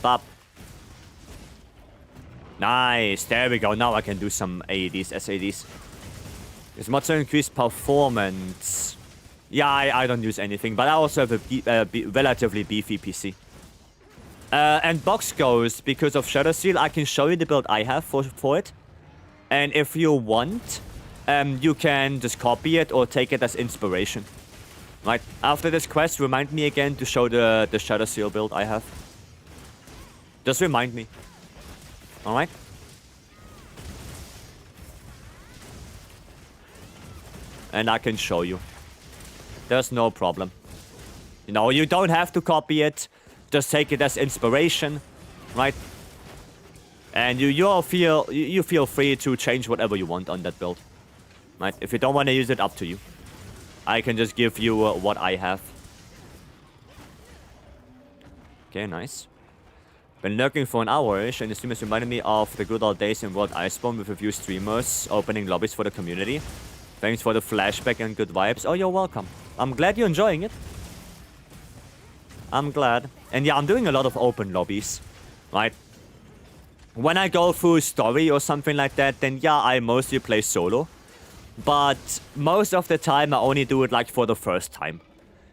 Bop. Nice, there we go. Now I can do some AEDs, SADs. Is mod to increase performance? Yeah, I don't use anything, but I also have a relatively beefy PC. And box goes, because of Shadow Seal, I can show you the build I have for it. And if you want, you can just copy it or take it as inspiration. Right, after this quest, remind me again to show the Shadow Seal build I have. Just remind me. Alright? And I can show you. There's no problem. You know, you don't have to copy it. Just take it as inspiration, right? And you feel free to change whatever you want on that build. Right? If you don't want to use it, up to you. I can just give you what I have. Okay, nice. Been lurking for an hour-ish, and the stream has reminded me of the good old days in World Iceborne with a few streamers opening lobbies for the community. Thanks for the flashback and good vibes. Oh, you're welcome. I'm glad you're enjoying it. I'm glad. And yeah, I'm doing a lot of open lobbies, right? When I go through story or something like that, then yeah, I mostly play solo. But most of the time, I only do it like for the first time.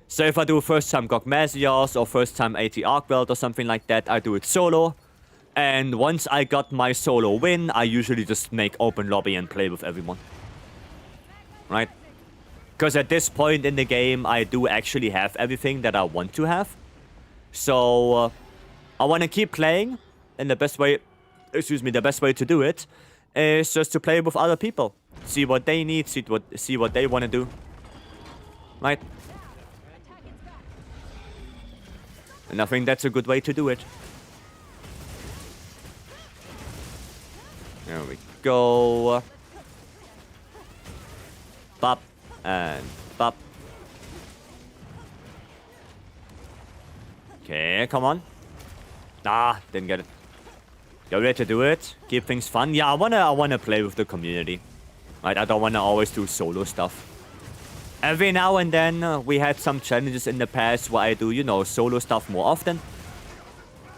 So if I do first time Gogmasios or first time AT ArcWorld or something like that, I do it solo. And once I got my solo win, I usually just make open lobby and play with everyone. Right? Because at this point in the game, I do actually have everything that I want to have. So I want to keep playing, and the best way, the best way to do it is just to play with other people. See what they need, see what they want to do. Right? And I think that's a good way to do it. There we go. Bop and bop. Okay, come on. Ah, didn't get it. You're ready to do it? Keep things fun? Yeah, I wanna play with the community. Right, I don't wanna always do solo stuff. Every now and then, we had some challenges in the past where I do, you know, solo stuff more often.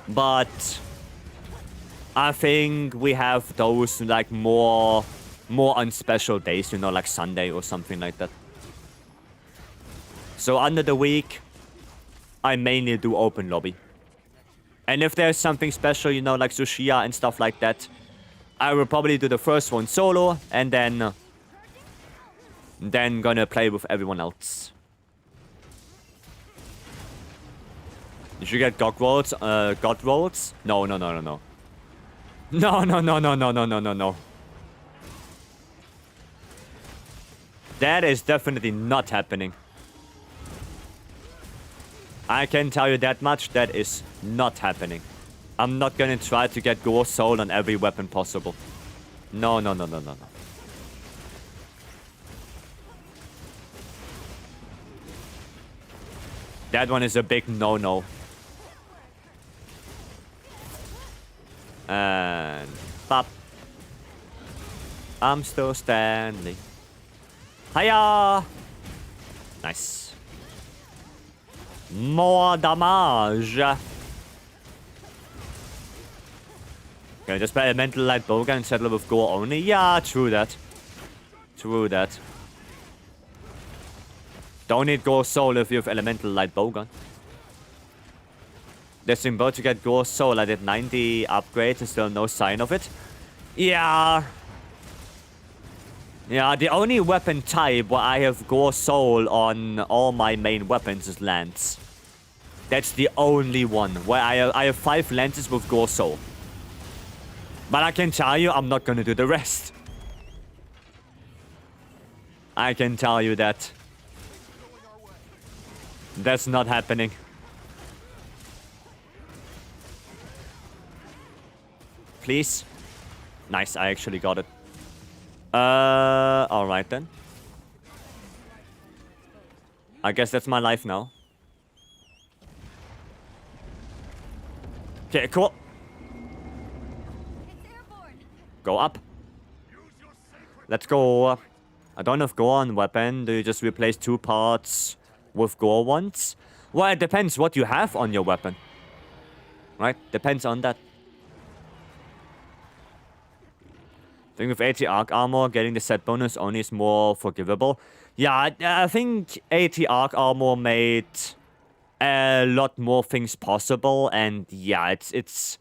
But I think we have those, like, more on special days, you know, like Sunday or something like that. So under the week, I mainly do open lobby. And if there's something special, you know, like ZOH SHIA and stuff like that, I will probably do the first one solo, and then gonna play with everyone else. You should get God rolls. God rolls? No. No. That is definitely not happening. I can tell you that much. That is not happening. I'm not gonna try to get Gore Soul on every weapon possible. No. That one is a big no-no. And pop. I'm still standing. Hiya! Nice. More damage. Okay, just play Elemental Light Bowgun and settle with gore only. Yeah, true that. True that. Don't need Gore Soul if you have Elemental Light Bowgun. This about to get Gore Soul. I did 90 upgrades and still no sign of it. Yeah. Yeah, the only weapon type where I have Gore Soul on all my main weapons is Lance. That's the only one where I have 5 Lances with Gore Soul. But I can tell you, I'm not gonna do the rest. I can tell you that. That's not happening. Please. Nice, I actually got it. Alright then. I guess that's my life now. Okay, cool. Go up. Let's go. I don't have gore on weapon. Do you just replace 2 parts with gore ones? Well, it depends what you have on your weapon. Right? Depends on that. I think with 80 arc armor, getting the set bonus only is more forgivable. Yeah, I think 80 arc armor made a lot more things possible, and yeah, it's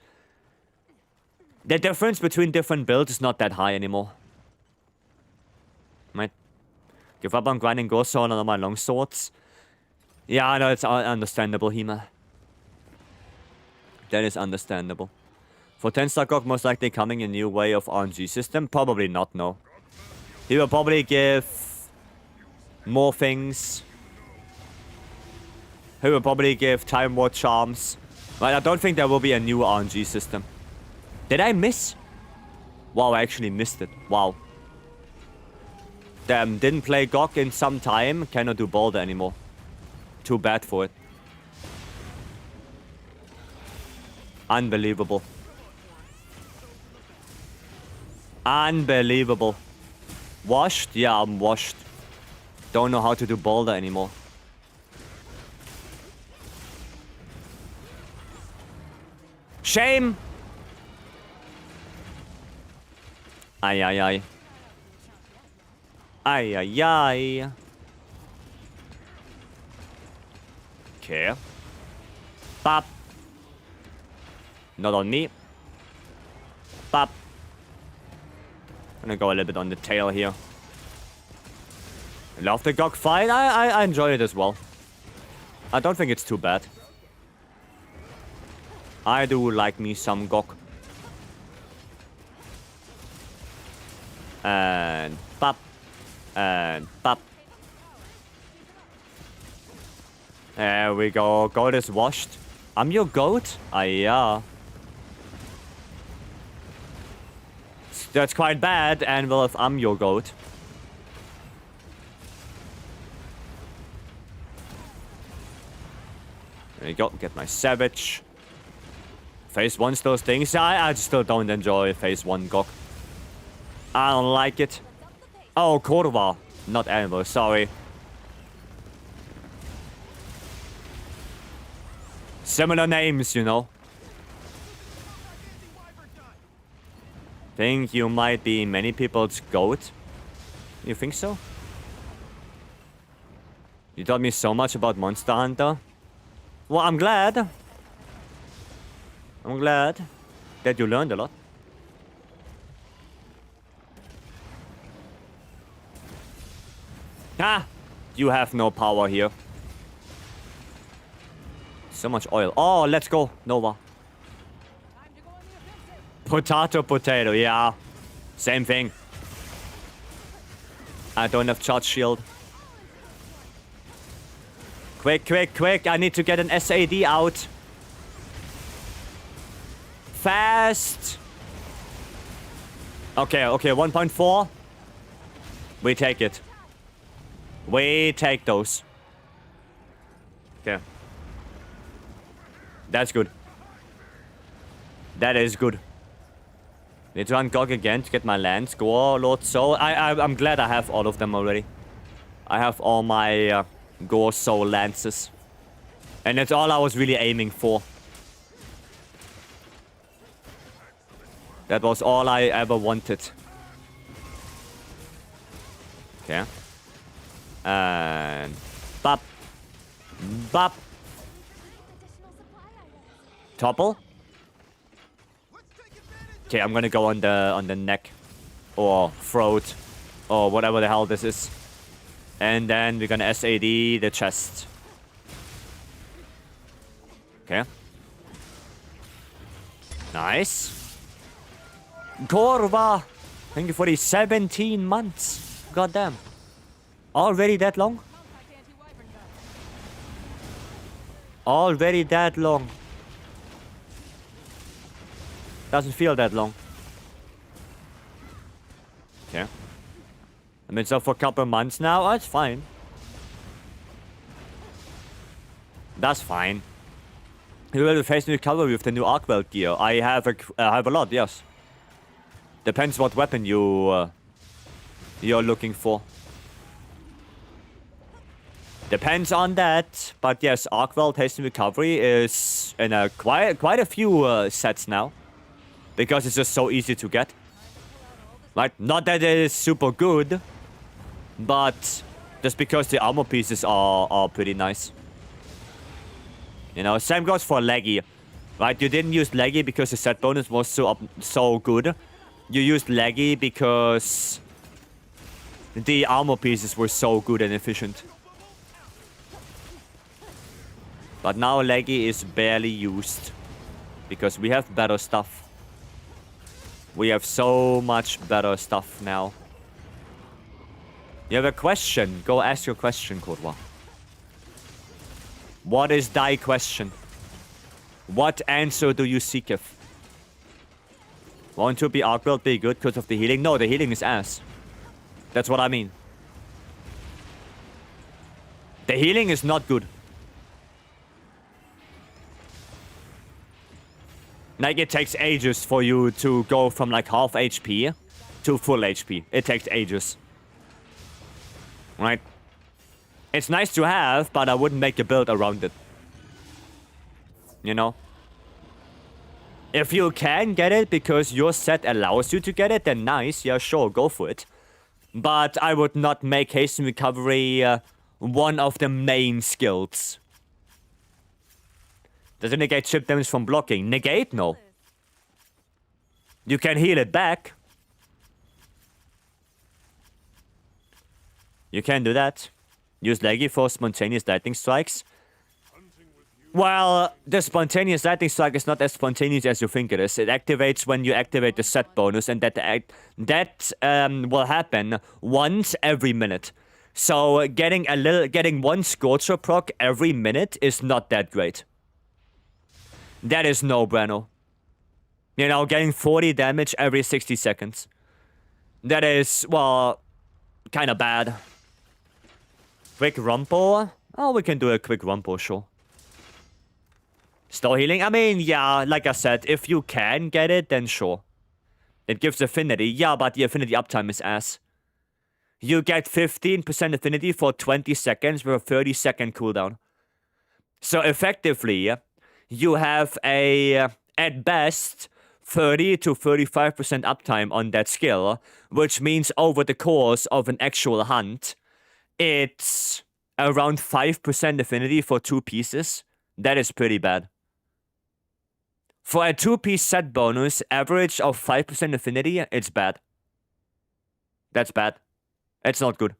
the difference between different builds is not that high anymore. Might give up on grinding Gore Soul on my long swords. Yeah, I know, it's understandable, Hema. That is understandable. For 10-star GOG, most likely coming a new way of RNG system? Probably not, no. He will probably give more things. He will probably give Time War Charms. But I don't think there will be a new RNG system. Did I miss? Wow, I actually missed it. Wow. Damn, didn't play GOG in some time. Cannot do Boulder anymore. Too bad for it. Unbelievable. Unbelievable. Washed? Yeah, I'm washed. Don't know how to do Boulder anymore. Shame! Ay, ay, ay. Ay, ay, ay. Okay. Bop. Not on me. Bop. Gonna go a little bit on the tail here. I love the GOG fight. I enjoy it as well. I don't think it's too bad. I do like me some GOG. And pop. And pop. There we go. Goat is washed. I'm your goat? Yeah. That's quite bad, and well, if I'm your goat. There you go. Get my Savage. Phase 1's those things. I still don't enjoy Phase 1 GOG. I don't like it. Oh, Cordova. Not Animal, sorry. Similar names, you know. Think you might be many people's goat? You think so? You taught me so much about Monster Hunter. Well, I'm glad. I'm glad that you learned a lot. Ah! You have no power here. So much oil. Oh, let's go, Nova. Potato, potato, yeah. Same thing. I don't have charge shield. Quick, quick, quick. I need to get an SAD out. Fast. Okay, okay, 1.4. We take it. We take those. Okay. That's good. That is good. Need to ungog again to get my lands. Go, Lord Soul. I'm glad I have all of them already. I have all my Gore Soul lances. And that's all I was really aiming for. That was all I ever wanted. Okay. And... Bop. Bop. Topple? Okay, I'm gonna go on the neck. Or throat. Or whatever the hell this is. And then we're gonna SAD the chest. Okay. Nice. Korva! Thank you for the 17 months. Goddamn. Already that long? Already that long. Doesn't feel that long. Okay. I mean, so for a couple months now, that's fine. That's fine. You will face new cavalry with the new Arkweld gear. I have a lot, yes. Depends what weapon you're looking for. Depends on that, but yes, Arkweld Hasten Recovery is in quite a few sets now. Because it's just so easy to get. Like, not that it is super good, but just because the armor pieces are pretty nice. You know, same goes for Leggy. Right, you didn't use Leggy because the set bonus was so good. You used Leggy because the armor pieces were so good and efficient. But now Leggy is barely used. Because we have better stuff. We have so much better stuff now. You have a question? Go ask your question, Korva. What is thy question? What answer do you seeketh? Want to be Arkweld be good because of the healing? No, the healing is ass. That's what I mean. The healing is not good. Like, it takes ages for you to go from like half HP to full HP. It takes ages. Right? It's nice to have, but I wouldn't make a build around it. You know? If you can get it because your set allows you to get it, then nice. Yeah, sure, go for it. But I would not make Hasten Recovery one of the main skills. Does it negate chip damage from blocking? Negate? No. You can heal it back. You can do that. Use Leggy for spontaneous lightning strikes. Well, the spontaneous lightning strike is not as spontaneous as you think it is. It activates when you activate the set bonus, and that will happen once every minute. So getting one Scorcher proc every minute is not that great. That is no-brainer. You know, getting 40 damage every 60 seconds. That is, well, kind of bad. Quick rumple? Oh, we can do a quick rumple, sure. Slow healing? I mean, yeah, like I said, if you can get it, then sure. It gives affinity. Yeah, but the affinity uptime is ass. You get 15% affinity for 20 seconds with a 30-second cooldown. So effectively, you have at best, 30 to 35% uptime on that skill, which means over the course of an actual hunt, it's around 5% affinity for 2 pieces. That is pretty bad. For a 2-piece set bonus, average of 5% affinity, it's bad. That's bad. It's not good.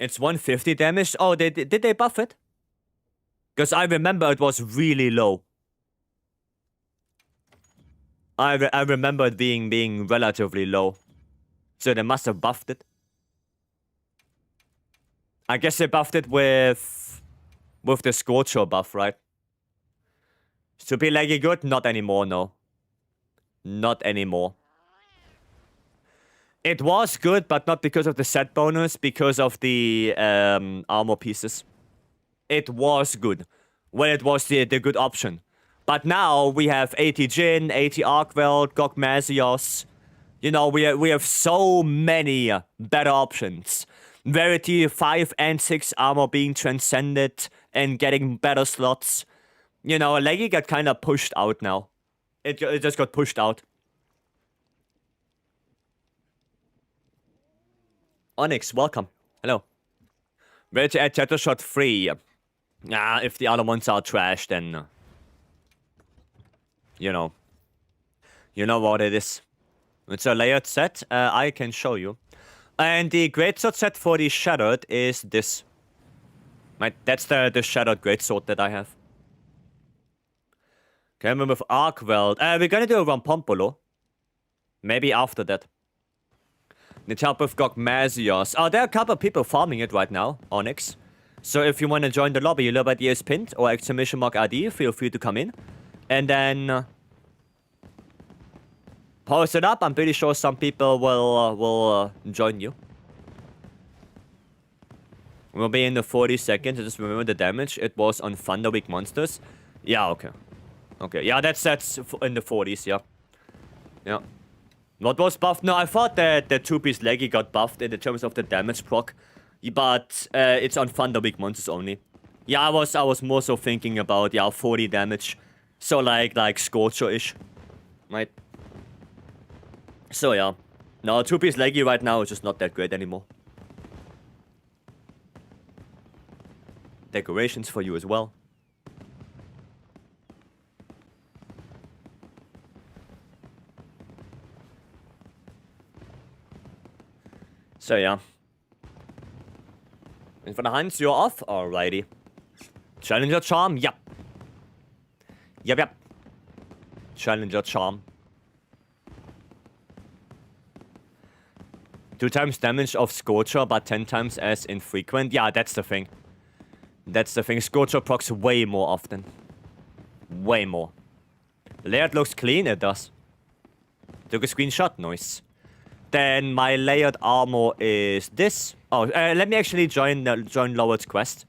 It's 150 damage. Oh, did they buff it? Because I remember it was really low. I remember it being relatively low. So they must have buffed it. I guess they buffed it with the Scorcher buff, right? To be leggy good? Not anymore, no. Not anymore. It was good, but not because of the set bonus, because of the armor pieces. It was good when it was the good option. But now we have 80 Jin, 80 Arkweld, Gogmazios. You know, we have so many better options. Verity 5 and 6 armor being transcended and getting better slots. You know, Leggy got kind of pushed out now. It just got pushed out. Onyx, welcome. Hello. Ready to add Chatter Shot 3. If the other ones are trash, then... you know. You know what it is. It's a layered set. I can show you. And the greatsword set for the Shattered is this. Right, that's the Shattered greatsword that I have. Okay, we're with Arkweld. We're gonna do a Rampompolo. Maybe after that. Need help with Gogmazios. Oh, there are a couple of people farming it right now, Onyx. So if you want to join the lobby, your lobby ID is pinned or exclamation mark ID. Feel free to come in. And then... post it up. I'm pretty sure some people will join you. We'll be in the 40 seconds. Just remember the damage. It was on Thunder Week monsters. Yeah, okay. Okay, yeah, that's in the 40s, yeah. Yeah. What was buffed? No, I thought that the 2-piece Leggy got buffed in the terms of the damage proc. But it's on Thunder Week monsters only. Yeah, I was more so thinking about, yeah, 40 damage. So like Scorcher-ish. Right? So yeah. No, 2-piece Leggy right now is just not that great anymore. Decorations for you as well. So yeah. And for the Hans, you're off? Alrighty. Challenger Charm? Yep. Yep. Challenger Charm. 2 times damage of Scorcher, but 10 times as infrequent. Yeah, that's the thing. That's the thing. Scorcher procs way more often. Way more. Layered looks clean, it does. Took a screenshot, nice. Then my layered armor is this. Oh, let me actually join Lowered's quest.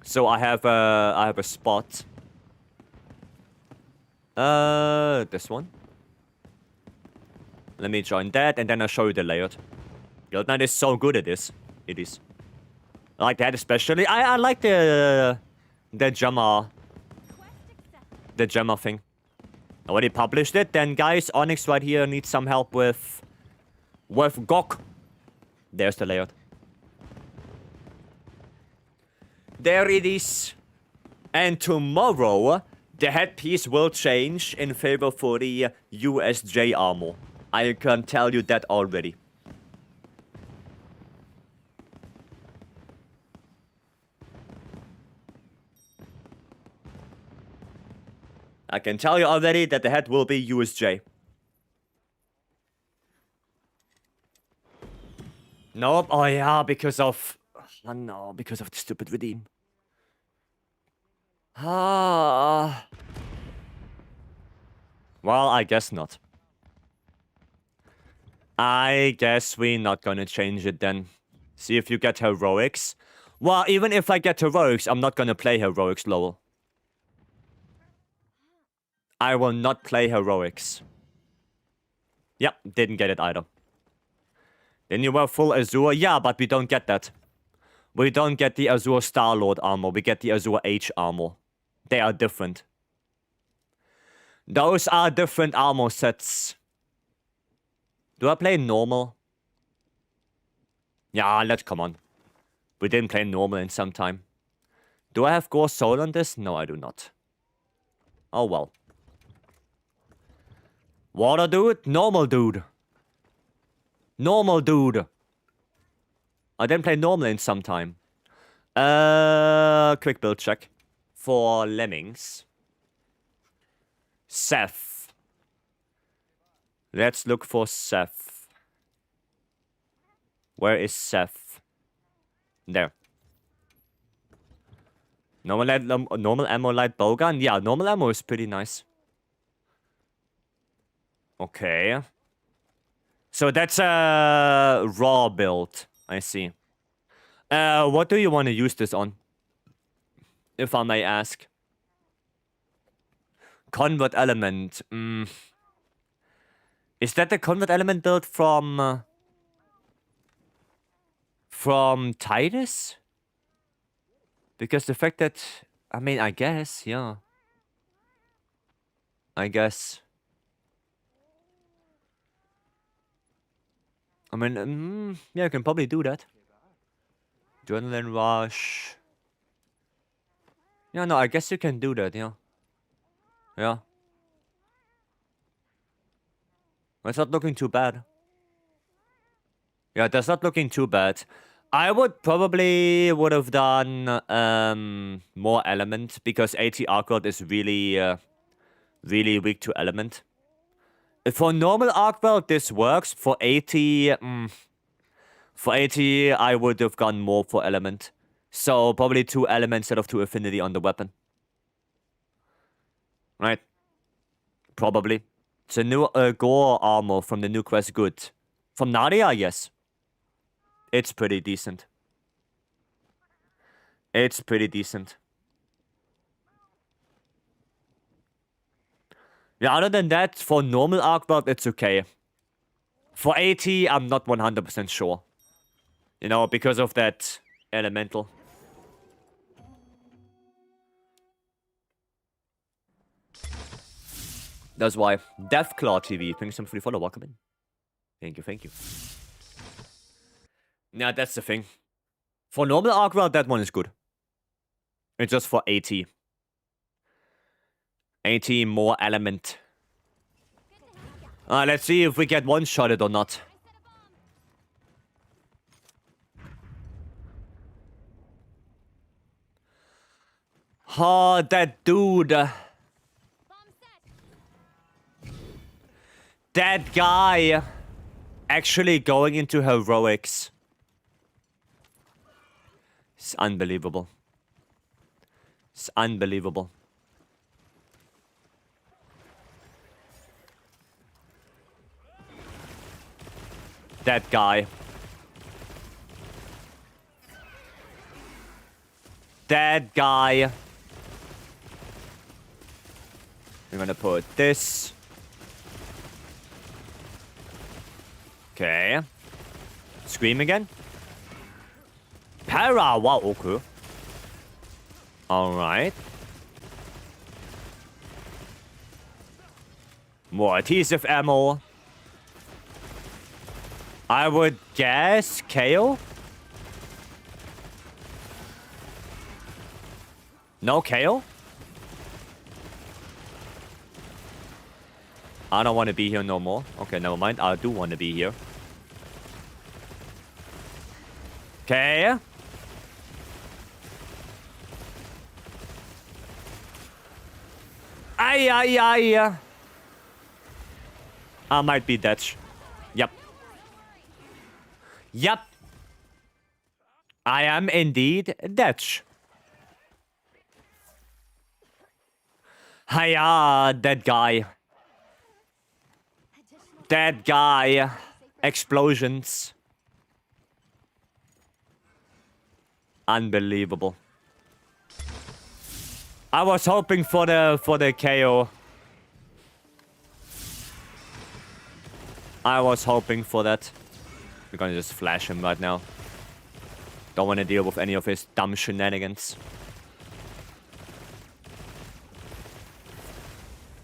So I have a spot. This one. Let me join that, and then I'll show you the layout. Guild Knight is so good at this. It is. I like that especially. I like the Gemma. The Gemma thing. I already published it. Then guys, Onyx right here needs some help with Gok. There's the layout. There it is. And tomorrow, the headpiece will change in favor for the USJ armor. I can tell you that already. I can tell you already that the head will be USJ. Nope. Oh yeah, because of... oh no, because of the stupid redeem. Ah. Well, I guess not. I guess we're not gonna change it then. See if you get heroics. Well, even if I get heroics, I'm not gonna play heroics, Lowell. I will not play heroics. Yep, didn't get it either. Then you were full Azure. Yeah, but we don't get that. We don't get the Azure Star-Lord armor. We get the Azure H armor. They are different. Those are different armor sets. Do I play normal? Yeah, come on. We didn't play normal in some time. Do I have Gore Soul on this? No, I do not. Oh well. Water dude? Normal dude. Normal dude. I didn't play normal in some time. Quick build check. For Lemmings. Seth. Let's look for Seth. Where is Seth? There. Normal ammo light bowgun? Yeah, normal ammo is pretty nice. Okay. So that's a raw build. I see. What do you want to use this on? If I may ask. Convert element. Is that the convert element build from Titus? Because the fact that, I mean, I guess, yeah. I guess. I mean, yeah, you can probably do that. Adrenaline rush. Yeah, no, I guess you can do that, yeah. Yeah. It's not looking too bad. Yeah, that's not looking too bad. I would probably would have done more element because AT Arcworld is really really weak to element. For normal Arcworld this works. For AT I would have gone more for element. So probably 2 elements instead of 2 affinity on the weapon. Right? Probably. It's a new gore armor from the new quest. Good. From Nadia, yes. It's pretty decent. It's pretty decent. Yeah, other than that, for normal Arcworld, it's okay. For AT, I'm not 100% sure. You know, because of that elemental. That's why. Deathclaw TV, thanks so much for the follow. Welcome in. Thank you, thank you. Yeah, that's the thing. For normal Arcworld, that one is good. It's just for AT. AT more element. Let's see if we get one-shotted or not. Oh, that dude. That guy actually going into heroics. It's unbelievable. It's unbelievable. That guy. That guy. I'm gonna put this. Okay. Scream again. Para, wow, okay. Alright. More adhesive ammo. I would guess KO? No KO? I don't want to be here no more. Okay, never mind. I do want to be here. Okay. Ay. I might be dead. Yep. Yep. I am indeed dead. Hiya, that guy. That guy. Explosions. Unbelievable. I was hoping for the KO. I was hoping for that. We're gonna just flash him right now. Don't want to deal with any of his dumb shenanigans.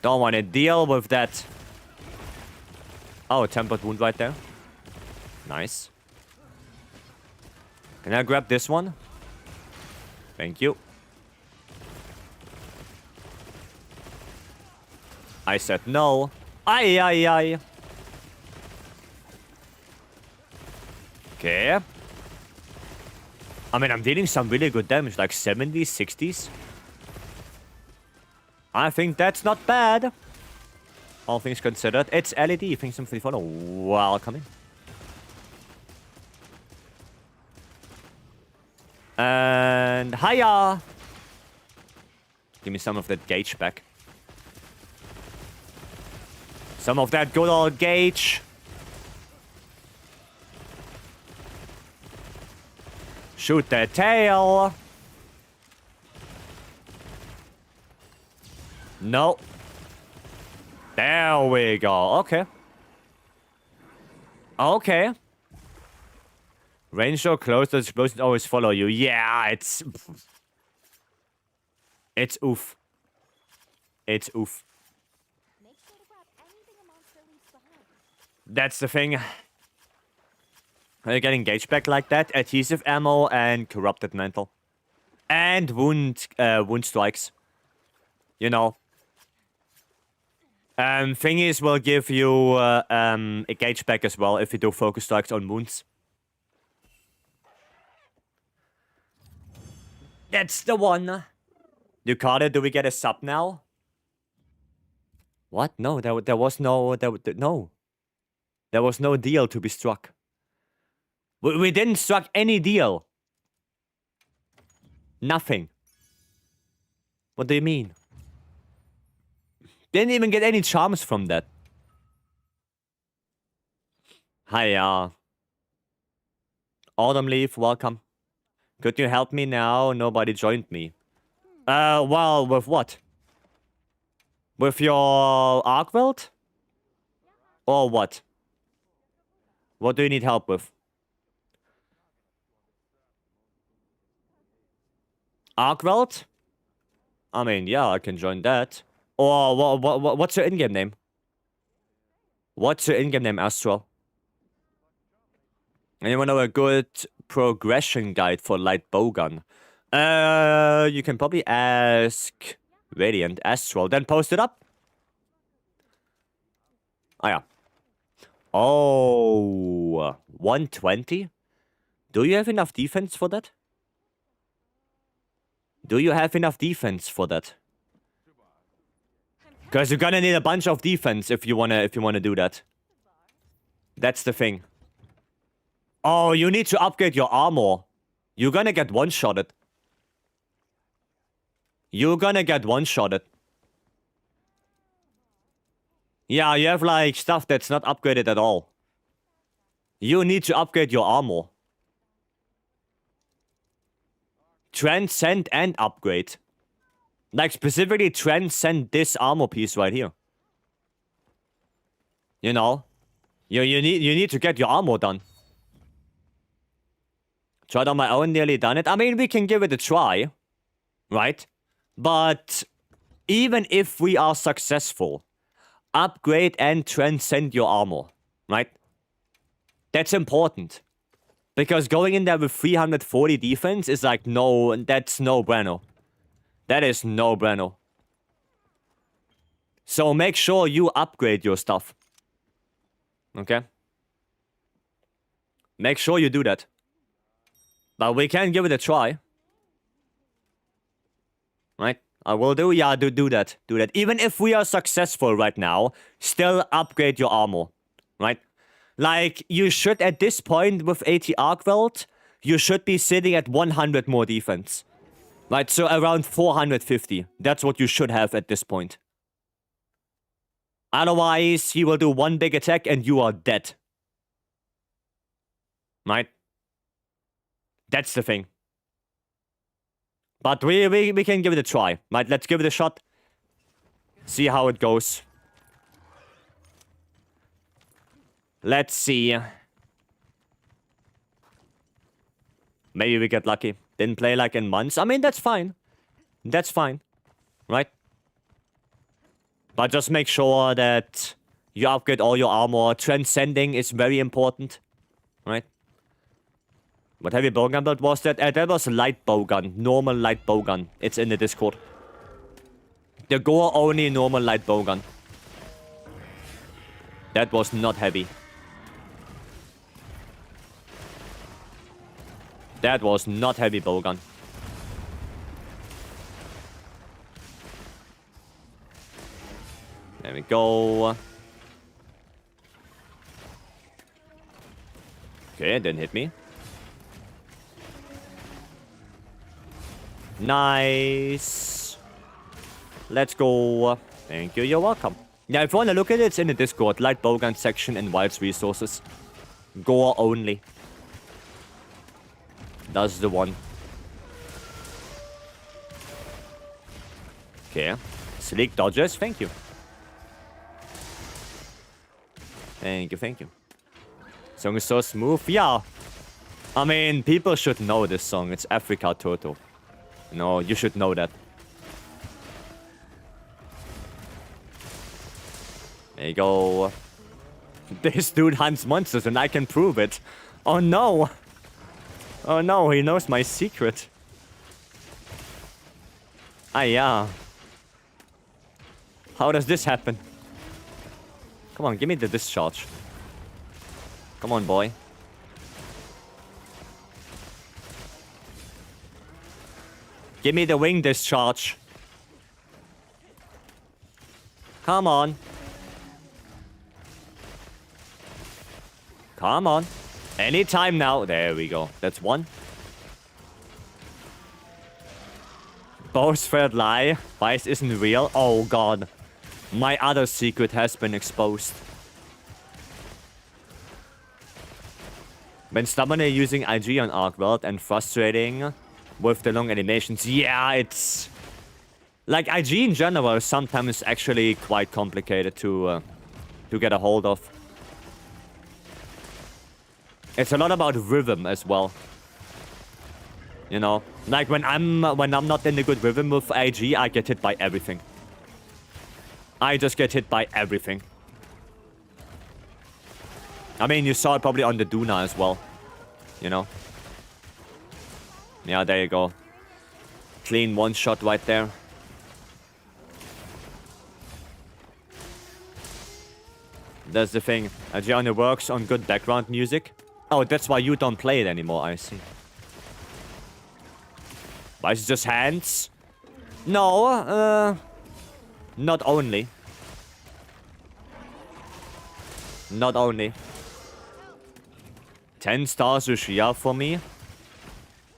Don't want to deal with that. Oh, a tempered wound right there. Nice. Can I grab this one? Thank you. I said no. Ay. Okay. I mean, I'm dealing some really good damage, like 70s, 60s. I think that's not bad. All things considered. It's LED. Thanks so much for the follow. Welcome in. And hiya! Give me some of that gauge back. Some of that good old gauge. Shoot the tail. No. There we go. Okay. Okay. Range or close, the explosions always follow you. Yeah, it's... It's oof. It's oof. Make sure to grab anything a monster leaves behind. That's the thing. You get engaged back like that. Adhesive ammo and corrupted mantle. And wound strikes. You know. Thingies will give you a gauge back as well if you do focus strikes on wounds. That's the one. Ducata, do we get a sub now? What? No, there was no... no. There was no deal to be struck. We didn't struck any deal. Nothing. What do you mean? Didn't even get any charms from that. Hiya. Autumn Leaf, welcome. Could you help me now? Nobody joined me. Well, with what? With your Arkwelt? Or what? What do you need help with? Arkwelt? I mean, yeah, I can join that. Or what's your in-game name? What's your in-game name, Astral? Anyone know a good progression guide for light bowgun? You can probably ask Radiant Astral, then post it up. Oh, yeah. Oh, 120? Do you have enough defense for that? Do you have enough defense for that? Because you're gonna need a bunch of defense if you wanna do that. That's the thing. Oh, you need to upgrade your armor. You're gonna get one-shotted. You're gonna get one-shotted. Yeah, you have like stuff that's not upgraded at all. You need to upgrade your armor. Transcend and upgrade. Like specifically transcend this armor piece right here. You know? You need to get your armor done. Tried on my own, nearly done it. I mean, we can give it a try. Right? But even if we are successful, upgrade and transcend your armor. Right? That's important. Because going in there with 340 defense is like, no, that's no bueno. That is no bueno. So make sure you upgrade your stuff. Okay? Make sure you do that. But we can give it a try. Right? I will do, yeah, do that. Do that. Even if we are successful right now, still upgrade your armor. Right? Like, you should, at this point, with AT Arkwelt, you should be sitting at 100 more defense. Right, so around 450. That's what you should have at this point. Otherwise, he will do one big attack and you are dead. Right? That's the thing. But we can give it a try. Right, let's give it a shot. See how it goes. Let's see. Maybe we get lucky. Didn't play like in months. I mean, that's fine. That's fine. Right? But just make sure that you upgrade all your armor. Transcending is very important. Right? What heavy bowgun build was that? That was light bowgun. Normal light bowgun. It's in the Discord. The gore only normal light bowgun. That was not heavy. That was not heavy bowgun. There we go. Okay, it didn't hit me. Nice. Let's go. Thank you, you're welcome. Yeah, if you want to look at it, it's in the Discord. Light bowgun section and Wilds resources. Gore only. That's the one. Okay. Sleek dodges, thank you. Thank you, thank you. Song is so smooth. Yeah. I mean, people should know this song. It's Africa Toto. No, you should know that. There you go. This dude hunts monsters and I can prove it. Oh no. Oh no, he knows my secret. Ah, yeah. How does this happen? Come on, give me the discharge. Come on, boy. Give me the wing discharge. Come on. Come on. Anytime now. There we go. That's one. Both third lie. Vice isn't real. Oh god. My other secret has been exposed. Been stubbornly using IG on ArcWorld and frustrating with the long animations. Yeah, it's... Like, IG in general is sometimes actually quite complicated to get a hold of. It's a lot about rhythm as well. You know? Like, when I'm not in a good rhythm with IG, I get hit by everything. I just get hit by everything. I mean, you saw it probably on the Duna as well. You know? Yeah, there you go. Clean one shot right there. That's the thing. IG only works on good background music. Oh, that's why you don't play it anymore, I see. Why is it just hands? No, not only. Not only. 10 stars ZOH SHIA for me.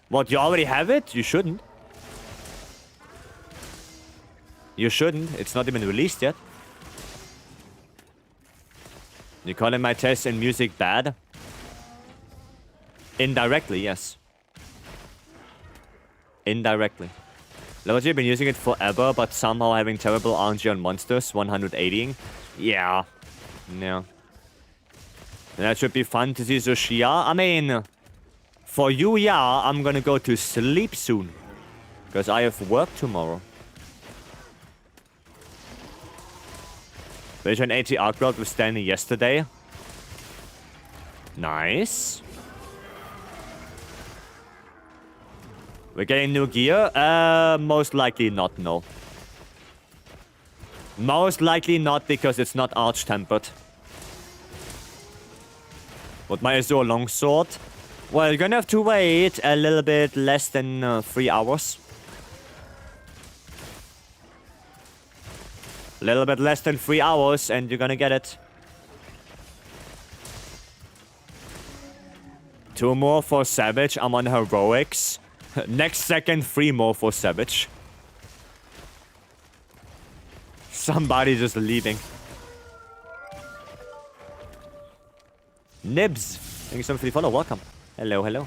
What, you already have it? You shouldn't. You shouldn't. It's not even released yet. You calling my taste in music bad? Indirectly, yes. Indirectly. Look, you've been using it forever, but somehow having terrible RNG on monsters, 180ing. Yeah. Yeah. That should be fun to see ZOH SHIA. I mean, for you, yeah, I'm gonna go to sleep soon. Because I have work tomorrow. Version 80 ArcWorld was standing yesterday. Nice. We're getting new gear? Most likely not, no. Most likely not, because it's not arch-tempered. But my Azure longsword? Well, you're gonna have to wait a little bit less than 3 hours. A little bit less than 3 hours and you're gonna get it. 2 more for Savage. I'm on heroics. Next second, 3 more for Savage. Somebody just leaving. Nibs. Thank you so much for the follow. Welcome. Hello, hello.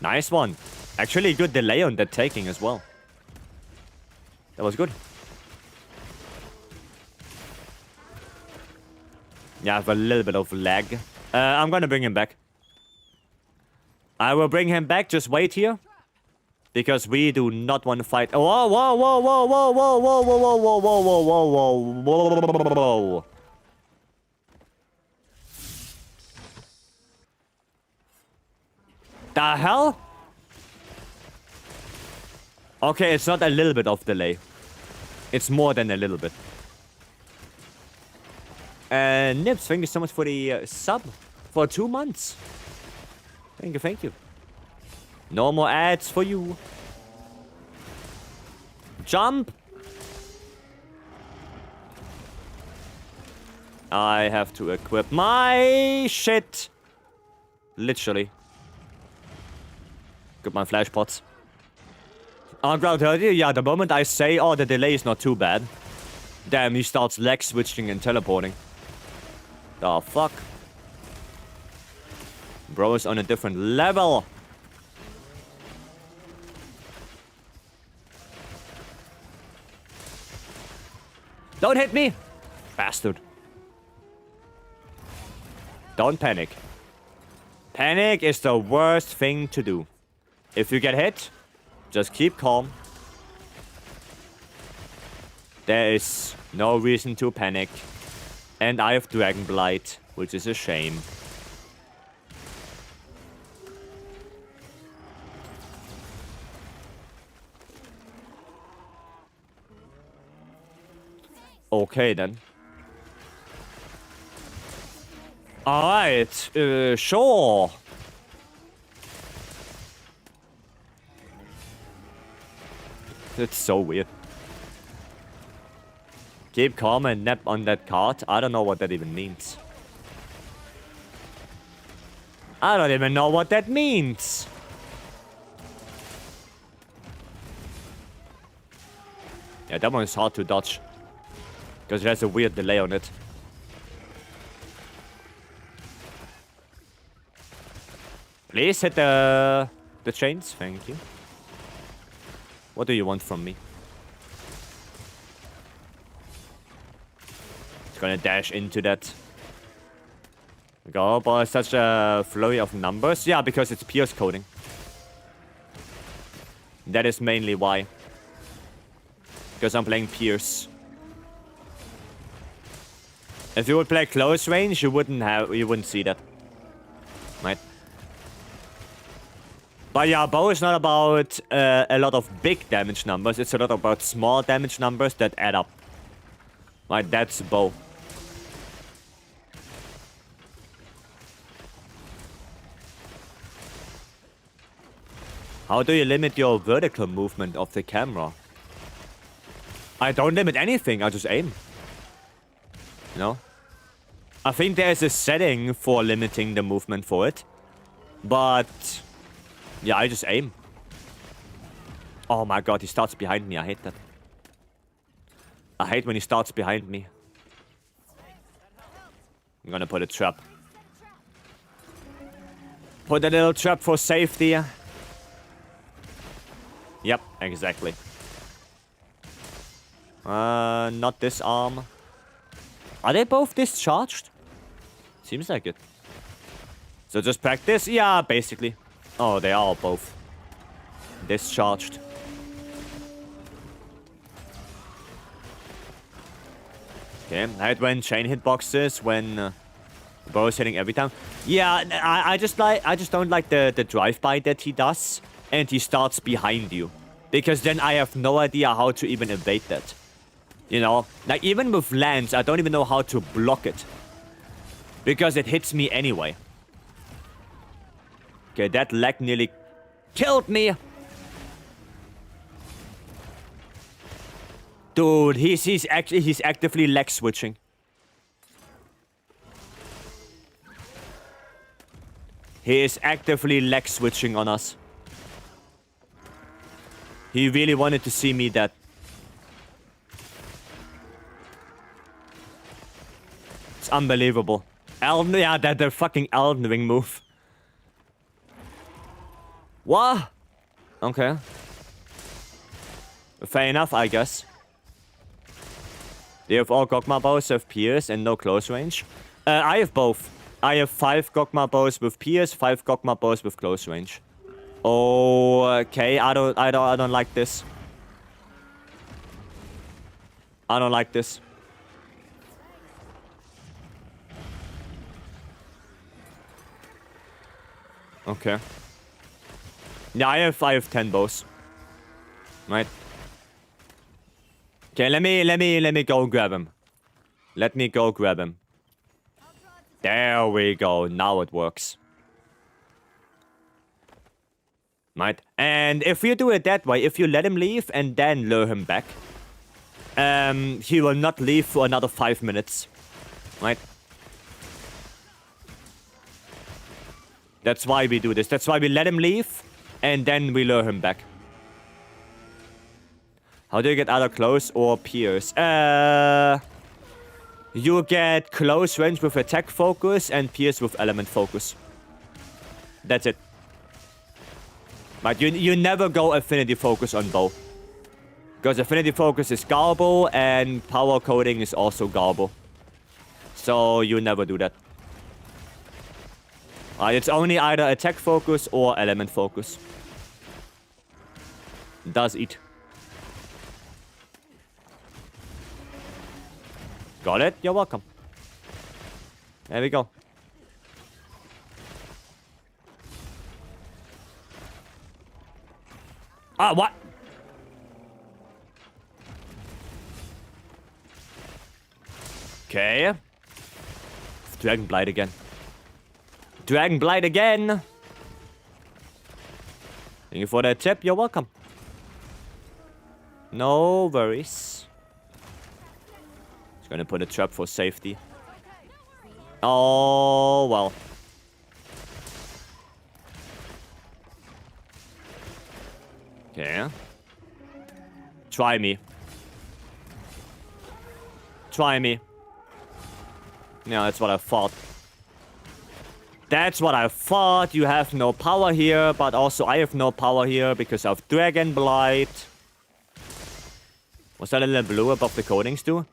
Nice one. Actually, good delay on that taking as well. That was good. Yeah, I have a little bit of lag. I'm gonna bring him back. I will bring him back. Just wait here. Because we do not want to fight. Oh, whoa, whoa, whoa, whoa, whoa, whoa, whoa, whoa, whoa, whoa, whoa, whoa, whoa, whoa. The hell? Okay, it's not a little bit of delay. It's more than a little bit. Nibs, thank you so much for the sub for 2 months. Thank you, thank you. No more ads for you. Jump! I have to equip my shit. Literally. Got my flash pots. Ground 30, yeah, the moment I say, oh, the delay is not too bad. Damn, he starts lag switching and teleporting. The fuck? Bro is on a different level. Don't hit me! Bastard. Don't panic. Panic is the worst thing to do. If you get hit, just keep calm. There is no reason to panic. And I have Dragon Blight, which is a shame. Okay, then. Alright, sure. It's so weird. Keep calm and nap on that card. I don't know what that even means. I don't even know what that means. Yeah, that one is hard to dodge. Because it has a weird delay on it. Please hit the chains. Thank you. What do you want from me? It's gonna dash into that. Go, but such a flurry of numbers. Yeah, because it's Pierce coding. That is mainly why. Because I'm playing Pierce. If you would play close range, you wouldn't see that. Right? But yeah, bow is not about a lot of big damage numbers. It's a lot about small damage numbers that add up. Right, that's bow. How do you limit your vertical movement of the camera? I don't limit anything, I just aim. You know? I think there's a setting for limiting the movement for it. But yeah, I just aim. Oh my god, he starts behind me. I hate that. I hate when he starts behind me. I'm gonna put a trap. Put a little trap for safety. Yep, exactly. Not this arm. Are they both discharged? Seems like it. So just practice? Yeah, basically. Oh, they are both discharged. Okay, I hate when chain hitboxes when the bow is hitting every time. Yeah, I just don't like the drive-by that he does, and he starts behind you, because then I have no idea how to even evade that. You know, like even with Lance, I don't even know how to block it, because it hits me anyway. Okay, that lag nearly killed me. Dude, he's actively lag switching. He is actively lag switching on us. He really wanted to see me dead. It's unbelievable. Yeah, that the fucking Elden Ring move. What? Okay. Fair enough, I guess. They have all Gogma bows have pierce and no close range. I have both. I have 5 Gogma bows with pierce, 5 Gogma bows with close range. Okay, I don't like this. I don't like this. Okay. Yeah, I have 10 bows. Right. Okay, let me go grab him. Let me go grab him. There we go. Now it works. Right. And if you do it that way, if you let him leave and then lure him back, he will not leave for another 5 minutes. Right? That's why we do this. That's why we let him leave and then we lure him back. How do you get either close or pierce? You get close range with attack focus and pierce with element focus. That's it. But you never go affinity focus on bow. Because Affinity Focus is Garbo, and Power Coding is also Garbo. So you never do that. It's only either Attack Focus or Element Focus. Does eat. Got it? You're welcome. There we go. Ah, what? Okay. Dragon Blight again. Dragon Blight again! Thank you for that tip. You're welcome. No worries. Just gonna put a trap for safety. Oh, well. Okay. Try me. Try me. Yeah, that's what I thought. That's what I thought. You have no power here, but also I have no power here because of Dragon Blight. Was that a little blue above the coatings too?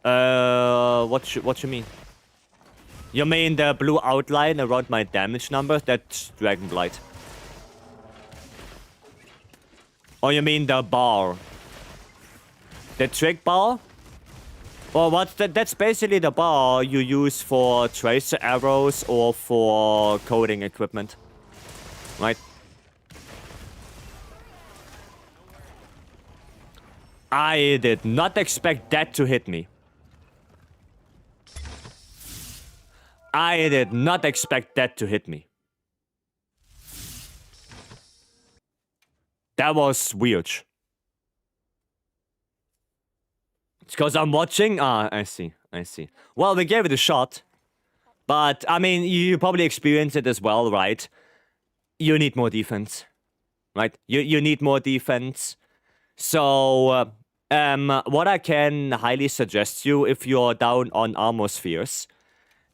What you mean? You mean the blue outline around my damage numbers? That's Dragon Blight. Or you mean the bar? The trick bar? Well, what's that? That's basically the bar you use for tracer arrows or for coding equipment. Right? I did not expect that to hit me. I did not expect that to hit me. That was weird. It's because I'm watching? Ah, I see. I see. Well, we gave it a shot. But, I mean, you probably experienced it as well, right? You need more defense. Right? You need more defense. So, what I can highly suggest you if you're down on armor spheres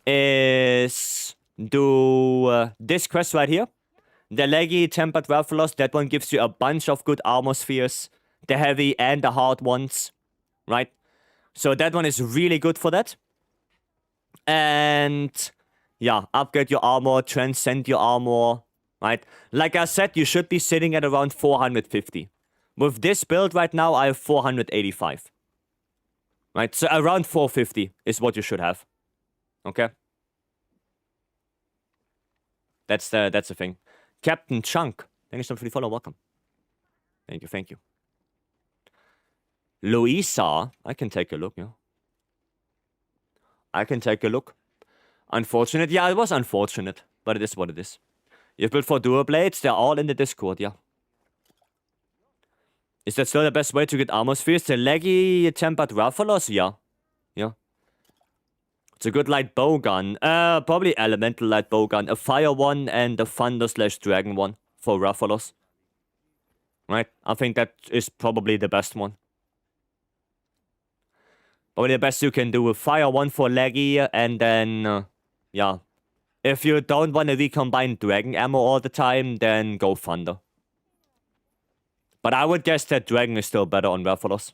is do this quest right here. The leggy tempered Rathalos, that one gives you a bunch of good armor spheres. The heavy and the hard ones. Right? So that one is really good for that. And yeah, upgrade your armor, transcend your armor. Right? Like I said, you should be sitting at around 450. With this build right now, I have 485. Right? So around 450 is what you should have. Okay? That's the thing. Captain Chunk. Thank you so much for the follow. Welcome. Thank you, thank you. Louisa. I can take a look, yeah. I can take a look. Unfortunate. Yeah, it was unfortunate. But it is what it is. You've built for dual blades. They're all in the Discord, yeah. Is that still the best way to get armor spheres? The leggy tempered Rathalos? Yeah. Yeah. It's a good light bow gun. Probably elemental light bow gun. A fire one and a thunder/dragon one for Rathalos. Right? I think that is probably the best one. Probably the best you can do. A fire one for leggy and then, yeah. If you don't want to recombine dragon ammo all the time, then go thunder. But I would guess that dragon is still better on Rathalos.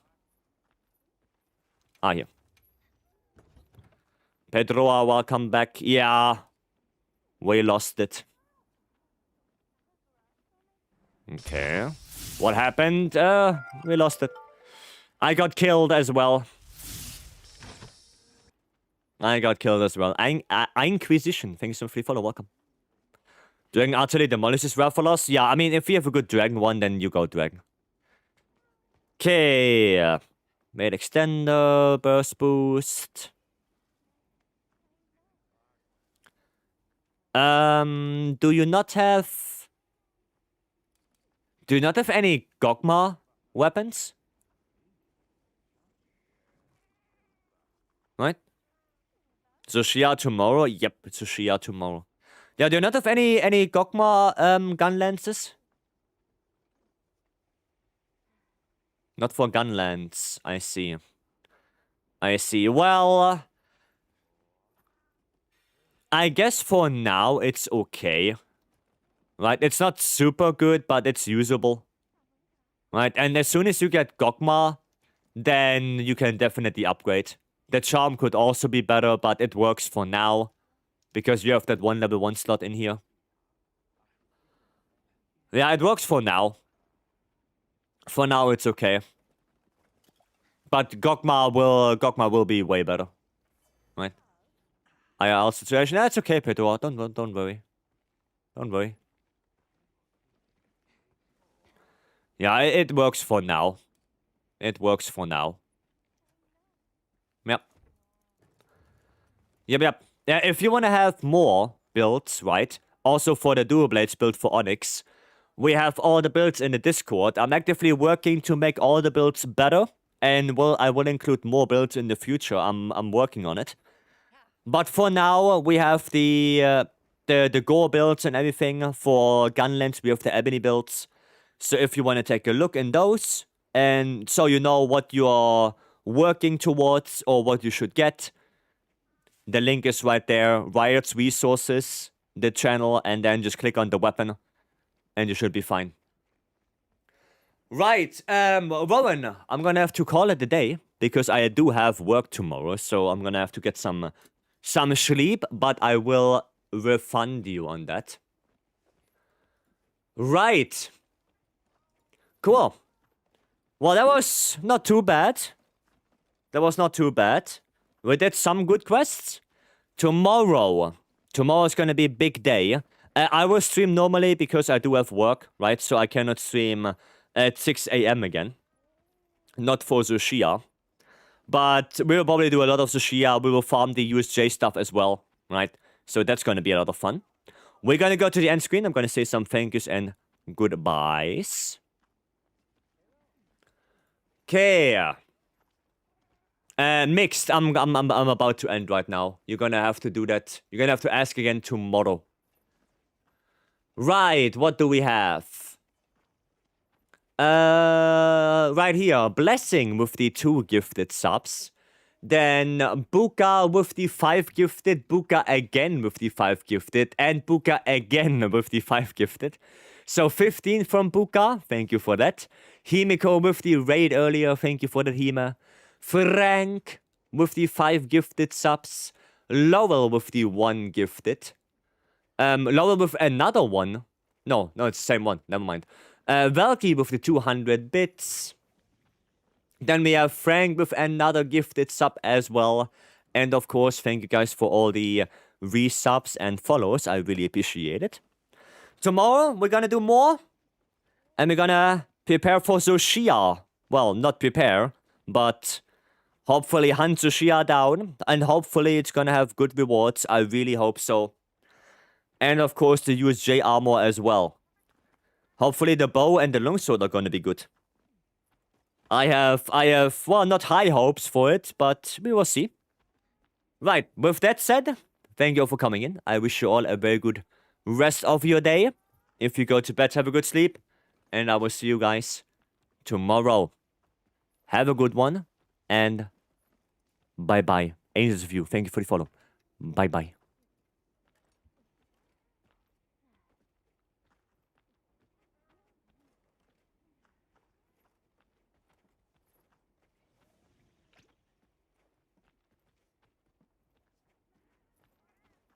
Ah, here. Pedroa, welcome back. Yeah. We lost it. Okay. What happened? We lost it. I got killed as well. I got killed as well. Inquisition. Thanks for free follow. Welcome. Dragon Artillery demolishes Rathalos. Yeah, I mean, if you have a good dragon one, then you go dragon. Okay. Made extender. Burst boost. Do you not have any Gogma weapons? Right? ZOH Shia tomorrow? Yep, it's ZOH Shia tomorrow. Yeah, do you not have any Gogma gun lances? Not for gun lance. I see. I see. Well, I guess for now it's okay. Right? It's not super good, but it's usable. Right, and as soon as you get Gogma, then you can definitely upgrade. The charm could also be better, but it works for now. Because you have that one level 1 slot in here. Yeah, it works for now. For now, it's okay. But Gogma will be way better. Right? IRL situation. That's okay, Pedro. Don't worry. Don't worry. Yeah, it works for now. It works for now. Yep. Yep. Yeah, if you want to have more builds, right? Also for the Dual Blades build for Onyx, we have all the builds in the Discord. I'm actively working to make all the builds better. And I will include more builds in the future. I'm working on it. But for now, we have the gore builds and everything. For Gunlands, we have the Ebony builds. So if you want to take a look in those, and so you know what you are working towards or what you should get, the link is right there. Riot's resources, the channel, and then just click on the weapon, and you should be fine. Right, Rowan, I'm gonna have to call it a day because I do have work tomorrow, so I'm gonna have to get some sleep, but I will refund you on that. Right. Cool. Well, that was not too bad. That was not too bad. We did some good quests. Tomorrow's gonna be a big day. I will stream normally because I do have work, right? So I cannot stream at 6 a.m. again. Not for ZOH SHIA. But we will probably do a lot of ZOH SHIA. We will farm the USJ stuff as well, right? So that's gonna be a lot of fun. We're gonna go to the end screen. I'm gonna say some thank yous and goodbyes. Okay. Mixed. I'm about to end right now. You're gonna have to do that. You're gonna have to ask again tomorrow. Right. What do we have? Right here. Blessing with the 2 gifted subs. Then Buka with the 5 gifted. Buka again with the 5 gifted. And Buka again with the 5 gifted. So 15 from Buka. Thank you for that. Himiko with the raid earlier. Thank you for that, Hime. Frank with the 5 gifted subs. Lowell with the 1 gifted. Lowell with another 1. No, it's the same one. Never mind. Valky with the 200 bits. Then we have Frank with another gifted sub as well. And of course, thank you guys for all the resubs and follows. I really appreciate it. Tomorrow, we're gonna do more. And we're gonna prepare for ZOH SHIA. Well, not prepare, but hopefully hunt ZOH SHIA down. And hopefully it's gonna have good rewards. I really hope so. And of course, the USJ armor as well. Hopefully the bow and the longsword are gonna be good. I have, well, not high hopes for it, but we will see. Right, with that said, thank you all for coming in. I wish you all a very good rest of your day. If you go to bed, have a good sleep. And I will see you guys tomorrow. Have a good one. And bye-bye. Angels of you, thank you for the follow. Bye-bye.